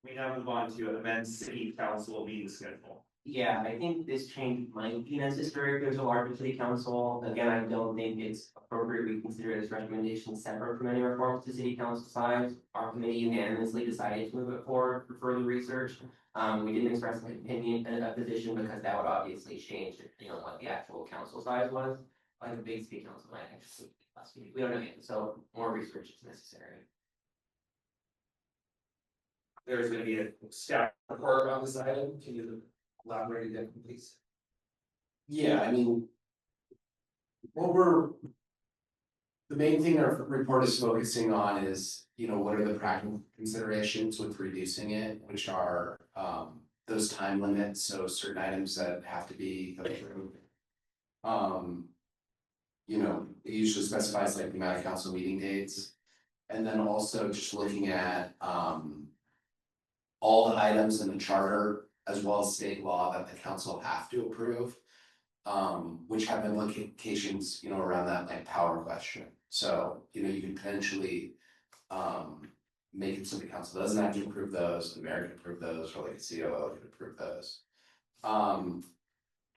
We now move on to amend city council meeting schedule. Yeah, I think this change might be necessary if there's a larger city council. Again, I don't think it's appropriate we consider this recommendation separate from any reforms to city council size. Our committee unanimously decided to move it forward for further research. We didn't express an opinion, a position, because that would obviously change, what the actual council size was. Like a big city council might actually be less. We don't know yet, so more research is necessary. There's gonna be a staff report on this item, can you elaborate again, please? Yeah, I mean. The main thing our report is focusing on is, what are the practical considerations with reducing it, which are, those time limits, so certain items that have to be approved. It usually specifies like the amount of council meeting dates. And then also just looking at, all the items in the charter as well as state law that the council have to approve. Which have implications, around that like power question. So, you could potentially make it so the council doesn't have to approve those, the mayor can approve those, or like a COO can approve those.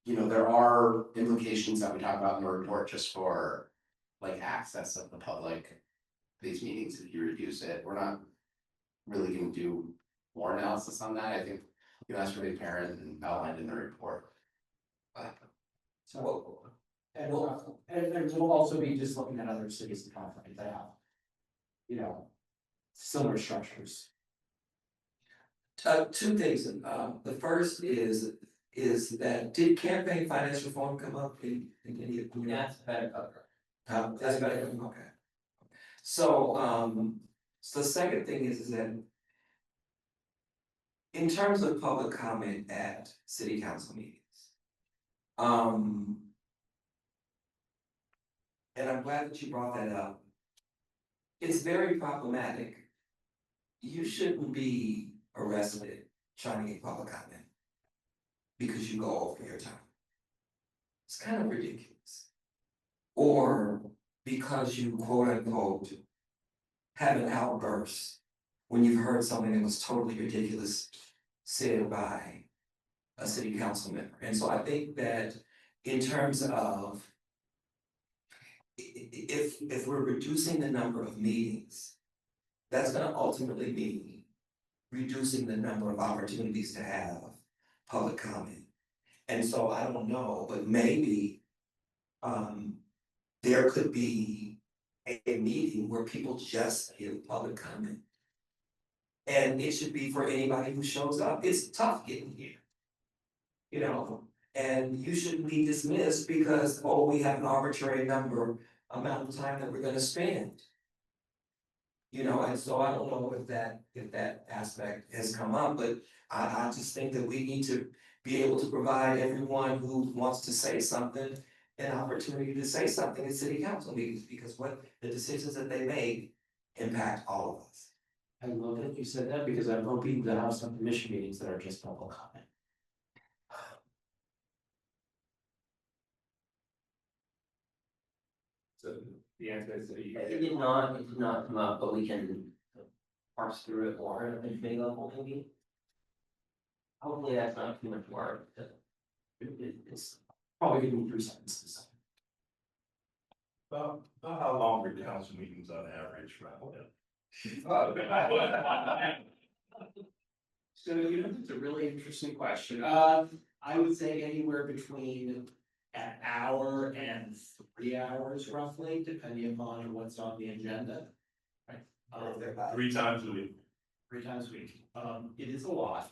There are implications that we talk about in the report just for like access of the public. to These meetings, if you reduce it, we're not really gonna do more analysis on that. I think, that's really apparent and outlined in the report. So, and we'll also be just looking at other cities and counties that have, similar structures. Two things, the first is that, did campaign finance reform come up in any of the? That's better. That's better, okay. So, the second thing is that in terms of public comment at city council meetings, and I'm glad that you brought that up. It's very problematic. You shouldn't be arrested trying to get public comment because you go over your time. It's kind of ridiculous. Or because you quote unquote have an outburst when you've heard something that was totally ridiculous said by a city council member. And so I think that in terms of if we're reducing the number of meetings, that's gonna ultimately mean reducing the number of opportunities to have public comment. And so I don't know, but maybe there could be a meeting where people just give public comment. And it should be for anybody who shows up. It's tough getting here. And you shouldn't be dismissed because, we have an arbitrary amount of time that we're gonna spend. And so I don't know if that aspect has come up, but I just think that we need to be able to provide everyone who wants to say something an opportunity to say something in city council meetings, because what the decisions that they make impact all of us. I love that you said that because I'm hoping to have some commission meetings that are just public comment. The answer is that you. It did not come up, but we can parse through it more at a committee level maybe. Hopefully that's not too much work. It's probably gonna be 3 sentences. About how long are council meetings on average, So, it's a really interesting question. I would say anywhere between an hour and 3 hours roughly, depending upon what's on the agenda. Right. 3 times a week. 3 times a week. It is a lot.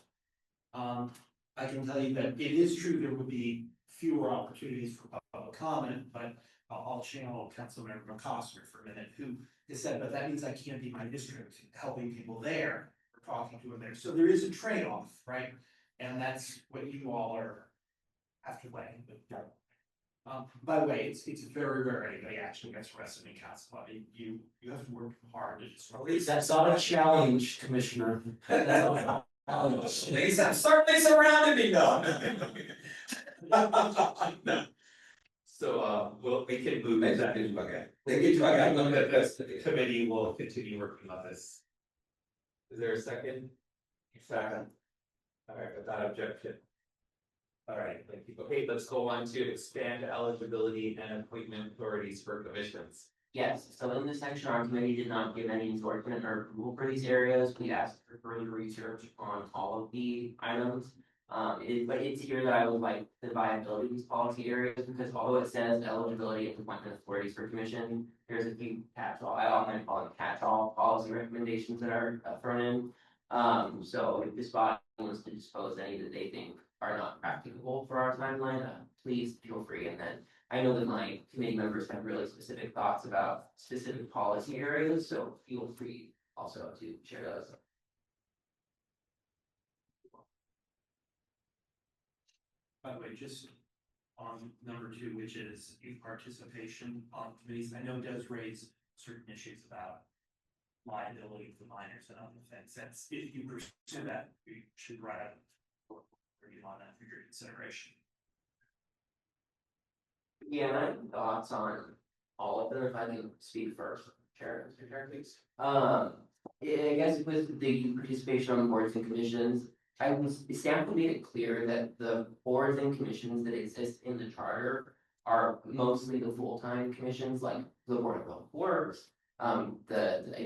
I can tell you that it is true there would be fewer opportunities for public comment, but I'll channel Councilmember McCosker for a minute, who has said, but that means I can't be my district helping people there, or talking to them there. So there is a trade-off, right? And that's what you all have to weigh. By the way, it's very rare anybody actually gets arrested in council. I mean, you have to work hard. At least that's not a challenge, Commissioner. That's not a challenge. I'm certainly surrounded me, no. So, we can move it. Okay. The committee will continue working on this. Is there a second? Second. All right, without objection. All right, thank you. Okay, let's go on to expand eligibility and appointment authorities for commissions. Yes, so in this section, our committee did not give any endorsement or approval for these areas. We asked for further research on all of the items. But it's here that I would like the viability of these policy areas, because although it says eligibility and appointment authorities for commission, there's a few catch-all, I often call them catch-all policy recommendations that are thrown in. So if this body wants to dispose any that they think are not practicable for our timeline, please feel free. And then I know that my committee members have really specific thoughts about specific policy areas, so feel free also to share those. By the way, just on number 2, which is youth participation on committees, I know it does raise certain issues about liability for minors and other things. That's, if you pursue that, you should write up on that for your consideration. Yeah, I have thoughts on all of them, if I can speak first, Chair, Mr. Chair, please. I guess with the youth participation on boards and commissions, staff made it clear that the boards and commissions that exist in the charter are mostly the full-time commissions, like the Board of Public Works, I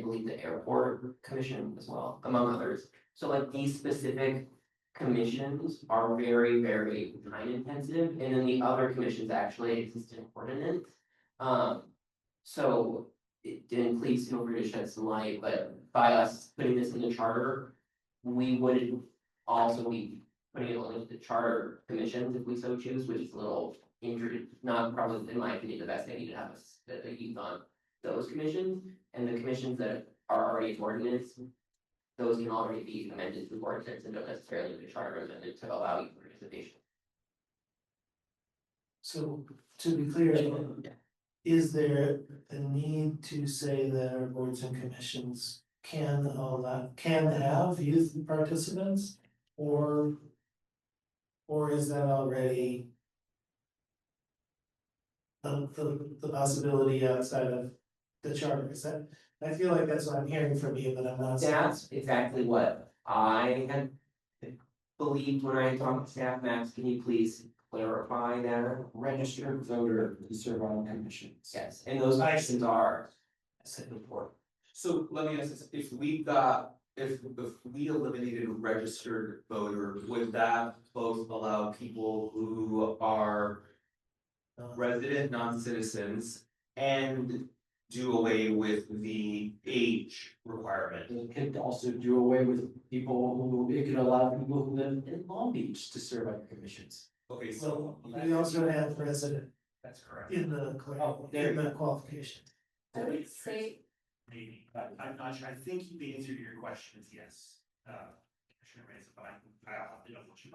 believe the Airport Commission as well, among others. So like these specific commissions are very, very time intensive, and then the other commissions actually exist in ordinance. So please feel free to shed some light, but by us putting this in the charter, we would also be putting it on the charter commissions if we so choose, which is a little not probably, in my opinion, the best idea to have a youth on those commissions, and the commissions that are already in ordinance, those can already be amended to ordinance and don't necessarily need a charter amendment to allow youth participation. So to be clear, is there a need to say that our boards and commissions can have youth participants? Or is that already the possibility outside of the charter? Is that, I feel like that's what I'm hearing from you, but I'm not. That's exactly what I had believed when I talked to staff. Max, can you please clarify that? Registered voter to serve on commissions. Yes, and those actions are set before. So let me ask this, if we eliminated a registered voter, would that both allow people who are resident non-citizens and do away with the age requirement? It could also do away with it could allow people who live in Long Beach to serve on commissions. Okay, So we also have resident That's correct. in the qualification. I would say, Maybe, but I'm not sure. I think the answer to your question is yes. Commissioner Mesa, but I'll have to double check.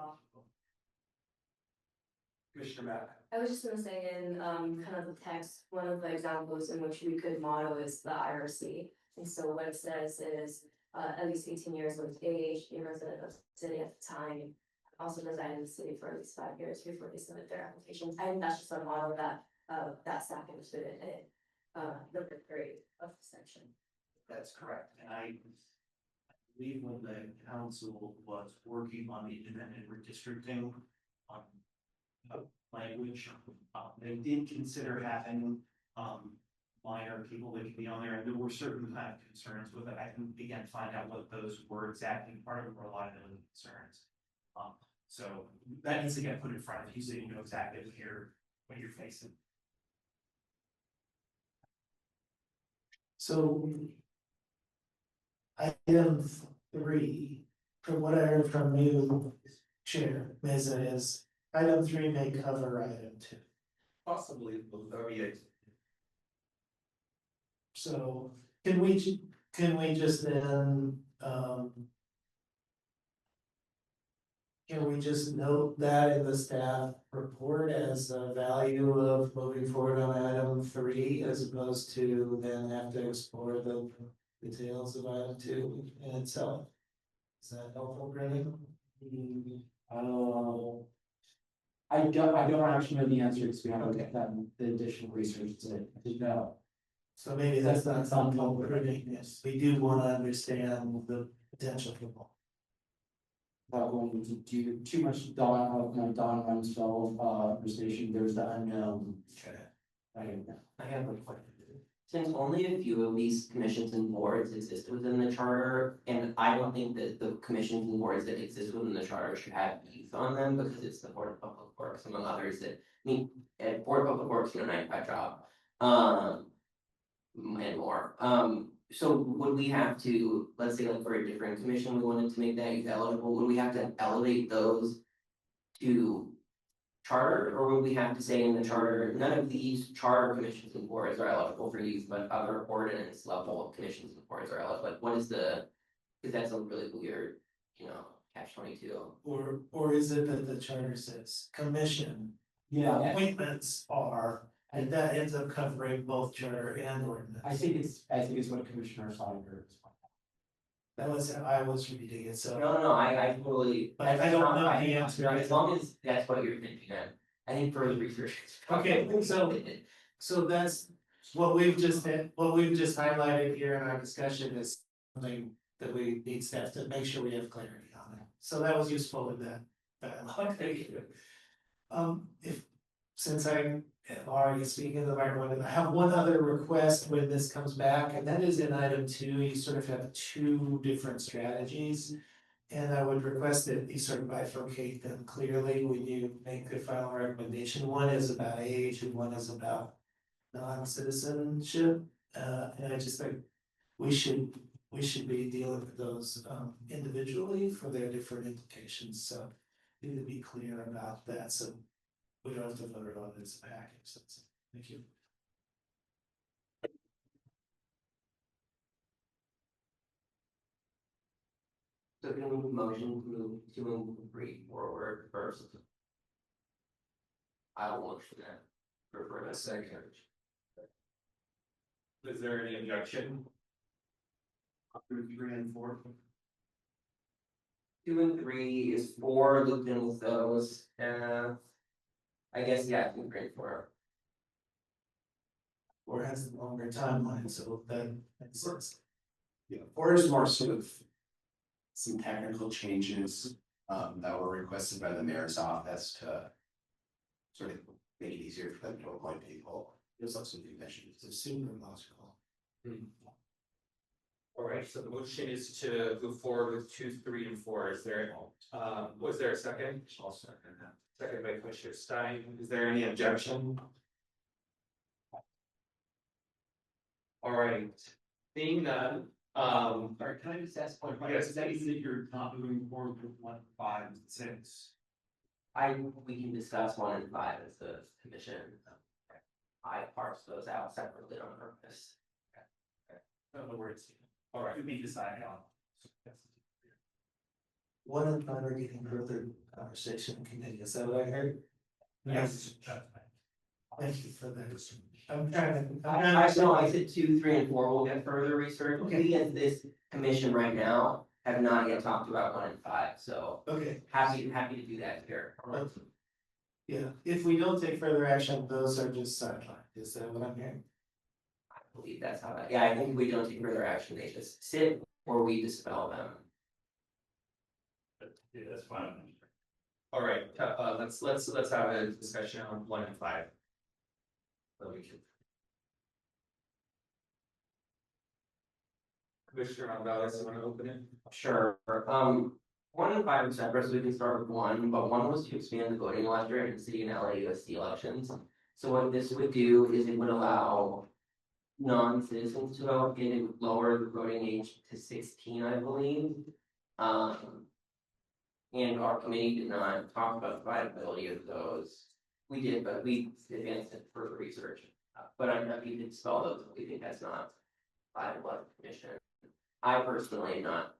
Commissioner Mack. I was just gonna say in kind of the text, one of the examples in which we could model is the IRC. And so what it says is at least 18 years of age, a resident of the city at the time, also resided in the city for at least 5 years before they submit their applications. I think that's just a model that that staff can fit in it. number 3 of the section. That's correct, and I believe when the council was working on the independent redistricting, language, they did consider having, minor people that could be on there, and there were certain kind of concerns with it. I can again find out what those were exactly. Part of them were liability concerns. So that needs to get put in front of you, so you know exactly what you're facing. So. Item 3, from what I heard from you, Chair Meza, is item 3 may cover item 2. Possibly, very. So can we just then, can we just note that in the staff report as a value of moving forward on item 3 as opposed to then have to explore the details of item 2 in itself? Is that helpful, Brendan? I don't actually know the answer because we haven't done the additional research to know. So maybe that's not something we're predicting, yes, we do want to understand the potential for both. Without going into too much Don Rumsfeld, presentation, there's the unknown. I don't know. I have a question. Since only a few of these commissions and boards exist within the charter, and I don't think that the commissions and boards that exist within the charter should have youth on them because it's the Board of Public Works, among others that, I mean, at Board of Public Works, 9-to-5 job. And more. So would we have to, let's say like for a different commission, we wanted to make that youth eligible, would we have to elevate those to charter, or would we have to say in the charter, none of these charter commissions and boards are eligible for youth, but other ordinance level commissions and boards are eligible? Like, what is the, because that's a really weird, catch-22. Or is it that the charter says commission? Yeah. Appointments are, and that ends up covering both charter and ordinance. I think it's what Commissioner Soniger is. That was how I was reading it, so. No, I totally. But I don't know the answer. As long as that's what you're thinking, then I think further research. Okay, so that's what we've just highlighted here in our discussion is something that we need staff to make sure we have clarity on it. So that was useful in that dialogue. Thank you. Since I'm already speaking of the microphone, I have one other request when this comes back, and that is in item 2, you sort of have 2 different strategies. And I would request that you sort of bifurcate them clearly when you make the final recommendation. One is about age and one is about non-citizenship. And I just think we should be dealing with those individually for their different implications. So we need to be clear about that. So we don't have to vote on it as a package. Thank you. So can we motion to move 3 forward first? I will motion that for a second. Is there any objection? 3 and 4. 2 and 3 is 4 looped in with those, I guess, yeah, 2, 3, and 4. Or has a longer timeline, so that makes sense. Yeah, 4 is more sort of some technical changes that were requested by the mayor's office to sort of make it easier for them to appoint people. There's also new measures. It's super logical. All right, so the motion is to move forward with 2, 3, and 4. Is there, was there a second? I'll second that. Second by Commissioner Stein. Is there any objection? All right, seeing none, Sorry, can I just ask one question? Yes, Does that mean that you're not moving forward with 1, 5, and 6? We can discuss 1 and 5 as the commission. I parse those out separately on purpose. In other words, all right, you may decide on. 1 and 5 are getting further conversation in committee. Is that what I heard? Yes. Thank you for that. I'm trying to. I said 2, 3, and 4 will get further research. We as this commission right now have not yet talked about 1 and 5, so. Okay. Happy to do that here. Yeah, if we don't take further action, those are just sidelined. Is that what I'm hearing? believe that's how that, yeah, I think if we don't take further action, they just sit or we dispel them. Yeah, that's fine. All right, let's have a discussion on 1 and 5. Then we can. Commissioner Gonzalez, you wanna open it? Sure, 1 and 5 are separate, so we can start with 1, but 1 was to expand the voting electorate in city and LAUSD elections. So what this would do is it would allow non-citizens to vote, and it would lower the voting age to 16, I believe. And our committee did not talk about the viability of those. We did, but we advanced it for research. But I'm happy to dispel those, if we think that's not viable as a commission. I personally am not,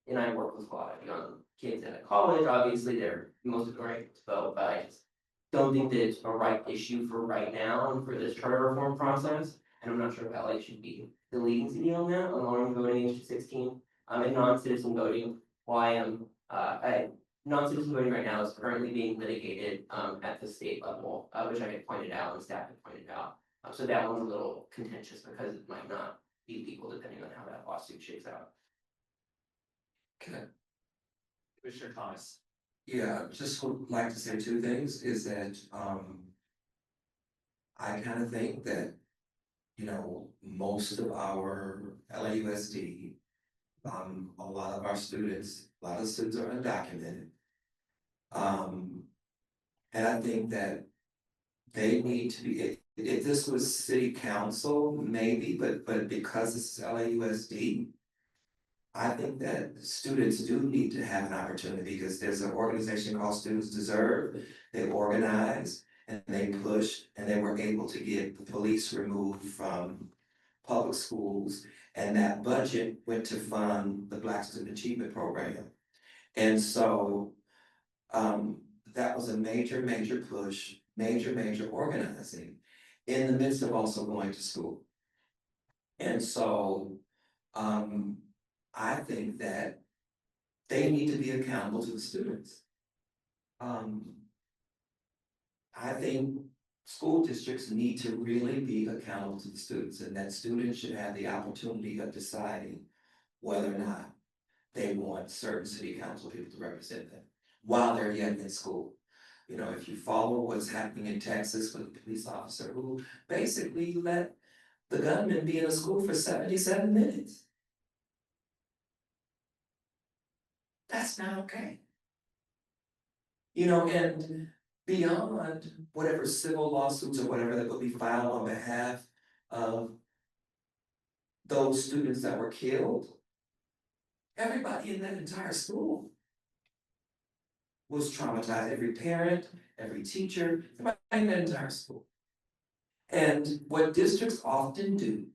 and I work with a lot of young kids at college, obviously they're most of them are able to vote, but I just don't think that it's a right issue for right now and for this charter reform process. And I'm not sure if LA should be the leading city on that, on lowering voting age to 16. And non-citizen voting, non-citizen voting right now is currently being litigated at the state level, which I had pointed out and staff had pointed out. So that one's a little contentious because it might not be legal depending on how that lawsuit shakes out. Okay. Commissioner Thomas. Yeah, just would like to say 2 things, is that, I kind of think that, you know, most of our LAUSD, a lot of our students, a lot of students are undocumented. And I think that they need to be, if this was city council, maybe, but because this is LAUSD, I think that students do need to have an opportunity, because there's an organization called Students Deserve. They organize and they push, and they were able to get the police removed from public schools, and that budget went to fund the Black Student Achievement Program. And so that was a major push, major organizing in the midst of also going to school. And so I think that they need to be accountable to the students. I think school districts need to really be accountable to the students, and that students should have the opportunity of deciding whether or not they want certain city council people to represent them while they're yet in school. You know, if you follow what's happening in Texas with a police officer who basically let the gunman be in a school for 77 minutes. That's not okay. You know, and beyond whatever civil lawsuits or whatever that will be filed on behalf of those students that were killed, everybody in that entire school was traumatized. Every parent, every teacher, everybody in that entire school. And what districts often do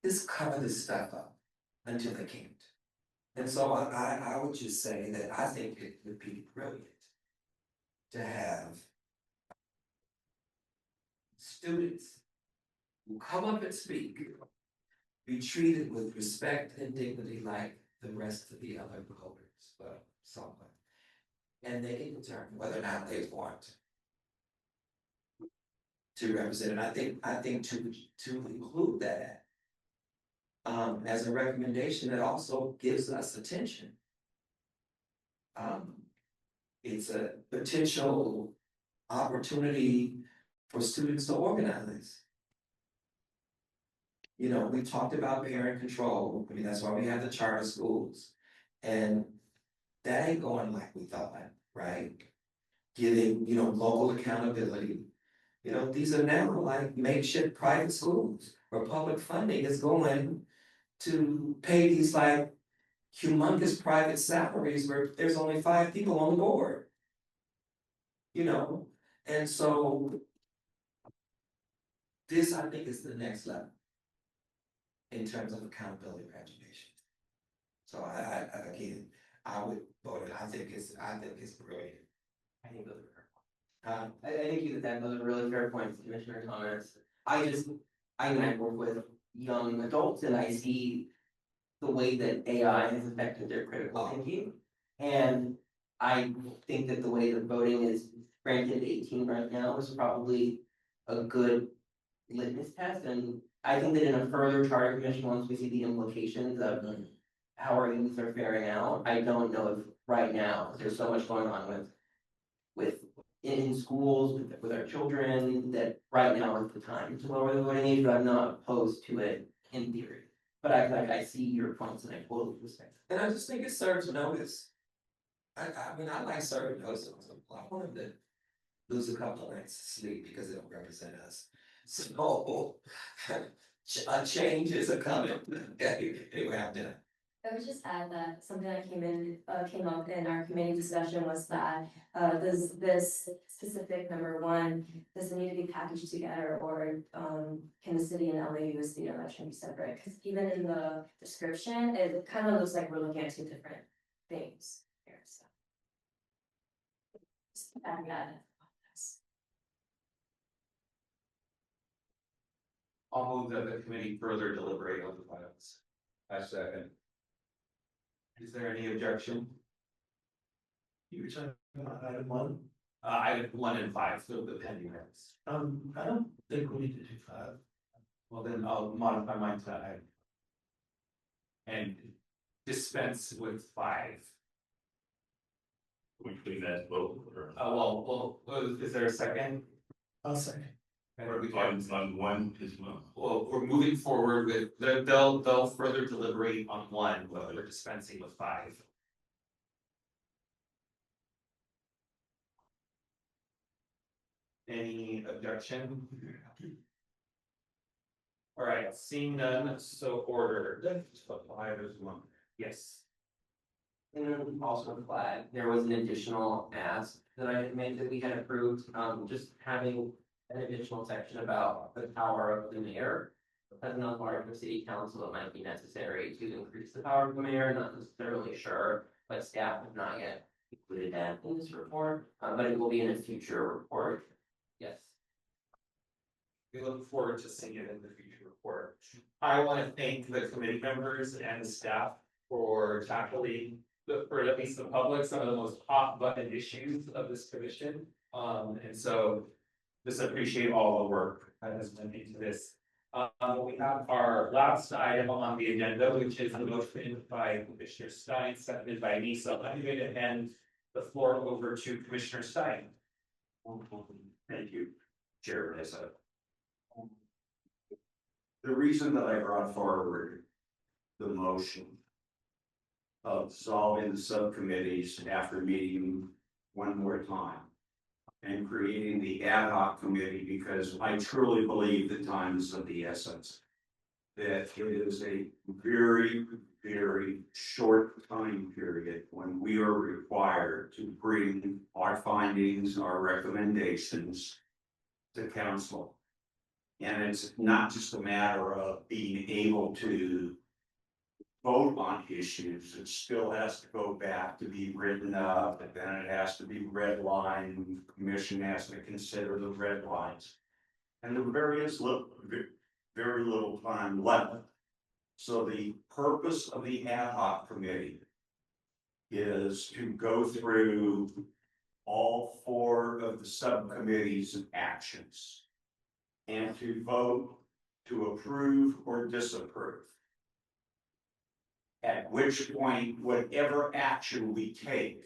is cover this stuff up until they can't. And so I would just say that I think it would be brilliant to have students who come up and speak be treated with respect and dignity like the rest of the other voters, but someone. And they can determine whether or not they want to represent it. I think to include that as a recommendation, that also gives us attention. It's a potential opportunity for students to organize. You know, we talked about parent control. I mean, that's why we have the charter schools. And that ain't going like we thought, right? Giving, you know, local accountability. You know, these are now like makeshift private schools where public funding is going to pay these like humongous private salaries where there's only 5 people on the board. You know, and so this, I think, is the next level in terms of accountability of education. So I would vote it. I think it's brilliant. I think those are fair points. I think you said those are really fair points, Commissioner Thomas. I work with young adults and I see the way that AI has affected their critical thinking. And I think that the way that voting is granted 18 right now is probably a good litmus test, and I think that in a further charter commission, once we see the implications of how our youth are faring out, I don't know if right now, 'cause there's so much going on with in schools, with our children, that right now is the time to lower the voting age, but I'm not opposed to it in theory. But I see your points and I totally respect. And I just think it serves notice. I mean, I like serving notice, I want them to lose a couple of nights of sleep because they don't represent us. So, a change is a coming, okay, anyway, I'm done. I would just add that something that came up in our committee discussion was that, does this specific number one, does it need to be packaged together, or, can the city and LAUSD election be separate? Cause even in the description, it kind of looks like we're looking at two different things here, so. Just add that. I'll move that the committee further deliberate on the files. I second. Is there any objection? You were talking about item one. Item 1 and 5, so the pending items. I don't think we need to do five. Well, then I'll modify mine to item. And dispense with 5. Between that vote or? Well, is there a second? I'll say. Or we On can, one as well. well, we're moving forward with, they'll further deliberate on 1, but we're dispensing with 5. Any objection? All right, seeing none, so ordered. 5 is 1. Yes. And then also flag, there was an additional ask that I had made that we had approved, just having an additional section about the power of the mayor. As not part of the city council, it might be necessary to increase the power of the mayor, not necessarily sure, but staff have not yet included that in this report, but it will be in a future report. Yes. We look forward to seeing it in the future report. I want to thank the committee members and the staff for tackling for at least the public, some of the most hot button issues of this commission. And so just appreciate all the work that has went into this. We have our last item on the agenda, which is the motion by Commissioner Stein, seconded by me. So I'm going to hand the floor over to Commissioner Stein. Thank you, Chair Nessa. The reason that I brought forward the motion of dissolving the subcommittees after meeting one more time and creating the ad hoc committee, because I truly believe the time is of the essence. That it is a very, very short time period when we are required to bring our findings, our recommendations to council. And it's not just a matter of being able to vote on issues, it still has to go back to be written up, and then it has to be redlined, the commission has to consider the red lines. And there very little time left. So the purpose of the ad hoc committee is to go through all 4 of the subcommittee's actions and to vote to approve or disapprove. At which point, whatever action we take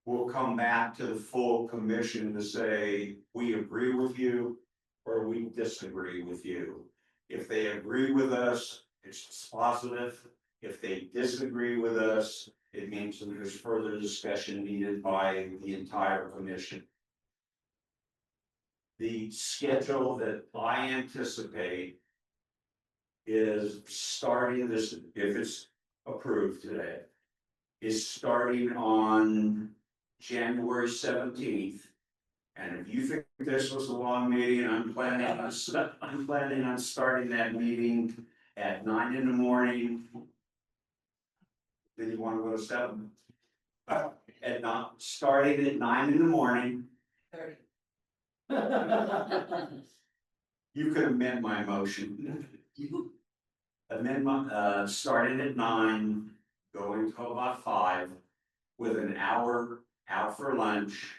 will come back to the full commission to say, we agree with you or we disagree with you. If they agree with us, it's positive. If they disagree with us, it means that there's further discussion needed by the entire commission. The schedule that I anticipate is starting this, if it's approved today, is starting on January 17th. And if you think this was a long meeting, I'm planning on starting that meeting at 9 in the morning. Then you want to go to 7? Starting at 9 in the morning. 30. You could amend my motion. Amendment, starting at 9, going till about 5, with an hour out for lunch,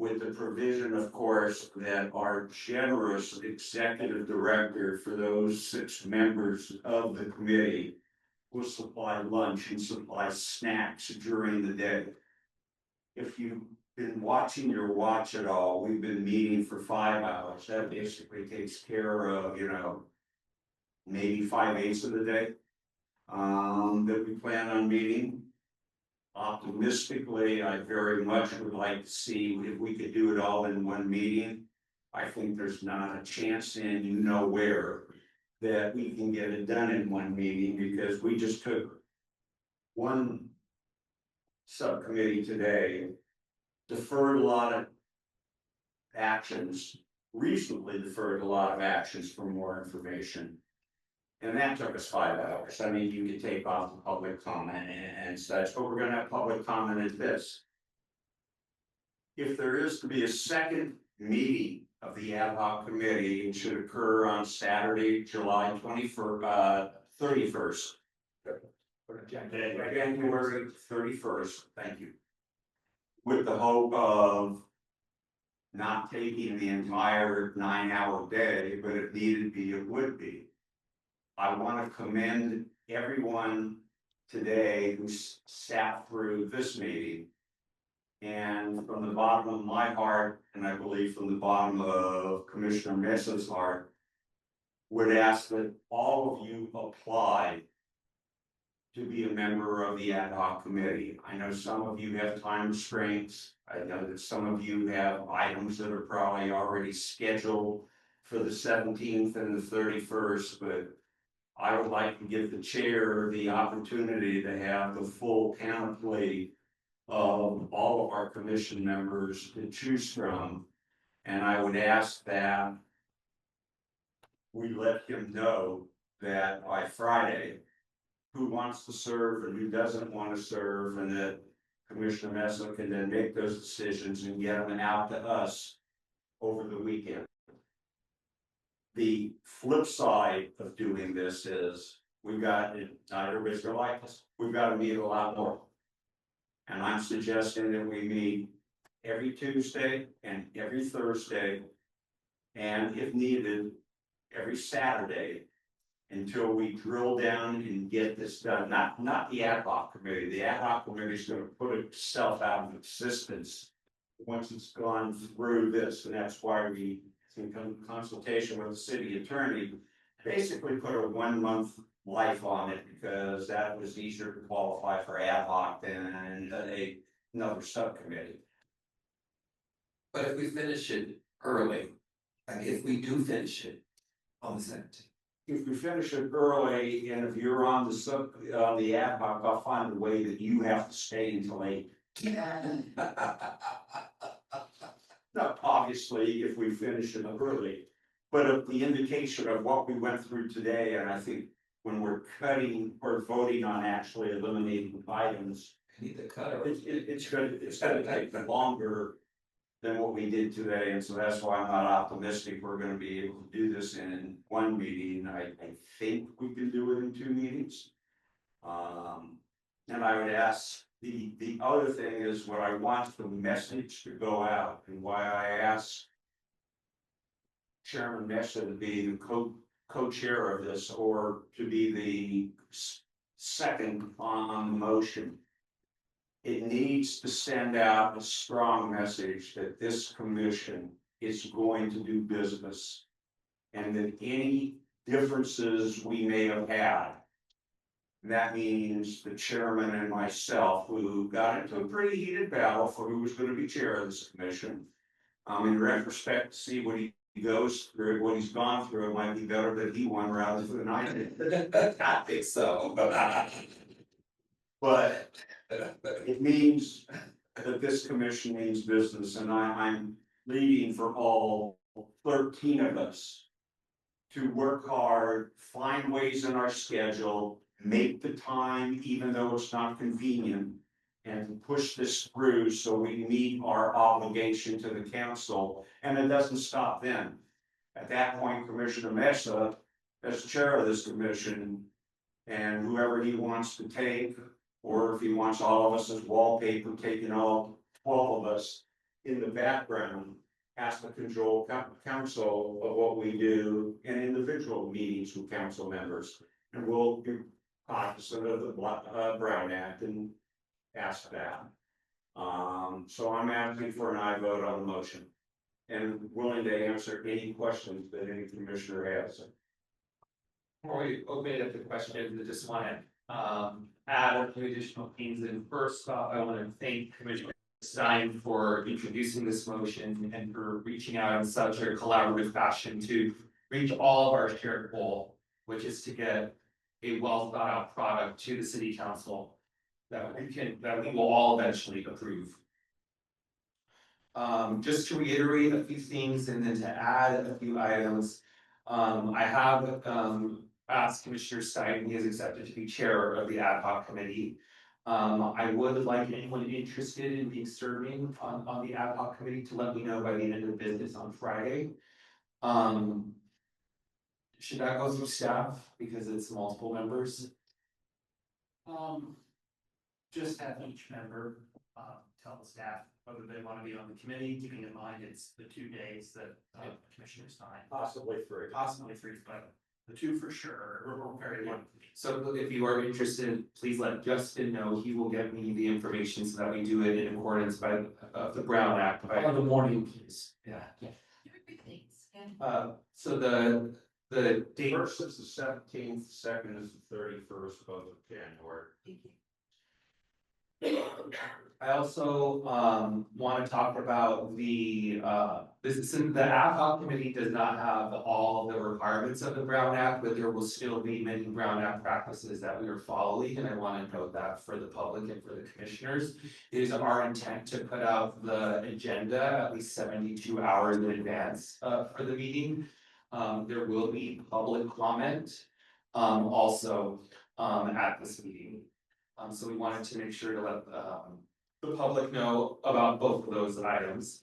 with the provision, of course, that our generous executive director for those 6 members of the committee will supply lunch and supply snacks during the day. If you've been watching your watch at all, we've been meeting for 5 hours. That basically takes care of, maybe 5/8 of the day that we plan on meeting. Optimistically, I very much would like to see if we could do it all in one meeting. I think there's not a chance in where that we can get it done in one meeting, because we just took one subcommittee today, deferred a lot of actions, reasonably deferred a lot of actions for more information. And that took us 5 hours. I mean, you could take off the public comment and such, but we're gonna have public comment at this. If there is to be a second meeting of the ad hoc committee, it should occur on Saturday, July 31st. January 31st, thank you. With the hope of not taking the entire 9-hour day, but if needed be, it would be. I want to commend everyone today who sat through this meeting. And from the bottom of my heart, and I believe from the bottom of Commissioner Messa's heart, would ask that all of you apply to be a member of the ad hoc committee. I know some of you have time restraints. I know that some of you have items that are probably already scheduled for the 17th and the 31st, but I would like to give the chair the opportunity to have the full panoply of all of our commission members to choose from. And I would ask that we let him know that by Friday, who wants to serve and who doesn't want to serve, and that Commissioner Messa can then make those decisions and get them out to us over the weekend. The flip side of doing this is we've got, not everybody's gonna like this, we've got to meet a lot more. And I'm suggesting that we meet every Tuesday and every Thursday, and if needed, every Saturday, until we drill down and get this done. Not the ad hoc committee. The ad hoc committee is going to put itself out of existence once it's gone through this, and that's why we, in consultation with the city attorney, basically put a 1-month life on it, because that was easier to qualify for ad hoc than another subcommittee. But if we finish it early, and if we do finish it on the 17th. If we finish it early, and if you're on the ad hoc, I'll find a way that you have to stay until 8. No, obviously, if we finish it early, but of the indication of what we went through today, and I think when we're cutting or voting on actually eliminating items, it's gonna take longer than what we did today, and so that's why I'm not optimistic we're gonna be able to do this in one meeting. I think we can do it in 2 meetings. And I would ask, the other thing is what I want the message to go out, and why I asked Chairman Messa to be the co-chair of this, or to be the second on the motion. It needs to send out a strong message that this commission is going to do business, and that any differences we may have had, that means the chairman and myself, who got into a pretty heated battle for who was going to be chair of this commission. In retrospect, to see what he goes through, what he's gone through, it might be better that he won rather than I did. I think so. But it means that this commission means business, and I'm leading for all 13 of us to work hard, find ways in our schedule, make the time even though it's not convenient, and to push this through so we meet our obligation to the council. And it doesn't stop then. At that point, Commissioner Messa, as chair of this commission, and whoever he wants to take, or if he wants all of us as wallpaper, taking all 12 of us, in the background, asthma control council of what we do in individual meetings with council members. And we'll be cognizant of the Brown Act and ask that. So I'm asking for an aye vote on the motion. And willing to answer any questions that any commissioner has. Before we open it up to questions, I just want to add a few additional things. And first off, I want to thank Commissioner Stein for introducing this motion and for reaching out in such a collaborative fashion to reach all of our shared goal, which is to get a well thought out product to the city council that we will all eventually approve. Just to reiterate a few things and then to add a few items, I have asked Commissioner Stein, he has accepted to be chair of the ad hoc committee. I would like anyone interested in being serving on the ad hoc committee to let me know by the end of the business on Friday. Should that go through staff because it's multiple members? Just have each member, tell the staff whether they want to be on the committee, keeping in mind it's the 2 days that, commissioners sign. Possibly three. Possibly three, but the two for sure, we're very likely. So if you are interested, please let Justin know. He will get me the information so that we do it in accordance by the Brown Act. By the morning, please. Yeah. Thanks. So the date. First is the 17th, second is the 31st of January. I also want to talk about the the ad hoc committee does not have all of the requirements of the Brown Act, but there will still be many Brown Act practices that we are following, and I want to note that for the public and for the commissioners. It is our intent to put out the agenda at least 72 hours in advance for the meeting. There will be public comment also at this meeting. So we wanted to make sure to let the public know about both of those items.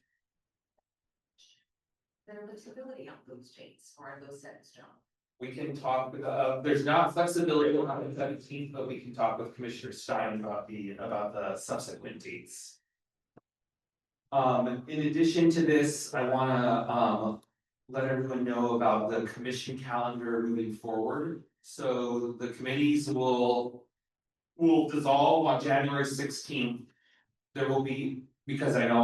There flexibility on those dates or those set in stone. We can talk, there's not flexibility on the 17th, but we can talk with Commissioner Stein about the subsequent dates. In addition to this, I wanna let everyone know about the commission calendar moving forward. So the committees will dissolve on January 16th. There will be, because I know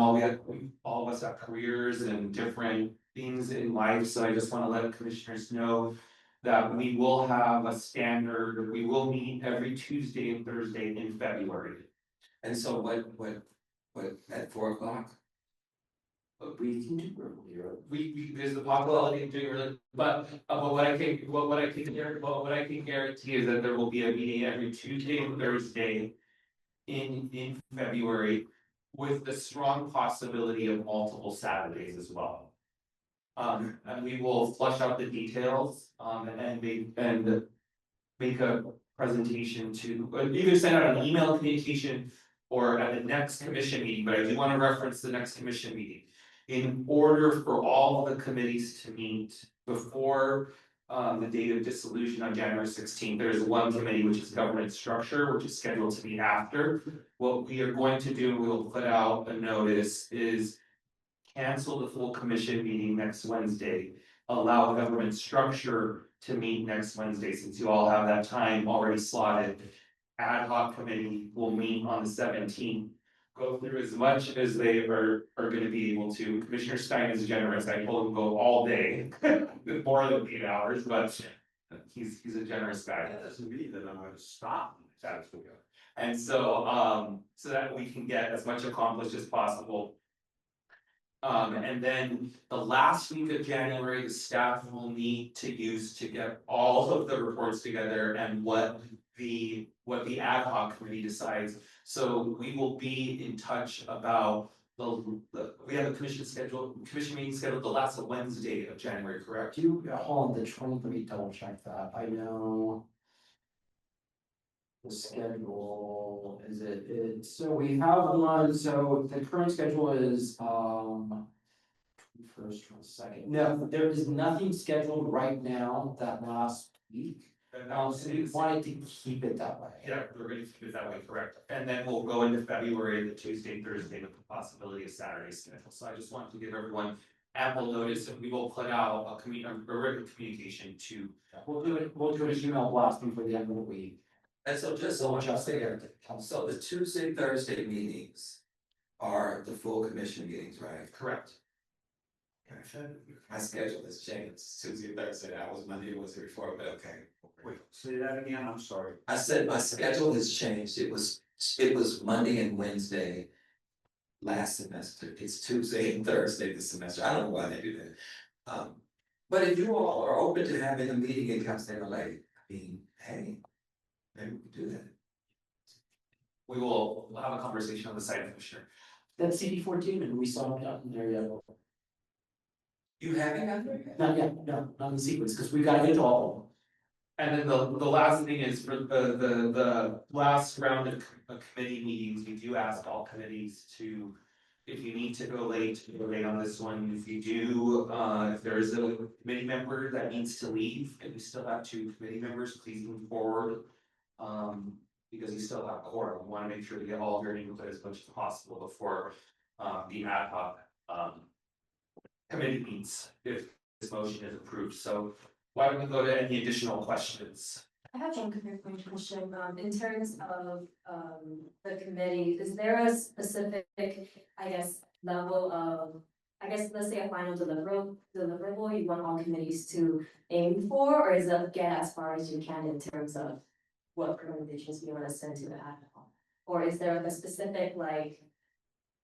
all of us have careers and different things in life, so I just want to let commissioners know that we will have a standard, we will meet every Tuesday and Thursday in February. And so what, at 4 o'clock? But we can do earlier. We there's the possibility of doing earlier, but what I can guarantee is that there will be a meeting every Tuesday and Thursday in February with the strong possibility of multiple Saturdays as well. And we will flush out the details and make a presentation to either send out an email communication or at the next commission meeting, but I do want to reference the next commission meeting. In order for all of the committees to meet before the date of dissolution on January 16th, there is one committee, which is governance structure, which is scheduled to meet after. What we are going to do, we'll put out a notice, is cancel the full commission meeting next Wednesday. Allow government structure to meet next Wednesday, since you all have that time already slotted. Ad hoc committee will meet on the 17th. Go through as much as they are gonna be able to. Commissioner Stein is generous. I told him go all day, more than 8 hours, but he's a generous guy. That doesn't mean that I'm gonna stop. That's good. And so so that we can get as much accomplished as possible. And then the last week of January, the staff will need to use to get all of the reports together and what the ad hoc committee decides. So we will be in touch about we have a commission meeting scheduled the last Wednesday of January, correct? Hold on, the 23, double check that, I know. The schedule, so we have one, so the current schedule is, first, 22nd. No, there is nothing scheduled right now that last week. So we wanted to keep it that way. Yeah, we're gonna keep it that way, correct, and then we'll go into February, the Tuesday, Thursday with the possibility of Saturday schedule, so I just want to give everyone. Ample notice, and we will put out a written communication to. We'll do an email blast before the end of the week. And so just so I'm clear, so the Tuesday, Thursday meetings are the full commission meetings, right? Correct. My schedule has changed, Tuesday, Thursday, that was Monday, it was before, but okay. Wait, say that again, I'm sorry. I said my schedule has changed, it was Monday and Wednesday last semester, it's Tuesday and Thursday this semester, I don't know why they do that. But if you all are open to having a meeting in Castleton Lake, I mean, hey, maybe we could do that. We'll have a conversation on the site, Commissioner. That's CD 14, and we saw it out in there yet. You haven't got there yet? Not yet, no, not in sequence, because we gotta get to all of them. And then the last thing is for the last round of committee meetings, we do ask all committees to. If you need to go late on this one, if you do, if there's a committee member that needs to leave, and we still have 2 committee members, please move forward. Because you still have quorum, we wanna make sure to get all your input as much as possible before the ad hoc committee meets, if this motion is approved, so why don't we go to any additional questions? I have one quick question, in terms of, the committee, is there a specific, I guess, level of, I guess, let's say a final deliverable you want all committees to aim for, or is it get as far as you can in terms of what recommendations you wanna send to the ad hoc? Or is there like a specific, like,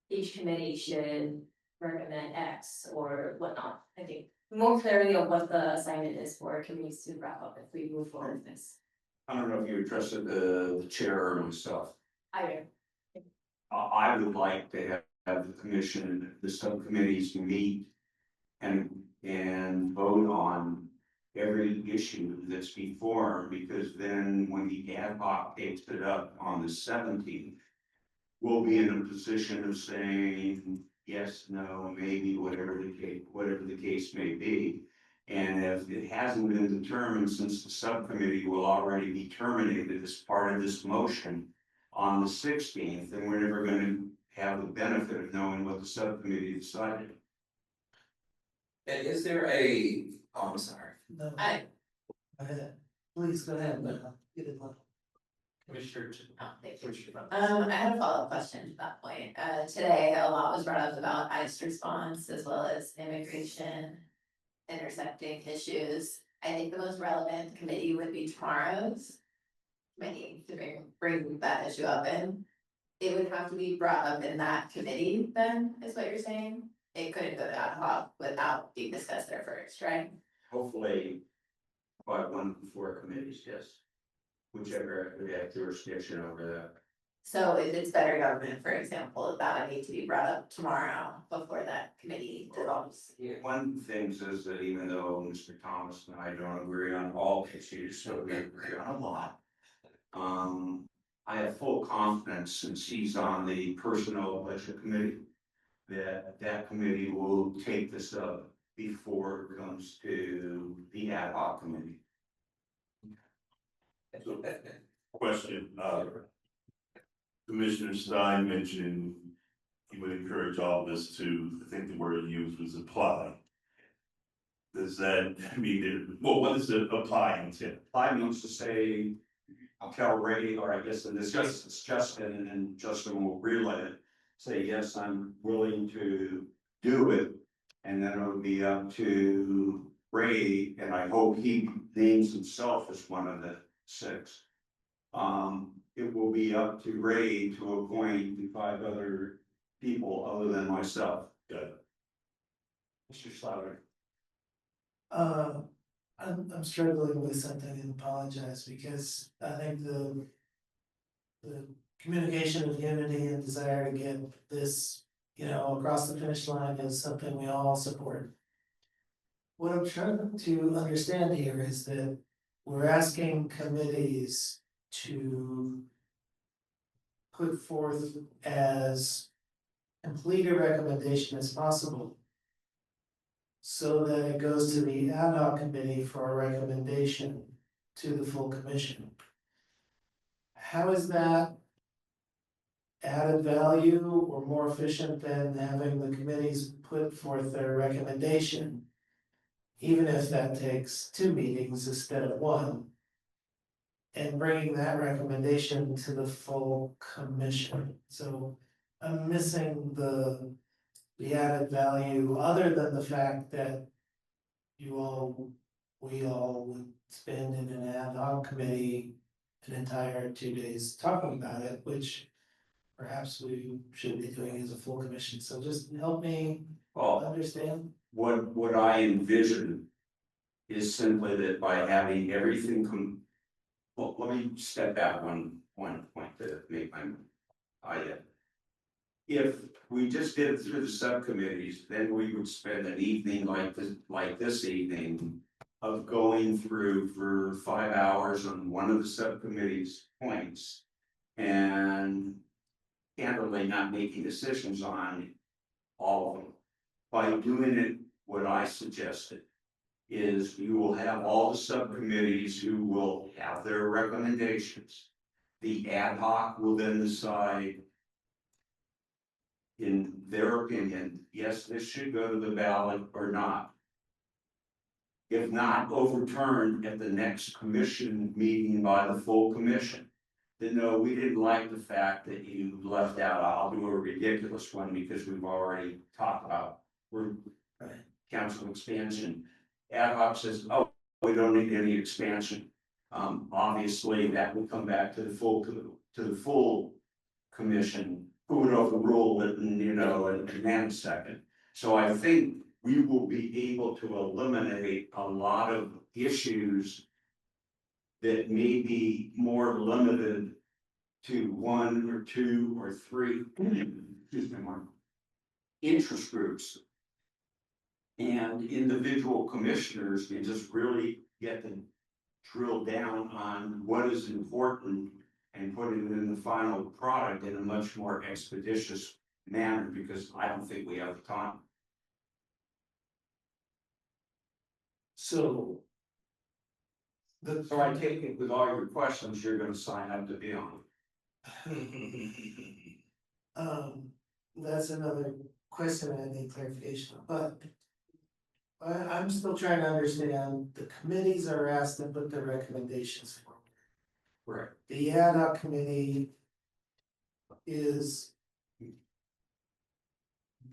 each committee should recommend X or whatnot? I think more clarity of what the assignment is for committees to wrap up if we move forward with this. I don't know if you addressed the chair or myself. I I would like to have the commission, the subcommittees meet and vote on every issue that's before, because then when the ad hoc takes it up on the 17th, we'll be in a position of saying yes, no, maybe, whatever the case may be. And if it hasn't been determined, since the subcommittee will already be terminated as part of this motion on the 16th, then we're never going to have the benefit of knowing what the subcommittee decided. And is there I'm sorry. No. Go ahead, please go ahead, but get it level. Commissioner. Thank you. I had a follow-up question to that point. Today, a lot was brought up about ICE response as well as immigration intersecting issues. I think the most relevant committee would be tomorrow's committee to bring that issue up in. It would have to be brought up in that committee then, is what you're saying? It couldn't go to ad hoc without being discussed there first, right? Hopefully, by one of the 4 committees, yes. Whichever would have jurisdiction over that. So if it's better government, for example, that would need to be brought up tomorrow before that committee dissolves. One of the things is that even though Mr. Thomas and I don't agree on all issues, so we agree on a lot. I have full confidence, since he's on the Personnel Budget Committee, that committee will take this up before it comes to the ad hoc committee. Question, Commissioner Stein mentioned he would encourage all of us to, I think the word he used was apply. Does that mean, what does it apply entail? Apply means to say, I'll tell Ray, or I guess in this case it's Justin, and Justin will relay it. Say, yes, I'm willing to do it, and then it'll be up to Ray, and I hope he names himself as one of the 6. It will be up to Ray to appoint the 5 other people other than myself. Good. Mr. Slaughter. I'm struggling with something and apologize, because I think the communication of unity and desire to get this, across the finish line is something we all support. What I'm trying to understand here is that we're asking committees to put forth as complete a recommendation as possible, so that it goes to the ad hoc committee for a recommendation to the full commission. How is that added value or more efficient than having the committees put forth their recommendation? Even if that takes 2 meetings instead of 1. And bringing that recommendation to the full commission. So I'm missing the added value, other than the fact that we all would spend in an ad hoc committee an entire 2 days talking about it, which perhaps we should be doing as a full commission. So just help me understand. What I envision is simply that by having everything well, let me step back one point to make my idea. If we just did it through the subcommittees, then we would spend an evening like this evening of going through for 5 hours on one of the subcommittees' points and candidly not making decisions on all of them. By doing it, what I suggested is you will have all the subcommittees who will have their recommendations. The ad hoc will then decide, in their opinion, yes, this should go to the ballot or not. If not, overturned at the next commission meeting by the full commission. Then no, we didn't like the fact that you left out, I'll do a ridiculous one because we've already talked about, council expansion. Ad hoc says, oh, we don't need any expansion. Obviously, that will come back to the full commission, who would overrule it in, in a nanosecond. So I think we will be able to eliminate a lot of issues that may be more limited to 1 or 2 or 3 interest groups. And individual commissioners can just really get to drill down on what is important and put it in the final product in a much more expeditious manner, because I don't think we have the time. So I take it with all your questions, you're gonna sign up to be on. That's another question I need clarification on, but I'm still trying to understand, the committees are asked to put their recommendations forward. Right. The ad hoc committee is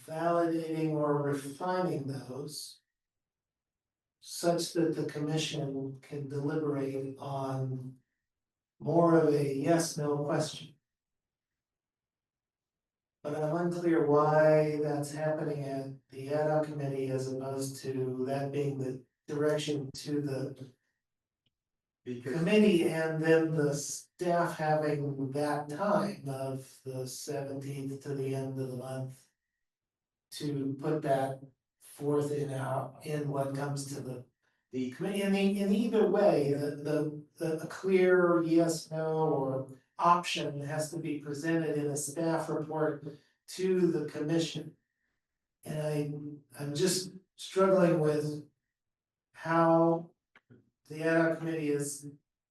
validating or refining those such that the commission can deliberate on more of a yes/no question. But I'm unclear why that's happening at the ad hoc committee as opposed to that being the direction to the committee, and then the staff having that time of the 17th to the end of the month to put that forth in what comes to the committee. In either way, a clear yes, no, or option has to be presented in a staff report to the commission. And I'm just struggling with how the ad hoc committee is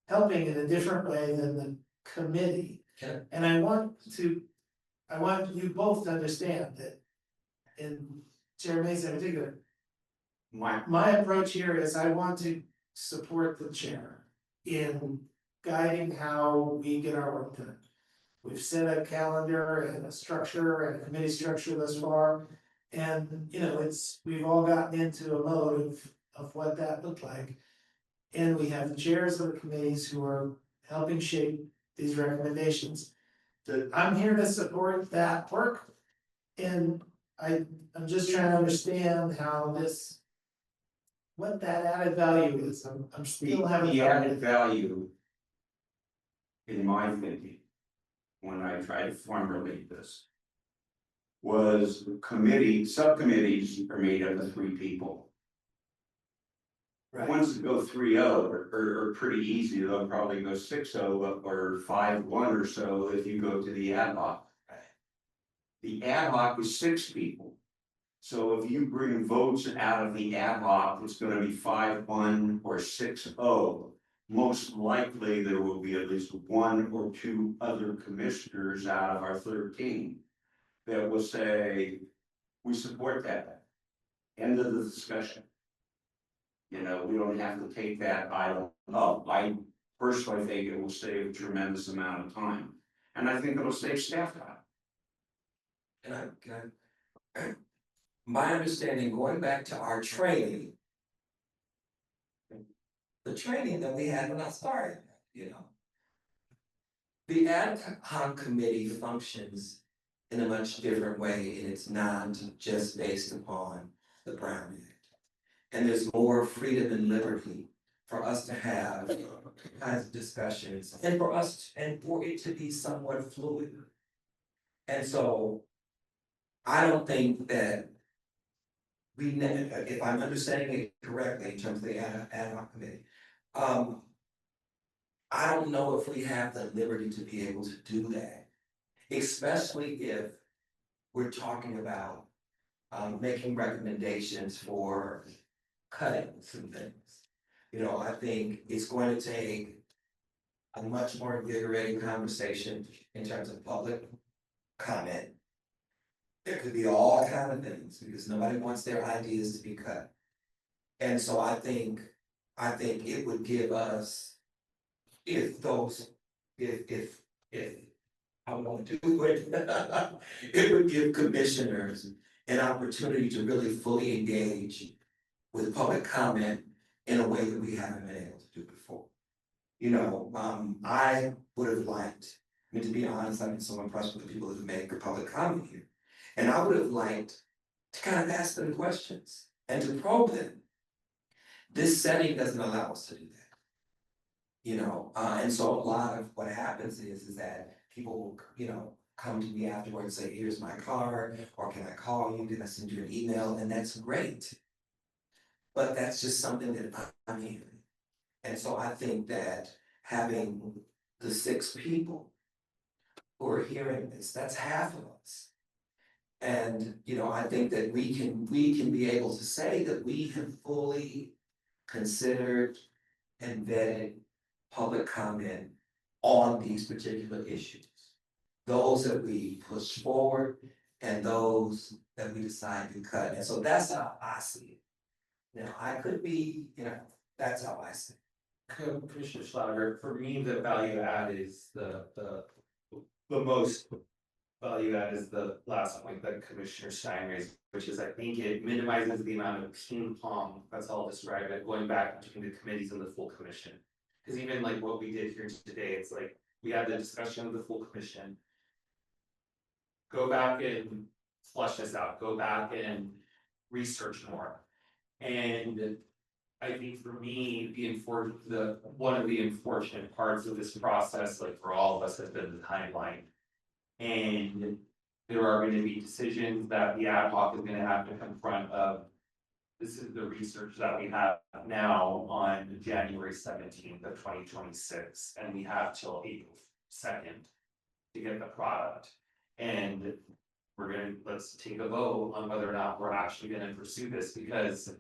helping in a different way than the committee. And I want you both to understand that, in Chair Mason in particular, my approach here is I want to support the chair in guiding how we get our work done. We've set a calendar and a structure and a committee structure thus far. And we've all gotten into a mode of what that looked like. And we have the chairs of the committees who are helping shape these recommendations. I'm here to support that work. And I'm just trying to understand how what that added value is. I'm still having. The added value, in my thinking, when I tried to formulate this, was subcommittees are made up of 3 people. Right. Ones that go 3-0 are pretty easy, they'll probably go 6-0 or 5-1 or so if you go to the ad hoc. The ad hoc is 6 people. So if you bring votes out of the ad hoc, it's gonna be 5-1 or 6-0. most likely there will be at least one or two other commissioners out of our 13 that will say, we support that. End of the discussion. You know, we don't have to take that item up. I personally think it will save a tremendous amount of time. And I think it'll save staff time. And my understanding, going back to our training. The training that we had when I started, you know. The ad hoc committee functions in a much different way, and it's not just based upon the Brown Act. And there's more freedom and liberty for us to have kinds of discussions, and for it to be somewhat fluid. And so I don't think that if I'm understanding it correctly in terms of the ad hoc committee, I don't know if we have the liberty to be able to do that, especially if we're talking about making recommendations for cutting some things. You know, I think it's going to take a much more invigorating conversation in terms of public comment. There could be all kinds of things because nobody wants their ideas to be cut. And so I think it would give us, if I want to do it, it would give commissioners an opportunity to really fully engage with public comment in a way that we haven't been able to do before. You know, I would have liked, I mean, to be honest, I've been so impressed with the people that have made public comment here. And I would have liked to kind of ask them questions and to probe them. This setting doesn't allow us to do that. You know, and so a lot of what happens is that people will, you know, come to me afterwards and say, here's my card, or can I call you, can I send you an email? And that's great. But that's just something that I'm hearing. And so I think that having the 6 people who are hearing this, that's half of us. And, you know, I think that we can be able to say that we have fully considered and vetted public comment on these particular issues. Those that we push forward and those that we decide to cut. And so that's how I see it. Now, I could be, you know, that's how I see it. Commissioner Schlager, for me, the value add is the most value add is the last point that Commissioner Stein raised, which is I think it minimizes the amount of ping pong, that's how I'll describe it, going back between the committees and the full commission. Because even like what we did here today, it's like we had the discussion of the full commission. Go back and flush this out, go back and research more. And I think for me, one of the unfortunate parts of this process, like for all of us, has been the timeline. And there are going to be decisions that the ad hoc is going to have to confront of. This is the research that we have now on January 17th of 2026, and we have till April 2nd to get the product. And let's take a vote on whether or not we're actually going to pursue this, because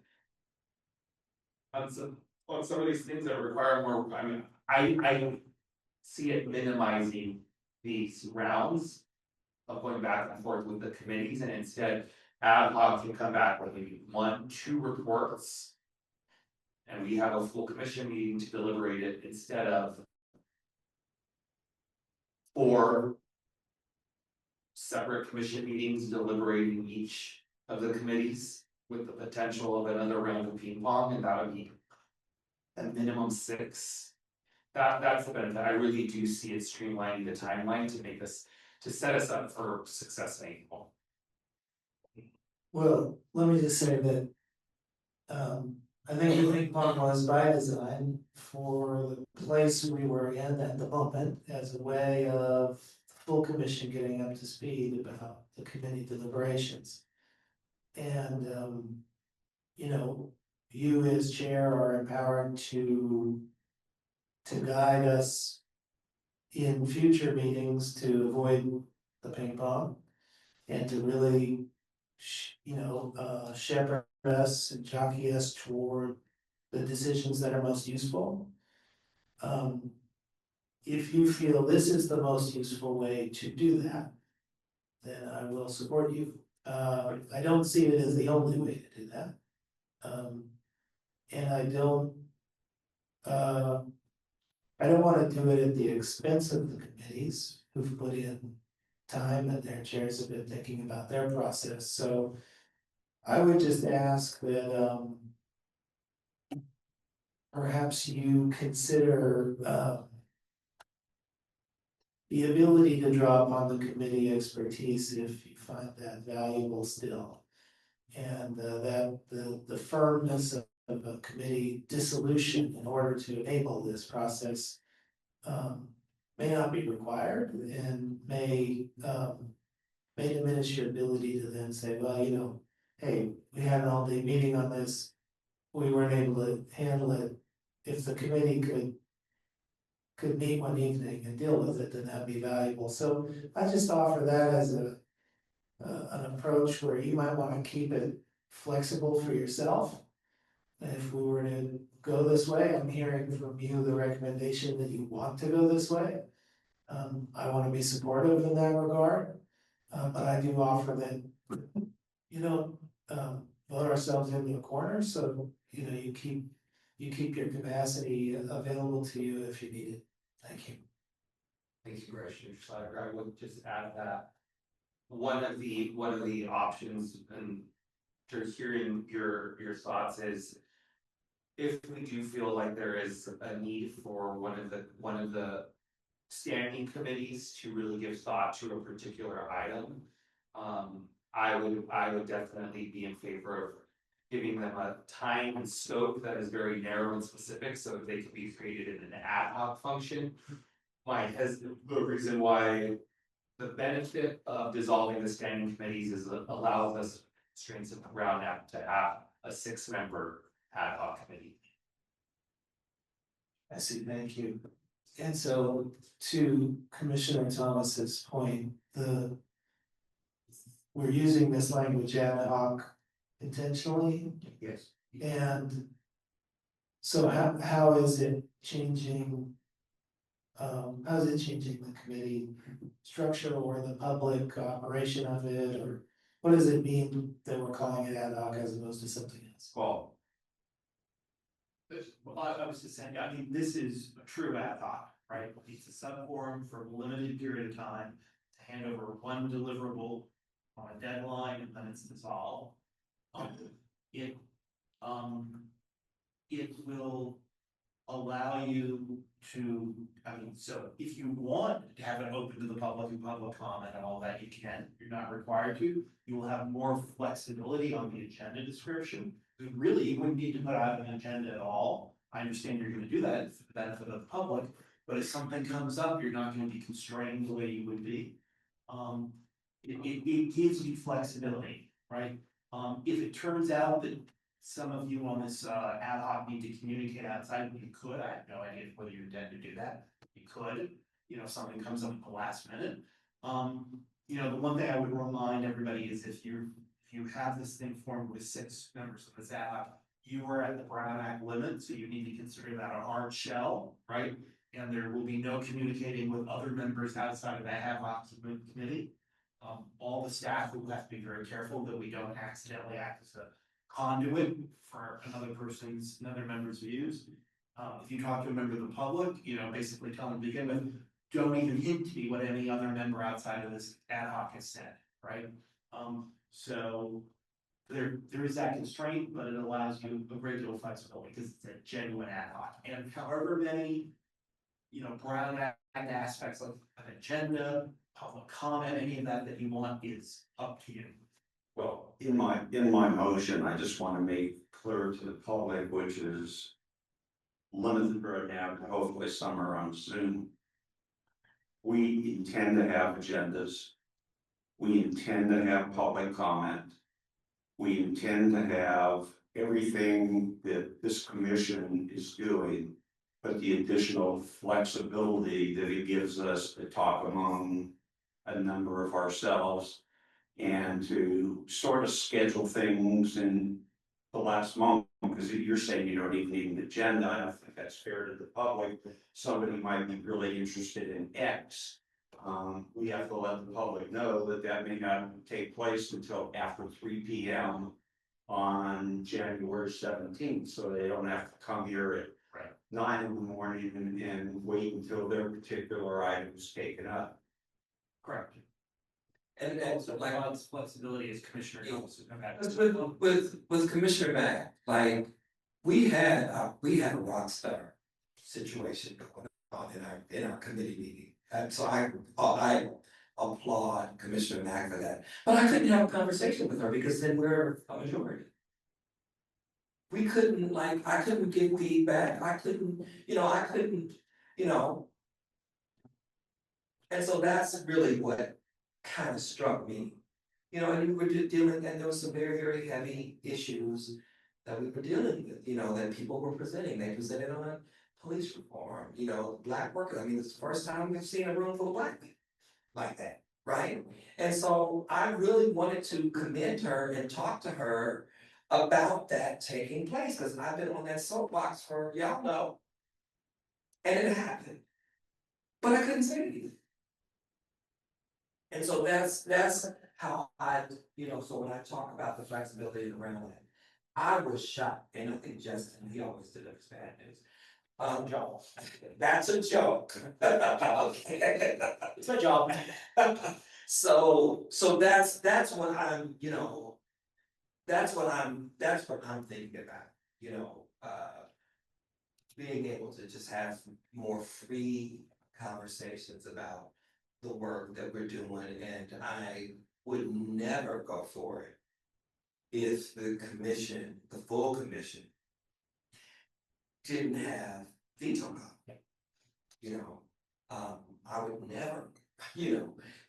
on some of these things that require more, I mean, I see it minimizing these rounds of going back and forth with the committees, and instead ad hoc can come back with maybe 1-2 reports. And we have a full commission meeting to deliberate it instead of 4 separate commission meetings deliberating each of the committees with the potential of another round of ping pong, and that would be a minimum 6. That's the benefit. I really do see it streamlining the timeline to set us up for success in April. Well, let me just say that I think the ping pong was by design for the place we were in at the moment as a way of full commission getting up to speed about the committee deliberations. And you know, you as chair are empowered to guide us in future meetings to avoid the ping pong and to really shepherd us and jockey us toward the decisions that are most useful. If you feel this is the most useful way to do that, then I will support you. I don't see it as the only way to do that. And I don't wanna do it at the expense of the committees who've put in time and their chairs have been thinking about their process, so I would just ask that, perhaps you consider, the ability to draw upon the committee expertise if you find that valuable still. And that the firmness of a committee dissolution in order to enable this process may not be required and may diminish your ability to then say, well, you know, hey, we had an all-day meeting on this, we weren't able to handle it. If the committee could meet one evening and deal with it, then that'd be valuable. So I just offer that as an approach where you might want to keep it flexible for yourself. And if we were to go this way, I'm hearing from you the recommendation that you want to go this way. I want to be supportive in that regard, but I do offer that, you know, vote ourselves into a corner, so, you know, you keep your capacity available to you if you need it. Thank you. Thank you, Commissioner Schleifer. I would just add that one of the options, and just hearing your thoughts, is if we do feel like there is a need for one of the standing committees to really give thought to a particular item, I would definitely be in favor of giving them a time and scope that is very narrow and specific, so that they can be created in an ad hoc function. The reason why the benefit of dissolving the standing committees is it allows us constraints of the Brown Act to have a 6-member ad hoc committee. I see, thank you. And so to Commissioner Thomas's point, we're using this language ad hoc intentionally. Yes. And so how is it changing? How is it changing the committee structure or the public operation of it, or what does it mean that we're calling it ad hoc as opposed to something else? Well, Well, I was just saying, I mean, this is a true ad hoc, right? It's a sub-forum for a limited period of time to hand over one deliverable on a deadline, and then it's dissolved. It will allow you to, I mean, so if you want to have it open to the public and public comment and all that, you can, you're not required to. You will have more flexibility on the agenda description. Really, you wouldn't need to put out an agenda at all. I understand you're gonna do that for the benefit of the public, but if something comes up, you're not gonna be constrained the way you would be. It gives you flexibility, right? If it turns out that some of you on this ad hoc need to communicate outside, you could, I have no idea whether you intend to do that. You could, you know, if something comes up at the last minute. You know, the one thing I would remind everybody is if you have this thing formed with 6 members of this ad hoc, you are at the Brown Act limit, so you need to consider that a hard shell, right? And there will be no communicating with other members outside of the ad hoc committee. All the staff will have to be very careful that we don't accidentally act as a conduit for another member's views. If you talk to a member of the public, you know, basically tell them to begin with, don't even hint to me what any other member outside of this ad hoc has said, right? So there is that constraint, but it allows you a great deal of flexibility because it's a genuine ad hoc. And however many, you know, Brown Act aspects of an agenda, public comment, any of that you want is up to you. Well, in my motion, I just want to make clear to the public, which is limited right now, to hopefully some are on Zoom. We intend to have agendas. We intend to have public comment. We intend to have everything that this commission is doing, but the additional flexibility that it gives us to talk among a number of ourselves and to sort of schedule things in the last month, because you're saying you don't even need an agenda, I don't think that's fair to the public. Somebody might be really interested in X. We have to let the public know that that may not take place until after 3 p.m. on January 17th, so they don't have to come here at 9 in the morning and wait until their particular item is taken up. Correct. And Also, like, flexibility as Commissioner Johnson. with Commissioner Mack, like, we had a rock star situation going on in our committee meeting. And so I applaud Commissioner Mack for that, but I couldn't have a conversation with her because then we're a majority. We couldn't, like, I couldn't give feedback, I couldn't, you know. And so that's really what kind of struck me. And we were dealing, and there was some very, very heavy issues that we were dealing with, that people were presenting. They presented on police reform, Black workers. I mean, it's the first time we've seen a room full of Black people like that, right? And so I really wanted to commend her and talk to her about that taking place, because I've been on that soapbox for, y'all know. And it happened. But I couldn't say anything. And so that's how so when I talk about the flexibility around that, I was shocked, and I think Justin, he always delivers bad news. Job. That's a joke. Okay. It's my job. So that's what I'm, that's what I'm thinking about, being able to just have more free conversations about the work that we're doing, and I would never go for it if the commission, the full commission, didn't have veto power. I would never,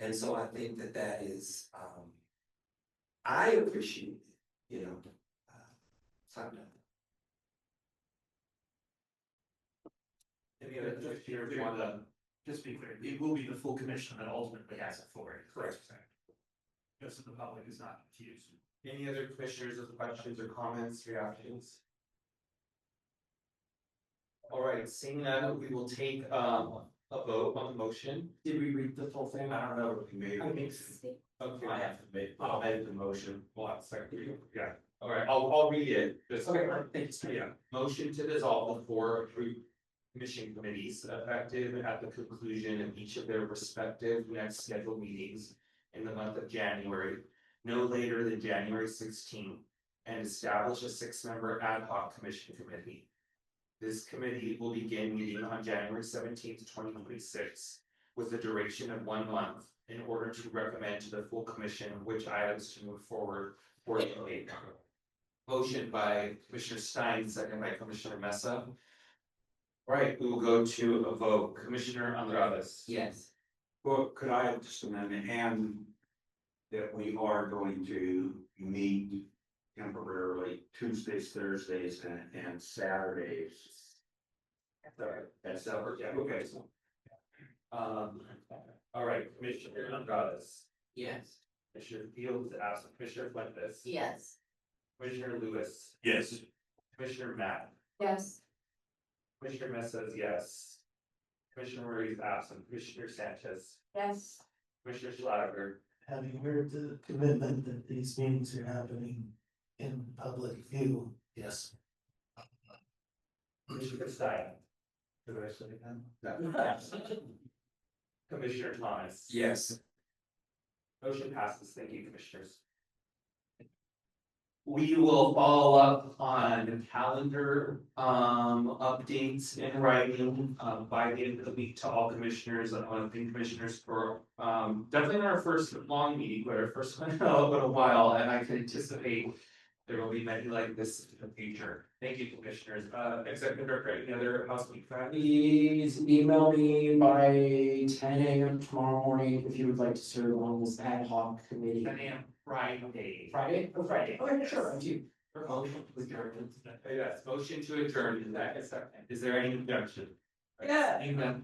and so I think that is, I appreciate it, so I'm done. Any other here, if you want to, just be clear, it will be the full commission that ultimately has authority. Correct. Just so the public is not confused. Any other commissioners with questions or comments, reactions? All right, seeing none, we will take a vote on the motion. Did we read the full thing? I don't know if we made I it. think so. Okay, I have to make, I'll edit the motion. Well, that's second. Yeah, all right, I'll read it. Just Okay, thanks. yeah, motion to dissolve the 4 commission committees effective at the conclusion of each of their respective next scheduled meetings in the month of January, no later than January 16th, and establish a 6-member ad hoc commission committee. This committee will begin meeting on January 17th, 2026, with a duration of 1 month in order to recommend to the full commission which items to move forward for the debate. Motion by Commissioner Stein, second by Commissioner Mesa. All right, we will go to a vote. Commissioner Andrades. Yes. Well, could I just amend and that we are going to meet temporarily Tuesdays, Thursdays, and Saturdays? That's yeah, okay. All right, Commissioner Andrades. Yes. Commissioner Fields is absent. Commissioner Fuentes. Yes. Commissioner Lewis. Yes. Commissioner Matt. Yes. Commissioner Mesa says yes. Commissioner Murray is absent. Commissioner Sanchez. Yes. Commissioner Schlatter. Having heard the commitment that these meetings are happening in public view, yes. Commissioner Stein. Did I say that? No. Commissioner Thomas. Yes. Motion passes. Thank you, commissioners. We will follow up on calendar updates in writing by the end of the week to all commissioners. I want to thank commissioners for definitely not our first long meeting, but our first one in a while, and I can anticipate there will be many like this in the future. Thank you, commissioners. Executive Director, any other housekeeping? Please email me by 10 a.m. tomorrow morning if you would like to serve on this ad hoc committee. 10 a.m. Friday. Friday? Oh, Friday. Okay, sure, I'm you. Motion to adjourn. Yes, motion to adjourn. Is there any objection? Yeah. Amen.